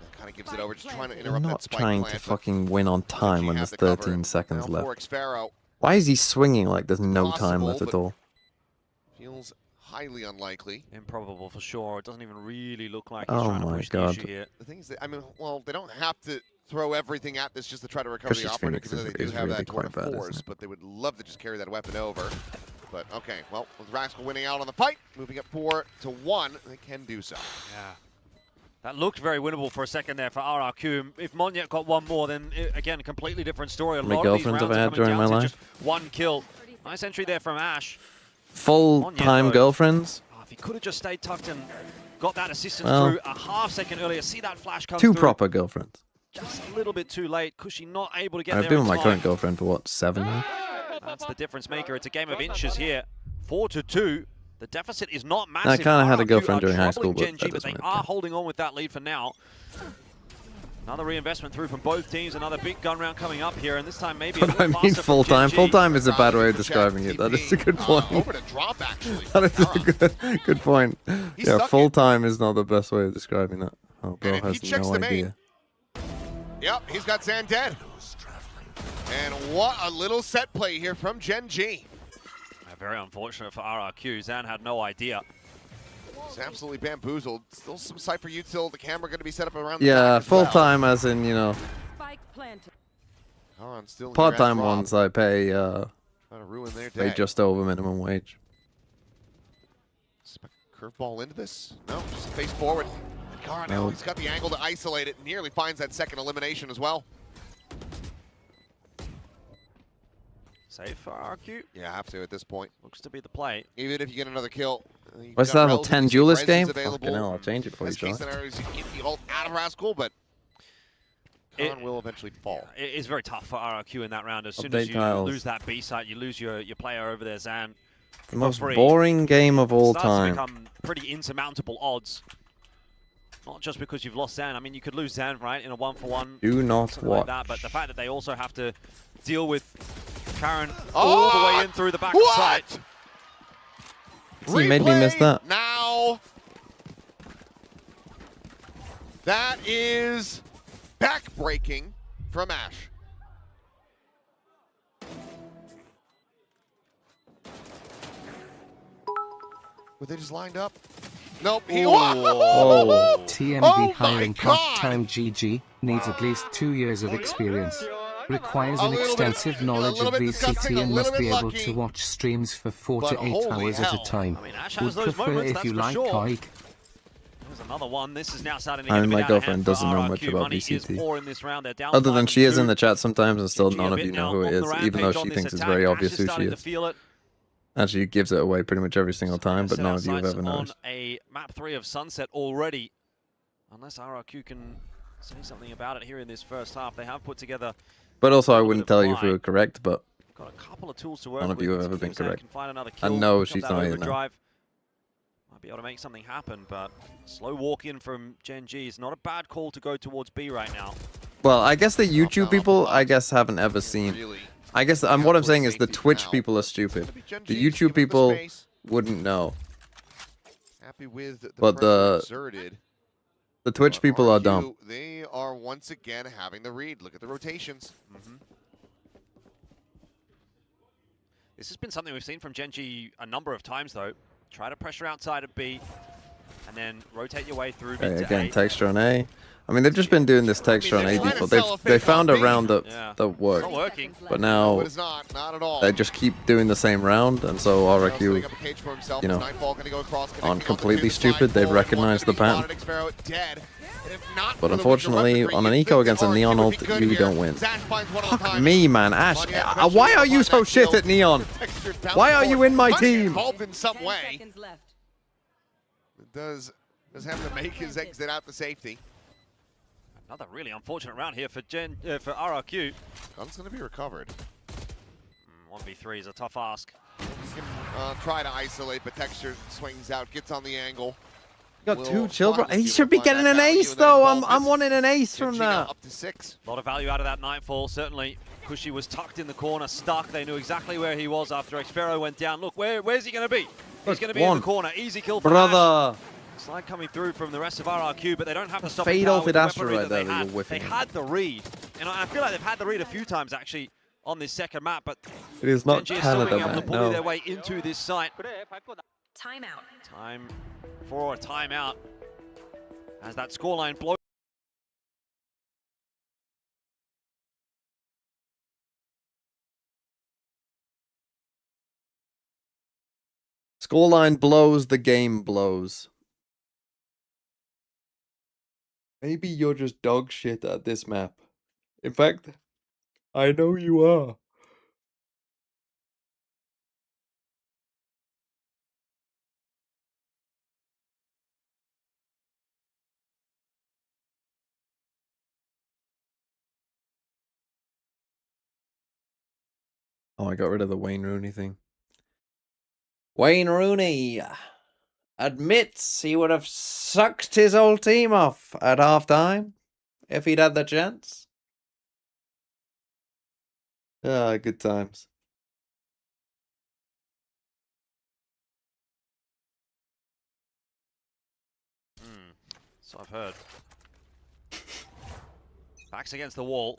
[SPEAKER 4] That kind of gives it over. Just trying to
[SPEAKER 1] You're
[SPEAKER 4] interrupt
[SPEAKER 1] not
[SPEAKER 4] that spike
[SPEAKER 1] trying
[SPEAKER 4] plant,
[SPEAKER 1] to
[SPEAKER 4] but
[SPEAKER 1] fucking win on time
[SPEAKER 4] GENG
[SPEAKER 1] when
[SPEAKER 4] have
[SPEAKER 1] there's
[SPEAKER 4] the cover.
[SPEAKER 1] 13 seconds
[SPEAKER 4] Now
[SPEAKER 1] left.
[SPEAKER 4] 4x Pharaoh
[SPEAKER 1] Why is he swinging like there's no time
[SPEAKER 4] Possible,
[SPEAKER 1] left at
[SPEAKER 4] but-
[SPEAKER 1] all?
[SPEAKER 4] feels highly unlikely.
[SPEAKER 5] Improbable for sure. It doesn't even really look like
[SPEAKER 1] Oh
[SPEAKER 5] he's trying to
[SPEAKER 1] my
[SPEAKER 5] push
[SPEAKER 1] God.
[SPEAKER 5] the issue here.
[SPEAKER 4] The thing is that, I mean, well, they don't have to throw everything at this just to try to recover the
[SPEAKER 1] Cushy's
[SPEAKER 4] operator,
[SPEAKER 1] Phoenix
[SPEAKER 4] because they
[SPEAKER 1] is
[SPEAKER 4] do have
[SPEAKER 1] really
[SPEAKER 4] that tour
[SPEAKER 1] quite
[SPEAKER 4] de
[SPEAKER 1] bad, isn't
[SPEAKER 4] force,
[SPEAKER 1] it?
[SPEAKER 4] but they would love to just carry that weapon over. But okay, well, with Rascal winning out on the fight, moving up 4-1, they can do so.
[SPEAKER 5] Yeah. That looked very winnable for a second there for RRQ. If Monyet got one more, then again, completely different story. A
[SPEAKER 1] How many
[SPEAKER 5] lot of these
[SPEAKER 1] girlfriends
[SPEAKER 5] rounds
[SPEAKER 1] have I
[SPEAKER 5] are
[SPEAKER 1] had
[SPEAKER 5] coming
[SPEAKER 1] during
[SPEAKER 5] down
[SPEAKER 1] my
[SPEAKER 5] to
[SPEAKER 1] life?
[SPEAKER 5] just one kill. Nice entry there from Ash.
[SPEAKER 1] Full-time
[SPEAKER 5] though.
[SPEAKER 1] girlfriends?
[SPEAKER 5] Oh, if he could have just stayed tucked and got that assistance
[SPEAKER 1] Well,
[SPEAKER 5] through a half second earlier. See that flash come
[SPEAKER 1] Two
[SPEAKER 5] through.
[SPEAKER 1] proper girlfriends.
[SPEAKER 5] Just a little bit too late. Cushy not able to get
[SPEAKER 1] I've
[SPEAKER 5] there
[SPEAKER 1] been
[SPEAKER 5] in
[SPEAKER 1] with my
[SPEAKER 5] time.
[SPEAKER 1] current girlfriend for what, 7 years?
[SPEAKER 5] That's the difference maker. It's a game of inches here. 4-2. The deficit is not
[SPEAKER 1] I
[SPEAKER 5] massive.
[SPEAKER 1] kinda had a
[SPEAKER 5] RRQ
[SPEAKER 1] girlfriend
[SPEAKER 5] are
[SPEAKER 1] during high
[SPEAKER 5] troubling
[SPEAKER 1] school, but
[SPEAKER 5] GENG,
[SPEAKER 1] that
[SPEAKER 5] but they
[SPEAKER 1] doesn't
[SPEAKER 5] are
[SPEAKER 1] count.
[SPEAKER 5] holding on with that lead for now. Another reinvestment through from both teams. Another big gun round coming up here, and this time maybe a
[SPEAKER 1] But I
[SPEAKER 5] little
[SPEAKER 1] mean
[SPEAKER 5] faster from
[SPEAKER 1] full-time.
[SPEAKER 5] GENG.
[SPEAKER 1] Full-time is a bad way of describing it. That is a good point.
[SPEAKER 4] Over to drop, actually.
[SPEAKER 1] That is a good point.
[SPEAKER 4] He's
[SPEAKER 1] Yeah,
[SPEAKER 4] stuck
[SPEAKER 1] full-time is not the best way of describing that. Oh, bro
[SPEAKER 4] And if he
[SPEAKER 1] has
[SPEAKER 4] checks
[SPEAKER 1] no
[SPEAKER 4] the main,
[SPEAKER 1] idea.
[SPEAKER 4] Yep, he's got Zan dead. And what a little set play here from GENG.
[SPEAKER 5] Very unfortunate for RRQ. Zan had no idea.
[SPEAKER 4] He's absolutely bamboozled. Still some Cypher util. The camera going to be set up around the
[SPEAKER 1] Yeah,
[SPEAKER 4] back as well.
[SPEAKER 1] full-time as in, you know,
[SPEAKER 7] Spike planted.
[SPEAKER 4] Khan still here
[SPEAKER 1] Part-time
[SPEAKER 4] at Rob,
[SPEAKER 1] ones I pay
[SPEAKER 4] trying to ruin their day.
[SPEAKER 1] just over minimum wage.
[SPEAKER 4] Curveball into this? No, just face forward. And Khan,
[SPEAKER 1] No.
[SPEAKER 4] he's got the angle to isolate it. Nearly finds that second elimination as well.
[SPEAKER 5] Safe for RRQ.
[SPEAKER 4] Yeah, have to at this point.
[SPEAKER 5] Looks to be the play.
[SPEAKER 4] Even if you get another kill. you've
[SPEAKER 1] What's
[SPEAKER 4] got
[SPEAKER 1] that level 10
[SPEAKER 4] relatively
[SPEAKER 1] duelist
[SPEAKER 4] cheap
[SPEAKER 1] game?
[SPEAKER 4] reses available.
[SPEAKER 1] Fucking hell, I'll change it for you,
[SPEAKER 4] Best case
[SPEAKER 1] Sean.
[SPEAKER 4] scenario is you get the ult out of Rascal, but Khan will eventually fall.
[SPEAKER 5] It is very tough for RRQ in that round. As soon
[SPEAKER 1] Update
[SPEAKER 5] as you
[SPEAKER 1] tiles.
[SPEAKER 5] lose that B site, you lose your player over there, Zan.
[SPEAKER 1] The most
[SPEAKER 5] free.
[SPEAKER 1] boring game of all
[SPEAKER 5] Starts to
[SPEAKER 1] time.
[SPEAKER 5] become pretty insurmountable odds. Not just because you've lost Zan. I mean, you could lose Zan, right, in a 1-for-1.
[SPEAKER 1] Do not
[SPEAKER 5] something like
[SPEAKER 1] watch.
[SPEAKER 5] that, but the fact that they also have to deal with Karen all the way in through the back of the site.
[SPEAKER 1] You made me miss that.
[SPEAKER 4] Now, that is back-breaking from Ash. Were they just lined up? Nope. He,
[SPEAKER 2] TMD hiring part-time GG needs at least 2 years of experience. Requires an extensive knowledge of VCT and must be able to watch streams for 4 to 8 hours at a time.
[SPEAKER 5] Ash
[SPEAKER 2] Would
[SPEAKER 5] has those
[SPEAKER 2] prefer
[SPEAKER 5] moments,
[SPEAKER 2] if
[SPEAKER 5] that's
[SPEAKER 2] you
[SPEAKER 5] for
[SPEAKER 2] like
[SPEAKER 5] sure.
[SPEAKER 2] Kike.
[SPEAKER 5] There's another one. This is now starting to
[SPEAKER 1] I
[SPEAKER 5] get
[SPEAKER 1] mean,
[SPEAKER 5] a
[SPEAKER 1] my
[SPEAKER 5] bit out of
[SPEAKER 1] girlfriend
[SPEAKER 5] hand for
[SPEAKER 1] doesn't know much
[SPEAKER 5] RRQ.
[SPEAKER 1] about
[SPEAKER 5] Money is
[SPEAKER 1] VCT.
[SPEAKER 5] poor in this round. They're down
[SPEAKER 1] Other than
[SPEAKER 5] 5
[SPEAKER 1] she is
[SPEAKER 5] and
[SPEAKER 1] in
[SPEAKER 5] 2.
[SPEAKER 1] the chat sometimes, and still
[SPEAKER 5] GG
[SPEAKER 1] none
[SPEAKER 5] a
[SPEAKER 1] of
[SPEAKER 5] bit
[SPEAKER 1] you
[SPEAKER 5] now
[SPEAKER 1] know who
[SPEAKER 5] on
[SPEAKER 1] it
[SPEAKER 5] the
[SPEAKER 1] is, even though
[SPEAKER 5] rampage
[SPEAKER 1] she
[SPEAKER 5] on this
[SPEAKER 1] thinks it's
[SPEAKER 5] attack.
[SPEAKER 1] very
[SPEAKER 5] Ash
[SPEAKER 1] obvious
[SPEAKER 5] is
[SPEAKER 1] who she
[SPEAKER 5] starting to
[SPEAKER 1] is.
[SPEAKER 5] feel it.
[SPEAKER 1] And she gives it away pretty much every single time, but
[SPEAKER 5] Set
[SPEAKER 1] none
[SPEAKER 5] our
[SPEAKER 1] of you have
[SPEAKER 5] sights
[SPEAKER 1] ever
[SPEAKER 5] on
[SPEAKER 1] noticed.
[SPEAKER 5] a map 3 of Sunset already. Unless RRQ can say something about it here in this first half. They have put together
[SPEAKER 1] But also, I
[SPEAKER 5] little
[SPEAKER 1] wouldn't
[SPEAKER 5] bit of
[SPEAKER 1] tell you if we
[SPEAKER 5] line.
[SPEAKER 1] were correct, but
[SPEAKER 5] got a couple of tools to work
[SPEAKER 1] none of
[SPEAKER 5] with.
[SPEAKER 1] you have
[SPEAKER 5] to
[SPEAKER 1] ever
[SPEAKER 5] see
[SPEAKER 1] been
[SPEAKER 5] if Zan
[SPEAKER 1] correct.
[SPEAKER 5] can find another
[SPEAKER 1] I
[SPEAKER 5] kill,
[SPEAKER 1] know
[SPEAKER 5] pick up
[SPEAKER 1] she's
[SPEAKER 5] that
[SPEAKER 1] not either now.
[SPEAKER 5] overdrive. Might be able to make something happen, but slow walk in from GENG is not a bad call to go towards B right now.
[SPEAKER 1] Well, I guess the YouTube people, haven't ever seen. I guess what I'm saying is the Twitch people are stupid. The YouTube people wouldn't know.
[SPEAKER 4] Happy with the
[SPEAKER 1] But
[SPEAKER 4] pressure exerted.
[SPEAKER 1] the Twitch people are
[SPEAKER 4] RRQ,
[SPEAKER 1] dumb.
[SPEAKER 4] They are once again having the read. Look at the rotations.
[SPEAKER 5] This has been something we've seen from GENG a number of times, though. Try to pressure outside of B, and then rotate your way through mid
[SPEAKER 1] Okay,
[SPEAKER 5] to
[SPEAKER 1] again,
[SPEAKER 5] A.
[SPEAKER 1] texture on A. I mean, they've just been doing this texture on A default. They found a round that worked,
[SPEAKER 5] Not working.
[SPEAKER 1] but now
[SPEAKER 4] But it's not at all.
[SPEAKER 1] they just keep doing the same round, and so RRQ,
[SPEAKER 4] Setting up a cage for himself.
[SPEAKER 1] you know,
[SPEAKER 4] Nightfall gonna go across,
[SPEAKER 1] aren't
[SPEAKER 4] connecting onto
[SPEAKER 1] completely
[SPEAKER 4] the side
[SPEAKER 1] stupid. They've
[SPEAKER 4] forward.
[SPEAKER 1] recognized the
[SPEAKER 4] One's gonna
[SPEAKER 1] pattern.
[SPEAKER 4] be spotted, Xpharaoh dead. And if not for
[SPEAKER 1] But
[SPEAKER 4] the
[SPEAKER 1] unfortunately,
[SPEAKER 4] weaker
[SPEAKER 1] on an
[SPEAKER 4] weaponry,
[SPEAKER 1] eco
[SPEAKER 4] you'd
[SPEAKER 1] against
[SPEAKER 4] think
[SPEAKER 1] a Neon
[SPEAKER 4] RRQ would
[SPEAKER 1] ult,
[SPEAKER 4] be good
[SPEAKER 1] you
[SPEAKER 4] here.
[SPEAKER 1] don't win.
[SPEAKER 4] Zan finds one at a
[SPEAKER 1] Fuck
[SPEAKER 4] time.
[SPEAKER 1] me, man. Ash, why are you so shit at Neon? Why are you in my team?
[SPEAKER 4] Involved in some way. Does have to make his exit out to safety.
[SPEAKER 5] Another really unfortunate round here for RRQ.
[SPEAKER 4] Gun's going to be recovered.
[SPEAKER 5] 1v3 is a tough ask.
[SPEAKER 4] He can try to isolate, but Texture swings out, gets on the angle.
[SPEAKER 1] Got 2 chill, bro. He should be getting an ace, though. I'm wanting an ace from that.
[SPEAKER 4] Up to 6.
[SPEAKER 5] A lot of value out of that Nightfall, certainly. Kushi was tucked in the corner, stuck. They knew exactly where he was after Xpharaoh went down. Look, where's he going to be? He's going to be in the corner. Easy kill for
[SPEAKER 1] Brother.
[SPEAKER 5] Ash. Slide coming through from the rest of RRQ, but they don't have the stop
[SPEAKER 1] Fade
[SPEAKER 5] power
[SPEAKER 1] ulted
[SPEAKER 5] with the
[SPEAKER 1] Astra
[SPEAKER 5] weaponry
[SPEAKER 1] right there
[SPEAKER 5] that
[SPEAKER 1] that
[SPEAKER 5] they
[SPEAKER 1] you're
[SPEAKER 5] had.
[SPEAKER 1] whiffing
[SPEAKER 5] They
[SPEAKER 1] in.
[SPEAKER 5] had the read, and I feel like they've had the read a few times actually on this second map, but
[SPEAKER 1] It is not
[SPEAKER 5] GENG is still being
[SPEAKER 1] Canada,
[SPEAKER 5] able to
[SPEAKER 1] man.
[SPEAKER 5] bully
[SPEAKER 1] No.
[SPEAKER 5] their way into this site.
[SPEAKER 7] Timeout.
[SPEAKER 5] Time for a timeout as that scoreline blows.
[SPEAKER 1] Scoreline blows, the game blows. Maybe you're just dog shit at this map. In fact, I know you are. Oh, I got rid of the Wayne Rooney thing. Wayne Rooney admits he would have sucked his old team off at halftime if he'd had the chance. Ah, good times.
[SPEAKER 5] So I've heard. Backs against the wall.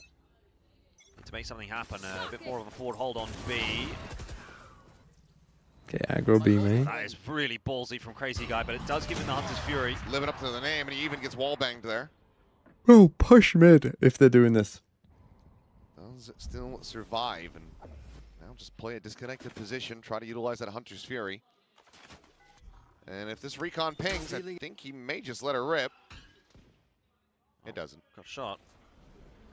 [SPEAKER 5] Need to make something happen. A bit more of a forward hold on B.
[SPEAKER 1] Okay, aggro B main.
[SPEAKER 5] That is really ballsy from Crazy Guy, but it does give him the Hunter's Fury.
[SPEAKER 4] Living up to the name, and he even gets wall banged there.
[SPEAKER 1] Bro, push mid if they're doing this.
[SPEAKER 4] Does still survive and now just play a disconnected position, try to utilize that Hunter's Fury. And if this recon pings, I think he may just let her rip. It doesn't.
[SPEAKER 5] Got shot.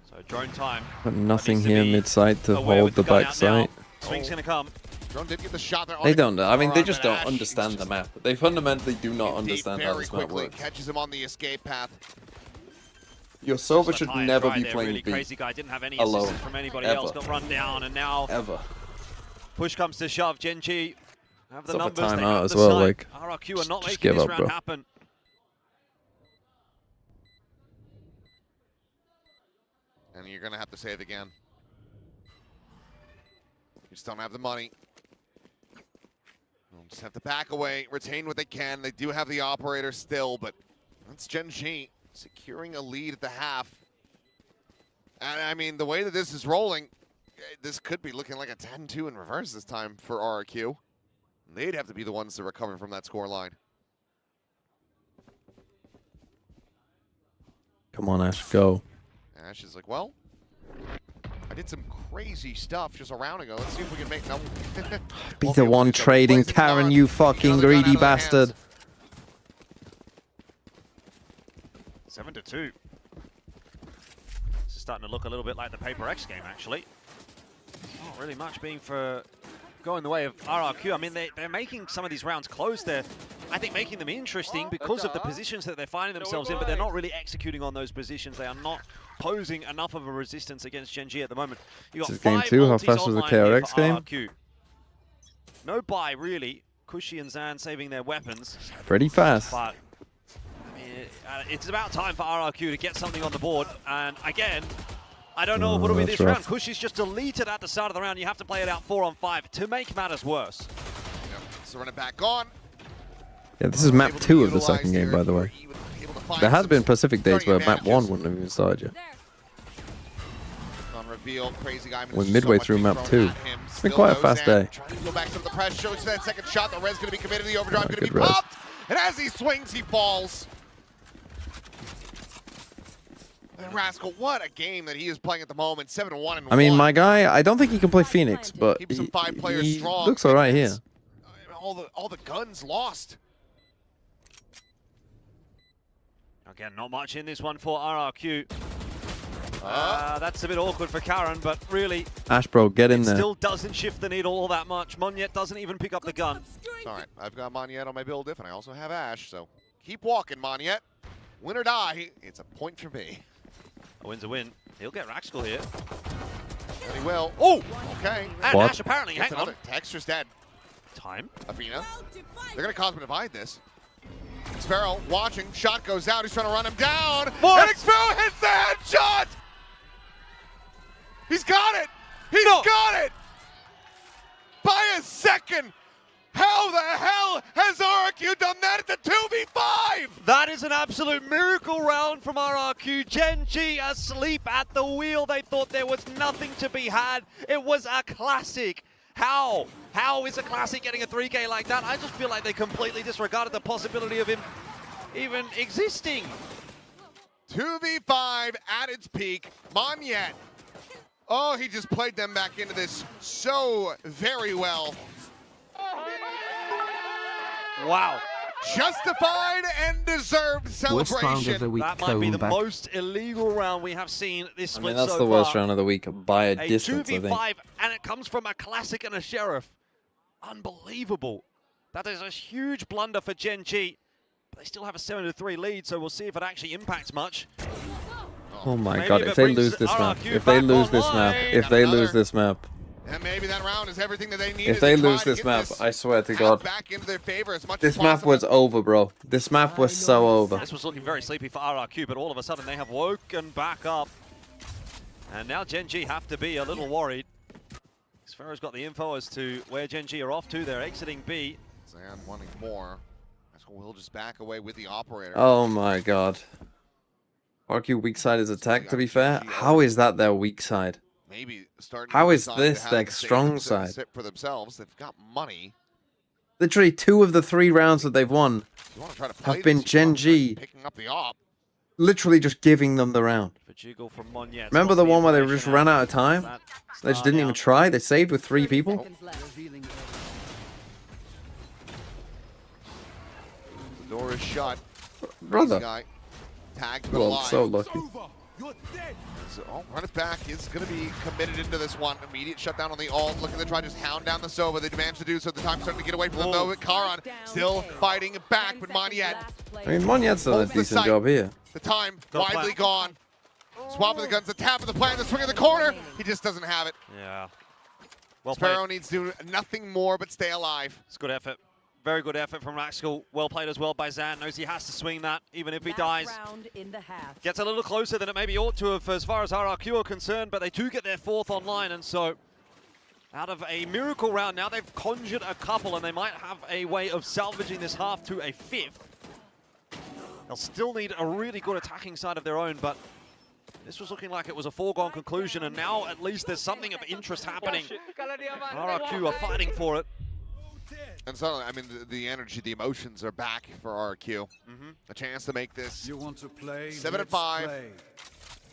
[SPEAKER 5] So drone time.
[SPEAKER 1] But nothing here mid-side to hold the back side.
[SPEAKER 5] Swing's gonna come.
[SPEAKER 4] Drone did get the shot there.
[SPEAKER 1] They don't know. I mean, they just don't understand the map. They fundamentally do not understand how
[SPEAKER 4] very
[SPEAKER 1] this map
[SPEAKER 4] quickly
[SPEAKER 1] works.
[SPEAKER 4] catches him on the escape path.
[SPEAKER 1] Your Silver should never be
[SPEAKER 5] there,
[SPEAKER 1] playing
[SPEAKER 5] really
[SPEAKER 1] B
[SPEAKER 5] crazy guy didn't have any
[SPEAKER 1] alone.
[SPEAKER 5] assistance from anybody
[SPEAKER 1] Ever.
[SPEAKER 5] else. Got run down, and now push comes to shove. GENG have the
[SPEAKER 1] It's up a
[SPEAKER 5] numbers. They
[SPEAKER 1] timeout
[SPEAKER 5] have
[SPEAKER 1] as
[SPEAKER 5] the
[SPEAKER 1] well,
[SPEAKER 5] site.
[SPEAKER 1] like,
[SPEAKER 5] RRQ are not
[SPEAKER 1] just
[SPEAKER 5] making
[SPEAKER 1] give
[SPEAKER 5] this
[SPEAKER 1] up,
[SPEAKER 5] round
[SPEAKER 1] bro.
[SPEAKER 5] happen.
[SPEAKER 4] And you're going to have to save again. You just don't have the money. They'll just have to back away, retain what they can. They do have the operator still, but that's GENG securing a lead at the half. And I mean, the way that this is rolling, this could be looking like a 10-2 in reverse this time for RRQ. They'd have to be the ones to recover from that score line.
[SPEAKER 1] Come on, Ash, go.
[SPEAKER 4] Ash is like, well, I did some crazy stuff just a round ago. Let's see if we can make no.
[SPEAKER 1] Be the one trading, Karen, you fucking greedy bastard.
[SPEAKER 5] 7-2. This is starting to look a little bit like the PRX game, actually. Not really much being for going the way of RRQ. I mean, they're making some of these rounds close. They're, I think, making them interesting because of the positions that they're finding themselves in, but they're not really executing on those positions. They are not posing enough of a resistance against GENG at the moment. You got
[SPEAKER 1] This is game
[SPEAKER 5] 5
[SPEAKER 1] 2. How
[SPEAKER 5] multis
[SPEAKER 1] fast was the
[SPEAKER 5] online here
[SPEAKER 1] KRX
[SPEAKER 5] for
[SPEAKER 1] game?
[SPEAKER 5] RRQ. No buy, really. Cushy and Zan saving their weapons.
[SPEAKER 1] Pretty fast.
[SPEAKER 5] But I mean, it's about time for RRQ to get something on the board. And again, I don't know what'll be
[SPEAKER 1] that's
[SPEAKER 5] this round.
[SPEAKER 1] rough.
[SPEAKER 5] Cushy's just deleted at the start of the round. You have to play it out 4-on-5 to make matters worse.
[SPEAKER 4] Yep. So run it back on.
[SPEAKER 1] Yeah, this is map 2 of the second game, by the way. There has been Pacific days where map 1 wouldn't have even started yet.
[SPEAKER 4] On reveal, crazy guy.
[SPEAKER 1] We're midway through map 2. It's been quite a fast day.
[SPEAKER 4] Trying to go back to the press, shows that second shot. The res going to be committed. The overdrive going to
[SPEAKER 1] Good
[SPEAKER 4] be
[SPEAKER 1] res.
[SPEAKER 4] popped. And as he swings, he falls. And Rascal, what a game that he is playing at the moment. 7-1 and
[SPEAKER 1] I mean,
[SPEAKER 4] 1.
[SPEAKER 1] my guy, I don't think he can play Phoenix, but
[SPEAKER 4] Keeps him 5 players
[SPEAKER 1] he
[SPEAKER 4] strong.
[SPEAKER 1] looks alright here.
[SPEAKER 4] All the guns lost.
[SPEAKER 5] Again, not much in this one for RRQ. That's a bit awkward for Karen, but really,
[SPEAKER 1] Ash, bro, get in
[SPEAKER 5] it
[SPEAKER 1] there.
[SPEAKER 5] still doesn't shift the needle all that much. Monyet doesn't even pick up the gun.
[SPEAKER 4] It's all right. I've got Monyet on my build diff, and I also have Ash, so keep walking, Monyet. Win or die, it's a point for me.
[SPEAKER 5] A win's a win. He'll get Raxkel here.
[SPEAKER 4] And he will. Oh, okay.
[SPEAKER 5] And
[SPEAKER 1] What?
[SPEAKER 5] Ash apparently,
[SPEAKER 4] Gets
[SPEAKER 5] hang on.
[SPEAKER 4] another. Texture's dead.
[SPEAKER 5] Time.
[SPEAKER 4] Athena. They're going to Cosmic Divide this. Sparrow watching. Shot goes out. He's trying to run him down. And Sparrow hits the headshot! He's got it! He's got it! By a second! How the hell has RRQ done that at the 2v5?
[SPEAKER 5] That is an absolute miracle round from RRQ. GENG asleep at the wheel. They thought there was nothing to be had. It was a classic. How? How is a classic getting a 3K like that? I just feel like they completely disregarded the possibility of him even existing.
[SPEAKER 4] 2v5 at its peak. Monyet. Oh, he just played them back into this so very well.
[SPEAKER 5] Wow.
[SPEAKER 4] Justified and deserved celebration.
[SPEAKER 5] That might be the most illegal round we have seen this
[SPEAKER 1] I
[SPEAKER 5] split
[SPEAKER 1] mean, that's
[SPEAKER 5] so
[SPEAKER 1] the worst
[SPEAKER 5] far.
[SPEAKER 1] round of the week by a
[SPEAKER 5] A
[SPEAKER 1] distance, I
[SPEAKER 5] 2v5,
[SPEAKER 1] think.
[SPEAKER 5] and it comes from a classic and a sheriff. Unbelievable. That is a huge blunder for GENG. But they still have a 7-3 lead, so we'll see if it actually impacts much.
[SPEAKER 1] Oh my
[SPEAKER 5] Maybe
[SPEAKER 1] god,
[SPEAKER 5] if
[SPEAKER 1] if
[SPEAKER 5] it
[SPEAKER 1] they
[SPEAKER 5] brings
[SPEAKER 1] lose this map,
[SPEAKER 5] RRQ
[SPEAKER 1] if they
[SPEAKER 5] back
[SPEAKER 1] lose this
[SPEAKER 5] online.
[SPEAKER 1] map, if they lose this map,
[SPEAKER 4] And maybe that round is everything that they need.
[SPEAKER 1] if they lose this map, I swear to God,
[SPEAKER 4] Back into their favor as much
[SPEAKER 1] this
[SPEAKER 4] as
[SPEAKER 1] map
[SPEAKER 4] possible.
[SPEAKER 1] was over, bro. This map was so over.
[SPEAKER 5] This was looking very sleepy for RRQ, but all of a sudden they have woken back up. And now GENG have to be a little worried. Sfero's got the info as to where GENG are off to. They're exiting B.
[SPEAKER 4] Zan wanting more. That's why we'll just back away with the operator.
[SPEAKER 1] Oh my god. RQ weak side is attack, to be fair. How is that their weak side?
[SPEAKER 4] Maybe starting.
[SPEAKER 1] How
[SPEAKER 4] to
[SPEAKER 1] is
[SPEAKER 4] decide
[SPEAKER 1] this
[SPEAKER 4] to have
[SPEAKER 1] their
[SPEAKER 4] the
[SPEAKER 1] strong
[SPEAKER 4] savings
[SPEAKER 1] side?
[SPEAKER 4] sit for themselves. They've got money.
[SPEAKER 1] Literally 2 of the 3 rounds that they've won
[SPEAKER 4] You want to try to play
[SPEAKER 1] have been
[SPEAKER 4] this, you wanna try
[SPEAKER 1] GENG
[SPEAKER 4] picking up the op.
[SPEAKER 1] literally just giving them the round.
[SPEAKER 5] From Monye.
[SPEAKER 1] Remember the one where they just ran out of time? They just didn't even try. They saved with 3 people.
[SPEAKER 4] The door is shut.
[SPEAKER 1] Brother.
[SPEAKER 4] Guy tagged but
[SPEAKER 1] Well,
[SPEAKER 4] alive.
[SPEAKER 1] so lucky.
[SPEAKER 4] So, run it back is going to be committed into this one. Immediate shutdown on the ult. Looking to try to just hound down the Sova. They managed to do so. The time's starting to get away from them, though. Karan still fighting back, but Monyet.
[SPEAKER 1] I mean, Monyet's done a decent job here.
[SPEAKER 4] The time widely gone. Swapping the guns, the tap of the plan, the swing of the corner. He just doesn't have it.
[SPEAKER 5] Yeah. Well
[SPEAKER 4] Sparrow
[SPEAKER 5] played.
[SPEAKER 4] needs to do nothing more but stay alive.
[SPEAKER 5] It's good effort. Very good effort from Raxkel. Well played as well by Zan. Knows he has to swing that, even if he dies. Gets a little closer than it maybe ought to have as far as RRQ are concerned, but they do get their 4th online, and so out of a miracle round, now they've conjured a couple, and they might have a way of salvaging this half to a 5th. They'll still need a really good attacking side of their own, but this was looking like it was a foregone conclusion, and now at least there's something of interest happening. RRQ are fighting for it.
[SPEAKER 4] And suddenly, I mean, the energy, the emotions are back for RRQ. A chance to make this 7-5.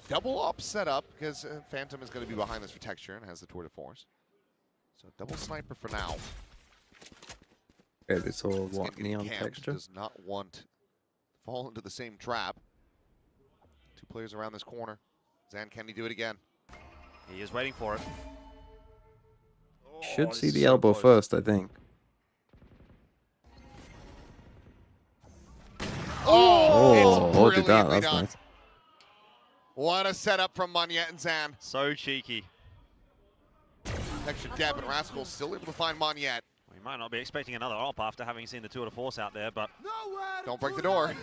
[SPEAKER 4] Double up setup, because Phantom is going to be behind this for texture and has the tour de force. So double sniper for now.
[SPEAKER 1] Okay, this all what neon texture.
[SPEAKER 4] Does not want to fall into the same trap. 2 players around this corner. Zan, can he do it again?
[SPEAKER 5] He is waiting for it.
[SPEAKER 1] Should see the elbow first, I think.
[SPEAKER 4] Oh,
[SPEAKER 1] did that. That's nice.
[SPEAKER 4] What a setup from Monyet and Zan.
[SPEAKER 5] So cheeky.
[SPEAKER 4] Extra dab, and Rascal still able to find Monyet.
[SPEAKER 5] We might not be expecting another op after having seen the tour de force out there, but
[SPEAKER 4] don't break the door.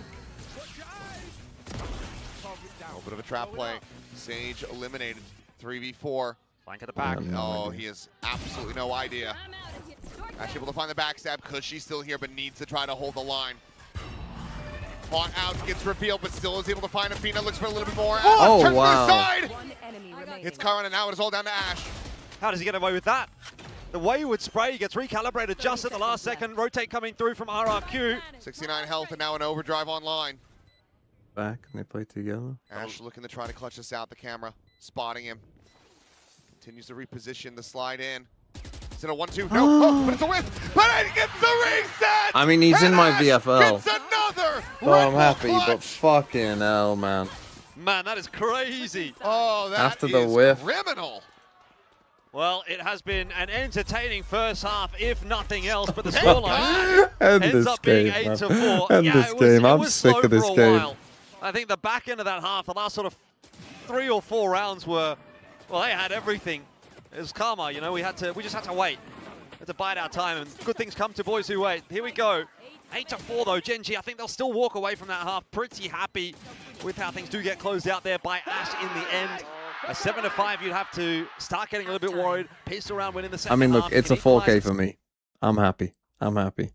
[SPEAKER 4] A little bit of a trap play. Sage eliminated. 3v4.
[SPEAKER 5] Flank at the back.
[SPEAKER 4] Oh, he has absolutely no idea. Actually able to find the backstab. Cushy still here, but needs to try to hold the line. Caught out, gets revealed, but still is able to find Athena. Looks for a little bit more.
[SPEAKER 1] Oh,
[SPEAKER 4] turns
[SPEAKER 1] wow.
[SPEAKER 4] to the side. It's Karan, and now it is all down to Ash.
[SPEAKER 5] How does he get away with that? The wayward spray gets recalibrated just at the last second. Rotate coming through from RRQ.
[SPEAKER 4] 69 health and now an overdrive online.
[SPEAKER 1] Back and they play together.
[SPEAKER 4] Ash looking to try to clutch this out. The camera spotting him. Continues to reposition the slide in. Is it a 1-2? No, but it's a whiff. But it gets the reset.
[SPEAKER 1] I mean, he's in my
[SPEAKER 4] Ash
[SPEAKER 1] VFL.
[SPEAKER 4] gets another.
[SPEAKER 1] Oh, I'm happy, but fucking hell, man.
[SPEAKER 5] Man, that is crazy.
[SPEAKER 4] Oh, that
[SPEAKER 1] After the
[SPEAKER 4] is
[SPEAKER 1] whiff.
[SPEAKER 4] criminal.
[SPEAKER 5] Well, it has been an entertaining first half, if nothing else, but the scoreline
[SPEAKER 1] End
[SPEAKER 5] ends
[SPEAKER 1] this
[SPEAKER 5] up being
[SPEAKER 1] game,
[SPEAKER 5] 8-4.
[SPEAKER 1] End this game. I'm sick of this game.
[SPEAKER 5] While. I think the back end of that half, the last sort of 3 or 4 rounds were, well, they had everything. It was karma, you know. We just had to wait. Had to bide our time, and good things come to boys who wait. Here we go. 8-4 though, GENG. I think they'll still walk away from that half pretty happy with how things do get closed out there by Ash in the end. A 7-5, you'd have to start getting a little bit worried. Pistol round win in the second
[SPEAKER 1] I mean, look,
[SPEAKER 5] half.
[SPEAKER 1] it's a 4K for me. I'm happy. I'm happy.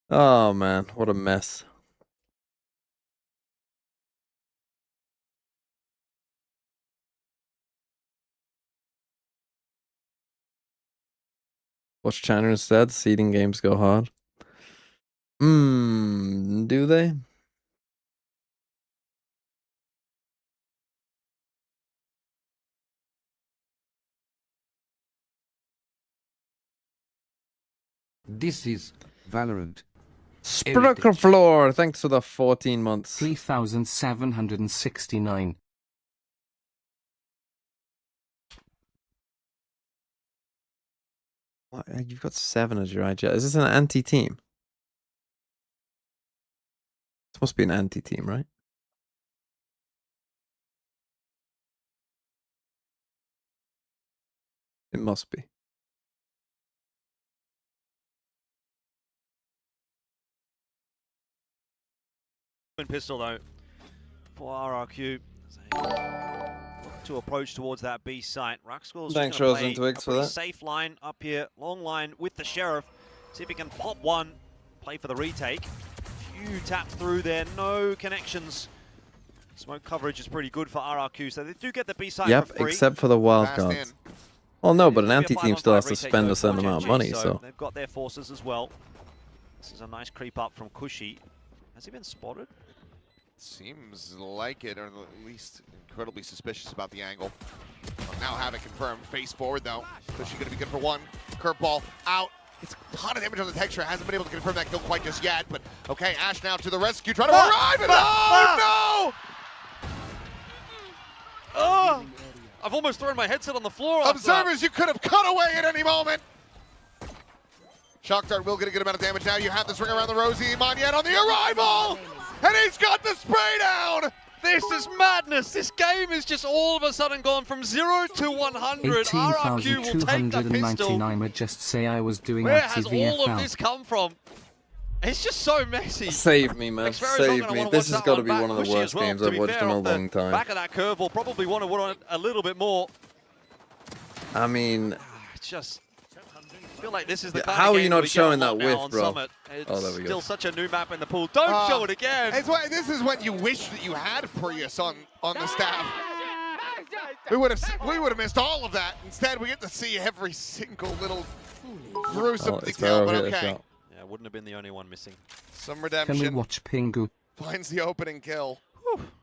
[SPEAKER 1] Oh, man. What a mess. Watch China instead. Seeding games go hard. Do they?
[SPEAKER 17] This is Valorant.
[SPEAKER 1] Sprocker Floor, thanks for the 14 months.
[SPEAKER 2] 3,769.
[SPEAKER 1] What? You've got 7 as your IG. Is this an anti-team? This must be an anti-team, right? It must be.
[SPEAKER 5] Pistol though for RRQ to approach towards that B site. Raxkel's
[SPEAKER 1] Thanks,
[SPEAKER 5] just
[SPEAKER 1] Rose and Twigs, for that.
[SPEAKER 5] Safe line up here, long line with the Sheriff. See if he can pop one, play for the retake. Few taps through there, no connections. Smoke coverage is pretty good for RRQ, so they do get the B site
[SPEAKER 1] Yep,
[SPEAKER 5] for free.
[SPEAKER 1] except for the wild
[SPEAKER 4] Fast
[SPEAKER 1] cards.
[SPEAKER 4] in.
[SPEAKER 1] Well, no, but an
[SPEAKER 5] It's gonna be a
[SPEAKER 1] anti-team still has
[SPEAKER 5] 5-on-5
[SPEAKER 1] to
[SPEAKER 5] retake
[SPEAKER 1] spend
[SPEAKER 5] though
[SPEAKER 1] a certain
[SPEAKER 5] for
[SPEAKER 1] amount of
[SPEAKER 5] GENG,
[SPEAKER 1] money, so...
[SPEAKER 5] they've got their forces as well. This is a nice creep up from Cushy. Has he been spotted?
[SPEAKER 4] Seems like it, or at least incredibly suspicious about the angle. Well, now have it confirmed. Face forward though. Cushy gonna be good for one. Curveball out. It's a ton of damage on the texture. Hasn't been able to confirm that kill quite just yet, but okay, Ash now to the rescue, trying to arrive, and oh no!
[SPEAKER 5] Oh! I've almost thrown my headset on the floor.
[SPEAKER 4] Observers, you could have cut away at any moment. Shock Dart will get a good amount of damage now. You have this ring around the Rosie. Monyet on the arrival! And he's got the spray down!
[SPEAKER 5] This is madness! This game is just all of a sudden gone from 0 to 100. RRQ will take the pistol.
[SPEAKER 2] 18,299 would just say I was doing
[SPEAKER 5] Where has
[SPEAKER 2] VFL.
[SPEAKER 5] all of this come from? It's just so messy.
[SPEAKER 1] Save me, man. Save me. This has got to be one of the
[SPEAKER 5] Cushy
[SPEAKER 1] worst
[SPEAKER 5] as well,
[SPEAKER 1] games
[SPEAKER 5] to
[SPEAKER 1] I've
[SPEAKER 5] be
[SPEAKER 1] watched
[SPEAKER 5] fair,
[SPEAKER 1] in a
[SPEAKER 5] off the
[SPEAKER 1] long time.
[SPEAKER 5] Back of that curveball, probably want to want a little bit more.
[SPEAKER 1] I mean...
[SPEAKER 5] It's just... I feel like this is the
[SPEAKER 1] Yeah,
[SPEAKER 5] kind
[SPEAKER 1] how
[SPEAKER 5] of
[SPEAKER 1] are
[SPEAKER 5] game
[SPEAKER 1] you
[SPEAKER 5] that
[SPEAKER 1] not
[SPEAKER 5] we get
[SPEAKER 1] showing
[SPEAKER 5] a lot
[SPEAKER 1] that
[SPEAKER 5] now
[SPEAKER 1] width,
[SPEAKER 5] on
[SPEAKER 1] bro?
[SPEAKER 5] Summit. It's
[SPEAKER 1] Oh, there we go.
[SPEAKER 5] still such a new map in the pool. Don't show it again.
[SPEAKER 4] It's why this is when you wish that you had Prius on the staff. We would have missed all of that. Instead, we get to see every single little gruesome detail. But okay,
[SPEAKER 5] Yeah, wouldn't have been the only one missing.
[SPEAKER 4] some
[SPEAKER 2] Can we
[SPEAKER 4] redemption.
[SPEAKER 2] watch Pingu?
[SPEAKER 4] Finds the opening kill.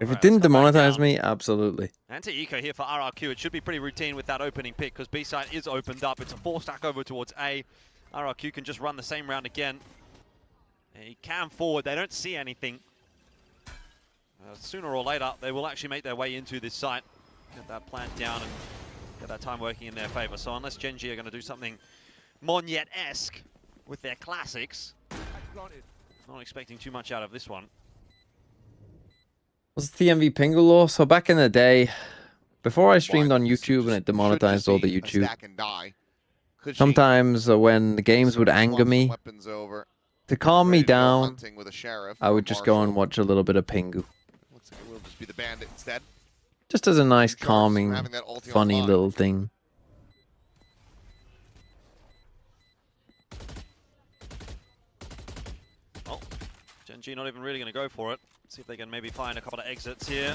[SPEAKER 1] If it didn't demonetize me, absolutely.
[SPEAKER 5] Anti-eco here for RRQ. It should be pretty routine with that opening pick because B side is opened up. It's a 4-stack over towards A. RRQ can just run the same round again. He can forward. They don't see anything. Sooner or later, they will actually make their way into this site. Get that plant down and get that time working in their favor. So unless GENG are going to do something Monyet-esque with their classics, not expecting too much out of this one.
[SPEAKER 1] What's the TMV Pingu law? So back in the day, before I streamed on YouTube and it demonetized all the YouTube, sometimes when the games would anger me, to calm me down, I would just go and watch a little bit of Pingu.
[SPEAKER 4] Looks like it will just be the bandit instead.
[SPEAKER 1] Just as a nice, calming, funny little thing.
[SPEAKER 5] Oh, GENG not even really going to go for it. See if they can maybe find a couple of exits here.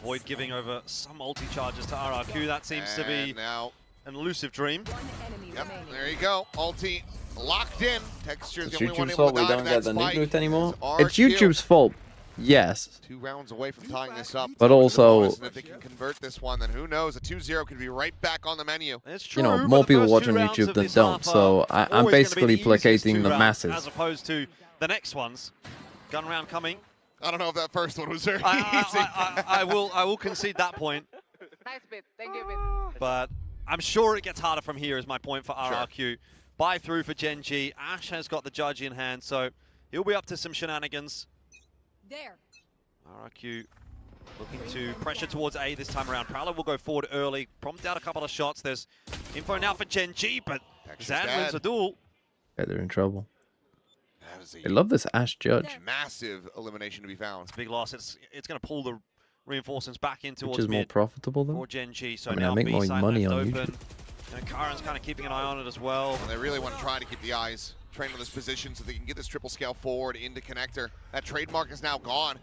[SPEAKER 5] Avoid giving over some ulti charges to RRQ. That seems to be
[SPEAKER 4] now
[SPEAKER 5] an elusive dream.
[SPEAKER 4] Yep, there you go. Ulti locked in. Texture's
[SPEAKER 1] It's
[SPEAKER 4] the only one
[SPEAKER 1] YouTube's
[SPEAKER 4] able
[SPEAKER 1] fault
[SPEAKER 4] to
[SPEAKER 1] we
[SPEAKER 4] die
[SPEAKER 1] don't
[SPEAKER 4] to
[SPEAKER 1] get
[SPEAKER 4] that
[SPEAKER 1] the
[SPEAKER 4] spike.
[SPEAKER 1] Nickbooth anymore.
[SPEAKER 4] RRQ.
[SPEAKER 1] It's YouTube's fault, yes.
[SPEAKER 4] 2 rounds away from tying this up.
[SPEAKER 1] But also-
[SPEAKER 4] And if they can convert this one, then who knows? A 2-0 could be right back on the menu.
[SPEAKER 5] It's true,
[SPEAKER 1] You know,
[SPEAKER 5] but
[SPEAKER 1] more
[SPEAKER 5] the
[SPEAKER 1] people
[SPEAKER 5] first
[SPEAKER 1] watch
[SPEAKER 5] two
[SPEAKER 1] on
[SPEAKER 5] rounds
[SPEAKER 1] YouTube
[SPEAKER 5] of
[SPEAKER 1] than
[SPEAKER 5] this
[SPEAKER 1] don't,
[SPEAKER 5] half
[SPEAKER 1] so
[SPEAKER 5] are
[SPEAKER 1] I'm
[SPEAKER 5] always
[SPEAKER 1] basically
[SPEAKER 5] gonna be the easiest
[SPEAKER 1] placating
[SPEAKER 5] two
[SPEAKER 1] the
[SPEAKER 5] rounds,
[SPEAKER 1] masses.
[SPEAKER 5] as opposed to the next ones. Gun round coming.
[SPEAKER 4] I don't know if that first one was very easy.
[SPEAKER 5] I will concede that point.
[SPEAKER 6] Nice bit. Thank you, bit.
[SPEAKER 5] But I'm sure it gets harder from here is my point for RRQ. Buy through for GENG. Ash has got the judge in hand, so he'll be up to some shenanigans.
[SPEAKER 8] There.
[SPEAKER 5] RRQ looking to pressure towards A this time around. Prowler will go forward early, prompt out a couple of shots. There's info now for GENG, but Zan wins the duel.
[SPEAKER 1] Yeah, they're in trouble.
[SPEAKER 4] That is
[SPEAKER 1] I love this Ash judge.
[SPEAKER 4] massive elimination to be found.
[SPEAKER 5] It's a big loss. It's going to pull the reinforcements back in towards
[SPEAKER 1] Which is more
[SPEAKER 5] mid
[SPEAKER 1] profitable though.
[SPEAKER 5] for GENG. So
[SPEAKER 1] I mean, I
[SPEAKER 5] now
[SPEAKER 1] make more
[SPEAKER 5] B-side
[SPEAKER 1] money
[SPEAKER 5] left
[SPEAKER 1] on
[SPEAKER 5] open.
[SPEAKER 1] YouTube.
[SPEAKER 5] And Karen's kind of keeping an eye on it as well.
[SPEAKER 4] And they really want to try to keep the eyes trained on this position so they can get this triple scale forward into connector. That trademark is now gone.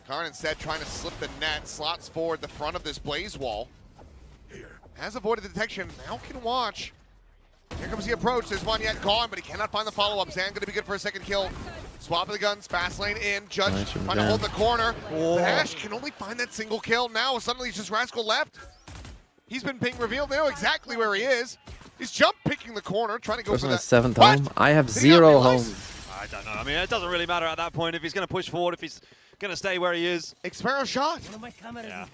[SPEAKER 4] Karen instead trying to slip the net, slots forward the front of this blaze wall. Has avoided the detection, now can watch. Here comes the approach, there's one yet gone, but he cannot find the follow-up. Zan gonna be good for a second kill. Swap of the guns, fast lane in, Judge
[SPEAKER 1] Nice from
[SPEAKER 4] trying to
[SPEAKER 1] Zan.
[SPEAKER 4] hold the corner.
[SPEAKER 5] Oh.
[SPEAKER 4] Ash can only find that single kill. Now suddenly it's just Rascal left. He's been ping revealed, they know exactly where he is. He's jump picking the corner, trying to go
[SPEAKER 1] Wasn't
[SPEAKER 4] for
[SPEAKER 1] it
[SPEAKER 4] that.
[SPEAKER 1] 7th
[SPEAKER 4] What?
[SPEAKER 1] home? I have
[SPEAKER 4] Did he not
[SPEAKER 1] 0
[SPEAKER 4] realize?
[SPEAKER 1] homes.
[SPEAKER 5] I don't know. I mean, it doesn't really matter at that point if he's going to push forward, if he's going to stay where he is.
[SPEAKER 4] Exparrow shot.
[SPEAKER 5] Yeah.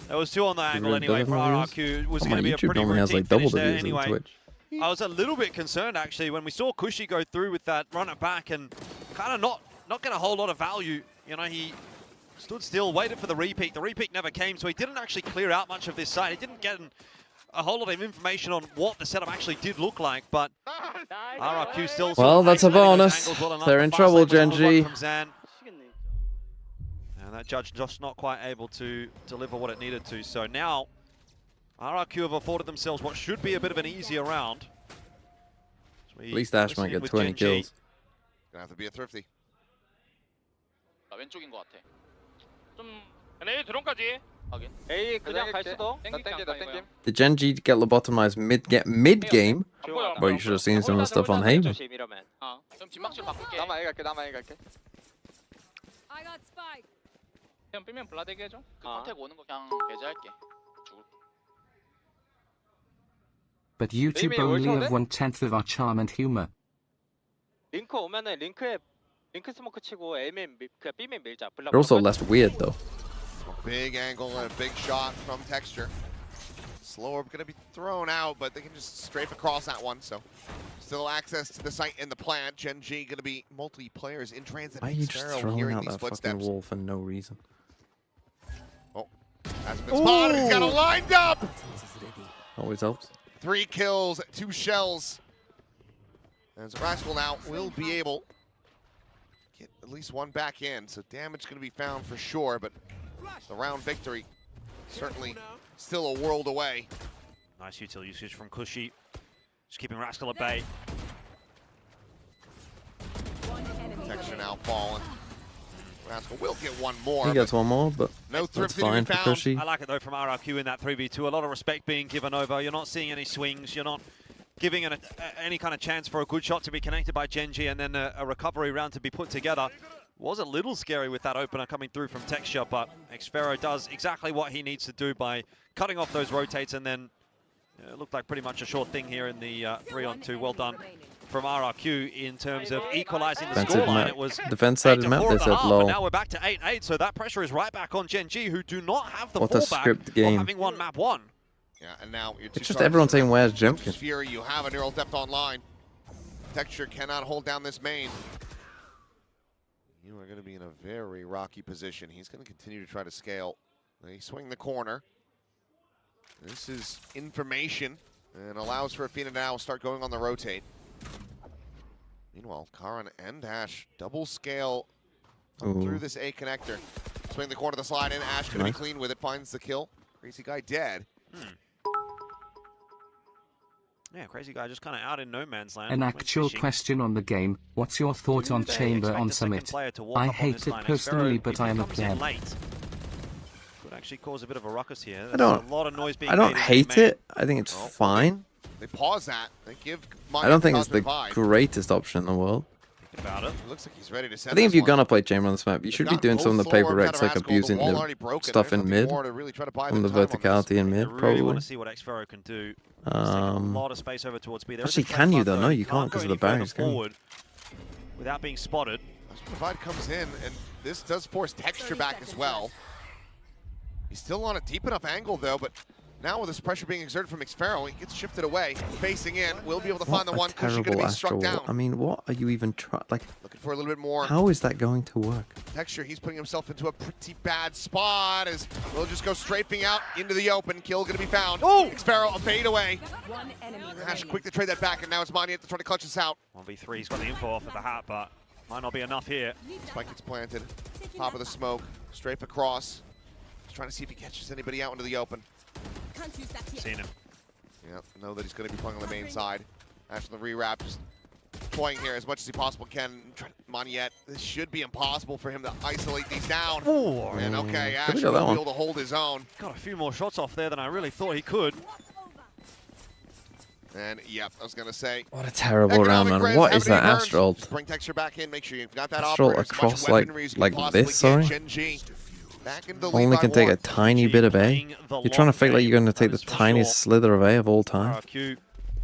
[SPEAKER 5] There was 2 on the angle
[SPEAKER 1] really
[SPEAKER 5] anyway for
[SPEAKER 1] doesn't have
[SPEAKER 5] RRQ. It was
[SPEAKER 1] Oh,
[SPEAKER 5] going
[SPEAKER 1] my
[SPEAKER 5] to be a
[SPEAKER 1] YouTube
[SPEAKER 5] pretty
[SPEAKER 1] normally has
[SPEAKER 5] routine
[SPEAKER 1] like double
[SPEAKER 5] finish
[SPEAKER 1] the
[SPEAKER 5] there
[SPEAKER 1] views on
[SPEAKER 5] anyway.
[SPEAKER 1] Twitch.
[SPEAKER 5] I was a little bit concerned actually when we saw Cushy go through with that run it back and kind of not getting a whole lot of value. You know, he stood still, waited for the repeat. The repeat never came, so he didn't actually clear out much of this site. He didn't get a whole lot of information on what the setup actually did look like, but RRQ still...
[SPEAKER 1] Well, that's a
[SPEAKER 5] isolating those
[SPEAKER 1] bonus.
[SPEAKER 5] angles well enough.
[SPEAKER 1] They're
[SPEAKER 5] The
[SPEAKER 1] in
[SPEAKER 5] fast
[SPEAKER 1] trouble,
[SPEAKER 5] lane was a good
[SPEAKER 1] GENG.
[SPEAKER 5] one from Zan. And that judge just not quite able to deliver what it needed to. So now, RRQ have afforded themselves what should be a bit of an easier round.
[SPEAKER 1] At least Ash might get 20 kills.
[SPEAKER 4] Gonna have to be a thrifty.
[SPEAKER 10] 왼쪽인 것 같아. 좀 얘네 드론까지. 확인.
[SPEAKER 9] A 그냥 갈 수도.
[SPEAKER 1] Did GENG get lobotomized mid game? Well, you should have seen some of the stuff on Haven.
[SPEAKER 10] 조심 이러면. 그럼 뒷막줄 바꿀게. 나만 A 갈게.
[SPEAKER 8] I got spike.
[SPEAKER 10] 그냥 삐면 블라데게 해줘. 그 컨택 오는 거 그냥 배제할게.
[SPEAKER 2] But YouTube only have 1/10 of our charm and humor.
[SPEAKER 9] 링크 오면은 링크 스모크 치고 A맨 그냥 B맨 밀자.
[SPEAKER 1] They're also less weird though.
[SPEAKER 4] Big angle and a big shot from Texture. Slower going to be thrown out, but they can just strafe across that one. So still access to the site in the plant. GENG going to be multi-players in transit.
[SPEAKER 1] Why are you just throwing out that fucking wall for no reason?
[SPEAKER 4] Oh, hasn't been spotted. He's got it lined up.
[SPEAKER 1] Always helps.
[SPEAKER 4] 3 kills, 2 shells. As Rascal now will be able to get at least one back in. So damage going to be found for sure, but the round victory certainly still a world away.
[SPEAKER 5] Nice util usage from Cushy. Just keeping Rascal at bay.
[SPEAKER 4] Texture now fallen. Rascal will get one more.
[SPEAKER 1] He gets one more, but
[SPEAKER 4] no
[SPEAKER 1] that's fine for Cushy.
[SPEAKER 5] I like it though from RRQ in that 3v2. A lot of respect being given over. You're not seeing any swings. You're not giving any kind of chance for a good shot to be connected by GENG and then a recovery round to be put together. Was a little scary with that opener coming through from Texture, but xFaero does exactly what he needs to do by cutting off those rotates, and then it looked like pretty much a short thing here in the 3-on-2. Well done from RRQ in terms of equalizing the scoreline. It was
[SPEAKER 1] defense side of the map, they said low.
[SPEAKER 5] And now we're back to 8-8, so that pressure is right back on GENG, who do not have the
[SPEAKER 1] What a
[SPEAKER 5] fallback
[SPEAKER 1] script game.
[SPEAKER 5] of having won map 1.
[SPEAKER 4] Yeah, and now
[SPEAKER 1] It's just everyone saying where's Jemkin.
[SPEAKER 4] Fury, you have a neural depth online. Texture cannot hold down this main. You are going to be in a very rocky position. He's going to continue to try to scale. They swing the corner. This is information and allows for Athena now to start going on the rotate. Meanwhile, Karan and Ash double scale through this A connector. Swing the corner of the slide in. Ash going to be clean with it. Finds the kill. Crazy guy dead.
[SPEAKER 5] Yeah, Crazy Guy just kind of out in no man's land.
[SPEAKER 2] An actual question on the game. What's your thought on Chamber on Summit?
[SPEAKER 5] I
[SPEAKER 2] hate it personally, but I am a player.
[SPEAKER 5] Could actually cause a bit of a ruckus here.
[SPEAKER 1] I don't hate it. I think it's fine.
[SPEAKER 4] They pause that. They give
[SPEAKER 1] I don't think it's the greatest option in the world.
[SPEAKER 4] About it. It looks like he's ready to send
[SPEAKER 1] I think if you're gonna play Chamber on this map, you should be doing some of the PRX, like abusing the stuff in mid, from the verticality in mid, probably.
[SPEAKER 5] Really want to see what xFaero can do. A lot of space over towards B.
[SPEAKER 1] Actually, can you though? No, you can't because of the barriers.
[SPEAKER 5] Without being spotted.
[SPEAKER 4] Provide comes in, and this does force Texture back as well. He's still on a deep enough angle though, but now with this pressure being exerted from xFaero, he gets shifted away, facing in. Will be able to find the one. Cushy going to be struck down.
[SPEAKER 1] I mean, what are you even trying? Like,
[SPEAKER 4] looking for a little bit more.
[SPEAKER 1] How is that going to work?
[SPEAKER 4] Texture, he's putting himself into a pretty bad spot as we'll just go strafing out into the open. Kill going to be found. Oh! xFaero a fade away. Ash quick to trade that back, and now it's Mani to try to clutch this out.
[SPEAKER 5] 1v3, he's got the info off of the hat, but might not be enough here.
[SPEAKER 4] Spike gets planted. Top of the smoke. Strafe across. He's trying to see if he catches anybody out into the open.
[SPEAKER 5] Seen him.
[SPEAKER 4] Yeah, know that he's going to be playing on the main side. Ash on the rewrap, just toying here as much as he possibly can. Moniette, this should be impossible for him to isolate these down.
[SPEAKER 5] Ooh.
[SPEAKER 4] And okay, Ash will be able to hold his own.
[SPEAKER 5] Got a few more shots off there than I really thought he could.
[SPEAKER 4] And yep, I was going to say.
[SPEAKER 1] What a terrible round, man. What is that Astral?
[SPEAKER 4] Just bring Texture back in, make sure you've got that
[SPEAKER 1] Astral across like this, sorry? Only can take a tiny bit of A. You're trying to fake like you're going to take the tiniest slither of A of all time.
[SPEAKER 5] RRQ,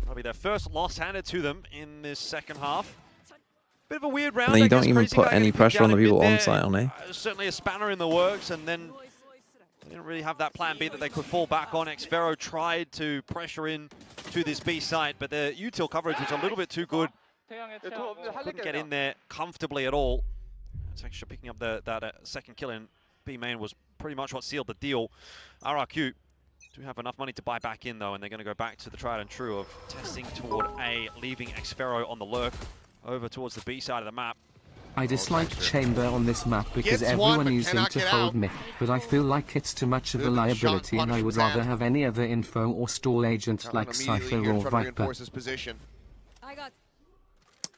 [SPEAKER 5] probably their first loss handed to them in this second half. Bit of a weird round.
[SPEAKER 1] And then you don't even put any pressure on the people on site on A.
[SPEAKER 5] Certainly a spanner in the works, and then they didn't really have that plan B that they could fall back on. xFaero tried to pressure in to this B site, but the util coverage was a little bit too good. Couldn't get in there comfortably at all. Texture picking up that second kill in B main was pretty much what sealed the deal. RRQ do have enough money to buy back in though, and they're going to go back to the tried and true of testing toward A, leaving xFaero on the lurk over towards the B side of the map.
[SPEAKER 2] I dislike Chamber on this map because everyone using to hold me, but I feel like it's too much of a liability and I would rather have any other info or stall agent like Cypher or Viper.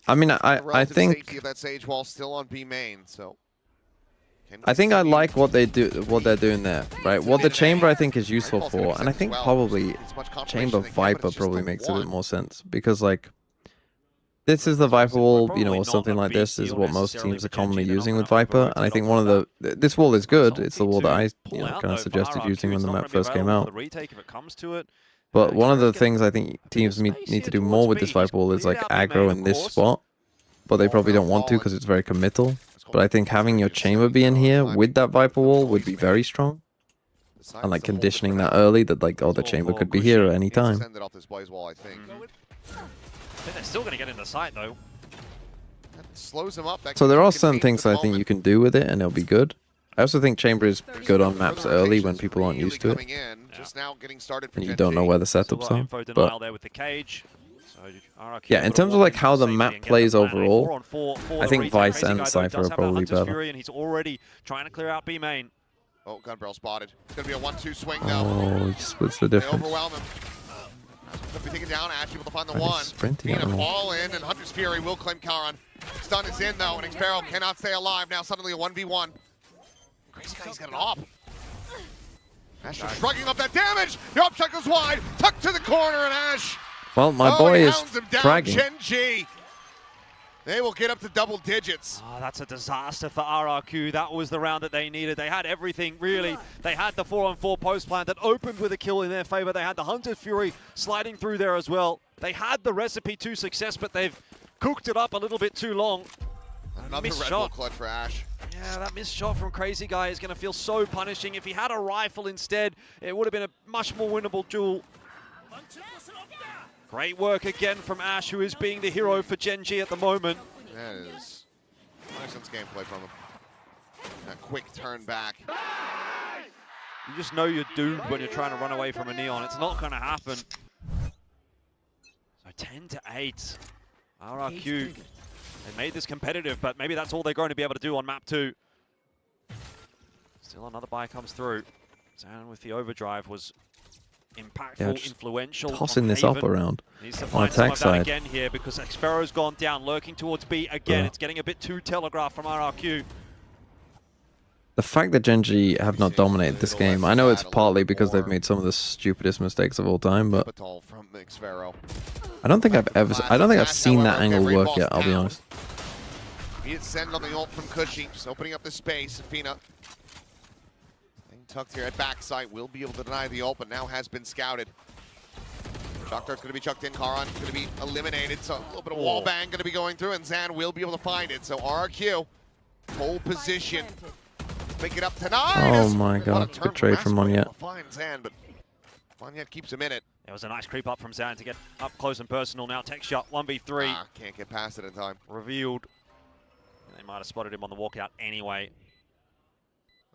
[SPEAKER 1] I mean, I think
[SPEAKER 4] that Sage wall still on B main, so
[SPEAKER 1] I think I like what they're doing there, right? What the chamber I think is useful for, and I think probably chamber Viper probably makes a bit more sense because like this is the Viper wall, you know, or something like this is what most teams are commonly using with Viper, and I think one of this wall is good. It's the wall that I kind of suggested using when the map first came out. But one of the things I think teams need to do more with this Viper wall is like aggro in this spot, but they probably don't want to because it's very committal. But I think having your chamber be in here with that Viper wall would be very strong. And like conditioning that early that like, oh, the chamber could be here at any time.
[SPEAKER 4] Send it off this blaze wall, I think.
[SPEAKER 5] I think they're still going to get in the site though.
[SPEAKER 4] That slows him up.
[SPEAKER 1] So there are certain things that I think you can do with it and it'll be good. I also think chamber is good on maps early when people aren't used to it.
[SPEAKER 4] Just now getting started for
[SPEAKER 1] And you don't know where the setups are.
[SPEAKER 5] Info
[SPEAKER 1] But
[SPEAKER 5] denial there with the cage. So RRQ
[SPEAKER 1] yeah, in terms of like how the map plays overall,
[SPEAKER 5] 4-on-4 for
[SPEAKER 1] I
[SPEAKER 5] the
[SPEAKER 1] think
[SPEAKER 5] retake.
[SPEAKER 1] Vice
[SPEAKER 5] Crazy
[SPEAKER 1] and
[SPEAKER 5] Guy, though,
[SPEAKER 1] Cypher
[SPEAKER 5] does
[SPEAKER 1] are
[SPEAKER 5] have that
[SPEAKER 1] probably
[SPEAKER 5] Hunter's
[SPEAKER 1] better.
[SPEAKER 5] Fury, and he's already trying to clear out B main.
[SPEAKER 4] Oh, gun barrel spotted. It's going to be a 1-2 swing though.
[SPEAKER 1] Oh, he splits the
[SPEAKER 4] They
[SPEAKER 1] difference.
[SPEAKER 4] overwhelm him. Going to be taken down. Ash able to find the
[SPEAKER 1] That is
[SPEAKER 4] one.
[SPEAKER 1] sprinting
[SPEAKER 4] Being a
[SPEAKER 1] at all.
[SPEAKER 4] fall in, and Hunter's Fury will claim Charon. Stun is in though, and Xpero cannot stay alive. Now suddenly a 1v1. Crazy Guy's got an op. Ash just shrugging up that damage. The op shot goes wide. Tucked to the corner, and Ash.
[SPEAKER 1] Well, my
[SPEAKER 4] Oh,
[SPEAKER 1] boy
[SPEAKER 4] he
[SPEAKER 1] is
[SPEAKER 4] hounds him down.
[SPEAKER 1] fragging.
[SPEAKER 4] GENG. They will get up to double digits.
[SPEAKER 5] Oh, that's a disaster for RRQ. That was the round that they needed. They had everything, really. They had the 4-on-4 post plant that opened with a kill in their favor. They had the Hunter's Fury sliding through there as well. They had the recipe to success, but they've cooked it up a little bit too long.
[SPEAKER 4] Another
[SPEAKER 5] Missed
[SPEAKER 4] Red
[SPEAKER 5] shot.
[SPEAKER 4] Bull clutch for Ash.
[SPEAKER 5] Yeah, that missed shot from Crazy Guy is going to feel so punishing. If he had a rifle instead, it would have been a much more winnable duel. Great work again from Ash, who is being the hero for GENG at the moment.
[SPEAKER 4] That is nice gameplay from him. That quick turn back.
[SPEAKER 5] You just know you're doomed when you're trying to run away from a Neon. It's not going to happen. So 10-8. RRQ. They made this competitive, but maybe that's all they're going to be able to do on map 2. Still another buy comes through. Zan with the overdrive was impactful,
[SPEAKER 1] Yeah, just
[SPEAKER 5] influential.
[SPEAKER 1] tossing
[SPEAKER 5] on
[SPEAKER 1] this
[SPEAKER 5] Haven.
[SPEAKER 1] up around
[SPEAKER 5] Needs to
[SPEAKER 1] on
[SPEAKER 5] find some
[SPEAKER 1] attack
[SPEAKER 5] of that
[SPEAKER 1] side.
[SPEAKER 5] again here because Xpero's gone down, lurking towards B again.
[SPEAKER 1] Yeah.
[SPEAKER 5] It's getting a bit too telegraphed from RRQ.
[SPEAKER 1] The fact that GENG have not dominated this game, I know it's partly because they've made some of the stupidest mistakes of all time, but
[SPEAKER 4] From Xpero.
[SPEAKER 1] I don't think I've seen that angle work yet, I'll be honest.
[SPEAKER 4] Immediate send on the ult from Cushy, just opening up the space. Afina. Thing tucked here at backside, will be able to deny the ult, but now has been scouted. Shock Dart's going to be chucked in, Charon going to be eliminated, so a little bit of wall bang going to be going through, and Zan will be able to find it. So RRQ, pole position. Pick it up tonight.
[SPEAKER 1] Oh my god, good trade from Monyet.
[SPEAKER 4] Find Zan, but Monyet keeps him in it.
[SPEAKER 5] It was a nice creep up from Zan to get up close and personal. Now tech shot 1v3.
[SPEAKER 4] Can't get past it in time.
[SPEAKER 5] Revealed. They might have spotted him on the walkout anyway.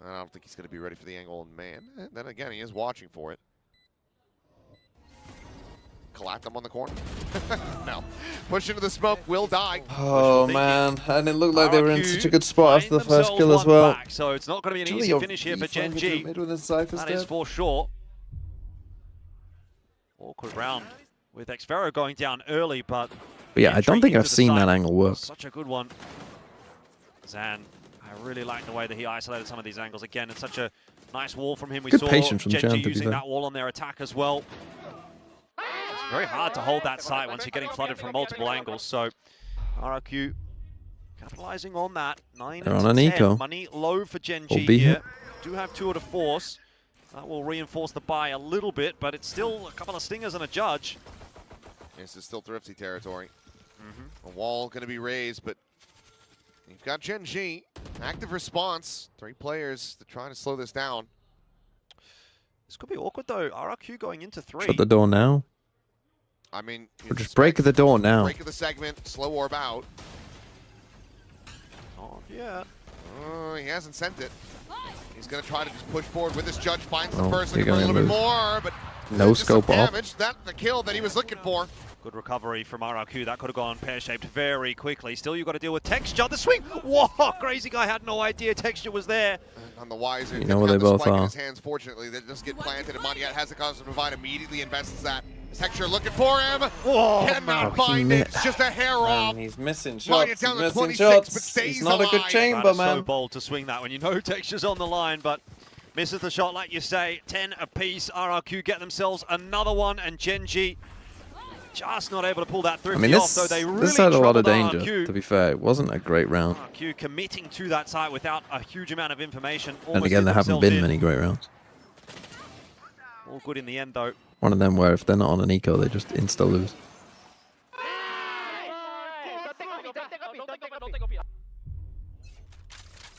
[SPEAKER 4] I don't think he's going to be ready for the angle, and man, then again, he is watching for it. Collapse him on the corner. No. Push into the smoke, will die.
[SPEAKER 1] Oh man, and it looked like they were in such a good spot after the first kill as well.
[SPEAKER 5] Back, so it's not going to be an easy finish here for GENG. That is for sure. Awkward round with Xpero going down early, but
[SPEAKER 1] Yeah, I don't think I've seen that angle work.
[SPEAKER 5] such a good one. Zan, I really like the way that he isolated some of these angles. Again, it's such a nice wall from him. We
[SPEAKER 1] Good
[SPEAKER 5] saw
[SPEAKER 1] patience from
[SPEAKER 5] GENG
[SPEAKER 1] Jan, to be
[SPEAKER 5] using
[SPEAKER 1] fair.
[SPEAKER 5] that wall on their attack as well. It's very hard to hold that site once you're getting flooded from multiple angles. So RRQ capitalizing on that. 9
[SPEAKER 1] They're
[SPEAKER 5] and
[SPEAKER 1] on an
[SPEAKER 5] 10.
[SPEAKER 1] eco.
[SPEAKER 5] Money low for GENG
[SPEAKER 1] Will be
[SPEAKER 5] here.
[SPEAKER 1] here.
[SPEAKER 5] Do have 2 to force. That will reinforce the buy a little bit, but it's still a couple of stingers and a judge.
[SPEAKER 4] This is still Thrifty territory. A wall going to be raised, but you've got GENG. Active response. 3 players to try to slow this down.
[SPEAKER 5] This could be awkward though. RRQ going into 3.
[SPEAKER 1] Shut the door now.
[SPEAKER 4] I mean,
[SPEAKER 1] Or just break the door now.
[SPEAKER 4] break of the segment, slow orb out.
[SPEAKER 5] Oh, yeah.
[SPEAKER 4] He hasn't sent it. He's going to try to just push forward with this judge. Finds the
[SPEAKER 1] Oh,
[SPEAKER 4] first,
[SPEAKER 1] you're
[SPEAKER 4] looking for a
[SPEAKER 1] gonna
[SPEAKER 4] little bit
[SPEAKER 1] lose.
[SPEAKER 4] more, but
[SPEAKER 1] No
[SPEAKER 4] just some
[SPEAKER 1] scope off.
[SPEAKER 4] damage. That's the kill that he was looking for.
[SPEAKER 5] Good recovery from RRQ. That could have gone pear-shaped very quickly. Still, you've got to deal with Texture. The swing! Whoa! Crazy Guy had no idea Texture was there.
[SPEAKER 4] On the wiser,
[SPEAKER 1] You
[SPEAKER 4] didn't
[SPEAKER 1] know where
[SPEAKER 4] have
[SPEAKER 1] they
[SPEAKER 4] the
[SPEAKER 1] both
[SPEAKER 4] spike in
[SPEAKER 1] are.
[SPEAKER 4] his hands, fortunately. They just get planted, and Monyet has the cause to provide, immediately invests that. Texture looking for him.
[SPEAKER 5] Oh,
[SPEAKER 4] Cannot find it. It's just a hair off.
[SPEAKER 1] He's missing
[SPEAKER 4] Line
[SPEAKER 1] shots.
[SPEAKER 4] it down
[SPEAKER 1] He's
[SPEAKER 4] to
[SPEAKER 1] missing
[SPEAKER 4] 26, but
[SPEAKER 1] shots.
[SPEAKER 4] stays
[SPEAKER 1] He's not a good
[SPEAKER 4] alive.
[SPEAKER 1] chamber,
[SPEAKER 5] That is so
[SPEAKER 1] man.
[SPEAKER 5] bold to swing that when you know Texture's on the line, but misses the shot like you say. 10 apiece. RRQ get themselves another one, and GENG just not able to pull that
[SPEAKER 1] I
[SPEAKER 5] thrifty
[SPEAKER 1] mean,
[SPEAKER 5] off, though they really
[SPEAKER 1] this had a lot of
[SPEAKER 5] troubled
[SPEAKER 1] danger,
[SPEAKER 5] RRQ.
[SPEAKER 1] to be fair. It wasn't a great round.
[SPEAKER 5] RRQ committing to that site without a huge amount of information.
[SPEAKER 1] And
[SPEAKER 5] Almost
[SPEAKER 1] again,
[SPEAKER 5] did
[SPEAKER 1] there haven't
[SPEAKER 5] themselves
[SPEAKER 1] been
[SPEAKER 5] in.
[SPEAKER 1] many great rounds.
[SPEAKER 5] All good in the end, though.
[SPEAKER 1] One of them where if they're not on an eco, they just insta lose.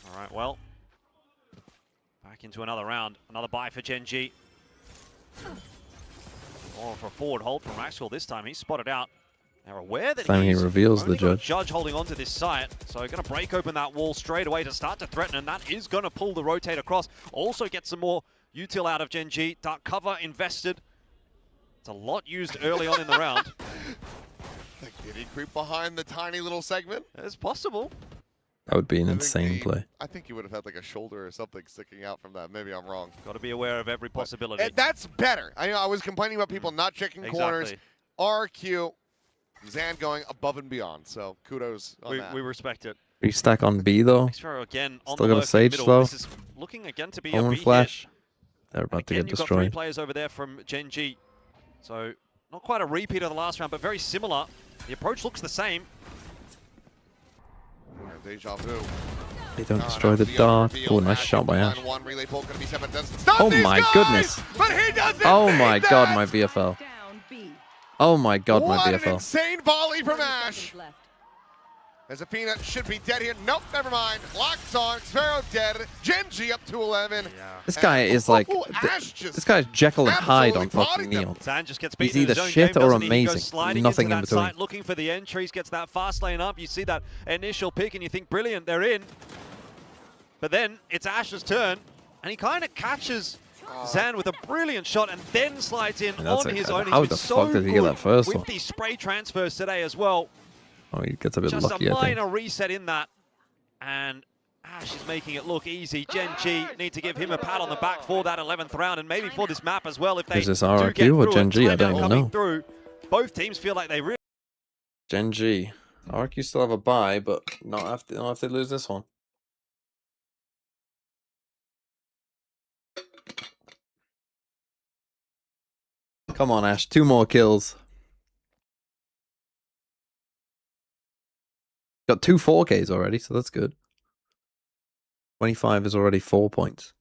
[SPEAKER 5] All right, well, back into another round. Another buy for GENG. Or for a forward hold from Maxwell this time. He's spotted out. They're aware that
[SPEAKER 1] Time he
[SPEAKER 5] he's
[SPEAKER 1] reveals the
[SPEAKER 5] only got a
[SPEAKER 1] judge.
[SPEAKER 5] judge holding onto this site. So going to break open that wall straight away to start to threaten, and that is going to pull the rotate across. Also get some more util out of GENG. Dark cover invested. It's a lot used early on in the round.
[SPEAKER 4] Did he creep behind the tiny little segment?
[SPEAKER 5] It's possible.
[SPEAKER 1] That would be an
[SPEAKER 4] I think
[SPEAKER 1] insane play.
[SPEAKER 4] I think he would have had like a shoulder or something sticking out from that. Maybe I'm wrong.
[SPEAKER 5] Got to be aware of every possibility.
[SPEAKER 4] And that's better. I was complaining about people not checking corners. RRQ, Zan going above and beyond. So kudos on that.
[SPEAKER 5] We respect it.
[SPEAKER 1] Restack on B though.
[SPEAKER 5] Xfero again on
[SPEAKER 1] Still
[SPEAKER 5] the
[SPEAKER 1] got a
[SPEAKER 5] lurk in the
[SPEAKER 1] Sage
[SPEAKER 5] middle.
[SPEAKER 1] slow.
[SPEAKER 5] This is looking again to be a
[SPEAKER 1] Omen
[SPEAKER 5] B hit.
[SPEAKER 1] flash. They're about to
[SPEAKER 5] Again,
[SPEAKER 1] get
[SPEAKER 5] you've got 3
[SPEAKER 1] destroyed.
[SPEAKER 5] players over there from GENG. So not quite a repeat of the last round, but very similar. The approach looks the same.
[SPEAKER 4] Deja vu.
[SPEAKER 1] They don't destroy the dark. Oh, nice shot by Ash. Oh my goodness.
[SPEAKER 4] But he doesn't
[SPEAKER 1] Oh
[SPEAKER 4] make
[SPEAKER 1] my
[SPEAKER 4] that!
[SPEAKER 1] god, my VFL. Oh my god, my
[SPEAKER 4] What an
[SPEAKER 1] VFL.
[SPEAKER 4] insane volley from Ash. Azafina should be dead here. Nope, never mind. Locked on. Xfero dead. GENG up to 11.
[SPEAKER 1] This guy is like,
[SPEAKER 4] Ash just
[SPEAKER 1] this guy's Jekyll and Hyde on
[SPEAKER 4] absolutely
[SPEAKER 1] fucking
[SPEAKER 4] bodied them.
[SPEAKER 1] Neon.
[SPEAKER 5] Zan just gets
[SPEAKER 1] He's
[SPEAKER 5] beaten in
[SPEAKER 1] either
[SPEAKER 5] his own
[SPEAKER 1] shit
[SPEAKER 5] game,
[SPEAKER 1] or
[SPEAKER 5] doesn't he? He goes
[SPEAKER 1] amazing.
[SPEAKER 5] sliding
[SPEAKER 1] Nothing
[SPEAKER 5] into
[SPEAKER 1] in
[SPEAKER 5] that
[SPEAKER 1] between.
[SPEAKER 5] site, looking for the entries, gets that fast lane up. You see that initial pick and you think, brilliant, they're in. But then it's Ash's turn, and he kind of catches Zan with a brilliant shot and then slides in
[SPEAKER 1] That's
[SPEAKER 5] on
[SPEAKER 1] a-
[SPEAKER 5] his own.
[SPEAKER 1] how
[SPEAKER 5] He's
[SPEAKER 1] the
[SPEAKER 5] been so
[SPEAKER 1] fuck did he get
[SPEAKER 5] good
[SPEAKER 1] that first
[SPEAKER 5] with
[SPEAKER 1] one?
[SPEAKER 5] these spray transfers today as well.
[SPEAKER 1] Oh, he gets a bit
[SPEAKER 5] Just
[SPEAKER 1] lucky,
[SPEAKER 5] a
[SPEAKER 1] I think.
[SPEAKER 5] minor reset in that, and Ash is making it look easy. GENG need to give him a pat on the back for that 11th round, and maybe for this map as well. If they
[SPEAKER 1] Is this
[SPEAKER 5] do
[SPEAKER 1] RRQ
[SPEAKER 5] get
[SPEAKER 1] or
[SPEAKER 5] through and
[SPEAKER 1] GENG? I
[SPEAKER 5] timeout
[SPEAKER 1] don't even
[SPEAKER 5] coming
[SPEAKER 1] know.
[SPEAKER 5] through, both teams feel like they really.
[SPEAKER 1] GENG. RRQ still have a bye, but not if they lose this one. Come on, Ash. 2 more kills. Got 2 4Ks already, so that's good. 25 is already 4 points.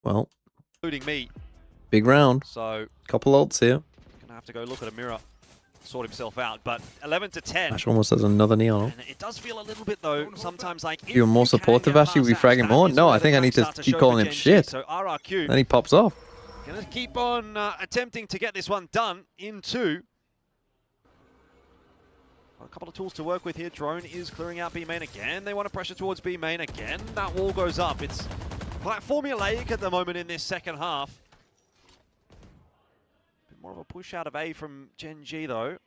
[SPEAKER 1] Well,
[SPEAKER 5] Including me.
[SPEAKER 1] big round.
[SPEAKER 5] So
[SPEAKER 1] Couple ults here.
[SPEAKER 5] gonna have to go look at a mirror, sort himself out. But 11 to 10.
[SPEAKER 1] Ash almost has another neon ult.
[SPEAKER 5] And it does feel a little bit though sometimes like
[SPEAKER 1] If you're more supportive, Ash, you'll be fragging more. No, I think I need to keep calling him shit.
[SPEAKER 5] So RRQ
[SPEAKER 1] Then he pops off.
[SPEAKER 5] gonna keep on attempting to get this one done in 2. Got a couple of tools to work with here. Drone is clearing out B main again. They want to pressure towards B main again. That wall goes up. It's quite formulaic at the moment in this second half. Bit more of a push out of A from GENG though.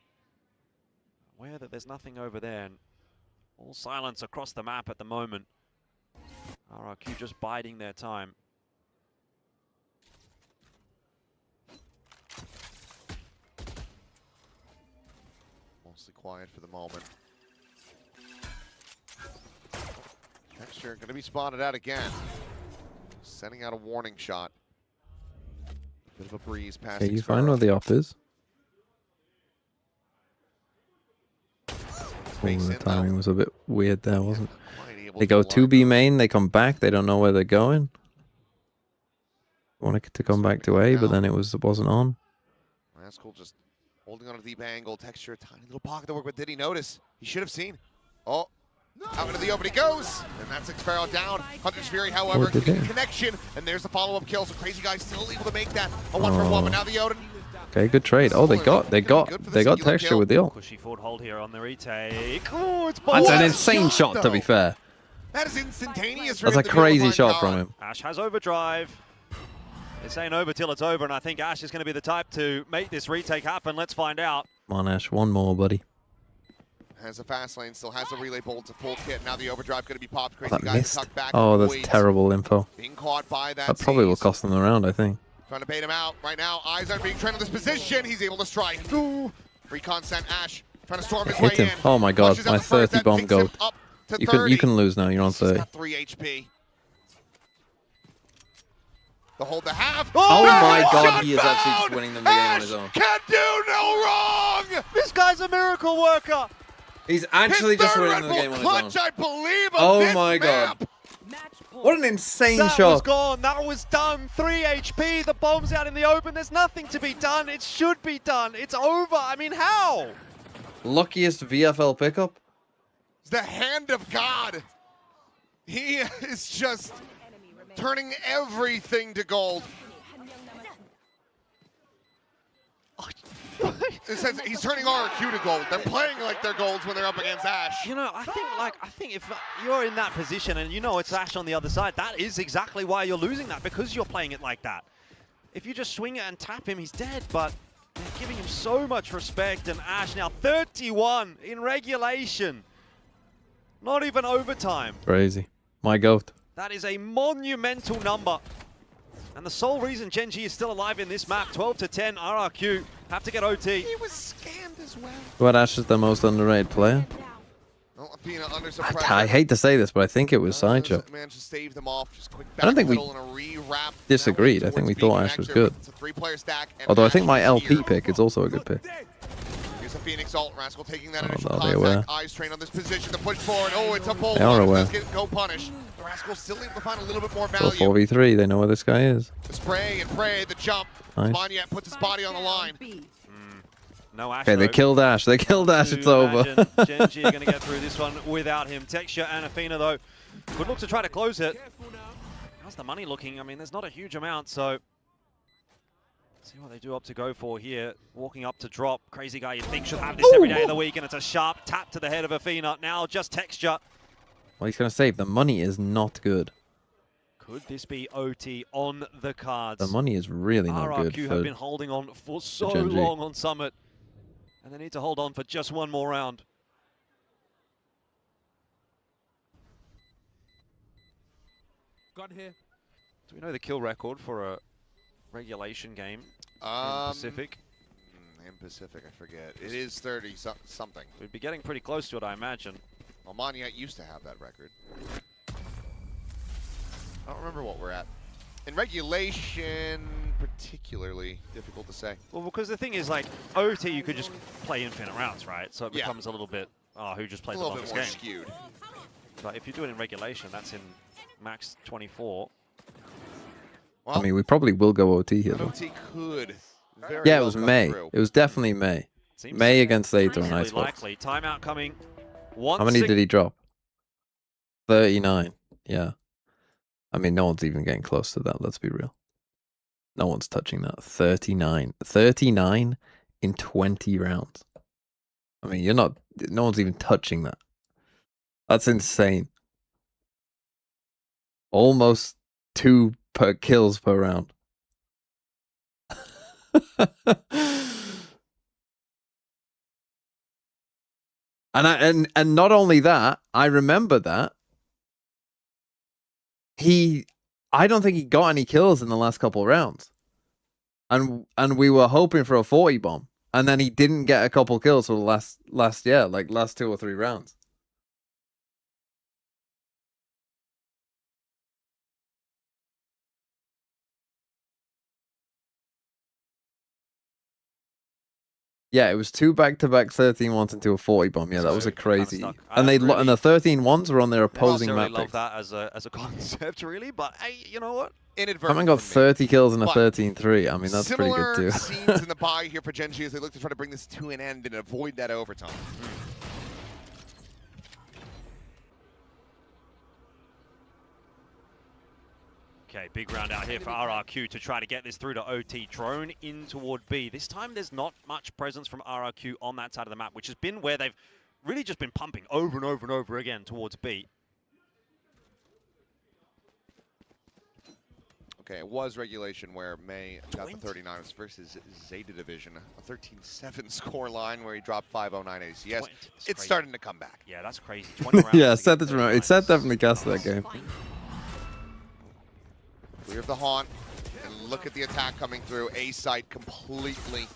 [SPEAKER 5] Aware that there's nothing over there, and all silence across the map at the moment. RRQ just biding their time.
[SPEAKER 4] Mostly quiet for the moment. Texture going to be spotted out again. Sending out a warning shot. Bit of a breeze past.
[SPEAKER 1] Okay, you find where the op is. Oh, the timing was a bit weird there, wasn't it? They go to B main, they come back, they don't know where they're going. Wanted to come back to A, but then it wasn't on.
[SPEAKER 4] Rascal just holding on a deep angle. Texture, tiny little pocket to work with. Did he notice? He should have seen. Oh, out into the open he goes. And that's Xfero down. Hunter's Fury, however,
[SPEAKER 1] did
[SPEAKER 4] getting
[SPEAKER 1] it?
[SPEAKER 4] connection. And there's the follow-up kill. So Crazy Guy still able to make that a 1-for-1. But now the Odin.
[SPEAKER 1] Okay, good trade. Oh, they got texture
[SPEAKER 4] kill.
[SPEAKER 1] with the ult.
[SPEAKER 5] Cushy forward hold here on the retake. Oh, it's
[SPEAKER 1] That's an
[SPEAKER 5] What?
[SPEAKER 1] insane shot, to be fair.
[SPEAKER 4] That is instantaneous.
[SPEAKER 1] That's a crazy shot from him.
[SPEAKER 5] Ash has overdrive. This ain't over till it's over, and I think Ash is going to be the type to make this retake happen. Let's find out.
[SPEAKER 1] Come on, Ash. One more, buddy.
[SPEAKER 4] Has a fast lane, still has a relay bolt to full kit. Now the overdrive going to be popped. Crazy
[SPEAKER 1] That
[SPEAKER 4] guys
[SPEAKER 1] missed.
[SPEAKER 4] tucked back.
[SPEAKER 1] Oh, that's
[SPEAKER 4] Waits.
[SPEAKER 1] terrible info.
[SPEAKER 4] Being caught by that.
[SPEAKER 1] That probably will cost them the round, I think.
[SPEAKER 4] Trying to bait him out. Right now, eyes are being trained on this position. He's able to strike. Ooh. Recon sent Ash. Trying to storm his way
[SPEAKER 1] Hit him.
[SPEAKER 4] in.
[SPEAKER 1] Oh my god,
[SPEAKER 4] Flushes out
[SPEAKER 1] my
[SPEAKER 4] the first,
[SPEAKER 1] 30
[SPEAKER 4] that
[SPEAKER 1] bomb
[SPEAKER 4] picks him
[SPEAKER 1] goal.
[SPEAKER 4] up to
[SPEAKER 1] You
[SPEAKER 4] 30.
[SPEAKER 1] can lose now, you're on 30.
[SPEAKER 4] He's got 3 HP. The hold the half.
[SPEAKER 1] Oh my
[SPEAKER 4] shot
[SPEAKER 1] god, he is actually
[SPEAKER 4] found!
[SPEAKER 1] just winning them the game on his
[SPEAKER 4] Ash
[SPEAKER 1] own.
[SPEAKER 4] can do no wrong!
[SPEAKER 5] This guy's a miracle worker.
[SPEAKER 1] He's actually
[SPEAKER 4] His
[SPEAKER 1] just
[SPEAKER 4] third
[SPEAKER 1] winning
[SPEAKER 4] Red
[SPEAKER 1] the
[SPEAKER 4] Bull
[SPEAKER 1] game on
[SPEAKER 4] clutch,
[SPEAKER 1] his own.
[SPEAKER 4] I believe,
[SPEAKER 1] Oh
[SPEAKER 4] this
[SPEAKER 1] my
[SPEAKER 4] map.
[SPEAKER 1] god. What an insane
[SPEAKER 5] That
[SPEAKER 1] shot.
[SPEAKER 5] was gone. That was done. 3 HP. The bomb's out in the open. There's nothing to be done. It should be done. It's over. I mean, how?
[SPEAKER 1] Luckiest VFL pickup.
[SPEAKER 4] It's the hand of God. He is just turning everything to gold. It says he's turning RRQ to gold. They're playing like they're golds when they're up against Ash.
[SPEAKER 5] You know, I think if you're in that position and you know it's Ash on the other side, that is exactly why you're losing that, because you're playing it like that. If you just swing it and tap him, he's dead, but they're giving him so much respect, and Ash now 31 in regulation. Not even overtime.
[SPEAKER 1] Crazy. My goat.
[SPEAKER 5] That is a monumental number. And the sole reason GENG is still alive in this map, 12-10, RRQ, have to get OT.
[SPEAKER 4] He was scammed as well.
[SPEAKER 1] What, Ash is the most underrated player?
[SPEAKER 4] Oh, Athena under some pressure.
[SPEAKER 1] I hate to say this, but I think it was Sideshow.
[SPEAKER 4] Managed to stave them off. Just quick
[SPEAKER 1] I don't think we
[SPEAKER 4] backpedal and a re-wrap.
[SPEAKER 1] disagreed. I think we thought Ash was good.
[SPEAKER 4] It's a 3-player stack. And
[SPEAKER 1] Although I think
[SPEAKER 4] Ash
[SPEAKER 1] my
[SPEAKER 4] is
[SPEAKER 1] LP
[SPEAKER 4] here.
[SPEAKER 1] pick is also a good pick.
[SPEAKER 4] Here's a Phoenix ult. Rascal taking that
[SPEAKER 1] Oh,
[SPEAKER 4] initial
[SPEAKER 1] are they aware?
[SPEAKER 4] contact. Eyes trained on this position to push forward. Oh, it's a bolt.
[SPEAKER 1] They are aware.
[SPEAKER 4] Does go punish. The Rascal still able to find a little bit more
[SPEAKER 1] So
[SPEAKER 4] value.
[SPEAKER 1] 4v3, they know where this guy is.
[SPEAKER 4] The spray and pray, the jump.
[SPEAKER 1] Nice.
[SPEAKER 4] Monyet puts his body on the line.
[SPEAKER 5] No Ash.
[SPEAKER 1] Okay, they
[SPEAKER 5] though.
[SPEAKER 1] killed Ash. They killed Ash. It's over.
[SPEAKER 5] GENG are going to get through this one without him. Texture and Athena, though, could look to try to close it. How's the money looking? I mean, there's not a huge amount, so see what they do up to go for here. Walking up to drop. Crazy guy you'd think should have this every day of the week, and it's a sharp tap to the head of Athena. Now just Texture.
[SPEAKER 1] Well, he's going to save. The money is not good.
[SPEAKER 5] Could this be OT on the cards?
[SPEAKER 1] The money is really not good
[SPEAKER 5] RRQ
[SPEAKER 1] for
[SPEAKER 5] have been holding on for so
[SPEAKER 1] GENG.
[SPEAKER 5] long on Summit, and they need to hold on for just one more round.
[SPEAKER 18] Gun here.
[SPEAKER 5] Do we know the kill record for a regulation game in Pacific?
[SPEAKER 4] In Pacific, I forget. It is 30 something.
[SPEAKER 5] We'd be getting pretty close to it, I imagine.
[SPEAKER 4] Well, Monyet used to have that record. I don't remember what we're at. In regulation, particularly difficult to say.
[SPEAKER 5] Well, because the thing is, like, OT, you could just play infinite rounds, right? So it
[SPEAKER 4] Yeah.
[SPEAKER 5] becomes a little bit, who just
[SPEAKER 4] A
[SPEAKER 5] plays the
[SPEAKER 4] little bit
[SPEAKER 5] longest
[SPEAKER 4] more
[SPEAKER 5] game.
[SPEAKER 4] skewed.
[SPEAKER 5] But if you do it in regulation, that's in max 24.
[SPEAKER 1] I mean, we probably will go OT here, though.
[SPEAKER 4] OT could. Very
[SPEAKER 1] Yeah, it
[SPEAKER 4] well
[SPEAKER 1] was
[SPEAKER 4] come
[SPEAKER 1] May.
[SPEAKER 4] through.
[SPEAKER 1] It was definitely May.
[SPEAKER 5] Seems
[SPEAKER 1] May against Theta on
[SPEAKER 5] reasonably
[SPEAKER 1] Icebox.
[SPEAKER 5] likely. Timeout coming.
[SPEAKER 1] How many did he drop? 39. Yeah. I mean, no one's even getting close to that, let's be real. No one's touching that. 39. 39 in 20 rounds. I mean, no one's even touching that. That's insane. Almost 2 kills per round. And not only that, I remember that I don't think he got any kills in the last couple of rounds. And we were hoping for a 40 bomb. And then he didn't get a couple kills for the last 2 or 3 rounds. Yeah, it was 2 back-to-back 13-1s into a 40 bomb. Yeah, that was a crazy.
[SPEAKER 5] stuck.
[SPEAKER 1] And and the 13-1s were on their opposing
[SPEAKER 5] I
[SPEAKER 1] map
[SPEAKER 5] don't really
[SPEAKER 1] picks.
[SPEAKER 5] love that as a concept, really. But hey, you know what?
[SPEAKER 1] Haven't got 30 kills in a
[SPEAKER 4] But
[SPEAKER 1] 13-3. I mean, that's pretty good too.
[SPEAKER 4] Similar scenes in the buy here for GENG as they look to try to bring this to an end and avoid that overtime.
[SPEAKER 5] Okay, big round out here for RRQ to try to get this through to OT. Drone in toward B. This time there's not much presence from RRQ on that side of the map, which has been where they've really just been pumping over and over and over again towards B.
[SPEAKER 4] Okay, it was regulation where May got the 39ers versus Zeta Division, a 13-7 score line where he dropped 509 ACS. It's starting to come back.
[SPEAKER 5] Yeah, that's crazy. 20 rounds
[SPEAKER 1] Yeah,
[SPEAKER 5] to
[SPEAKER 1] Seth
[SPEAKER 5] get
[SPEAKER 1] is right.
[SPEAKER 5] 39.
[SPEAKER 1] Seth definitely cast that game.
[SPEAKER 4] Clear of the haunt, and look at the attack coming through. A site completely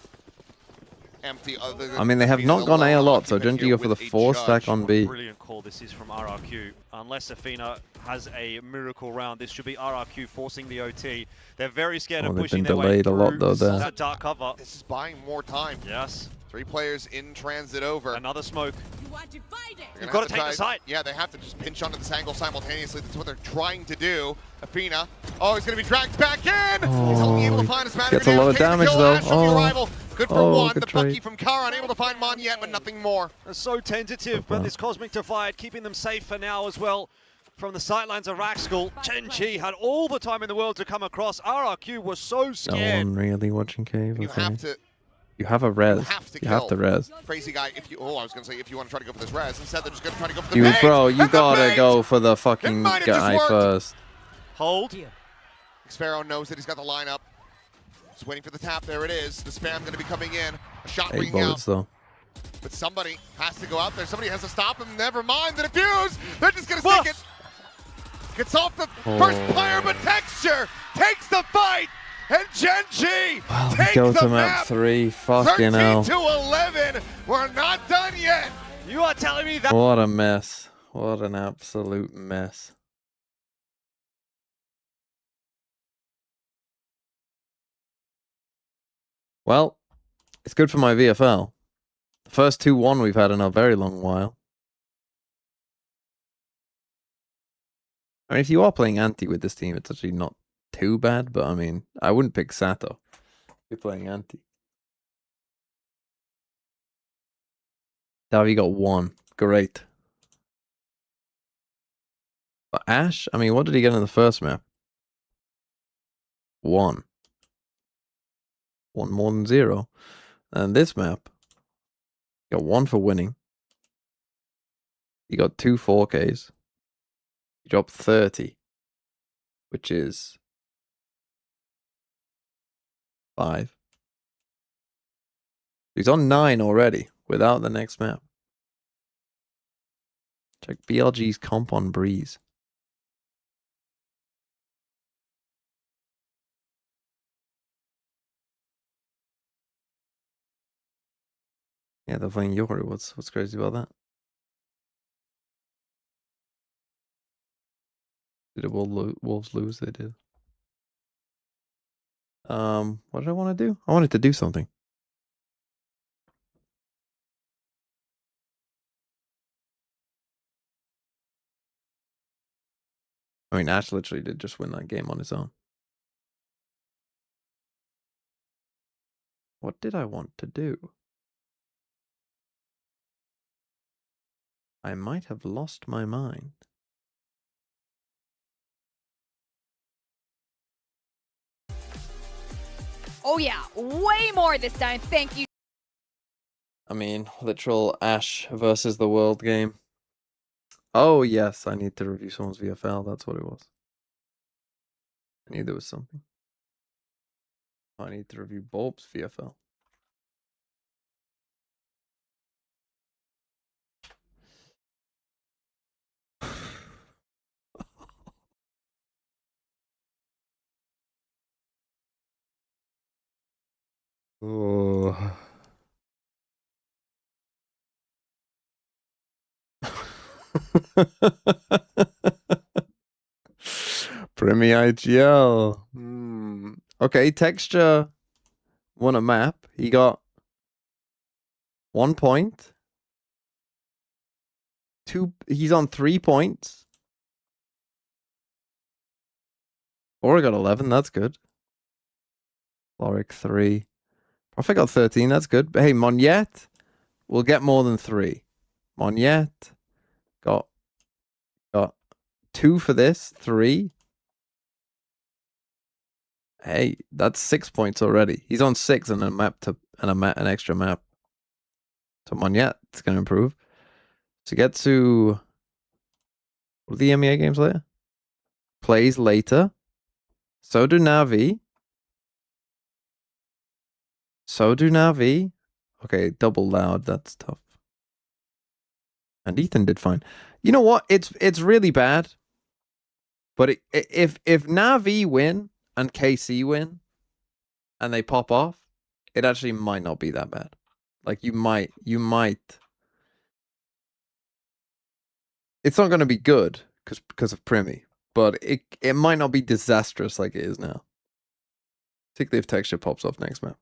[SPEAKER 4] empty. Other than
[SPEAKER 1] I mean, they have not gone A a lot, so GENG go for the 4 stack on B.
[SPEAKER 5] Brilliant call this is from RRQ. Unless Athena has a miracle round, this should be RRQ forcing the OT. They're very scared of
[SPEAKER 1] They've
[SPEAKER 5] pushing
[SPEAKER 1] been
[SPEAKER 5] their way
[SPEAKER 1] delayed a lot though
[SPEAKER 5] through
[SPEAKER 1] there.
[SPEAKER 5] that dark cover.
[SPEAKER 4] This is buying more time.
[SPEAKER 5] Yes.
[SPEAKER 4] 3 players in transit over.
[SPEAKER 5] Another smoke.
[SPEAKER 4] You've
[SPEAKER 5] got to take the site.
[SPEAKER 4] Yeah, they have to just pinch onto this angle simultaneously. That's what they're trying to do. Athena. Oh, he's going to be dragged back in. He's only able to find his man.
[SPEAKER 1] Gets a lot of damage though. Oh.
[SPEAKER 4] Good for one.
[SPEAKER 1] Good
[SPEAKER 4] The
[SPEAKER 1] trade.
[SPEAKER 4] Bucky from Kara unable to find Mon yet, but nothing more.
[SPEAKER 5] They're so tentative, but this Cosmic Divide keeping them safe for now as well. From the sightlines of Raxkull, GENG had all the time in the world to come across. RRQ was so
[SPEAKER 1] No
[SPEAKER 5] scared.
[SPEAKER 1] one really watching cave.
[SPEAKER 4] You
[SPEAKER 1] Okay.
[SPEAKER 4] have to.
[SPEAKER 1] You have a res.
[SPEAKER 4] You
[SPEAKER 1] have to res.
[SPEAKER 4] Crazy guy. If you, I was gonna say if you want to try to go for this res, instead they're just gonna try to go for the
[SPEAKER 1] You,
[SPEAKER 4] bait.
[SPEAKER 1] bro, you
[SPEAKER 4] And the
[SPEAKER 1] gotta
[SPEAKER 4] bait!
[SPEAKER 1] go for the fucking
[SPEAKER 4] might have just
[SPEAKER 1] guy
[SPEAKER 4] worked.
[SPEAKER 1] first.
[SPEAKER 5] Hold.
[SPEAKER 4] Xpharaoh knows that he's got the lineup. Just waiting for the tap. There it is. The spam gonna be coming in. A shot
[SPEAKER 1] 8
[SPEAKER 4] ringing
[SPEAKER 1] bullets
[SPEAKER 4] out.
[SPEAKER 1] though.
[SPEAKER 4] But somebody has to go out there. Somebody has to stop him. Never mind the defuse. They're just gonna stick it. Gets off the first player, but Texture takes the fight. And GENG
[SPEAKER 1] Well, we
[SPEAKER 4] takes
[SPEAKER 1] go
[SPEAKER 4] the
[SPEAKER 1] to map 3. Fucking
[SPEAKER 4] 13
[SPEAKER 1] hell.
[SPEAKER 4] to 11. We're not done yet.
[SPEAKER 5] You are telling me that?
[SPEAKER 1] What a mess. What an absolute mess. Well, it's good for my VFL. The first 2-1 we've had in a very long while. I mean, if you are playing anti with this team, it's actually not too bad, but I mean, I wouldn't pick Sato if you're playing anti. Davi got 1. Great. But Ash, I mean, what did he get in the first map? 1. 1 more than 0. And this map, he got 1 for winning. He got 2 4Ks. He dropped 30, which is 5. He's on 9 already without the next map. Check BLG's comp on Breeze. Yeah, they're playing Yori. What's crazy about that? Did the Wolves lose? They did. What did I want to do? I wanted to do something. I mean, Ash literally did just win that game on his own. What did I want to do? I might have lost my mind.
[SPEAKER 8] Oh yeah, way more this time. Thank you.
[SPEAKER 1] I mean, literal Ash versus the world game. Oh, yes, I need to review someone's VFL. That's what it was. I knew there was something. I need to review Bulb's VFL. Oh. Premier IGL. Okay, Texture won a map. He got 1 point. He's on 3 points. Or got 11. That's good. Loric 3. Prophet got 13. That's good. But hey, Monyet will get more than 3. Monyet got 2 for this. 3. Hey, that's 6 points already. He's on 6 and a map to an extra map. So Monyet is going to improve. To get to what are the MEA games later? Plays later. So do Navi. So do Navi. Okay, double loud. That's tough. And Ethan did fine. You know what? It's really bad. But if Navi win and KC win, and they pop off, it actually might not be that bad. Like you might. It's not going to be good because of Primi, but it might not be disastrous like it is now. Particularly if Texture pops off next map.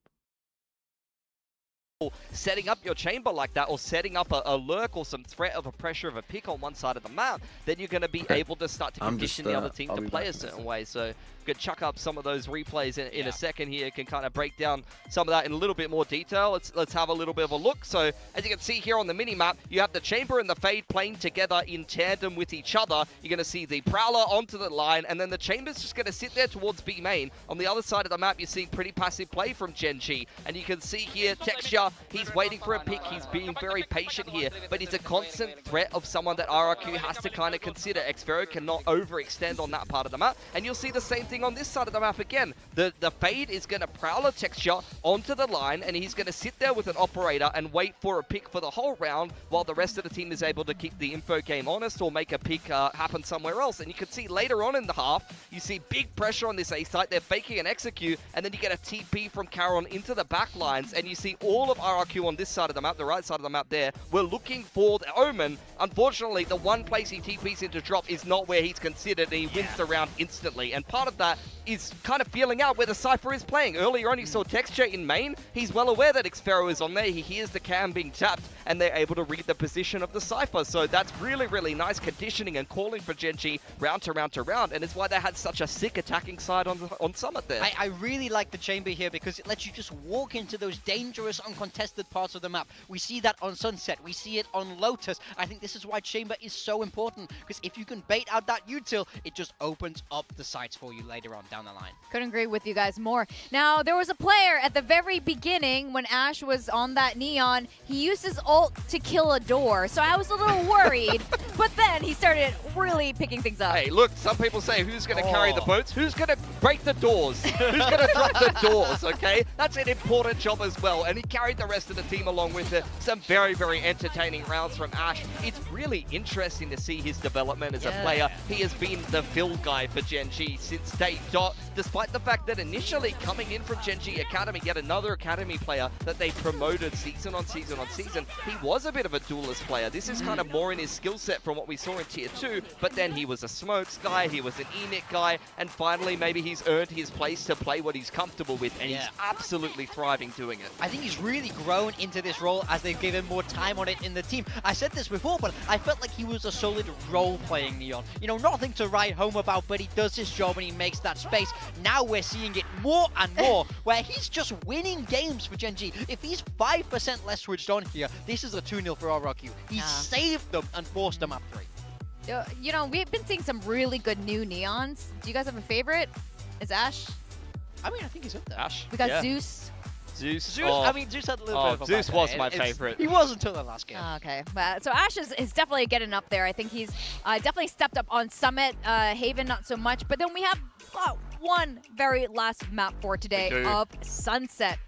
[SPEAKER 3] Setting up your chamber like that, or setting up a lurk or some threat of a pressure of a pick on one side of the map, then you're going to be able to start to condition the other team to play a certain way. So could chuck up some of those replays in a second here, can kind of break down some of that in a little bit more detail. Let's have a little bit of a look. So as you can see here on the mini-map, you have the Chamber and the Fade playing together in tandem with each other. You're going to see the Prowler onto the line, and then the Chamber's just going to sit there towards B main. On the other side of the map, you're seeing pretty passive play from GENG, and you can see here Texture, he's waiting for a pick, he's being very patient here, but he's a constant threat of someone that RRQ has to kind of consider. Xfero cannot overextend on that part of the map, and you'll see the same thing on this side of the map again. The Fade is going to Prowler Texture onto the line, and he's going to sit there with an Operator and wait for a pick for the whole round, while the rest of the team is able to keep the info game honest or make a pick happen somewhere else. And you can see later on in the half, you see big pressure on this A site, they're faking an execute, and then you get a TP from Caron into the back lines, and you see all of RRQ on this side of the map, the right side of the map there. We're looking for the Omen. Unfortunately, the one place he TPs into drop is not where he's considered, and he wins the round instantly. And part of that is kind of feeling out where the Cypher is playing. Earlier on, you saw Texture in main. He's well aware that Xfero is on there. He hears the cam being tapped, and they're able to read the position of the Cypher. So that's really, really nice conditioning and calling for GENG round to round to round, and it's why they had such a sick attacking side on Summit there.
[SPEAKER 13] I really like the Chamber here because it lets you just walk into those dangerous, uncontested parts of the map. We see that on Sunset. We see it on Lotus. I think this is why Chamber is so important, because if you can bait out that util, it just opens up the sites for you later on down the line.
[SPEAKER 8] Couldn't agree with you guys more. Now, there was a player at the very beginning when Ash was on that Neon. He used his ult to kill a door, so I was a little worried, but then he started really picking things up.
[SPEAKER 3] Hey, look, some people say, who's going to carry the boats? Who's going to break the doors? Who's going to drop the doors, okay? That's an important job as well, and he carried the rest of the team along with it. Some very, very entertaining rounds from Ash. It's really interesting to see his development as a player. He has been the fill guy for GENG since day dot, despite the fact that initially coming in from GENG Academy, yet another Academy player that they promoted season on season on season, he was a bit of a duelist player. This is kind of more in his skill set from what we saw in Tier 2, but then he was a smokes guy, he was an Enix guy, and finally maybe he's earned his place to play what he's comfortable with, and he's absolutely thriving doing it.
[SPEAKER 13] I think he's really grown into this role as they've given more time on it in the team. I said this before, but I felt like he was a solid role-playing Neon. You know, nothing to write home about, but he does his job and he makes that space. Now we're seeing it more and more, where he's just winning games for GENG. If he's 5% less switched on here, this is a 2-0 for RRQ. He saved them and forced them up 3.
[SPEAKER 8] You know, we've been seeing some really good new Neons. Do you guys have a favorite? Is Ash?
[SPEAKER 13] I mean, I think he's up there.
[SPEAKER 3] Ash?
[SPEAKER 8] We got Zeus.
[SPEAKER 3] Zeus.
[SPEAKER 13] I mean, Zeus had a little bit of a
[SPEAKER 3] Zeus
[SPEAKER 13] bad
[SPEAKER 3] was
[SPEAKER 13] day.
[SPEAKER 3] my favorite.
[SPEAKER 13] He was until the last game.
[SPEAKER 8] Okay, so Ash is definitely getting up there. I think he's definitely stepped up on Summit. Haven, not so much. But then we have one very last map for today of Sunset.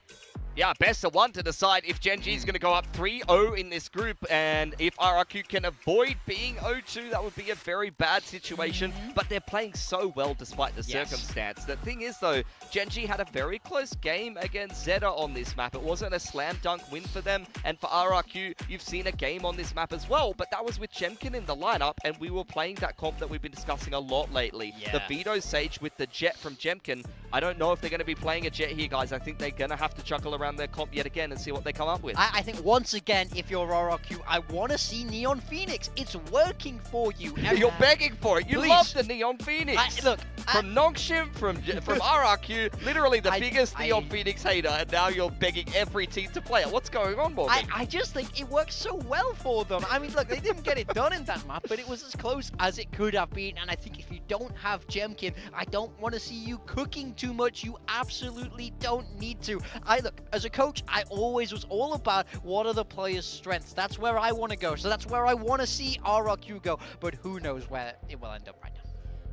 [SPEAKER 3] Yeah, best of one to decide if GENG is going to go up 3-0 in this group, and if RRQ can avoid being 0-2, that would be a very bad situation, but they're playing so well despite the circumstance. The thing is, though, GENG had a very close game against Zeta on this map. It wasn't a slam dunk win for them, and for RRQ, you've seen a game on this map as well, but that was with Jemkin in the lineup, and we were playing that comp that we've been discussing a lot lately. The Vito Sage with the Jet from Jemkin. I don't know if they're going to be playing a Jet here, guys. I think they're going to have to chuckle around their comp yet again and see what they come up with.
[SPEAKER 13] I think once again, if you're RRQ, I want to see Neon Phoenix. It's working for you.
[SPEAKER 3] You're begging for it. You love the Neon Phoenix.
[SPEAKER 13] Look,
[SPEAKER 3] from Nongshim, from RRQ, literally the biggest Neon Phoenix hater, and now you're begging every team to play it. What's going on, Morgan?
[SPEAKER 13] I just think it works so well for them. I mean, look, they didn't get it done in that map, but it was as close as it could have been. And I think if you don't have Jemkin, I don't want to see you cooking too much. You absolutely don't need to. Look, as a coach, I always was all about what are the players' strengths. That's where I want to go. So that's where I want to see RRQ go. But who knows where it will end up right now.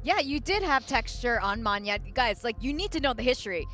[SPEAKER 8] Yeah, you did have Texture on Monyet. Guys, like, you need to know the history.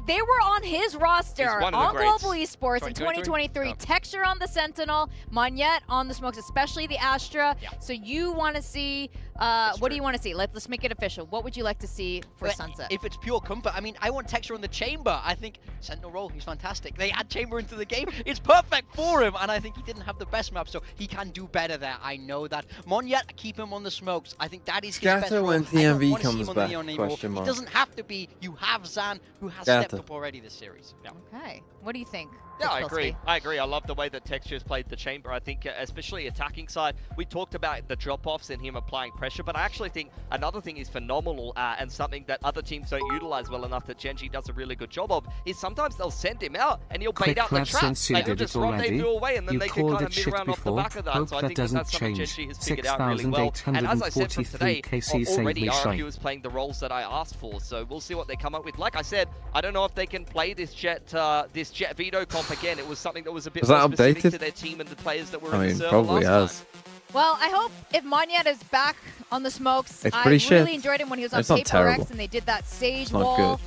[SPEAKER 8] They were on his roster on Global Esports in 2023. Texture on the Sentinel, Monyet on the Smokes, especially the Astra. So you want to see, what do you want to see? Let's make it official. What would you like to see for Sunset?
[SPEAKER 13] If it's pure comfort, I mean, I want Texture on the Chamber. I think Sentinel role, he's fantastic. They add Chamber into the game. It's perfect for him, and I think he didn't have the best map, so he can do better there. I know that. Monyet, keep him on the Smokes. I think that is his best role.
[SPEAKER 1] when TMV comes back,
[SPEAKER 13] He doesn't have to be. You have Zan, who has stepped up already this series. Yeah.
[SPEAKER 8] Okay. What do you think?
[SPEAKER 3] Yeah, I agree. I agree. I love the way that Texture's played the Chamber. I think, especially attacking side, we talked about the drop-offs and him applying pressure, but I actually think another thing is phenomenal and something that other teams don't utilize well enough that GENG does a really good job of is sometimes they'll send him out and he'll bait out the trap. Like, he'll just rendezvous away and then they can kind of mid around off the back of that. So I think that's something GENG has figured out really well. And as I said from today, already RRQ is playing the roles that I asked for. So we'll see what they come up with. Like I said, I don't know if they can play this Jet Veto comp again. It was something that was a bit more specific to their team and the players that were in the server
[SPEAKER 1] probably
[SPEAKER 3] last
[SPEAKER 1] has.
[SPEAKER 3] time.
[SPEAKER 8] Well, I hope if Monyet is back on the Smokes,
[SPEAKER 1] It's
[SPEAKER 8] I
[SPEAKER 1] pretty
[SPEAKER 8] really
[SPEAKER 1] shit.
[SPEAKER 8] enjoyed him when he was on
[SPEAKER 1] It's not terrible.
[SPEAKER 8] PRX and they did that Sage
[SPEAKER 1] It's not
[SPEAKER 8] wall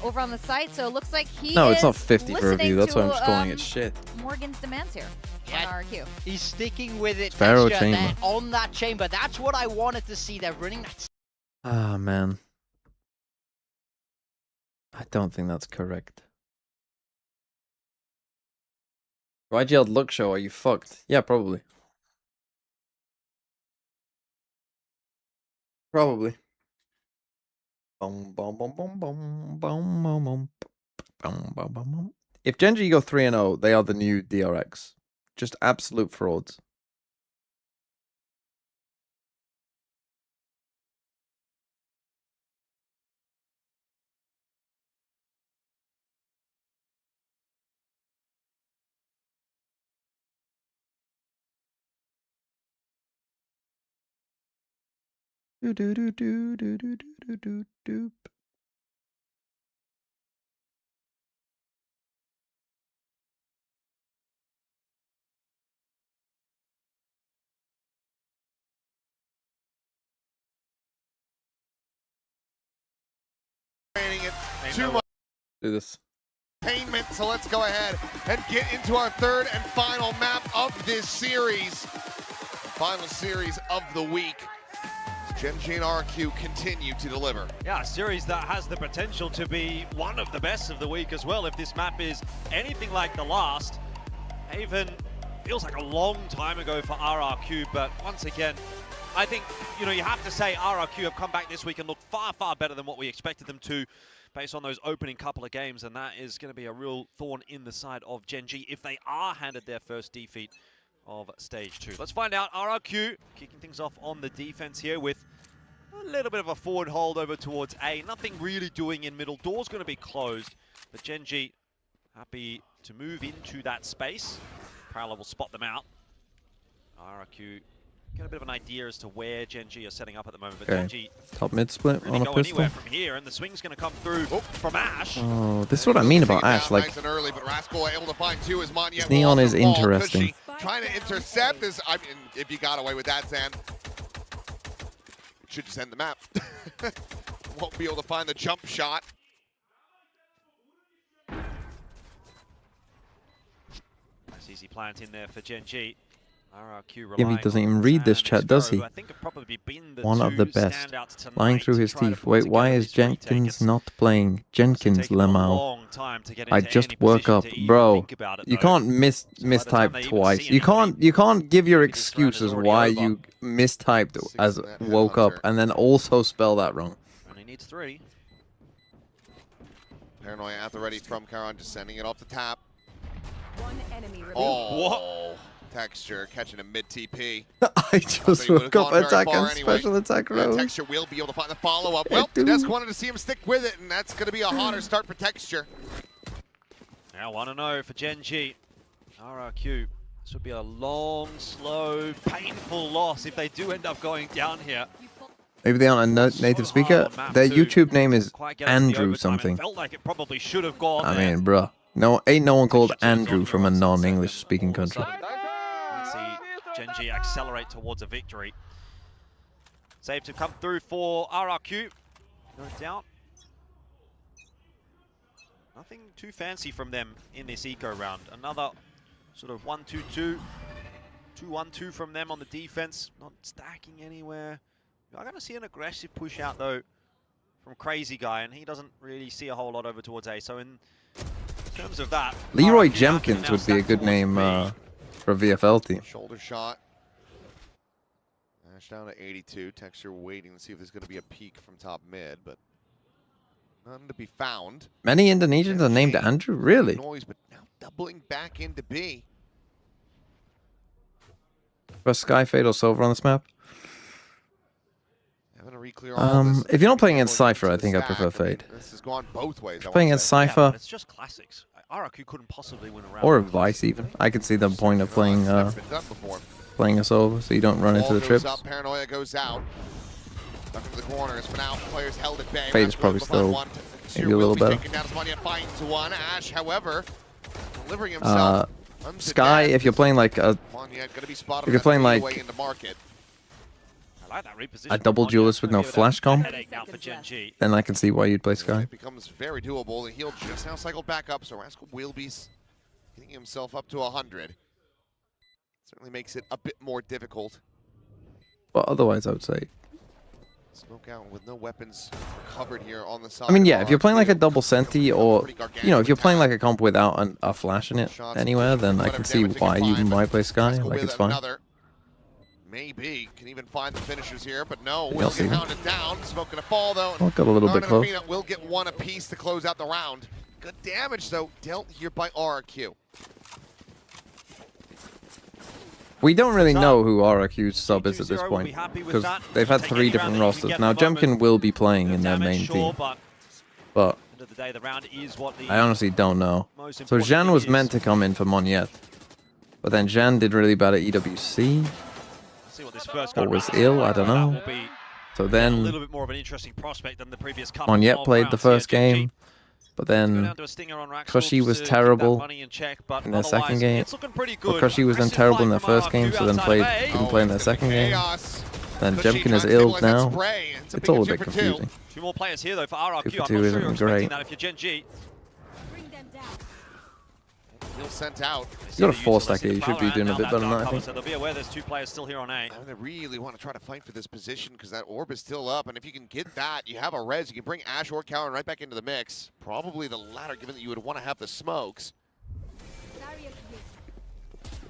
[SPEAKER 8] over on the site. So it looks like he
[SPEAKER 1] No,
[SPEAKER 8] is
[SPEAKER 1] it's not 50 for review. That's why I'm just calling
[SPEAKER 8] to,
[SPEAKER 1] it shit.
[SPEAKER 8] Morgan's demands here on RRQ.
[SPEAKER 13] He's sticking with it.
[SPEAKER 1] Pharaoh
[SPEAKER 13] Texture, they're
[SPEAKER 1] Chamber.
[SPEAKER 13] on that Chamber. That's what I wanted to see. They're running that.
[SPEAKER 1] Ah, man. I don't think that's correct. YGL Look Show, are you fucked? Yeah, probably. Probably. If GENG go 3-0, they are the new DRX. Just absolute frauds. Do do do do do do do do do.
[SPEAKER 4] Too much
[SPEAKER 1] Do this.
[SPEAKER 4] entertainment, so let's go ahead and get into our third and final map of this series. Final series of the week. GENG and RRQ continue to deliver.
[SPEAKER 5] Yeah, a series that has the potential to be one of the best of the week as well if this map is anything like the last. Haven feels like a long time ago for RRQ, but once again, I think, you know, you have to say RRQ have come back this week and look far, far better than what we expected them to based on those opening couple of games, and that is going to be a real thorn in the side of GENG if they are handed their first defeat of Stage 2. Let's find out. RRQ kicking things off on the defense here with a little bit of a forward hold over towards A. Nothing really doing in middle. Door's going to be closed, but GENG happy to move into that space. Parallel will spot them out. RRQ get a bit of an idea as to where GENG are setting up at the moment, but GENG
[SPEAKER 1] Top mid split
[SPEAKER 5] really
[SPEAKER 1] on a
[SPEAKER 5] go
[SPEAKER 1] pistol.
[SPEAKER 5] anywhere from here, and the swing's going to come through from Ash.
[SPEAKER 1] Oh, this is what I mean about Ash. Like,
[SPEAKER 4] Nice and early, but Rascal able to find two as Monyet
[SPEAKER 1] Neon
[SPEAKER 4] will
[SPEAKER 1] is
[SPEAKER 4] off the ball.
[SPEAKER 1] interesting.
[SPEAKER 4] Cushy trying to intercept is, I mean, if you got away with that, Zan, should just end the map. Won't be able to find the jump shot.
[SPEAKER 5] Nice easy plant in there for GENG. RRQ
[SPEAKER 1] Gibby doesn't even read this chat, does he? One of the best. Lying through his teeth. Wait, why is Jenkins not playing? Jenkins, Lemau. I just woke up. Bro, you can't mistype twice. You can't give your excuses why you mistyped as woke up and then also spell that wrong.
[SPEAKER 5] Only needs 3.
[SPEAKER 4] Paranoia at the ready from Caron, just sending it off the tap.
[SPEAKER 7] One enemy remaining.
[SPEAKER 4] Oh, Texture catching a mid TP.
[SPEAKER 1] I just woke up, attack and special attack row.
[SPEAKER 4] Texture will be able to find the follow-up. Well, the desk wanted to see him stick with it, and that's going to be a hotter start for Texture.
[SPEAKER 5] Now 1-0 for GENG. RRQ. This would be a long, slow, painful loss if they do end up going down here.
[SPEAKER 1] Maybe they aren't a native speaker. Their YouTube name is Andrew something.
[SPEAKER 5] Felt like it probably should have gone
[SPEAKER 1] I mean, bruh. No, ain't no one called Andrew from a non-English speaking country.
[SPEAKER 5] Let's see GENG accelerate towards a victory. Save to come through for RRQ. No doubt. Nothing too fancy from them in this eco round. Another sort of 1-2-2. 2-1-2 from them on the defense. Not stacking anywhere. I'm going to see an aggressive push out though from Crazy Guy, and he doesn't really see a whole lot over towards A. So in terms of that,
[SPEAKER 1] Leroy
[SPEAKER 5] RRQ
[SPEAKER 1] Jenkins would be a good name for a VFL team.
[SPEAKER 4] Shoulder shot. Ash down to 82. Texture waiting to see if there's going to be a peek from top mid, but none to be found.
[SPEAKER 1] Many Indonesians are named Andrew? Really?
[SPEAKER 4] Noise, but now doubling back into B.
[SPEAKER 1] For Sky, Fade, or Silver on this map?
[SPEAKER 4] Having to re-clear all this.
[SPEAKER 1] If you're not playing against Cypher, I think I prefer Fade.
[SPEAKER 4] This has gone both ways.
[SPEAKER 1] If you're playing against Cypher,
[SPEAKER 5] it's just classics. RRQ couldn't possibly win a round.
[SPEAKER 1] or Vice even, I could see the point of playing playing a Silver so you don't run into the trips.
[SPEAKER 4] Up, Paranoia goes out. Left into the corners, but now players held at bay.
[SPEAKER 1] Fade is probably still maybe a little better.
[SPEAKER 4] Ash, however, delivering himself.
[SPEAKER 1] Sky, if you're playing like a, if you're playing like a double duelist with no flash comp, then I can see why you'd play Sky.
[SPEAKER 4] It becomes very doable. The heal just now cycled back up, so Rascal will be getting himself up to 100. Certainly makes it a bit more difficult.
[SPEAKER 1] But otherwise, I would say.
[SPEAKER 4] Smoke out with no weapons recovered here on the side.
[SPEAKER 1] I mean, yeah, if you're playing like a double Senti, or you know, if you're playing like a comp without a flash in it anywhere, then I can see why you might play Sky. Like it's fine.
[SPEAKER 4] Maybe can even find the finishers here, but no, will get pounded down. Smoke gonna fall though.
[SPEAKER 1] Well, got a little bit close.
[SPEAKER 4] Will get one apiece to close out the round. Good damage though dealt here by RRQ.
[SPEAKER 1] We don't really know who RRQ's sub is at this point, because they've had 3 different rosters. Now, Jemkin will be playing in their main team, but I honestly don't know. So Jean was meant to come in for Moniette, but then Jean did really bad at EWC, or was ill, I don't know. So then Moniette played the first game, but then Cushy was terrible in their second game. Or Cushy was then terrible in their first game, so then didn't play in their second game. Then Jemkin is ill now. It's all a bit confusing.
[SPEAKER 5] 2 more players here though for RRQ.
[SPEAKER 1] 2 for 2
[SPEAKER 5] I'm not sure
[SPEAKER 1] isn't
[SPEAKER 5] you're expecting
[SPEAKER 1] great.
[SPEAKER 5] that if you're Gen G.
[SPEAKER 4] He'll sent out.
[SPEAKER 1] You got a 4-stack here, you should be doing a bit better than that, I think.
[SPEAKER 5] So they'll be aware there's 2 players still here on A.
[SPEAKER 4] And they really want to try to fight for this position because that orb is still up, and if you can get that, you have a res. You can bring Ash or Cowan right back into the mix. Probably the latter, given that you would want to have the smokes.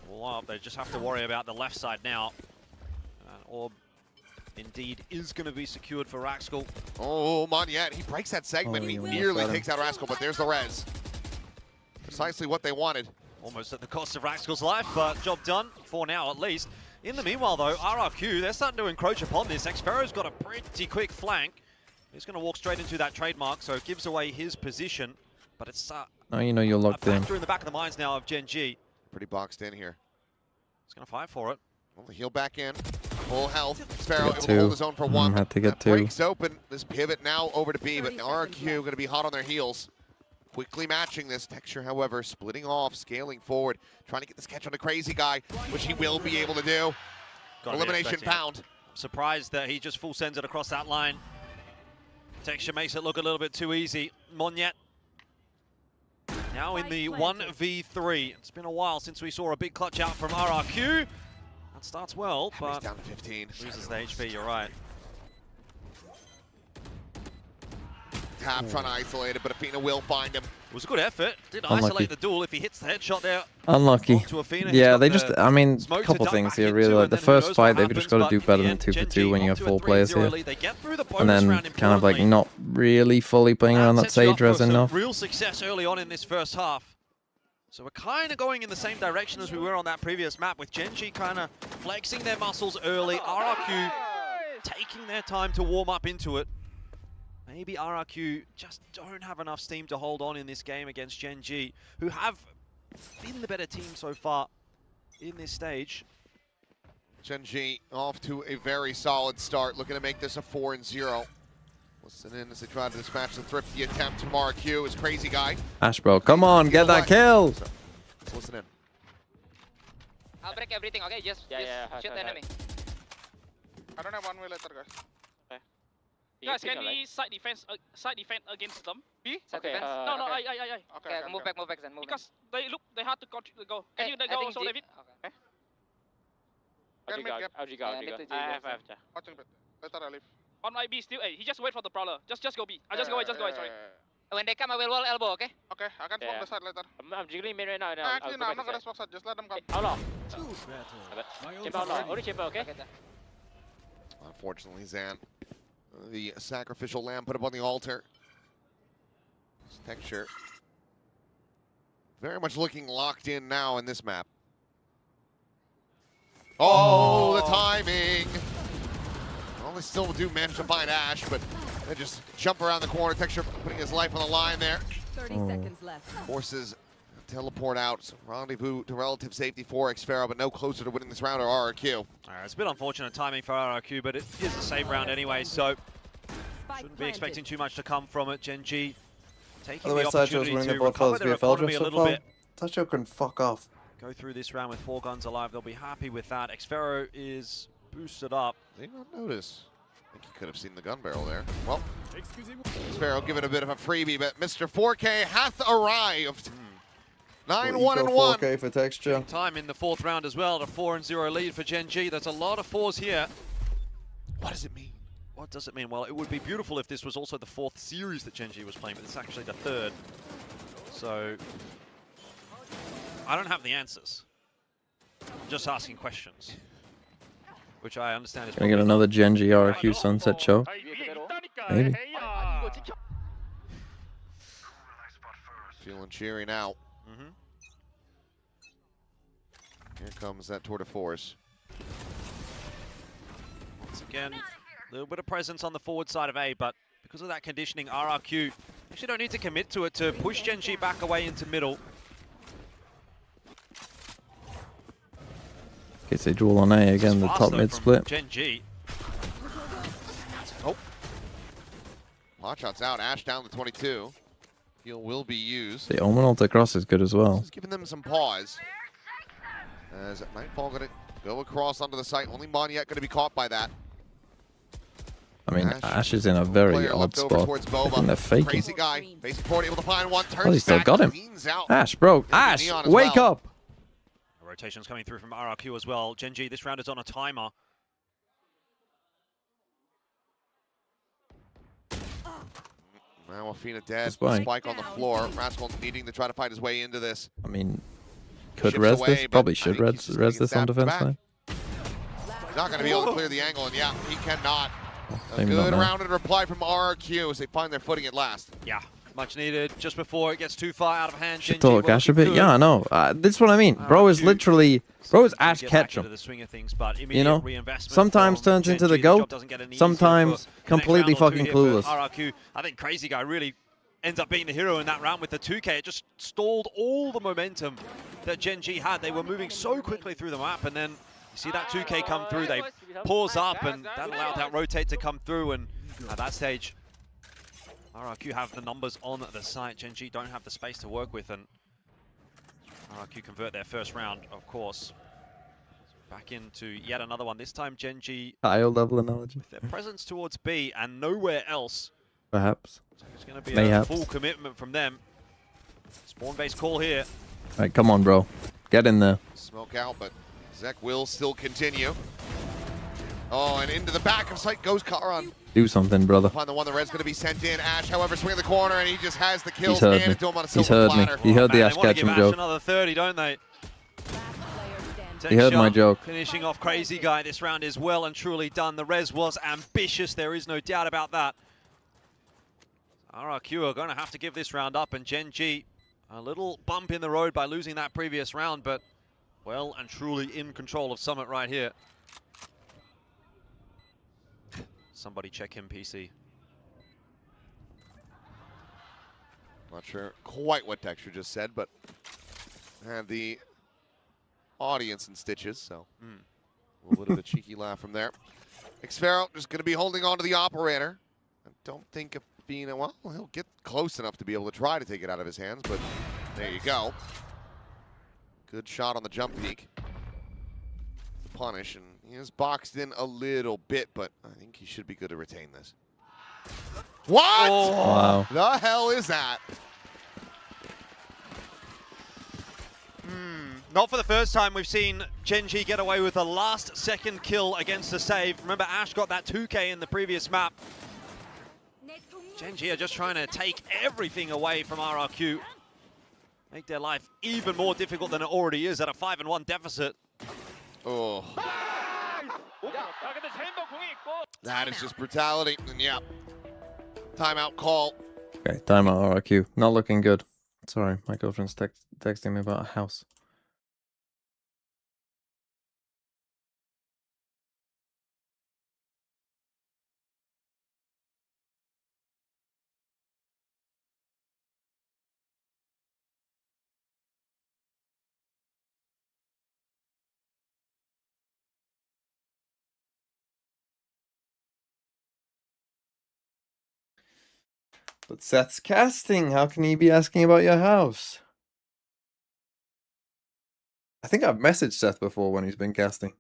[SPEAKER 5] Well, they just have to worry about the left side now. Orb indeed is going to be secured for Rascal.
[SPEAKER 4] Oh, Moniette, he breaks that segment. He nearly takes out Rascal, but there's the res. Precisely what they wanted.
[SPEAKER 5] Almost at the cost of Rascal's life, but job done for now at least. In the meanwhile though, RRQ, they're starting to encroach upon this. Xfero's got a pretty quick flank. He's going to walk straight into that trademark, so it gives away his position. But it's
[SPEAKER 1] now you know you're locked in.
[SPEAKER 5] in the back of the minds now of Gen G.
[SPEAKER 4] Pretty boxed in here.
[SPEAKER 5] He's going to fight for it.
[SPEAKER 4] Well, the heal back in. Full health. Sparrow able to
[SPEAKER 1] 2.
[SPEAKER 4] hold his own for 1.
[SPEAKER 1] Had to get 2.
[SPEAKER 4] Breaks open. This pivot now over to B, but RRQ going to be hot on their heels. Quickly matching this. Texture, however, splitting off, scaling forward, trying to get this catch on the Crazy Guy, which he will be able to do. Elimination found.
[SPEAKER 5] I'm surprised that he just full sends it across that line. Texture makes it look a little bit too easy. Moniette now in the 1v3. It's been a while since we saw a big clutch out from RRQ. That starts well, but
[SPEAKER 4] down to 15.
[SPEAKER 5] Loses the HP, you're right.
[SPEAKER 4] Tap trying to isolate it, but Athena will find him.
[SPEAKER 5] It was a good effort. Did
[SPEAKER 1] Unlucky.
[SPEAKER 5] isolate the duel if he hits the headshot there.
[SPEAKER 1] Unlucky.
[SPEAKER 5] Athena,
[SPEAKER 1] Yeah, they just, I mean, a couple things here really. Like the first fight, they've just got to do better than 2 for 2 when you have 4 players here. And then kind of like not really fully playing around that Sage res enough.
[SPEAKER 5] Real success early on in this first half. So we're kind of going in the same direction as we were on that previous map, with Gen G kind of flexing their muscles early. RRQ taking their time to warm up into it. Maybe RRQ just don't have enough steam to hold on in this game against Gen G, who have been the better team so far in this stage.
[SPEAKER 4] Gen G off to a very solid start, looking to make this a 4-0. Listen in as they try to dispatch the thrifty attempt from RRQ. His Crazy Guy.
[SPEAKER 1] Ash, bro, come on, get that kill.
[SPEAKER 4] So, let's listen in.
[SPEAKER 6] I'll break everything, okay? Just shoot the enemy.
[SPEAKER 10] I don't have one way later, guys.
[SPEAKER 6] Guys, can we side defense against them? B?
[SPEAKER 10] Okay,
[SPEAKER 6] No, I.
[SPEAKER 10] Okay,
[SPEAKER 6] move back then. Because they hard to go. Can you go also, David?
[SPEAKER 10] Okay. I'll
[SPEAKER 6] G go.
[SPEAKER 10] I have. Watching bit. Later I leave.
[SPEAKER 6] On my B still. Hey, he just wait for the prowler. Just go B. Just go away. Sorry.
[SPEAKER 10] When they come, I will wall elbow, okay? Okay, I can smoke the side later.
[SPEAKER 9] I'm jiggling mid right now.
[SPEAKER 10] Actually, no, I'm not gonna smoke side. Just let them come.
[SPEAKER 9] Only chamber, okay?
[SPEAKER 4] Unfortunately, Zan, the sacrificial lamb put up on the altar. This texture very much looking locked in now in this map. Oh, the timing! Well, they still do manage to find Ash, but they just jump around the corner. Texture putting his life on the line there.
[SPEAKER 7] 30 seconds left.
[SPEAKER 4] Forces teleport out. So rendezvous to relative safety for Xfero, but no closer to winning this round or RRQ.
[SPEAKER 5] It's a bit unfortunate timing for RRQ, but it is a save round anyway, so shouldn't be expecting too much to come from it. GENG taking the opportunity to recover their economy a little bit.
[SPEAKER 1] Tacho can fuck off.
[SPEAKER 5] Go through this round with 4 guns alive. They'll be happy with that. Xfero is boosted up.
[SPEAKER 4] Did not notice. I think he could have seen the gun barrel there. Well, Xfero give it a bit of a freebie, but Mr. 4K hath arrived. 9-1-1.
[SPEAKER 1] 4K for Texture.
[SPEAKER 5] Time in the 4th round as well. A 4-0 lead for GENG. There's a lot of 4s here.
[SPEAKER 4] What does it mean?
[SPEAKER 5] What does it mean? Well, it would be beautiful if this was also the 4th series that GENG was playing, but it's actually the 3rd. So I don't have the answers. I'm just asking questions, which I understand is.
[SPEAKER 1] Can we get another GENG RRQ sunset show? Maybe.
[SPEAKER 4] Feeling cheery now. Here comes that tour de force.
[SPEAKER 5] Once again, a little bit of presence on the forward side of A, but because of that conditioning, RRQ actually don't need to commit to it to push GENG back away into middle.
[SPEAKER 1] Okay, so duel on A again, the top mid split.
[SPEAKER 5] GENG.
[SPEAKER 4] Oh. Pot shots out. Ash down to 22. Heal will be used.
[SPEAKER 1] The Omen ult across is good as well.
[SPEAKER 4] Just giving them some pause. As Nightfall going to go across onto the site. Only Monyet going to be caught by that.
[SPEAKER 1] I mean, Ash is in a very odd spot. And they're faking.
[SPEAKER 4] Crazy guy. Facing forward, able to find one.
[SPEAKER 1] Oh, he still got him. Ash, bro. Ash, wake up.
[SPEAKER 5] Rotations coming through from RRQ as well. GENG, this round is on a timer.
[SPEAKER 4] Now Afina dead. Spike on the floor. Rascal needing to try to fight his way into this.
[SPEAKER 1] I mean, could res this? Probably should res this on defense line.
[SPEAKER 4] He's not going to be able to clear the angle, and yeah, he cannot. A
[SPEAKER 1] Maybe
[SPEAKER 4] good
[SPEAKER 1] not
[SPEAKER 4] rounded reply from RRQ as they find their footing at last.
[SPEAKER 5] Yeah, much needed. Just before it gets too far out of hand.
[SPEAKER 1] Should talk Ash a bit. Yeah, I know. This is what I mean. Bro is literally... Bro is Ash Ketchum. You know? Sometimes turns into the GOAT. Sometimes completely fucking clueless.
[SPEAKER 5] RRQ, I think Crazy Guy really ends up being the hero in that round with the 2K. It just stalled all the momentum that GENG had. They were moving so quickly through the map, and then you see that 2K come through. They pause up, and that allowed that rotate to come through, and at that stage, RRQ have the numbers on the site. GENG don't have the space to work with, and RRQ convert their first round, of course. Back into yet another one. This time, GENG
[SPEAKER 1] Higher level analogy.
[SPEAKER 5] with their presence towards B and nowhere else.
[SPEAKER 1] Perhaps.
[SPEAKER 5] So it's going to be
[SPEAKER 1] Mayhaps.
[SPEAKER 5] a full commitment from them. Spawn-based call here.
[SPEAKER 1] Alright, come on, bro. Get in there.
[SPEAKER 4] Smoke out, but Zek will still continue. Oh, and into the back of sight goes Karan.
[SPEAKER 1] Do something, brother.
[SPEAKER 4] Find the one the red's going to be sent in. Ash, however, swing the corner, and he just has the kills.
[SPEAKER 1] He's heard me.
[SPEAKER 4] Into him on a
[SPEAKER 1] He's
[SPEAKER 4] silver
[SPEAKER 1] heard me.
[SPEAKER 4] platter.
[SPEAKER 1] He heard the Ash
[SPEAKER 5] They want to give
[SPEAKER 1] Ketchum
[SPEAKER 5] Ash
[SPEAKER 1] joke.
[SPEAKER 5] another 30, don't they?
[SPEAKER 1] He heard my joke.
[SPEAKER 5] Finishing off Crazy Guy. This round is well and truly done. The res was ambitious. There is no doubt about that. RRQ are going to have to give this round up, and GENG a little bump in the road by losing that previous round, but well and truly in control of Summit right here. Somebody check him, PC.
[SPEAKER 4] Not sure quite what Texture just said, but had the audience in stitches, so a little bit of a cheeky laugh from there. Xfero just going to be holding on to the operator. I don't think if being well, he'll get close enough to be able to try to take it out of his hands, but there you go. Good shot on the jump peak. Punish, and He is boxed in a little bit, but I think he should be good to retain this. What?
[SPEAKER 1] Oh. Wow.
[SPEAKER 4] The hell is that?
[SPEAKER 5] Not for the first time we've seen GENG get away with a last-second kill against the save. Remember, Ash got that 2K in the previous map. GENG are just trying to take everything away from RRQ. Make their life even more difficult than it already is at a 5-1 deficit.
[SPEAKER 4] Oh. That is just brutality. And yeah, timeout call.
[SPEAKER 1] Okay, timeout RRQ. Not looking good. Sorry, my girlfriend's texting me about a house. But Seth's casting. How can he be asking about your house? I think I've messaged Seth before when he's been casting.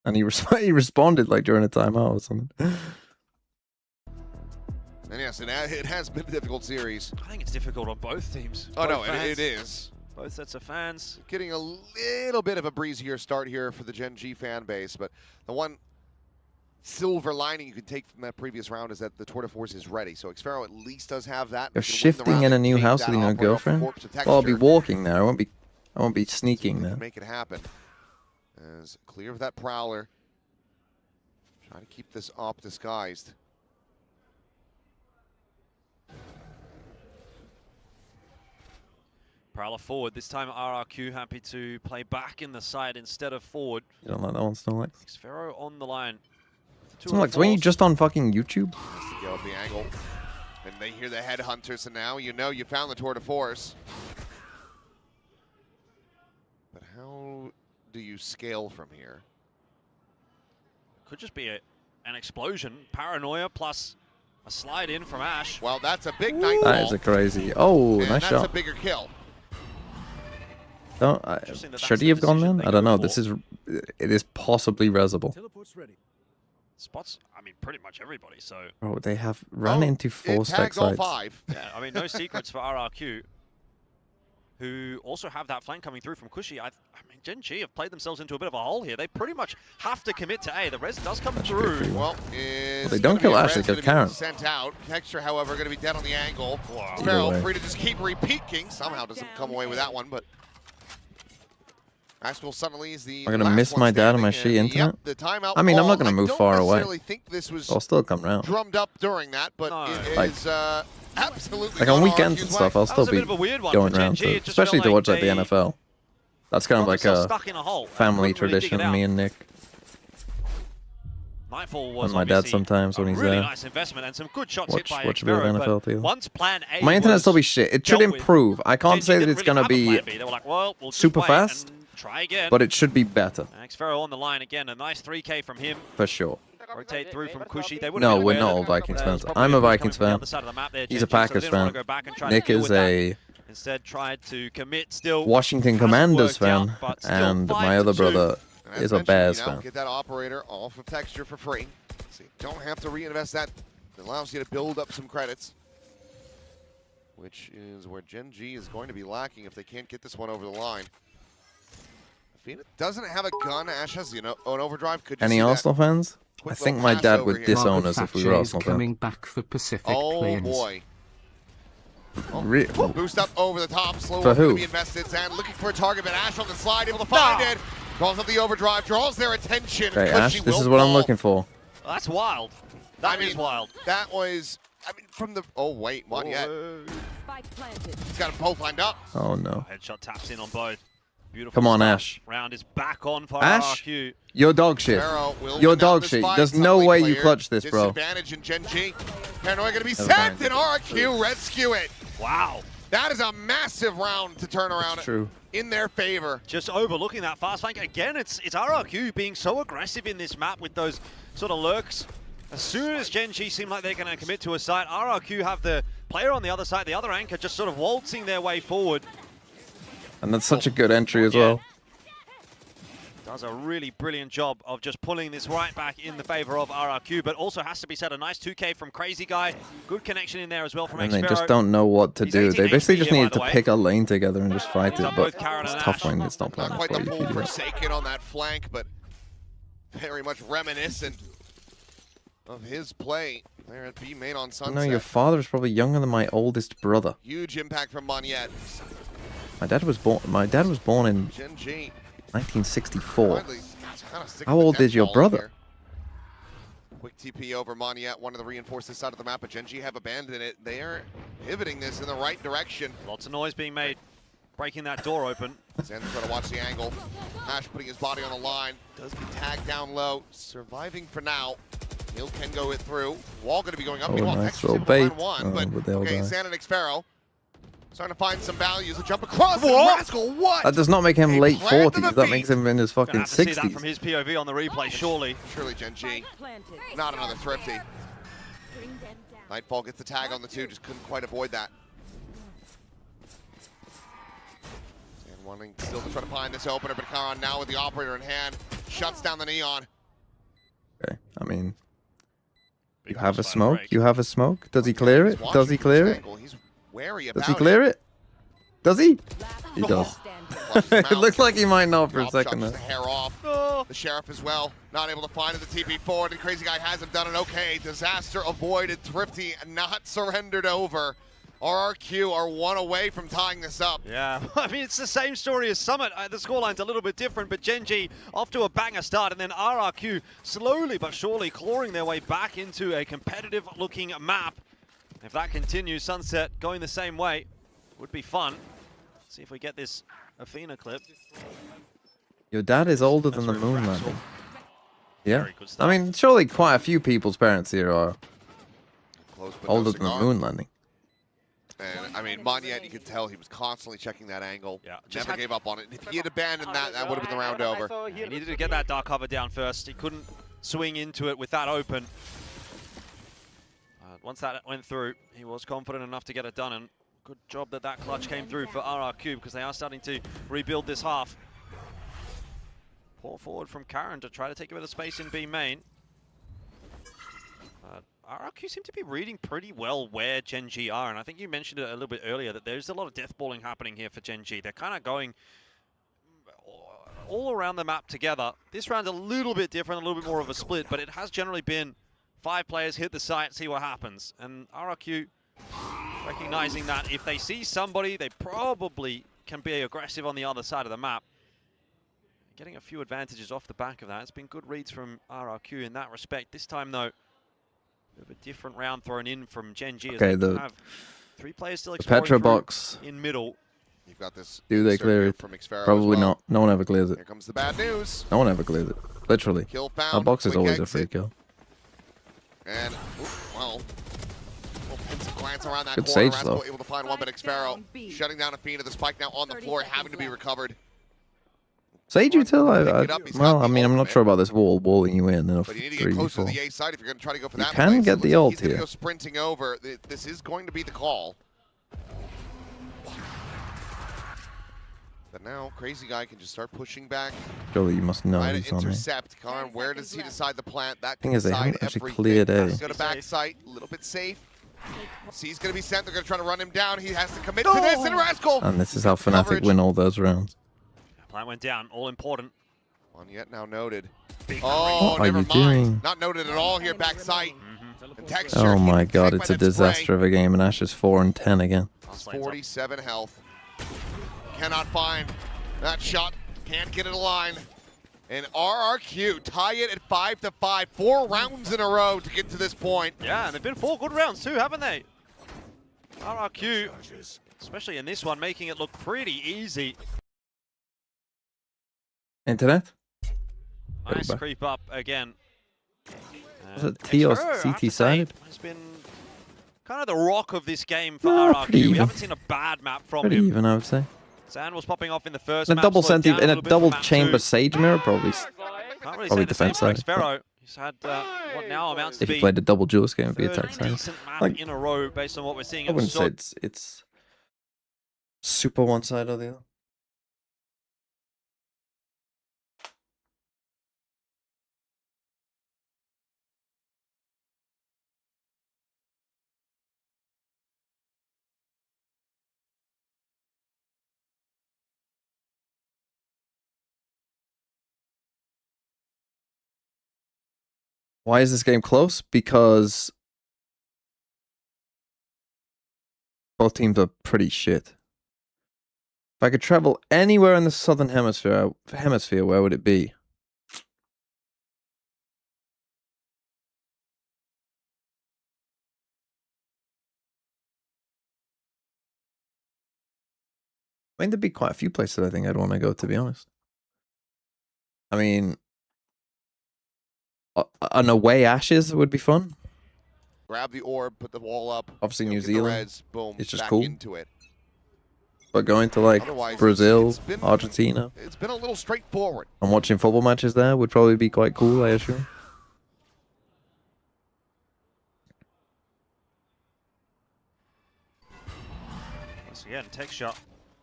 [SPEAKER 1] And he responded like during a timeout or something.
[SPEAKER 4] And yes, it has been a difficult series.
[SPEAKER 5] I think it's difficult on both teams.
[SPEAKER 4] Oh,
[SPEAKER 5] Both
[SPEAKER 4] no,
[SPEAKER 5] fans.
[SPEAKER 4] it is.
[SPEAKER 5] Both sets of fans.
[SPEAKER 4] Getting a little bit of a breezier start here for the GENG fan base, but the one silver lining you can take from that previous round is that the Tour de Force is ready. So Xfero at least does have that.
[SPEAKER 1] You're shifting in a new house with your girlfriend? Well, I'll be walking there. I won't be sneaking there.
[SPEAKER 4] Make it happen. As clear of that Prowler. Trying to keep this op disguised.
[SPEAKER 5] Prowler forward. This time RRQ happy to play back in the side instead of forward.
[SPEAKER 1] You don't like that one, Snowlex?
[SPEAKER 5] Xfero on the line.
[SPEAKER 1] Snowlex, weren't you just on fucking YouTube?
[SPEAKER 4] To go up the angle. And they hear the headhunters, and now you know you found the Tour de Force. But how do you scale from here?
[SPEAKER 5] Could just be an explosion. Paranoia plus a slide in from Ash.
[SPEAKER 4] Well, that's a big nightfall.
[SPEAKER 1] That is a crazy. Oh,
[SPEAKER 4] and
[SPEAKER 1] nice
[SPEAKER 4] that's
[SPEAKER 1] shot.
[SPEAKER 4] a bigger kill.
[SPEAKER 1] Should he have gone then? I don't know. It is possibly resable.
[SPEAKER 5] Spots, I mean, pretty much everybody, so...
[SPEAKER 1] Oh, they have run into 4 stack sides.
[SPEAKER 5] Yeah, I mean, no secrets for RRQ, who also have that flank coming through from Cushy. I mean, GENG have played themselves into a bit of a hole here. They pretty much have to commit to A. The res does come through.
[SPEAKER 4] Well,
[SPEAKER 1] they don't kill Ash, they kill Karen.
[SPEAKER 4] Sent out. Texture, however, going to be dead on the angle.
[SPEAKER 1] Wow.
[SPEAKER 4] Sparrow free to just keep repeating. Somehow doesn't come away with that one, but... Actual suddenly is the
[SPEAKER 1] I'm gonna miss my dad on my sheet internet.
[SPEAKER 4] The timeout
[SPEAKER 1] I mean, I'm not
[SPEAKER 4] call,
[SPEAKER 1] gonna move far away.
[SPEAKER 4] I think this was
[SPEAKER 1] I'll still come round.
[SPEAKER 4] drummed up during that, but it
[SPEAKER 1] Like-
[SPEAKER 4] is absolutely
[SPEAKER 1] Like on
[SPEAKER 4] not
[SPEAKER 1] weekends
[SPEAKER 4] RRQ's
[SPEAKER 1] and stuff,
[SPEAKER 4] way.
[SPEAKER 1] I'll still be going around, to, especially to watch like the NFL. That's kind of like a family tradition. Me and Nick.
[SPEAKER 5] Nightfall was
[SPEAKER 1] And my dad sometimes when he's
[SPEAKER 5] really
[SPEAKER 1] there.
[SPEAKER 5] nice investment and some good shots
[SPEAKER 1] Watch
[SPEAKER 5] hit by
[SPEAKER 1] a bit of
[SPEAKER 5] Xfero,
[SPEAKER 1] NFL
[SPEAKER 5] but
[SPEAKER 1] too.
[SPEAKER 5] once plan A
[SPEAKER 1] My internet
[SPEAKER 5] was
[SPEAKER 1] still be shit. It should
[SPEAKER 5] dealt with,
[SPEAKER 1] improve. I can't
[SPEAKER 5] GENG
[SPEAKER 1] say that
[SPEAKER 5] didn't
[SPEAKER 1] it's
[SPEAKER 5] really
[SPEAKER 1] gonna
[SPEAKER 5] have a
[SPEAKER 1] be
[SPEAKER 5] plan B. They were like, well, we'll just
[SPEAKER 1] super
[SPEAKER 5] wait
[SPEAKER 1] fast,
[SPEAKER 5] and try again.
[SPEAKER 1] but it should be better
[SPEAKER 5] Xfero on the line again. A nice 3K from him.
[SPEAKER 1] for sure.
[SPEAKER 5] Rotate through from Cushy. They
[SPEAKER 1] No, we're not all Vikings fans. I'm a Vikings fan. He's a Packers fan. Nick is a
[SPEAKER 5] Instead, tried to commit still.
[SPEAKER 1] Washington Commanders fan, and my other brother is a Bears fan.
[SPEAKER 4] Get that operator off of Texture for free. So you don't have to reinvest that. It allows you to build up some credits, which is where GENG is going to be lacking if they can't get this one over the line. Athena doesn't have a gun. Ash has, an overdrive. Could you
[SPEAKER 1] Any
[SPEAKER 4] see that?
[SPEAKER 1] Arsenal fans? I
[SPEAKER 4] Quick
[SPEAKER 1] think
[SPEAKER 4] little
[SPEAKER 1] my
[SPEAKER 4] pass
[SPEAKER 1] dad
[SPEAKER 4] over
[SPEAKER 1] would
[SPEAKER 4] here.
[SPEAKER 1] disown us if we were
[SPEAKER 2] Thatcher is
[SPEAKER 1] Arsenal
[SPEAKER 2] coming
[SPEAKER 1] fans.
[SPEAKER 2] back for Pacific
[SPEAKER 4] Oh
[SPEAKER 2] Plains.
[SPEAKER 4] boy.
[SPEAKER 1] Re-
[SPEAKER 4] Boost up over the top, slow
[SPEAKER 1] For
[SPEAKER 4] up going
[SPEAKER 1] who?
[SPEAKER 4] to be invested. Zan looking for a target, but Ash on the slide, able to find it. Calls up the overdrive, draws their attention.
[SPEAKER 1] Okay,
[SPEAKER 4] Cushy
[SPEAKER 1] Ash, this
[SPEAKER 4] will
[SPEAKER 1] is what I'm
[SPEAKER 4] fall.
[SPEAKER 1] looking for.
[SPEAKER 5] That's wild. That is wild.
[SPEAKER 4] That was, from the, oh wait, not yet.
[SPEAKER 7] Spike planted.
[SPEAKER 4] He's got them both lined up.
[SPEAKER 1] Oh no.
[SPEAKER 5] Headshot taps in on both. Beautiful
[SPEAKER 1] Come on,
[SPEAKER 5] stuff.
[SPEAKER 1] Ash.
[SPEAKER 5] Round is back on for
[SPEAKER 1] Ash,
[SPEAKER 5] RRQ.
[SPEAKER 1] you're dog shit.
[SPEAKER 4] Sparrow will
[SPEAKER 1] You're
[SPEAKER 4] win out
[SPEAKER 1] dog
[SPEAKER 4] this
[SPEAKER 1] shit.
[SPEAKER 4] fight.
[SPEAKER 1] There's no
[SPEAKER 4] Suddenly
[SPEAKER 1] way you
[SPEAKER 4] player,
[SPEAKER 1] clutch this, bro.
[SPEAKER 4] Disadvantage in GENG. Paranoia going to be
[SPEAKER 1] Never
[SPEAKER 4] sent,
[SPEAKER 1] mind.
[SPEAKER 4] and RRQ rescue it.
[SPEAKER 5] Wow.
[SPEAKER 4] That is a massive round to turn around
[SPEAKER 1] True.
[SPEAKER 4] in their favor.
[SPEAKER 5] Just overlooking that fast flank. Again, it's RRQ being so aggressive in this map with those sort of lurks. As soon as GENG seem like they're going to commit to a site, RRQ have the player on the other side, the other anchor, just sort of waltzing their way forward.
[SPEAKER 1] And that's such a good entry as well.
[SPEAKER 5] Does a really brilliant job of just pulling this right back in the favor of RRQ, but also has to be said, a nice 2K from Crazy Guy. Good connection in there as well from
[SPEAKER 1] And they
[SPEAKER 5] Xfero.
[SPEAKER 1] just don't know what to do. They basically just needed to pick a lane together and just fight it, but it's tough when it's not playing
[SPEAKER 4] Not quite
[SPEAKER 1] for
[SPEAKER 4] the
[SPEAKER 1] you if
[SPEAKER 4] full
[SPEAKER 1] you do that.
[SPEAKER 4] Forsaken on that flank, but very much reminiscent of his play there at B main on Sunset.
[SPEAKER 1] No, your father's probably younger than my oldest brother.
[SPEAKER 4] Huge impact from Moniette.
[SPEAKER 1] My dad was born in
[SPEAKER 4] GENG
[SPEAKER 1] 1964. How old is your brother?
[SPEAKER 4] Quick TP over Moniette, one of the reinforced side of the map, but GENG have abandoned it. They are pivoting this in the right direction.
[SPEAKER 5] Lots of noise being made, breaking that door open.
[SPEAKER 4] Zan's trying to watch the angle. Ash putting his body on the line. Does get tagged down low. Surviving for now. Neil can go it through. Wall going to be going up.
[SPEAKER 1] Oh,
[SPEAKER 4] Meanwhile,
[SPEAKER 1] nice
[SPEAKER 4] Texas
[SPEAKER 1] little
[SPEAKER 4] able to
[SPEAKER 1] bait.
[SPEAKER 4] find one,
[SPEAKER 1] But they'll
[SPEAKER 4] okay,
[SPEAKER 1] die.
[SPEAKER 4] Zan and Xfero starting to find some values. A jump across.
[SPEAKER 5] Whoa!
[SPEAKER 4] Rascal, what?
[SPEAKER 1] That does not make him late
[SPEAKER 4] plan to
[SPEAKER 1] 40s.
[SPEAKER 4] the
[SPEAKER 1] That
[SPEAKER 4] feet.
[SPEAKER 1] makes him in his fucking
[SPEAKER 5] Gonna have to see that
[SPEAKER 1] 60s.
[SPEAKER 5] from his POV on the replay, surely.
[SPEAKER 4] Surely GENG. Not another Thrifty. Nightfall gets the tag on the two, just couldn't quite avoid that. Zan wanting still to try to find this opener, but Karan now with the operator in hand, shuts down the Neon.
[SPEAKER 1] Okay, I mean, you have a smoke. You have a smoke. Does he clear it? Does he clear it?
[SPEAKER 4] He's wary about
[SPEAKER 1] Does he clear it? Does he? He does.
[SPEAKER 4] Flushes him
[SPEAKER 1] It
[SPEAKER 4] out.
[SPEAKER 1] looks like he might not for a
[SPEAKER 4] Drop
[SPEAKER 1] second
[SPEAKER 4] shot
[SPEAKER 1] there.
[SPEAKER 4] just the hair off. The Sheriff as well, not able to find it. The TP forward, and Crazy Guy hasn't done it. Okay, disaster avoided. Thrifty not surrendered over. RRQ are one away from tying this up.
[SPEAKER 5] Yeah, I mean, it's the same story as Summit. The scoreline's a little bit different, but GENG off to a banger start, and then RRQ slowly but surely clawing their way back into a competitive-looking map. If that continues, Sunset going the same way would be fun. See if we get this Athena clip.
[SPEAKER 1] Your dad is older than the moon landing. Yeah. I mean, surely quite a few people's parents here are
[SPEAKER 4] Close, but
[SPEAKER 1] older
[SPEAKER 4] no
[SPEAKER 1] than the
[SPEAKER 4] cigar.
[SPEAKER 1] moon landing.
[SPEAKER 4] And I mean, Moniette, you could tell he was constantly checking that angle.
[SPEAKER 5] Yeah,
[SPEAKER 4] Never gave up on it. If he had abandoned that, that would have been the round over.
[SPEAKER 5] He needed to get that dark cover down first. He couldn't swing into it with that open. Once that went through, he was confident enough to get it done, and good job that that clutch came through for RRQ, because they are starting to rebuild this half. Pull forward from Karen to try to take a bit of space in B main. RRQ seem to be reading pretty well where GENG are, and I think you mentioned it a little bit earlier that there's a lot of deathballing happening here for GENG. They're kind of going all around the map together. This round's a little bit different, a little bit more of a split, but it has generally been 5 players hit the site, see what happens. And RRQ recognizing that if they see somebody, they probably can be aggressive on the other side of the map. Getting a few advantages off the back of that. It's been good reads from RRQ in that respect. This time, though, bit of a different round thrown in from GENG.
[SPEAKER 1] Okay,
[SPEAKER 5] they
[SPEAKER 1] the
[SPEAKER 5] have 3 players still
[SPEAKER 1] the
[SPEAKER 5] exploring
[SPEAKER 1] Petra
[SPEAKER 5] through
[SPEAKER 1] box.
[SPEAKER 5] in middle.
[SPEAKER 4] You've got this.
[SPEAKER 1] Do they
[SPEAKER 4] insert
[SPEAKER 1] clear
[SPEAKER 4] here
[SPEAKER 1] it?
[SPEAKER 4] from Xfero as
[SPEAKER 1] Probably
[SPEAKER 4] well.
[SPEAKER 1] not. No one ever clears it.
[SPEAKER 4] Here comes the bad news.
[SPEAKER 1] No one ever clears it. Literally.
[SPEAKER 4] Kill found.
[SPEAKER 1] Our box is
[SPEAKER 4] Quick
[SPEAKER 1] always a
[SPEAKER 4] exit.
[SPEAKER 1] free kill.
[SPEAKER 4] And, well, pencil glance around that
[SPEAKER 1] Good
[SPEAKER 4] corner.
[SPEAKER 1] Sage,
[SPEAKER 4] Rascal
[SPEAKER 1] though.
[SPEAKER 4] able to find one, but Xfero shutting down Athena. The spike now on the floor, having to be recovered.
[SPEAKER 1] Sage you till?
[SPEAKER 4] Pick it up, he's
[SPEAKER 1] Well,
[SPEAKER 4] got
[SPEAKER 1] I
[SPEAKER 4] the
[SPEAKER 1] mean, I'm not
[SPEAKER 4] ultimate.
[SPEAKER 1] sure about this walling you in.
[SPEAKER 4] But you need to get
[SPEAKER 1] 3,
[SPEAKER 4] closer
[SPEAKER 1] 4.
[SPEAKER 4] to the A side if you're going to try to go for
[SPEAKER 1] You
[SPEAKER 4] that
[SPEAKER 1] can
[SPEAKER 4] play.
[SPEAKER 1] get
[SPEAKER 4] So
[SPEAKER 1] the
[SPEAKER 4] looks like
[SPEAKER 1] ult
[SPEAKER 4] he's going to
[SPEAKER 1] here.
[SPEAKER 4] go sprinting over. This is going to be the call. But now, Crazy Guy can just start pushing back.
[SPEAKER 1] Surely you must know
[SPEAKER 4] Try to
[SPEAKER 1] he's on me.
[SPEAKER 4] intercept. Karn, where does he decide to plant? That
[SPEAKER 1] Thing
[SPEAKER 4] can
[SPEAKER 1] is, they
[SPEAKER 4] decide
[SPEAKER 1] haven't actually
[SPEAKER 4] everything.
[SPEAKER 1] cleared A.
[SPEAKER 4] He's going to back site, a little bit safe. C's going to be sent. They're going to try to run him down. He has to commit to this, and Rascal.
[SPEAKER 1] And this is how Fnatic
[SPEAKER 4] Coverage.
[SPEAKER 1] win all those rounds.
[SPEAKER 5] Plant went down, all important.
[SPEAKER 4] On yet now noted.
[SPEAKER 1] What
[SPEAKER 4] Oh,
[SPEAKER 1] are
[SPEAKER 4] never
[SPEAKER 1] you
[SPEAKER 4] mind.
[SPEAKER 1] doing?
[SPEAKER 4] Not noted at all here, back sight. And Texture,
[SPEAKER 1] Oh
[SPEAKER 4] he
[SPEAKER 1] my
[SPEAKER 4] gets
[SPEAKER 1] god,
[SPEAKER 4] hit
[SPEAKER 1] it's
[SPEAKER 4] by
[SPEAKER 1] a
[SPEAKER 4] that spray.
[SPEAKER 1] disaster of a game, and Ash is 4 and 10 again.
[SPEAKER 4] 47 health. Cannot find that shot. Can't get it aligned. And RRQ tie it at 5-5. 4 rounds in a row to get to this point.
[SPEAKER 5] Yeah, and they've been 4 good rounds too, haven't they? RRQ, especially in this one, making it look pretty easy.
[SPEAKER 1] Internet?
[SPEAKER 5] Nice
[SPEAKER 1] back.
[SPEAKER 5] creep up again.
[SPEAKER 1] Was it T or
[SPEAKER 5] Xfero, I have
[SPEAKER 1] CT
[SPEAKER 5] to say,
[SPEAKER 1] sided?
[SPEAKER 5] has been kind of the rock of this game for
[SPEAKER 1] Nah,
[SPEAKER 5] RRQ.
[SPEAKER 1] pretty
[SPEAKER 5] We
[SPEAKER 1] even.
[SPEAKER 5] haven't seen a bad map from
[SPEAKER 1] Pretty
[SPEAKER 5] him.
[SPEAKER 1] even, I would say.
[SPEAKER 5] Zan was popping off in the first
[SPEAKER 1] In a
[SPEAKER 5] map,
[SPEAKER 1] double
[SPEAKER 5] slowed down
[SPEAKER 1] in a
[SPEAKER 5] little bit
[SPEAKER 1] double
[SPEAKER 5] for map
[SPEAKER 1] chamber
[SPEAKER 5] 2.
[SPEAKER 1] Sage mirror, probably.
[SPEAKER 5] Can't really
[SPEAKER 1] Probably
[SPEAKER 5] say the same
[SPEAKER 1] defense
[SPEAKER 5] for
[SPEAKER 1] side.
[SPEAKER 5] Xfero. He's had what now amounts to
[SPEAKER 1] If
[SPEAKER 5] be
[SPEAKER 1] you played a double duelist game, it'd be
[SPEAKER 5] third
[SPEAKER 1] attack side.
[SPEAKER 5] decent map
[SPEAKER 1] Like,
[SPEAKER 5] in a row based on what we're seeing.
[SPEAKER 1] I
[SPEAKER 5] at
[SPEAKER 1] wouldn't say
[SPEAKER 5] Sod.
[SPEAKER 1] it's super one side or the other. Why is this game close? Because both teams are pretty shit. If I could travel anywhere in the southern hemisphere, where would it be? I mean, there'd be quite a few places I think I'd want to go, to be honest. I mean, an away Ashes would be fun.
[SPEAKER 4] Grab the orb, put the wall up.
[SPEAKER 1] Obviously, New
[SPEAKER 4] get the
[SPEAKER 1] Zealand.
[SPEAKER 4] res, boom,
[SPEAKER 1] It's just
[SPEAKER 4] back
[SPEAKER 1] cool.
[SPEAKER 4] into it.
[SPEAKER 1] But going to like
[SPEAKER 4] Otherwise,
[SPEAKER 1] Brazil,
[SPEAKER 4] it's been-
[SPEAKER 1] Argentina,
[SPEAKER 4] It's been a little straightforward.
[SPEAKER 1] and watching football matches there would probably be quite cool, I assume.
[SPEAKER 5] Once again, Texture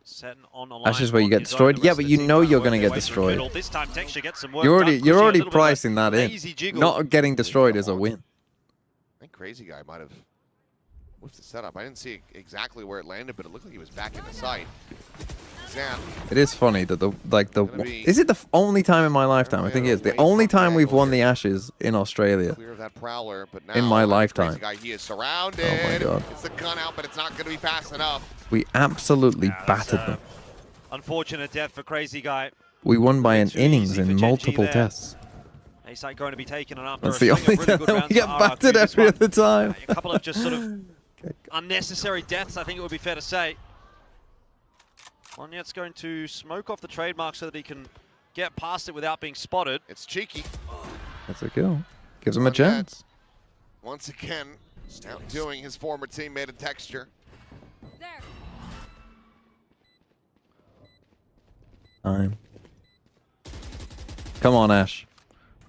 [SPEAKER 5] setting on a line.
[SPEAKER 1] That's just where you
[SPEAKER 5] on
[SPEAKER 1] get
[SPEAKER 5] his own.
[SPEAKER 1] destroyed.
[SPEAKER 5] The
[SPEAKER 1] Yeah,
[SPEAKER 5] rest
[SPEAKER 1] but
[SPEAKER 5] of
[SPEAKER 1] you
[SPEAKER 5] the team
[SPEAKER 1] know
[SPEAKER 5] trying to
[SPEAKER 1] you're
[SPEAKER 5] work
[SPEAKER 1] gonna
[SPEAKER 5] their
[SPEAKER 1] get
[SPEAKER 5] way through the middle.
[SPEAKER 1] destroyed.
[SPEAKER 5] This time Texture gets some work
[SPEAKER 1] You're
[SPEAKER 5] done.
[SPEAKER 1] already
[SPEAKER 5] Cushy, a little bit of a
[SPEAKER 1] pricing that in.
[SPEAKER 5] lazy jiggle.
[SPEAKER 1] Not getting destroyed is a win.
[SPEAKER 4] I think Crazy Guy might have whiffed the setup. I didn't see exactly where it landed, but it looked like he was back in the sight. Zan.
[SPEAKER 1] It is funny that
[SPEAKER 4] be-
[SPEAKER 1] is it the only time in my lifetime? I think it is the only time we've won the Ashes in Australia.
[SPEAKER 4] Clear of that prowler, but now
[SPEAKER 1] In my lifetime.
[SPEAKER 4] Crazy Guy, he is surrounded.
[SPEAKER 1] Oh my God.
[SPEAKER 4] It's the gun out, but it's not going to be fast enough.
[SPEAKER 1] We absolutely
[SPEAKER 5] Yeah, that's,
[SPEAKER 1] battered them.
[SPEAKER 5] Unfortunate death for Crazy Guy.
[SPEAKER 1] We won by an
[SPEAKER 5] too
[SPEAKER 1] innings
[SPEAKER 5] easy for
[SPEAKER 1] in
[SPEAKER 5] GENG
[SPEAKER 1] multiple
[SPEAKER 5] there.
[SPEAKER 1] tests.
[SPEAKER 5] Ace ain't going to be taken and after
[SPEAKER 1] That's
[SPEAKER 5] a
[SPEAKER 1] the
[SPEAKER 5] string
[SPEAKER 1] only
[SPEAKER 5] of really
[SPEAKER 1] time
[SPEAKER 5] good
[SPEAKER 1] we
[SPEAKER 5] rounds
[SPEAKER 1] get
[SPEAKER 5] for
[SPEAKER 1] battered
[SPEAKER 5] RRQ. This
[SPEAKER 1] every
[SPEAKER 5] one,
[SPEAKER 1] other time.
[SPEAKER 5] A couple of just sort of unnecessary deaths, I think it would be fair to say. Monyet's going to smoke off the trademark so that he can get past it without being spotted.
[SPEAKER 4] It's cheeky.
[SPEAKER 1] That's a kill. Gives him a
[SPEAKER 4] Monyet,
[SPEAKER 1] chance.
[SPEAKER 4] Once again, outdoing his former teammate in Texture.
[SPEAKER 1] Time. Come on, Ash.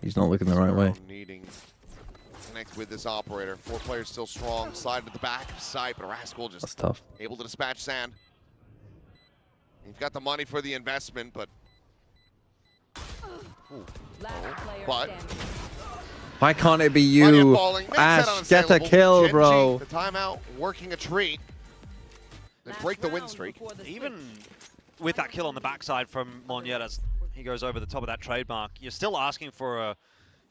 [SPEAKER 1] He's not looking the right way.
[SPEAKER 4] Needing to connect with this operator. 4 players still strong. Slide to the back side, but Rascal just
[SPEAKER 1] That's tough.
[SPEAKER 4] able to dispatch Sand. He's got the money for the investment, but but
[SPEAKER 1] Why can't it be
[SPEAKER 4] Monyet
[SPEAKER 1] you?
[SPEAKER 4] falling, makes that
[SPEAKER 1] Ash, get a
[SPEAKER 4] unassailable.
[SPEAKER 1] kill,
[SPEAKER 4] GENG,
[SPEAKER 1] bro.
[SPEAKER 4] The timeout, working a treat. They break the win streak.
[SPEAKER 5] Even with that kill on the backside from Monyet as he goes over the top of that trademark, you're still asking for a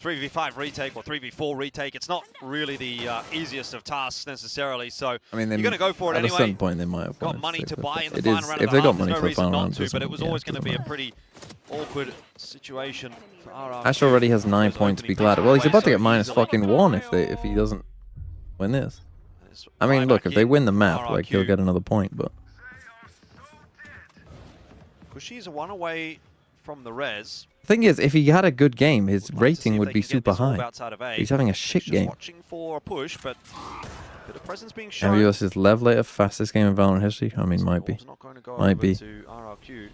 [SPEAKER 5] 3v5 retake or 3v4 retake. It's not really the easiest of tasks necessarily, so
[SPEAKER 1] I mean,
[SPEAKER 5] you're going to go for it
[SPEAKER 1] at
[SPEAKER 5] anyway.
[SPEAKER 1] a certain point, they might have
[SPEAKER 5] Got
[SPEAKER 1] wanted
[SPEAKER 5] money to
[SPEAKER 1] but
[SPEAKER 5] buy in the
[SPEAKER 1] it
[SPEAKER 5] final
[SPEAKER 1] is-
[SPEAKER 5] round
[SPEAKER 1] if
[SPEAKER 5] of
[SPEAKER 1] they
[SPEAKER 5] the
[SPEAKER 1] got
[SPEAKER 5] half,
[SPEAKER 1] money
[SPEAKER 5] there's
[SPEAKER 1] for
[SPEAKER 5] no
[SPEAKER 1] the
[SPEAKER 5] reason
[SPEAKER 1] final
[SPEAKER 5] not
[SPEAKER 1] round,
[SPEAKER 5] to, but it
[SPEAKER 1] doesn't-
[SPEAKER 5] was
[SPEAKER 1] yeah,
[SPEAKER 5] always going to be a
[SPEAKER 1] doesn't
[SPEAKER 5] pretty awkward situation for RRQ.
[SPEAKER 1] Ash already has 9 points to be glad. Well, he's about to get minus fucking 1 if he doesn't win this. I mean, look, if they win the map, like he'll get another point, but
[SPEAKER 5] Cushy's one away from the res.
[SPEAKER 1] thing is, if he had a good game, his rating would be
[SPEAKER 5] Get
[SPEAKER 1] super
[SPEAKER 5] this orb
[SPEAKER 1] high.
[SPEAKER 5] outside of A.
[SPEAKER 1] He's having a shit
[SPEAKER 5] Just
[SPEAKER 1] game.
[SPEAKER 5] watching for a push, but bit of presence being shown.
[SPEAKER 1] MV versus Levelator, fastest game in Valorant history. I mean, might be. Might be.
[SPEAKER 5] To RRQ.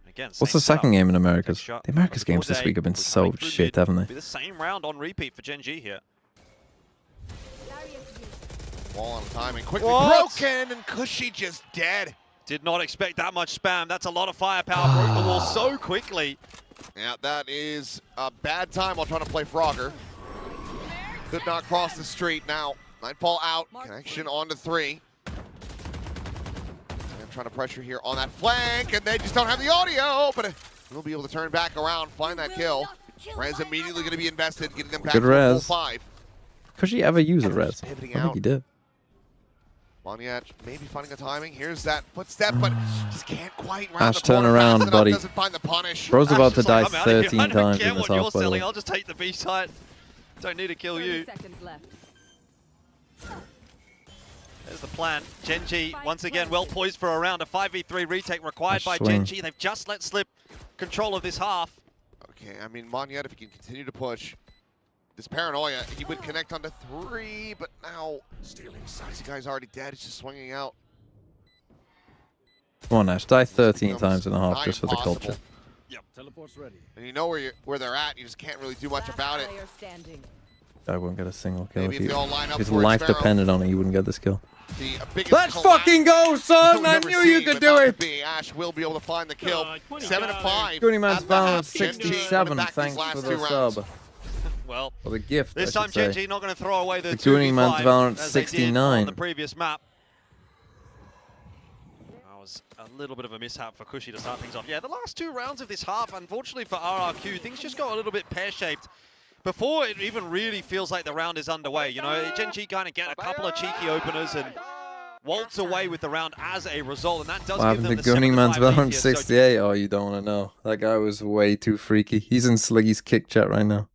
[SPEAKER 5] Again,
[SPEAKER 1] What's
[SPEAKER 5] same
[SPEAKER 1] the second
[SPEAKER 5] setup.
[SPEAKER 1] game in America's?
[SPEAKER 5] Shot.
[SPEAKER 1] The America's games this week have been so shit, haven't
[SPEAKER 5] Be
[SPEAKER 1] they?
[SPEAKER 5] the same round on repeat for GENG here.
[SPEAKER 4] Wall on timing, quickly
[SPEAKER 5] What?
[SPEAKER 4] broken, and Cushy just dead.
[SPEAKER 5] Did not expect that much spam. That's a lot of firepower. Broke the wall so quickly.
[SPEAKER 4] Yeah, that is a bad time while trying to play Frogger. Could not cross the street now. Nightfall out, connection on to 3. And trying to pressure here on that flank, and they just don't have the audio, but we'll be able to turn back around, find that kill. Res immediately going to be invested, getting them back
[SPEAKER 1] Good
[SPEAKER 4] to a full
[SPEAKER 1] res.
[SPEAKER 4] 5.
[SPEAKER 1] Could she ever use a res? I
[SPEAKER 4] pivoting
[SPEAKER 1] don't think he did.
[SPEAKER 4] Monyet maybe finding a timing. Here's that footstep, but just can't quite round
[SPEAKER 1] Ash,
[SPEAKER 4] the
[SPEAKER 1] turn
[SPEAKER 4] corner
[SPEAKER 1] around,
[SPEAKER 4] fast enough,
[SPEAKER 1] buddy.
[SPEAKER 4] Doesn't find the punish.
[SPEAKER 1] Bro's about to die
[SPEAKER 5] I'm outta here.
[SPEAKER 1] 13
[SPEAKER 5] I don't
[SPEAKER 1] times
[SPEAKER 5] care
[SPEAKER 1] in this
[SPEAKER 5] what you're
[SPEAKER 1] half, by the
[SPEAKER 5] selling.
[SPEAKER 1] way.
[SPEAKER 5] I'll just take the B side. Don't need to kill you. There's the plan. GENG once again well poised for a round. A 5v3 retake required by
[SPEAKER 1] swing.
[SPEAKER 5] GENG. They've just let slip control of this half.
[SPEAKER 4] Okay, I mean, Monyet, if he can continue to push this paranoia, he would connect onto 3, but now this guy's already dead. He's just swinging out.
[SPEAKER 1] Come on, Ash, die 13 times in a half just for the culture.
[SPEAKER 4] Yep. Teleport's ready. And you know where they're at. You just can't really do much about it.
[SPEAKER 1] I won't get a single kill.
[SPEAKER 4] Maybe
[SPEAKER 1] If
[SPEAKER 4] if they all line up
[SPEAKER 1] his
[SPEAKER 4] for
[SPEAKER 1] life
[SPEAKER 4] Sparrow.
[SPEAKER 1] depended on it, you wouldn't get this kill.
[SPEAKER 4] The biggest
[SPEAKER 1] Let's
[SPEAKER 4] collapse
[SPEAKER 1] fucking go, son!
[SPEAKER 4] we've
[SPEAKER 1] I
[SPEAKER 4] ever
[SPEAKER 1] knew you
[SPEAKER 4] seen,
[SPEAKER 1] could
[SPEAKER 4] but
[SPEAKER 1] do
[SPEAKER 4] not
[SPEAKER 1] it!
[SPEAKER 4] to be. Ash will be able to find the kill. 7-5.
[SPEAKER 1] Goonie Man's
[SPEAKER 4] at the
[SPEAKER 1] Valorant
[SPEAKER 4] half.
[SPEAKER 1] 67,
[SPEAKER 4] Back these
[SPEAKER 1] thanks
[SPEAKER 4] last
[SPEAKER 1] for
[SPEAKER 4] 2
[SPEAKER 1] the
[SPEAKER 4] rounds.
[SPEAKER 1] sub.
[SPEAKER 5] Well,
[SPEAKER 1] Or the gift,
[SPEAKER 5] this
[SPEAKER 1] I
[SPEAKER 5] time
[SPEAKER 1] should say.
[SPEAKER 5] GENG not going to throw away the
[SPEAKER 1] The Goonie
[SPEAKER 5] 2v5
[SPEAKER 1] Man's Valorant
[SPEAKER 5] as they did
[SPEAKER 1] 69.
[SPEAKER 5] on the previous map. That was a little bit of a mishap for Cushy to start things off. Yeah, the last 2 rounds of this half, unfortunately for RRQ, things just got a little bit pear-shaped. before it even really feels like the round is underway. You know, GENG kind of get a couple of cheeky openers and waltz away with the round as a result, and that does
[SPEAKER 1] What
[SPEAKER 5] give
[SPEAKER 1] happened
[SPEAKER 5] them
[SPEAKER 1] to
[SPEAKER 5] the
[SPEAKER 1] Gunning Man's
[SPEAKER 5] 7-5 lead
[SPEAKER 1] Valorant
[SPEAKER 5] here. So
[SPEAKER 1] 68? Oh, you don't want to know. That guy was way too freaky. He's in Sliggy's kick chat right now.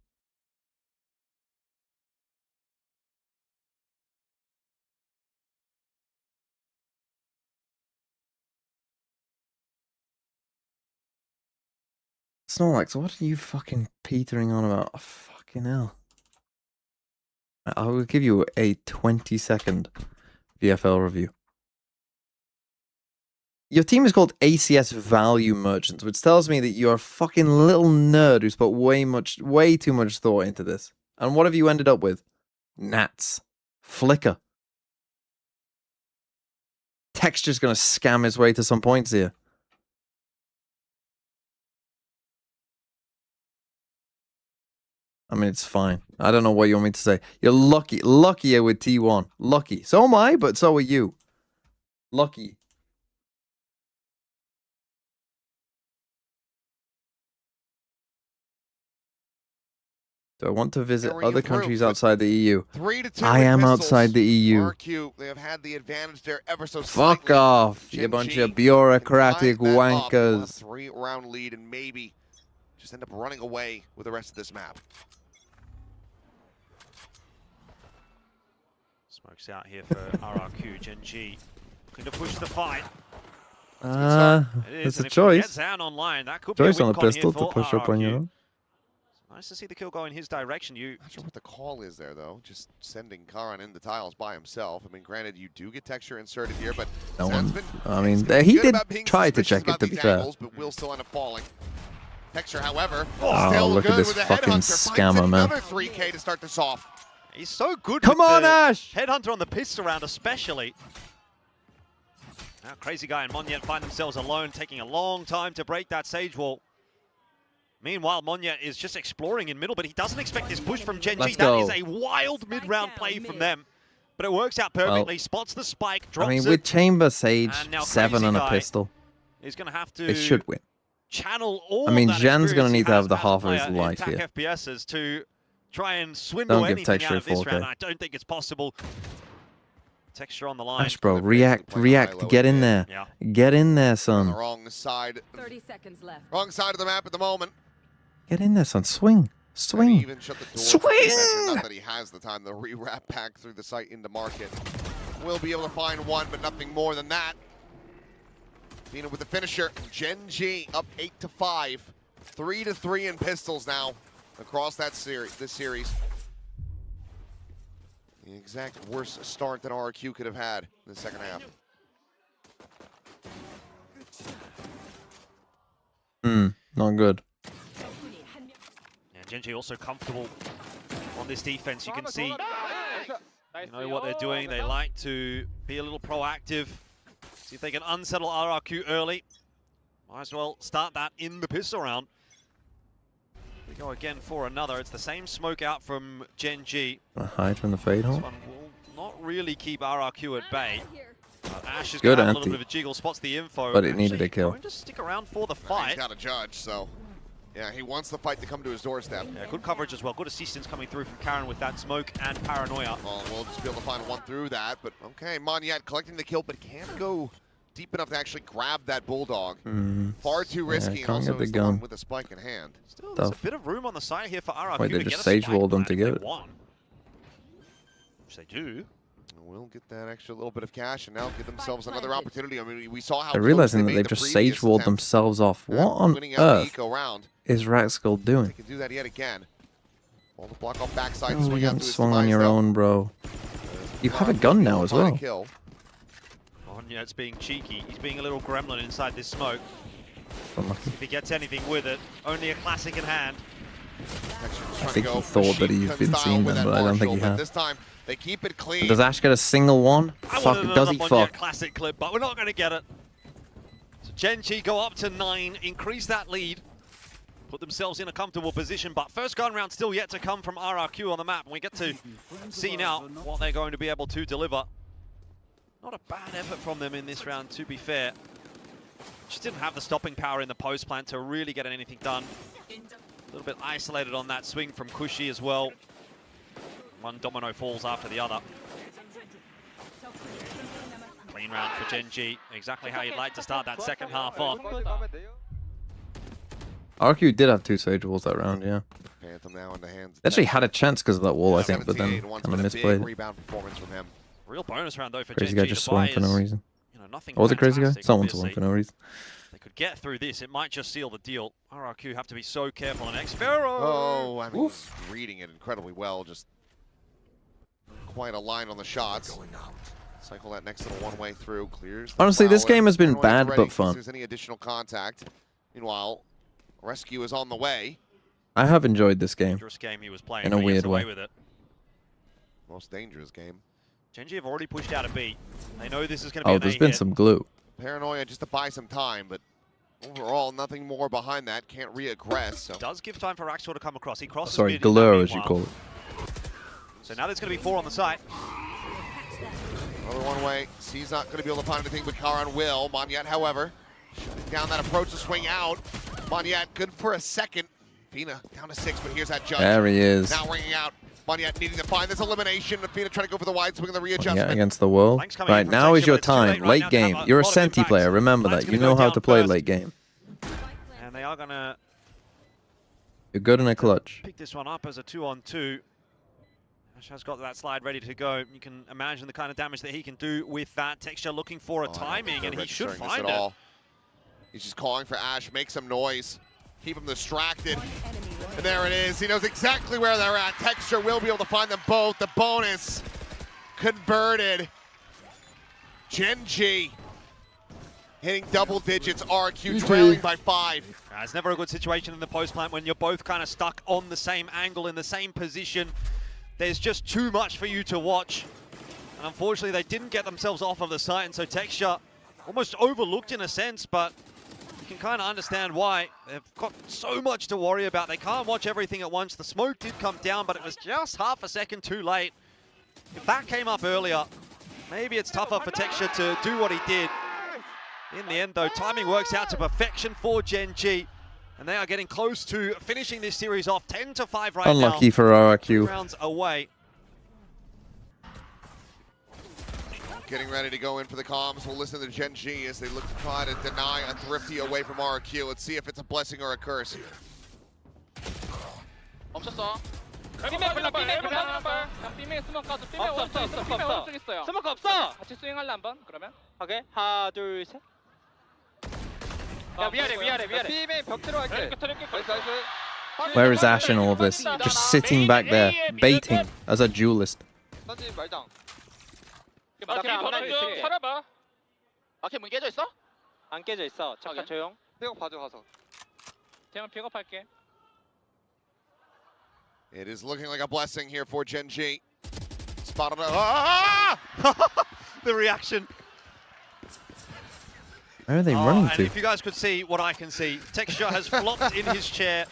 [SPEAKER 1] Snorlax, what are you fucking petering on about? Oh, fucking hell. I will give you a 20-second VFL review. Your team is called ACS Value Merchants, which tells me that you're a fucking little nerd who's put way too much thought into this. And what have you ended up with? Gnats. Flicker. Texture's gonna scam his way to some points here. I mean, it's fine. I don't know what you want me to say. You're lucky. Luckier with T1. Lucky. So am I, but so are you. Lucky. Do I want to visit other countries outside the EU?
[SPEAKER 4] 3-2
[SPEAKER 1] I am
[SPEAKER 4] pistols.
[SPEAKER 1] outside the EU.
[SPEAKER 4] RRQ, they have had the advantage there ever so
[SPEAKER 1] Fuck
[SPEAKER 4] slightly.
[SPEAKER 1] off, you bunch of bureaucratic wankers.
[SPEAKER 4] 3-round lead and maybe just end up running away with the rest of this map.
[SPEAKER 5] Smokes out here for RRQ. GENG looking to push the fight.
[SPEAKER 1] It's a choice.
[SPEAKER 5] Online. That could
[SPEAKER 1] Choice
[SPEAKER 5] be a
[SPEAKER 1] on a
[SPEAKER 5] win con
[SPEAKER 1] pistol
[SPEAKER 5] here
[SPEAKER 1] to
[SPEAKER 5] for
[SPEAKER 1] push up on your
[SPEAKER 5] RRQ.
[SPEAKER 1] own.
[SPEAKER 5] Nice to see the kill go in his direction.
[SPEAKER 4] Not sure what the call is there, though. Just sending Karan in the tiles by himself. I mean, granted, you do get texture inserted here, but
[SPEAKER 1] No
[SPEAKER 4] Zan's
[SPEAKER 1] one.
[SPEAKER 4] been
[SPEAKER 1] I mean,
[SPEAKER 4] good
[SPEAKER 1] he did
[SPEAKER 4] about being
[SPEAKER 1] try to
[SPEAKER 4] suspicious
[SPEAKER 1] check it,
[SPEAKER 4] about
[SPEAKER 1] to be
[SPEAKER 4] these
[SPEAKER 1] fair.
[SPEAKER 4] angles, but will still end up falling. Texture, however,
[SPEAKER 1] Oh,
[SPEAKER 4] still
[SPEAKER 1] look at
[SPEAKER 4] good
[SPEAKER 1] this
[SPEAKER 4] with a
[SPEAKER 1] fucking
[SPEAKER 4] headhunter.
[SPEAKER 1] scammer,
[SPEAKER 4] Finds
[SPEAKER 1] man.
[SPEAKER 4] another 3K to start this off.
[SPEAKER 5] He's so good.
[SPEAKER 1] Come
[SPEAKER 5] with
[SPEAKER 1] on,
[SPEAKER 5] the
[SPEAKER 1] Ash!
[SPEAKER 5] Headhunter on the pistol round, especially. Now, Crazy Guy and Monyet find themselves alone, taking a long time to break that Sage wall. Meanwhile, Monyet is just exploring in middle, but he doesn't expect this push from GENG.
[SPEAKER 1] Let's
[SPEAKER 5] That
[SPEAKER 1] go.
[SPEAKER 5] is a wild mid-round play from them. But it works out perfectly. Spots the spike, drops
[SPEAKER 1] I mean,
[SPEAKER 5] it.
[SPEAKER 1] with Chamber, Sage,
[SPEAKER 5] And now
[SPEAKER 1] 7
[SPEAKER 5] Crazy
[SPEAKER 1] and a
[SPEAKER 5] Guy
[SPEAKER 1] pistol,
[SPEAKER 5] is going to have to
[SPEAKER 1] they should win.
[SPEAKER 5] channel all
[SPEAKER 1] I mean,
[SPEAKER 5] that
[SPEAKER 1] Jen's
[SPEAKER 5] experience
[SPEAKER 1] gonna
[SPEAKER 5] he
[SPEAKER 1] need to have
[SPEAKER 5] has
[SPEAKER 1] the
[SPEAKER 5] as a
[SPEAKER 1] half of his
[SPEAKER 5] player in
[SPEAKER 1] life
[SPEAKER 5] TAC
[SPEAKER 1] here.
[SPEAKER 5] FPSs to try and swindle
[SPEAKER 1] Don't give
[SPEAKER 5] anything
[SPEAKER 1] Texture
[SPEAKER 5] out of this
[SPEAKER 1] 4K.
[SPEAKER 5] round. I don't think it's possible. Texture on the line.
[SPEAKER 1] Ash, bro, react, get in there.
[SPEAKER 5] Yeah.
[SPEAKER 1] Get in there,
[SPEAKER 4] On the
[SPEAKER 1] son.
[SPEAKER 4] wrong side.
[SPEAKER 7] 30 seconds left.
[SPEAKER 4] Wrong side of the map at the moment.
[SPEAKER 1] Get in there, son. Swing.
[SPEAKER 4] And
[SPEAKER 1] Swing.
[SPEAKER 4] even shut the door.
[SPEAKER 1] Swing!
[SPEAKER 4] Not that he has the time to re-wrap back through the site into market. Will be able to find one, but nothing more than that. Dina with the finisher. GENG up 8-5. 3-3 in pistols now across that series. This series. The exact worst start that RRQ could have had in the second half.
[SPEAKER 1] Not good.
[SPEAKER 5] Yeah, GENG also comfortable on this defense. You can see, you know what they're doing. They like to be a little proactive. See if they can unsettle RRQ early. Might as well start that in the pistol round. We go again for another. It's the same smoke out from GENG.
[SPEAKER 1] Hide from the fade
[SPEAKER 5] This
[SPEAKER 1] hole.
[SPEAKER 5] one will not really keep RRQ at bay. Ash is
[SPEAKER 1] Good
[SPEAKER 5] going to have a little
[SPEAKER 1] anti.
[SPEAKER 5] bit of a jiggle, spots the info.
[SPEAKER 1] But it needed
[SPEAKER 5] Actually
[SPEAKER 1] a kill.
[SPEAKER 5] going to stick around for the
[SPEAKER 4] He's
[SPEAKER 5] fight.
[SPEAKER 4] got a judge, so yeah, he wants the fight to come to his doorstep.
[SPEAKER 5] Yeah, good coverage as well. Good assistance coming through from Karan with that smoke and paranoia.
[SPEAKER 4] Well, we'll just be able to find one through that, but okay, Monyet collecting the kill, but can't go deep enough to actually grab that Bulldog. Far too risky, and
[SPEAKER 1] can't
[SPEAKER 4] also
[SPEAKER 1] get the
[SPEAKER 4] is the one
[SPEAKER 1] gun.
[SPEAKER 4] with a spike in hand.
[SPEAKER 5] Still, there's a bit of room on the side here for RRQ
[SPEAKER 1] Wait, they
[SPEAKER 5] to
[SPEAKER 1] just
[SPEAKER 5] get a
[SPEAKER 1] Sage
[SPEAKER 5] spike
[SPEAKER 1] walled them
[SPEAKER 5] plan
[SPEAKER 1] to
[SPEAKER 5] if
[SPEAKER 1] get
[SPEAKER 5] they
[SPEAKER 1] it.
[SPEAKER 5] want. Which they do.
[SPEAKER 4] We'll get that extra little bit of cash and now give themselves another opportunity. I mean, we saw how
[SPEAKER 1] They're
[SPEAKER 4] close
[SPEAKER 1] realizing
[SPEAKER 4] they
[SPEAKER 1] that
[SPEAKER 4] made
[SPEAKER 1] they've
[SPEAKER 4] the
[SPEAKER 1] just
[SPEAKER 4] previous
[SPEAKER 1] Sage walled
[SPEAKER 4] attempt
[SPEAKER 1] themselves off.
[SPEAKER 4] at
[SPEAKER 1] What on
[SPEAKER 4] winning out the
[SPEAKER 1] earth
[SPEAKER 4] eco round.
[SPEAKER 1] is Raxkull
[SPEAKER 4] They
[SPEAKER 1] doing?
[SPEAKER 4] can do that yet again. Ball to block off backside,
[SPEAKER 1] Oh, you
[SPEAKER 4] swing out
[SPEAKER 1] haven't
[SPEAKER 4] to his
[SPEAKER 1] swung on
[SPEAKER 4] demise,
[SPEAKER 1] your
[SPEAKER 4] though.
[SPEAKER 1] own, bro. You have a gun now as
[SPEAKER 4] Find a
[SPEAKER 1] well.
[SPEAKER 4] kill.
[SPEAKER 5] It's being cheeky. He's being a little gremlin inside this smoke.
[SPEAKER 1] Unlucky.
[SPEAKER 5] If he gets anything with it, only a classic in hand.
[SPEAKER 1] I think he thought that he's been seeing them, but I don't think he has.
[SPEAKER 4] This time, they keep it clean.
[SPEAKER 1] Does Ash get a single one?
[SPEAKER 5] I
[SPEAKER 1] Fuck,
[SPEAKER 5] wanted
[SPEAKER 1] does
[SPEAKER 5] another
[SPEAKER 1] he
[SPEAKER 5] Monyet
[SPEAKER 1] fuck?
[SPEAKER 5] classic clip, but we're not going to get it. So GENG go up to 9, increase that lead, put themselves in a comfortable position, but first gun round still yet to come from RRQ on the map, and we get to see now what they're going to be able to deliver. Not a bad effort from them in this round, to be fair. Just didn't have the stopping power in the post plant to really get anything done. little bit isolated on that swing from Cushy as well. One domino falls after the other. Clean round for GENG. Exactly how you'd like to start that second half off.
[SPEAKER 1] RRQ did have 2 Sage Walls that round, yeah.
[SPEAKER 4] Phantom now in the hands.
[SPEAKER 1] They actually had a chance because of that wall, I think, but then kind of misplayed it.
[SPEAKER 4] Rebound performance from him.
[SPEAKER 5] Real bonus round though for
[SPEAKER 1] Crazy
[SPEAKER 5] GENG.
[SPEAKER 1] guy just swung for no reason.
[SPEAKER 5] You know, nothing
[SPEAKER 1] Or was it Crazy guy?
[SPEAKER 5] fantastic,
[SPEAKER 1] Someone
[SPEAKER 5] obviously.
[SPEAKER 1] swung for no reason.
[SPEAKER 5] They could get through this. It might just seal the deal. RRQ have to be so careful. And Xfero.
[SPEAKER 4] Oh, I mean, he's reading it incredibly well. Just quite a line on the shots. Cycle that next little one-way through. Clears.
[SPEAKER 1] Honestly, this game has been bad but
[SPEAKER 4] If
[SPEAKER 1] fun.
[SPEAKER 4] there's any additional contact. Meanwhile, rescue is on the way.
[SPEAKER 1] I have enjoyed this game.
[SPEAKER 5] Dangerous game he was playing.
[SPEAKER 1] In a
[SPEAKER 5] but he gets
[SPEAKER 1] weird
[SPEAKER 5] away
[SPEAKER 1] way.
[SPEAKER 5] with it.
[SPEAKER 4] Most dangerous game.
[SPEAKER 5] GENG have already pushed out a B. They know this is going to be
[SPEAKER 1] Oh,
[SPEAKER 5] an
[SPEAKER 1] there's
[SPEAKER 5] A
[SPEAKER 1] been
[SPEAKER 5] hit.
[SPEAKER 1] some glue.
[SPEAKER 4] Paranoia just to buy some time, but overall, nothing more behind that. Can't re-aggress. So.
[SPEAKER 5] Does give time for Raxor to come across. He crosses
[SPEAKER 1] Sorry,
[SPEAKER 5] mid
[SPEAKER 1] glue,
[SPEAKER 5] in
[SPEAKER 1] as you
[SPEAKER 5] meanwhile.
[SPEAKER 1] call it.
[SPEAKER 5] So now there's going to be 4 on the site.
[SPEAKER 4] Another one-way. C's not going to be able to find anything, but Karan will. Monyet, however, shutting down that approach to swing out. Monyet, good for a second. Fina down to 6, but here's that judge.
[SPEAKER 1] There he is.
[SPEAKER 4] Now ringing out. Monyet needing to find this elimination. Fina trying to go for the wide swing and the readjustment.
[SPEAKER 1] Yeah, against the wall. Right, now is your time. Late game. You're a Senti player. Remember that. You know how to play late game.
[SPEAKER 5] And they are going to
[SPEAKER 1] You're good in a clutch.
[SPEAKER 5] pick this one up as a 2-on-2. Ash has got that slide ready to go. You can imagine the kind of damage that he can do with that. Texture looking for a timing, and he should find it.
[SPEAKER 4] He's just calling for Ash, make some noise, keep him distracted. And there it is. He knows exactly where they're at. Texture will be able to find them both. The bonus converted. GENG hitting double digits. RRQ trailing by 5.
[SPEAKER 5] It's never a good situation in the post plant when you're both kind of stuck on the same angle in the same position. There's just too much for you to watch. And unfortunately, they didn't get themselves off of the site, and so Texture almost overlooked in a sense, but you can kind of understand why. They've got so much to worry about. They can't watch everything at once. The smoke did come down, but it was just half a second too late. If that came up earlier, maybe it's tougher for Texture to do what he did. In the end, though, timing works out to perfection for GENG, and they are getting close to finishing this series off 10-5 right now.
[SPEAKER 1] Unlucky for RRQ.
[SPEAKER 5] Rounds away.
[SPEAKER 4] Getting ready to go in for the comms. We'll listen to GENG as they look to try to deny a Thrifty away from RRQ. Let's see if it's a blessing or a curse.
[SPEAKER 10] 멈췄어. B맨 불러, B맨 불러. B맨 스모크 가서 B맨 오른쪽 있어. B맨 오른쪽 있어요. 스모크 없어. 같이 스윙할래 한번 그러면? 오케이. 하나, 둘, 셋. 야 위아래. B맨 벽 들어갈게. 나이스.
[SPEAKER 1] Where is Ash in all of this? Just sitting back there, baiting as a duelist.
[SPEAKER 10] 던지지 말자. 마켓 좀 살아봐. 마켓 문 깨져 있어? 안 깨져 있어. 잠깐 조용. 픽업 봐줘 가서. 대만 픽업할게.
[SPEAKER 4] It is looking like a blessing here for GENG. Spotted a...
[SPEAKER 5] The reaction.
[SPEAKER 1] Where are they running
[SPEAKER 5] And
[SPEAKER 1] to?
[SPEAKER 5] if you guys could see what I can see, Texture has flopped in his chair.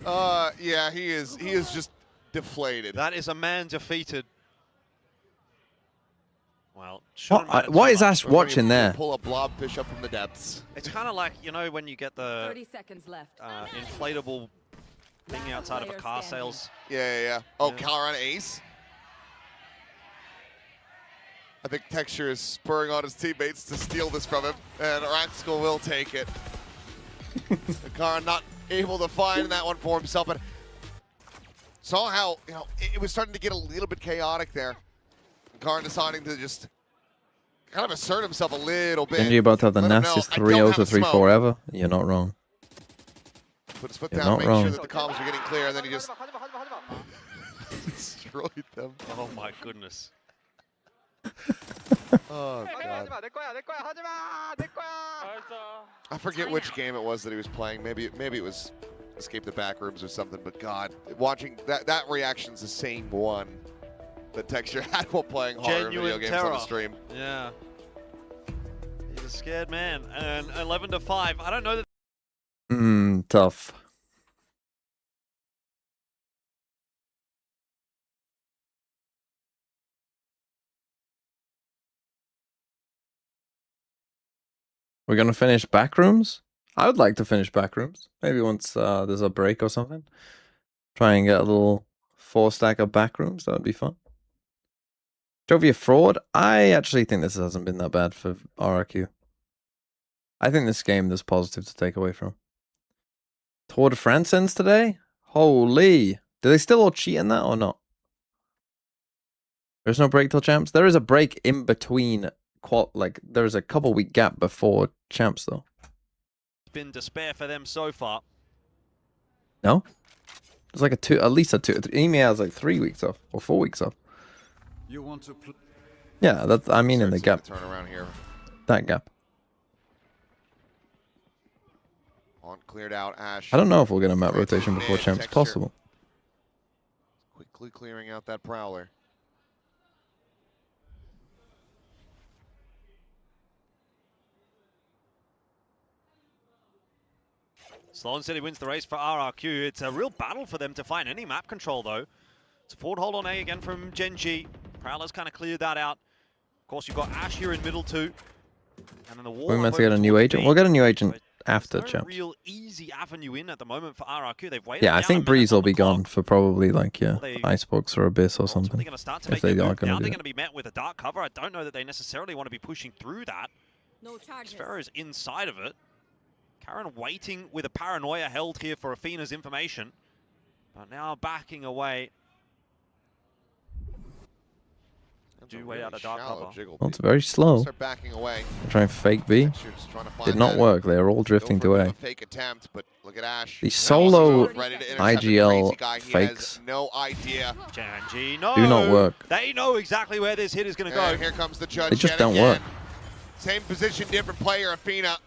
[SPEAKER 4] Yeah, he is just deflated.
[SPEAKER 5] That is a man defeated. Well,
[SPEAKER 1] What is Ash watching there?
[SPEAKER 4] Pull a blobfish up from the depths.
[SPEAKER 5] It's kind of like, you know, when you get the
[SPEAKER 7] 30 seconds left.
[SPEAKER 5] inflatable thing outside of a car sales.
[SPEAKER 4] Yeah. Oh, Karan ace. I think Texture is spurring on his teammates to steal this from him, and Raxkel will take it. Karan not able to find that one for himself, but saw how it was starting to get a little bit chaotic there. Karan deciding to just kind of assert himself a little bit.
[SPEAKER 1] GENG about to have the
[SPEAKER 4] Let him know,
[SPEAKER 1] nastiest
[SPEAKER 4] I don't
[SPEAKER 1] 3-0
[SPEAKER 4] have
[SPEAKER 1] to
[SPEAKER 4] a smoke.
[SPEAKER 1] 3-4 ever. You're not wrong.
[SPEAKER 4] Put his foot
[SPEAKER 1] You're
[SPEAKER 4] down,
[SPEAKER 1] not
[SPEAKER 4] make
[SPEAKER 1] wrong.
[SPEAKER 4] sure that the comms are getting clear, and then he just destroyed them.
[SPEAKER 5] Oh my goodness.
[SPEAKER 4] Oh, God. I forget which game it was that he was playing. Maybe it was Escape the Backrooms or something, but God, watching that reaction's the same one that Texture had while playing horror video
[SPEAKER 5] Genuine
[SPEAKER 4] games
[SPEAKER 5] terror.
[SPEAKER 4] on the stream.
[SPEAKER 5] Yeah. He's a scared man. And 11-5. I don't know that.
[SPEAKER 1] Tough. We're gonna finish Backrooms? I would like to finish backrooms. Maybe once there's a break or something. Try and get a little 4-stack of backrooms. That would be fun. Jovia fraud. I actually think this hasn't been that bad for RRQ. I think this game there's positive to take away from. Tour de France ends today? Holy. Do they still all cheat in that or not? There's no break till champs? There is a break in between. There's a couple week gap before champs though.
[SPEAKER 5] It's been despair for them so far.
[SPEAKER 1] No? It's like at least a 2. EMEA has like 3 weeks off or 4 weeks off.
[SPEAKER 18] You want to play?
[SPEAKER 1] Yeah, that's in the gap.
[SPEAKER 4] Turn around here.
[SPEAKER 1] That gap.
[SPEAKER 4] On cleared out, Ash.
[SPEAKER 1] I don't know if we'll get a map rotation before champs. Possible.
[SPEAKER 4] Quickly clearing out that prowler.
[SPEAKER 5] Sloan City wins the race for RRQ. It's a real battle for them to find any map control, though. It's a forward hold on A again from GENG. Prowler's kind of cleared that out. Of course, you've got Ash here in middle 2. And then the wall.
[SPEAKER 1] We're meant to get a new agent. We'll get a new agent after
[SPEAKER 5] no
[SPEAKER 1] champs.
[SPEAKER 5] Real easy avenue in at the moment for RRQ. They've waited.
[SPEAKER 1] Yeah, I think Breeze will be gone for probably like Icebox or Abyss or something.
[SPEAKER 5] If they are going to do they're going to be met with a dark cover. I don't know that they necessarily want to be pushing through that.
[SPEAKER 7] No charges.
[SPEAKER 5] Sphera's inside of it. Karen waiting with a paranoia held here for Athena's information. But now backing away. Do way out of dark cover.
[SPEAKER 1] Well, it's very slow.
[SPEAKER 4] Start backing away.
[SPEAKER 1] Trying fake B. Did not work. They are all drifting to A.
[SPEAKER 4] Fake attempt, but look at Ash.
[SPEAKER 1] The solo IGL fakes
[SPEAKER 4] no idea.
[SPEAKER 5] GENG, no.
[SPEAKER 1] do not work.
[SPEAKER 5] They know exactly where this hit is going to go.
[SPEAKER 4] And here comes the judge.
[SPEAKER 1] They just
[SPEAKER 4] yet
[SPEAKER 1] don't
[SPEAKER 4] again.
[SPEAKER 1] work.
[SPEAKER 4] Same position, different player. Athena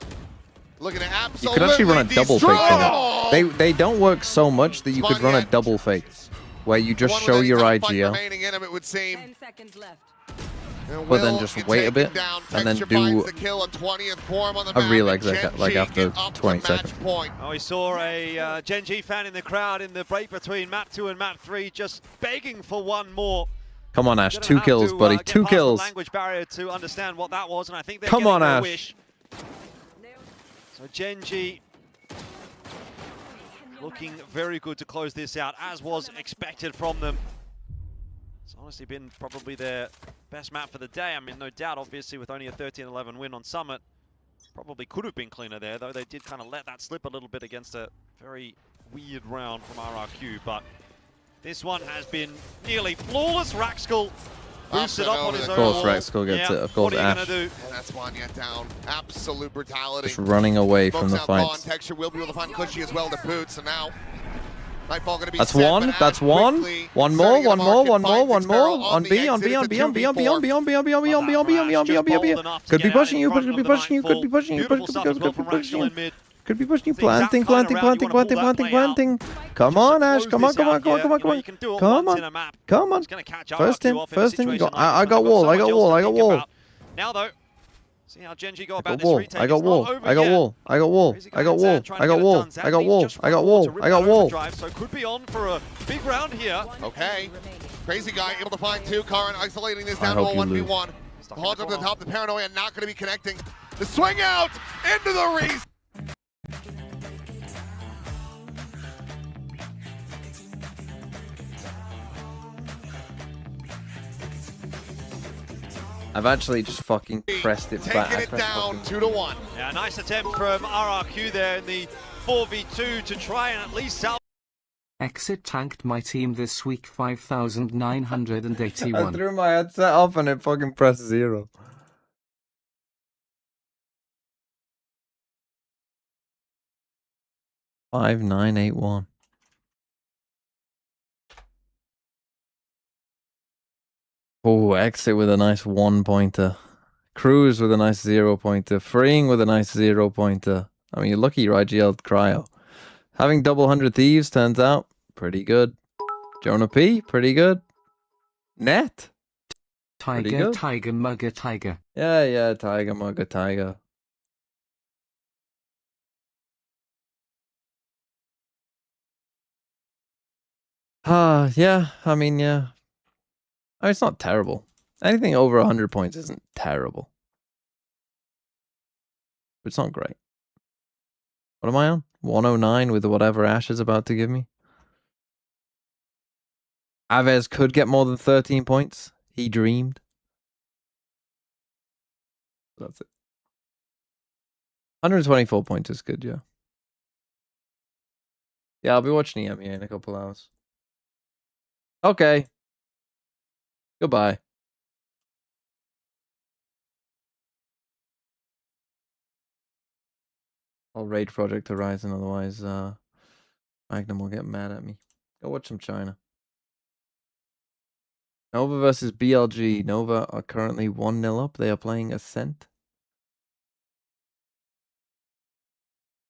[SPEAKER 4] looking at
[SPEAKER 1] You
[SPEAKER 4] absolutely
[SPEAKER 1] could actually run a double fake
[SPEAKER 4] destroy.
[SPEAKER 1] from it. They don't work so much that you could run a double fake, where you just show your IGL,
[SPEAKER 4] remaining in him, it would seem.
[SPEAKER 7] 10 seconds left.
[SPEAKER 1] but then just wait a bit and then do a real exec like after 20 seconds.
[SPEAKER 5] Oh, we saw a GENG fan in the crowd in the break between map 2 and map 3, just begging for one more.
[SPEAKER 1] Come on, Ash, 2 kills, buddy, 2 kills.
[SPEAKER 5] Language barrier to understand what that was, and I think they're
[SPEAKER 1] Come on, Ash.
[SPEAKER 5] Wish. So GENG looking very good to close this out, as was expected from them. It's honestly been probably their best map for the day. I mean, no doubt, obviously, with only a 13-11 win on Summit. Probably could have been cleaner there, though they did kind of let that slip a little bit against a very weird round from RRQ. But this one has been nearly flawless. Raxkull boosted up on his own.
[SPEAKER 1] Of course, Raxkull gets it. Of course, Ash.
[SPEAKER 4] And that's one yet down. Absolute brutality.
[SPEAKER 1] Just running away from the
[SPEAKER 4] fight.
[SPEAKER 1] fights.
[SPEAKER 4] Texture will be able to find Cushy as well to boot. So now, Nightfall going to be.
[SPEAKER 1] That's
[SPEAKER 4] set,
[SPEAKER 1] one. That's one. One more. One more. One more. One more. On B. On B. On B. On B. On B. On B. On B. On B. On B. On B. On B. On B. On B. On B. On B. Could be pushing you. Could be pushing you. Could be pushing you. Could be pushing you. Could be pushing you. Planting. Planting. Planting. Planting. Planting. Planting. Come on, Ash. Come on. Come on. Come on. Come on. Come on. Come on. Come on. First in. First in. You got. I got wall. I got wall. I got wall.
[SPEAKER 5] Now though. See how GENG go
[SPEAKER 1] I
[SPEAKER 5] about
[SPEAKER 1] got wall. I got wall. I got wall. I got wall. I got wall. I got wall. I got wall. I got wall. I got wall.
[SPEAKER 5] So could be on for a big round here.
[SPEAKER 4] Okay. Crazy guy able to find 2. Karin isolating this down to a 1v1. Hogs up to the top. The paranoia not going to be connecting. The swing out into the Reese.
[SPEAKER 1] I've actually just fucking pressed it back.
[SPEAKER 4] Taking it down 2-1.
[SPEAKER 5] Yeah, nice attempt from RRQ there in the 4v2 to try and at least salvage.
[SPEAKER 2] Exit tanked my team this week 5,981.
[SPEAKER 1] I threw my headset off and it fucking pressed 0. $5,981. Oh, exit with a nice 1-pointer. Cruise with a nice 0-pointer. Freeing with a nice 0-pointer. I mean, you're lucky your IGL cryo. Having double 100 Thieves turns out pretty good. Jonah P, pretty good. Net.
[SPEAKER 2] Tiger, tiger, mugger, tiger.
[SPEAKER 1] Yeah, tiger, mugger, tiger. Yeah, I mean, yeah. I mean, it's not terrible. Anything over 100 points isn't terrible. But it's not great. What am I on? 109 with whatever Ash is about to give me. Aves could get more than 13 points. He dreamed. That's it. 124 points is good, yeah. Yeah, I'll be watching EMEA in a couple hours. Okay. Goodbye. I'll raid Project Horizon, otherwise Magnum will get mad at me. Go watch some China. Nova versus BLG. Nova are currently 1-0 up. They are playing Ascent.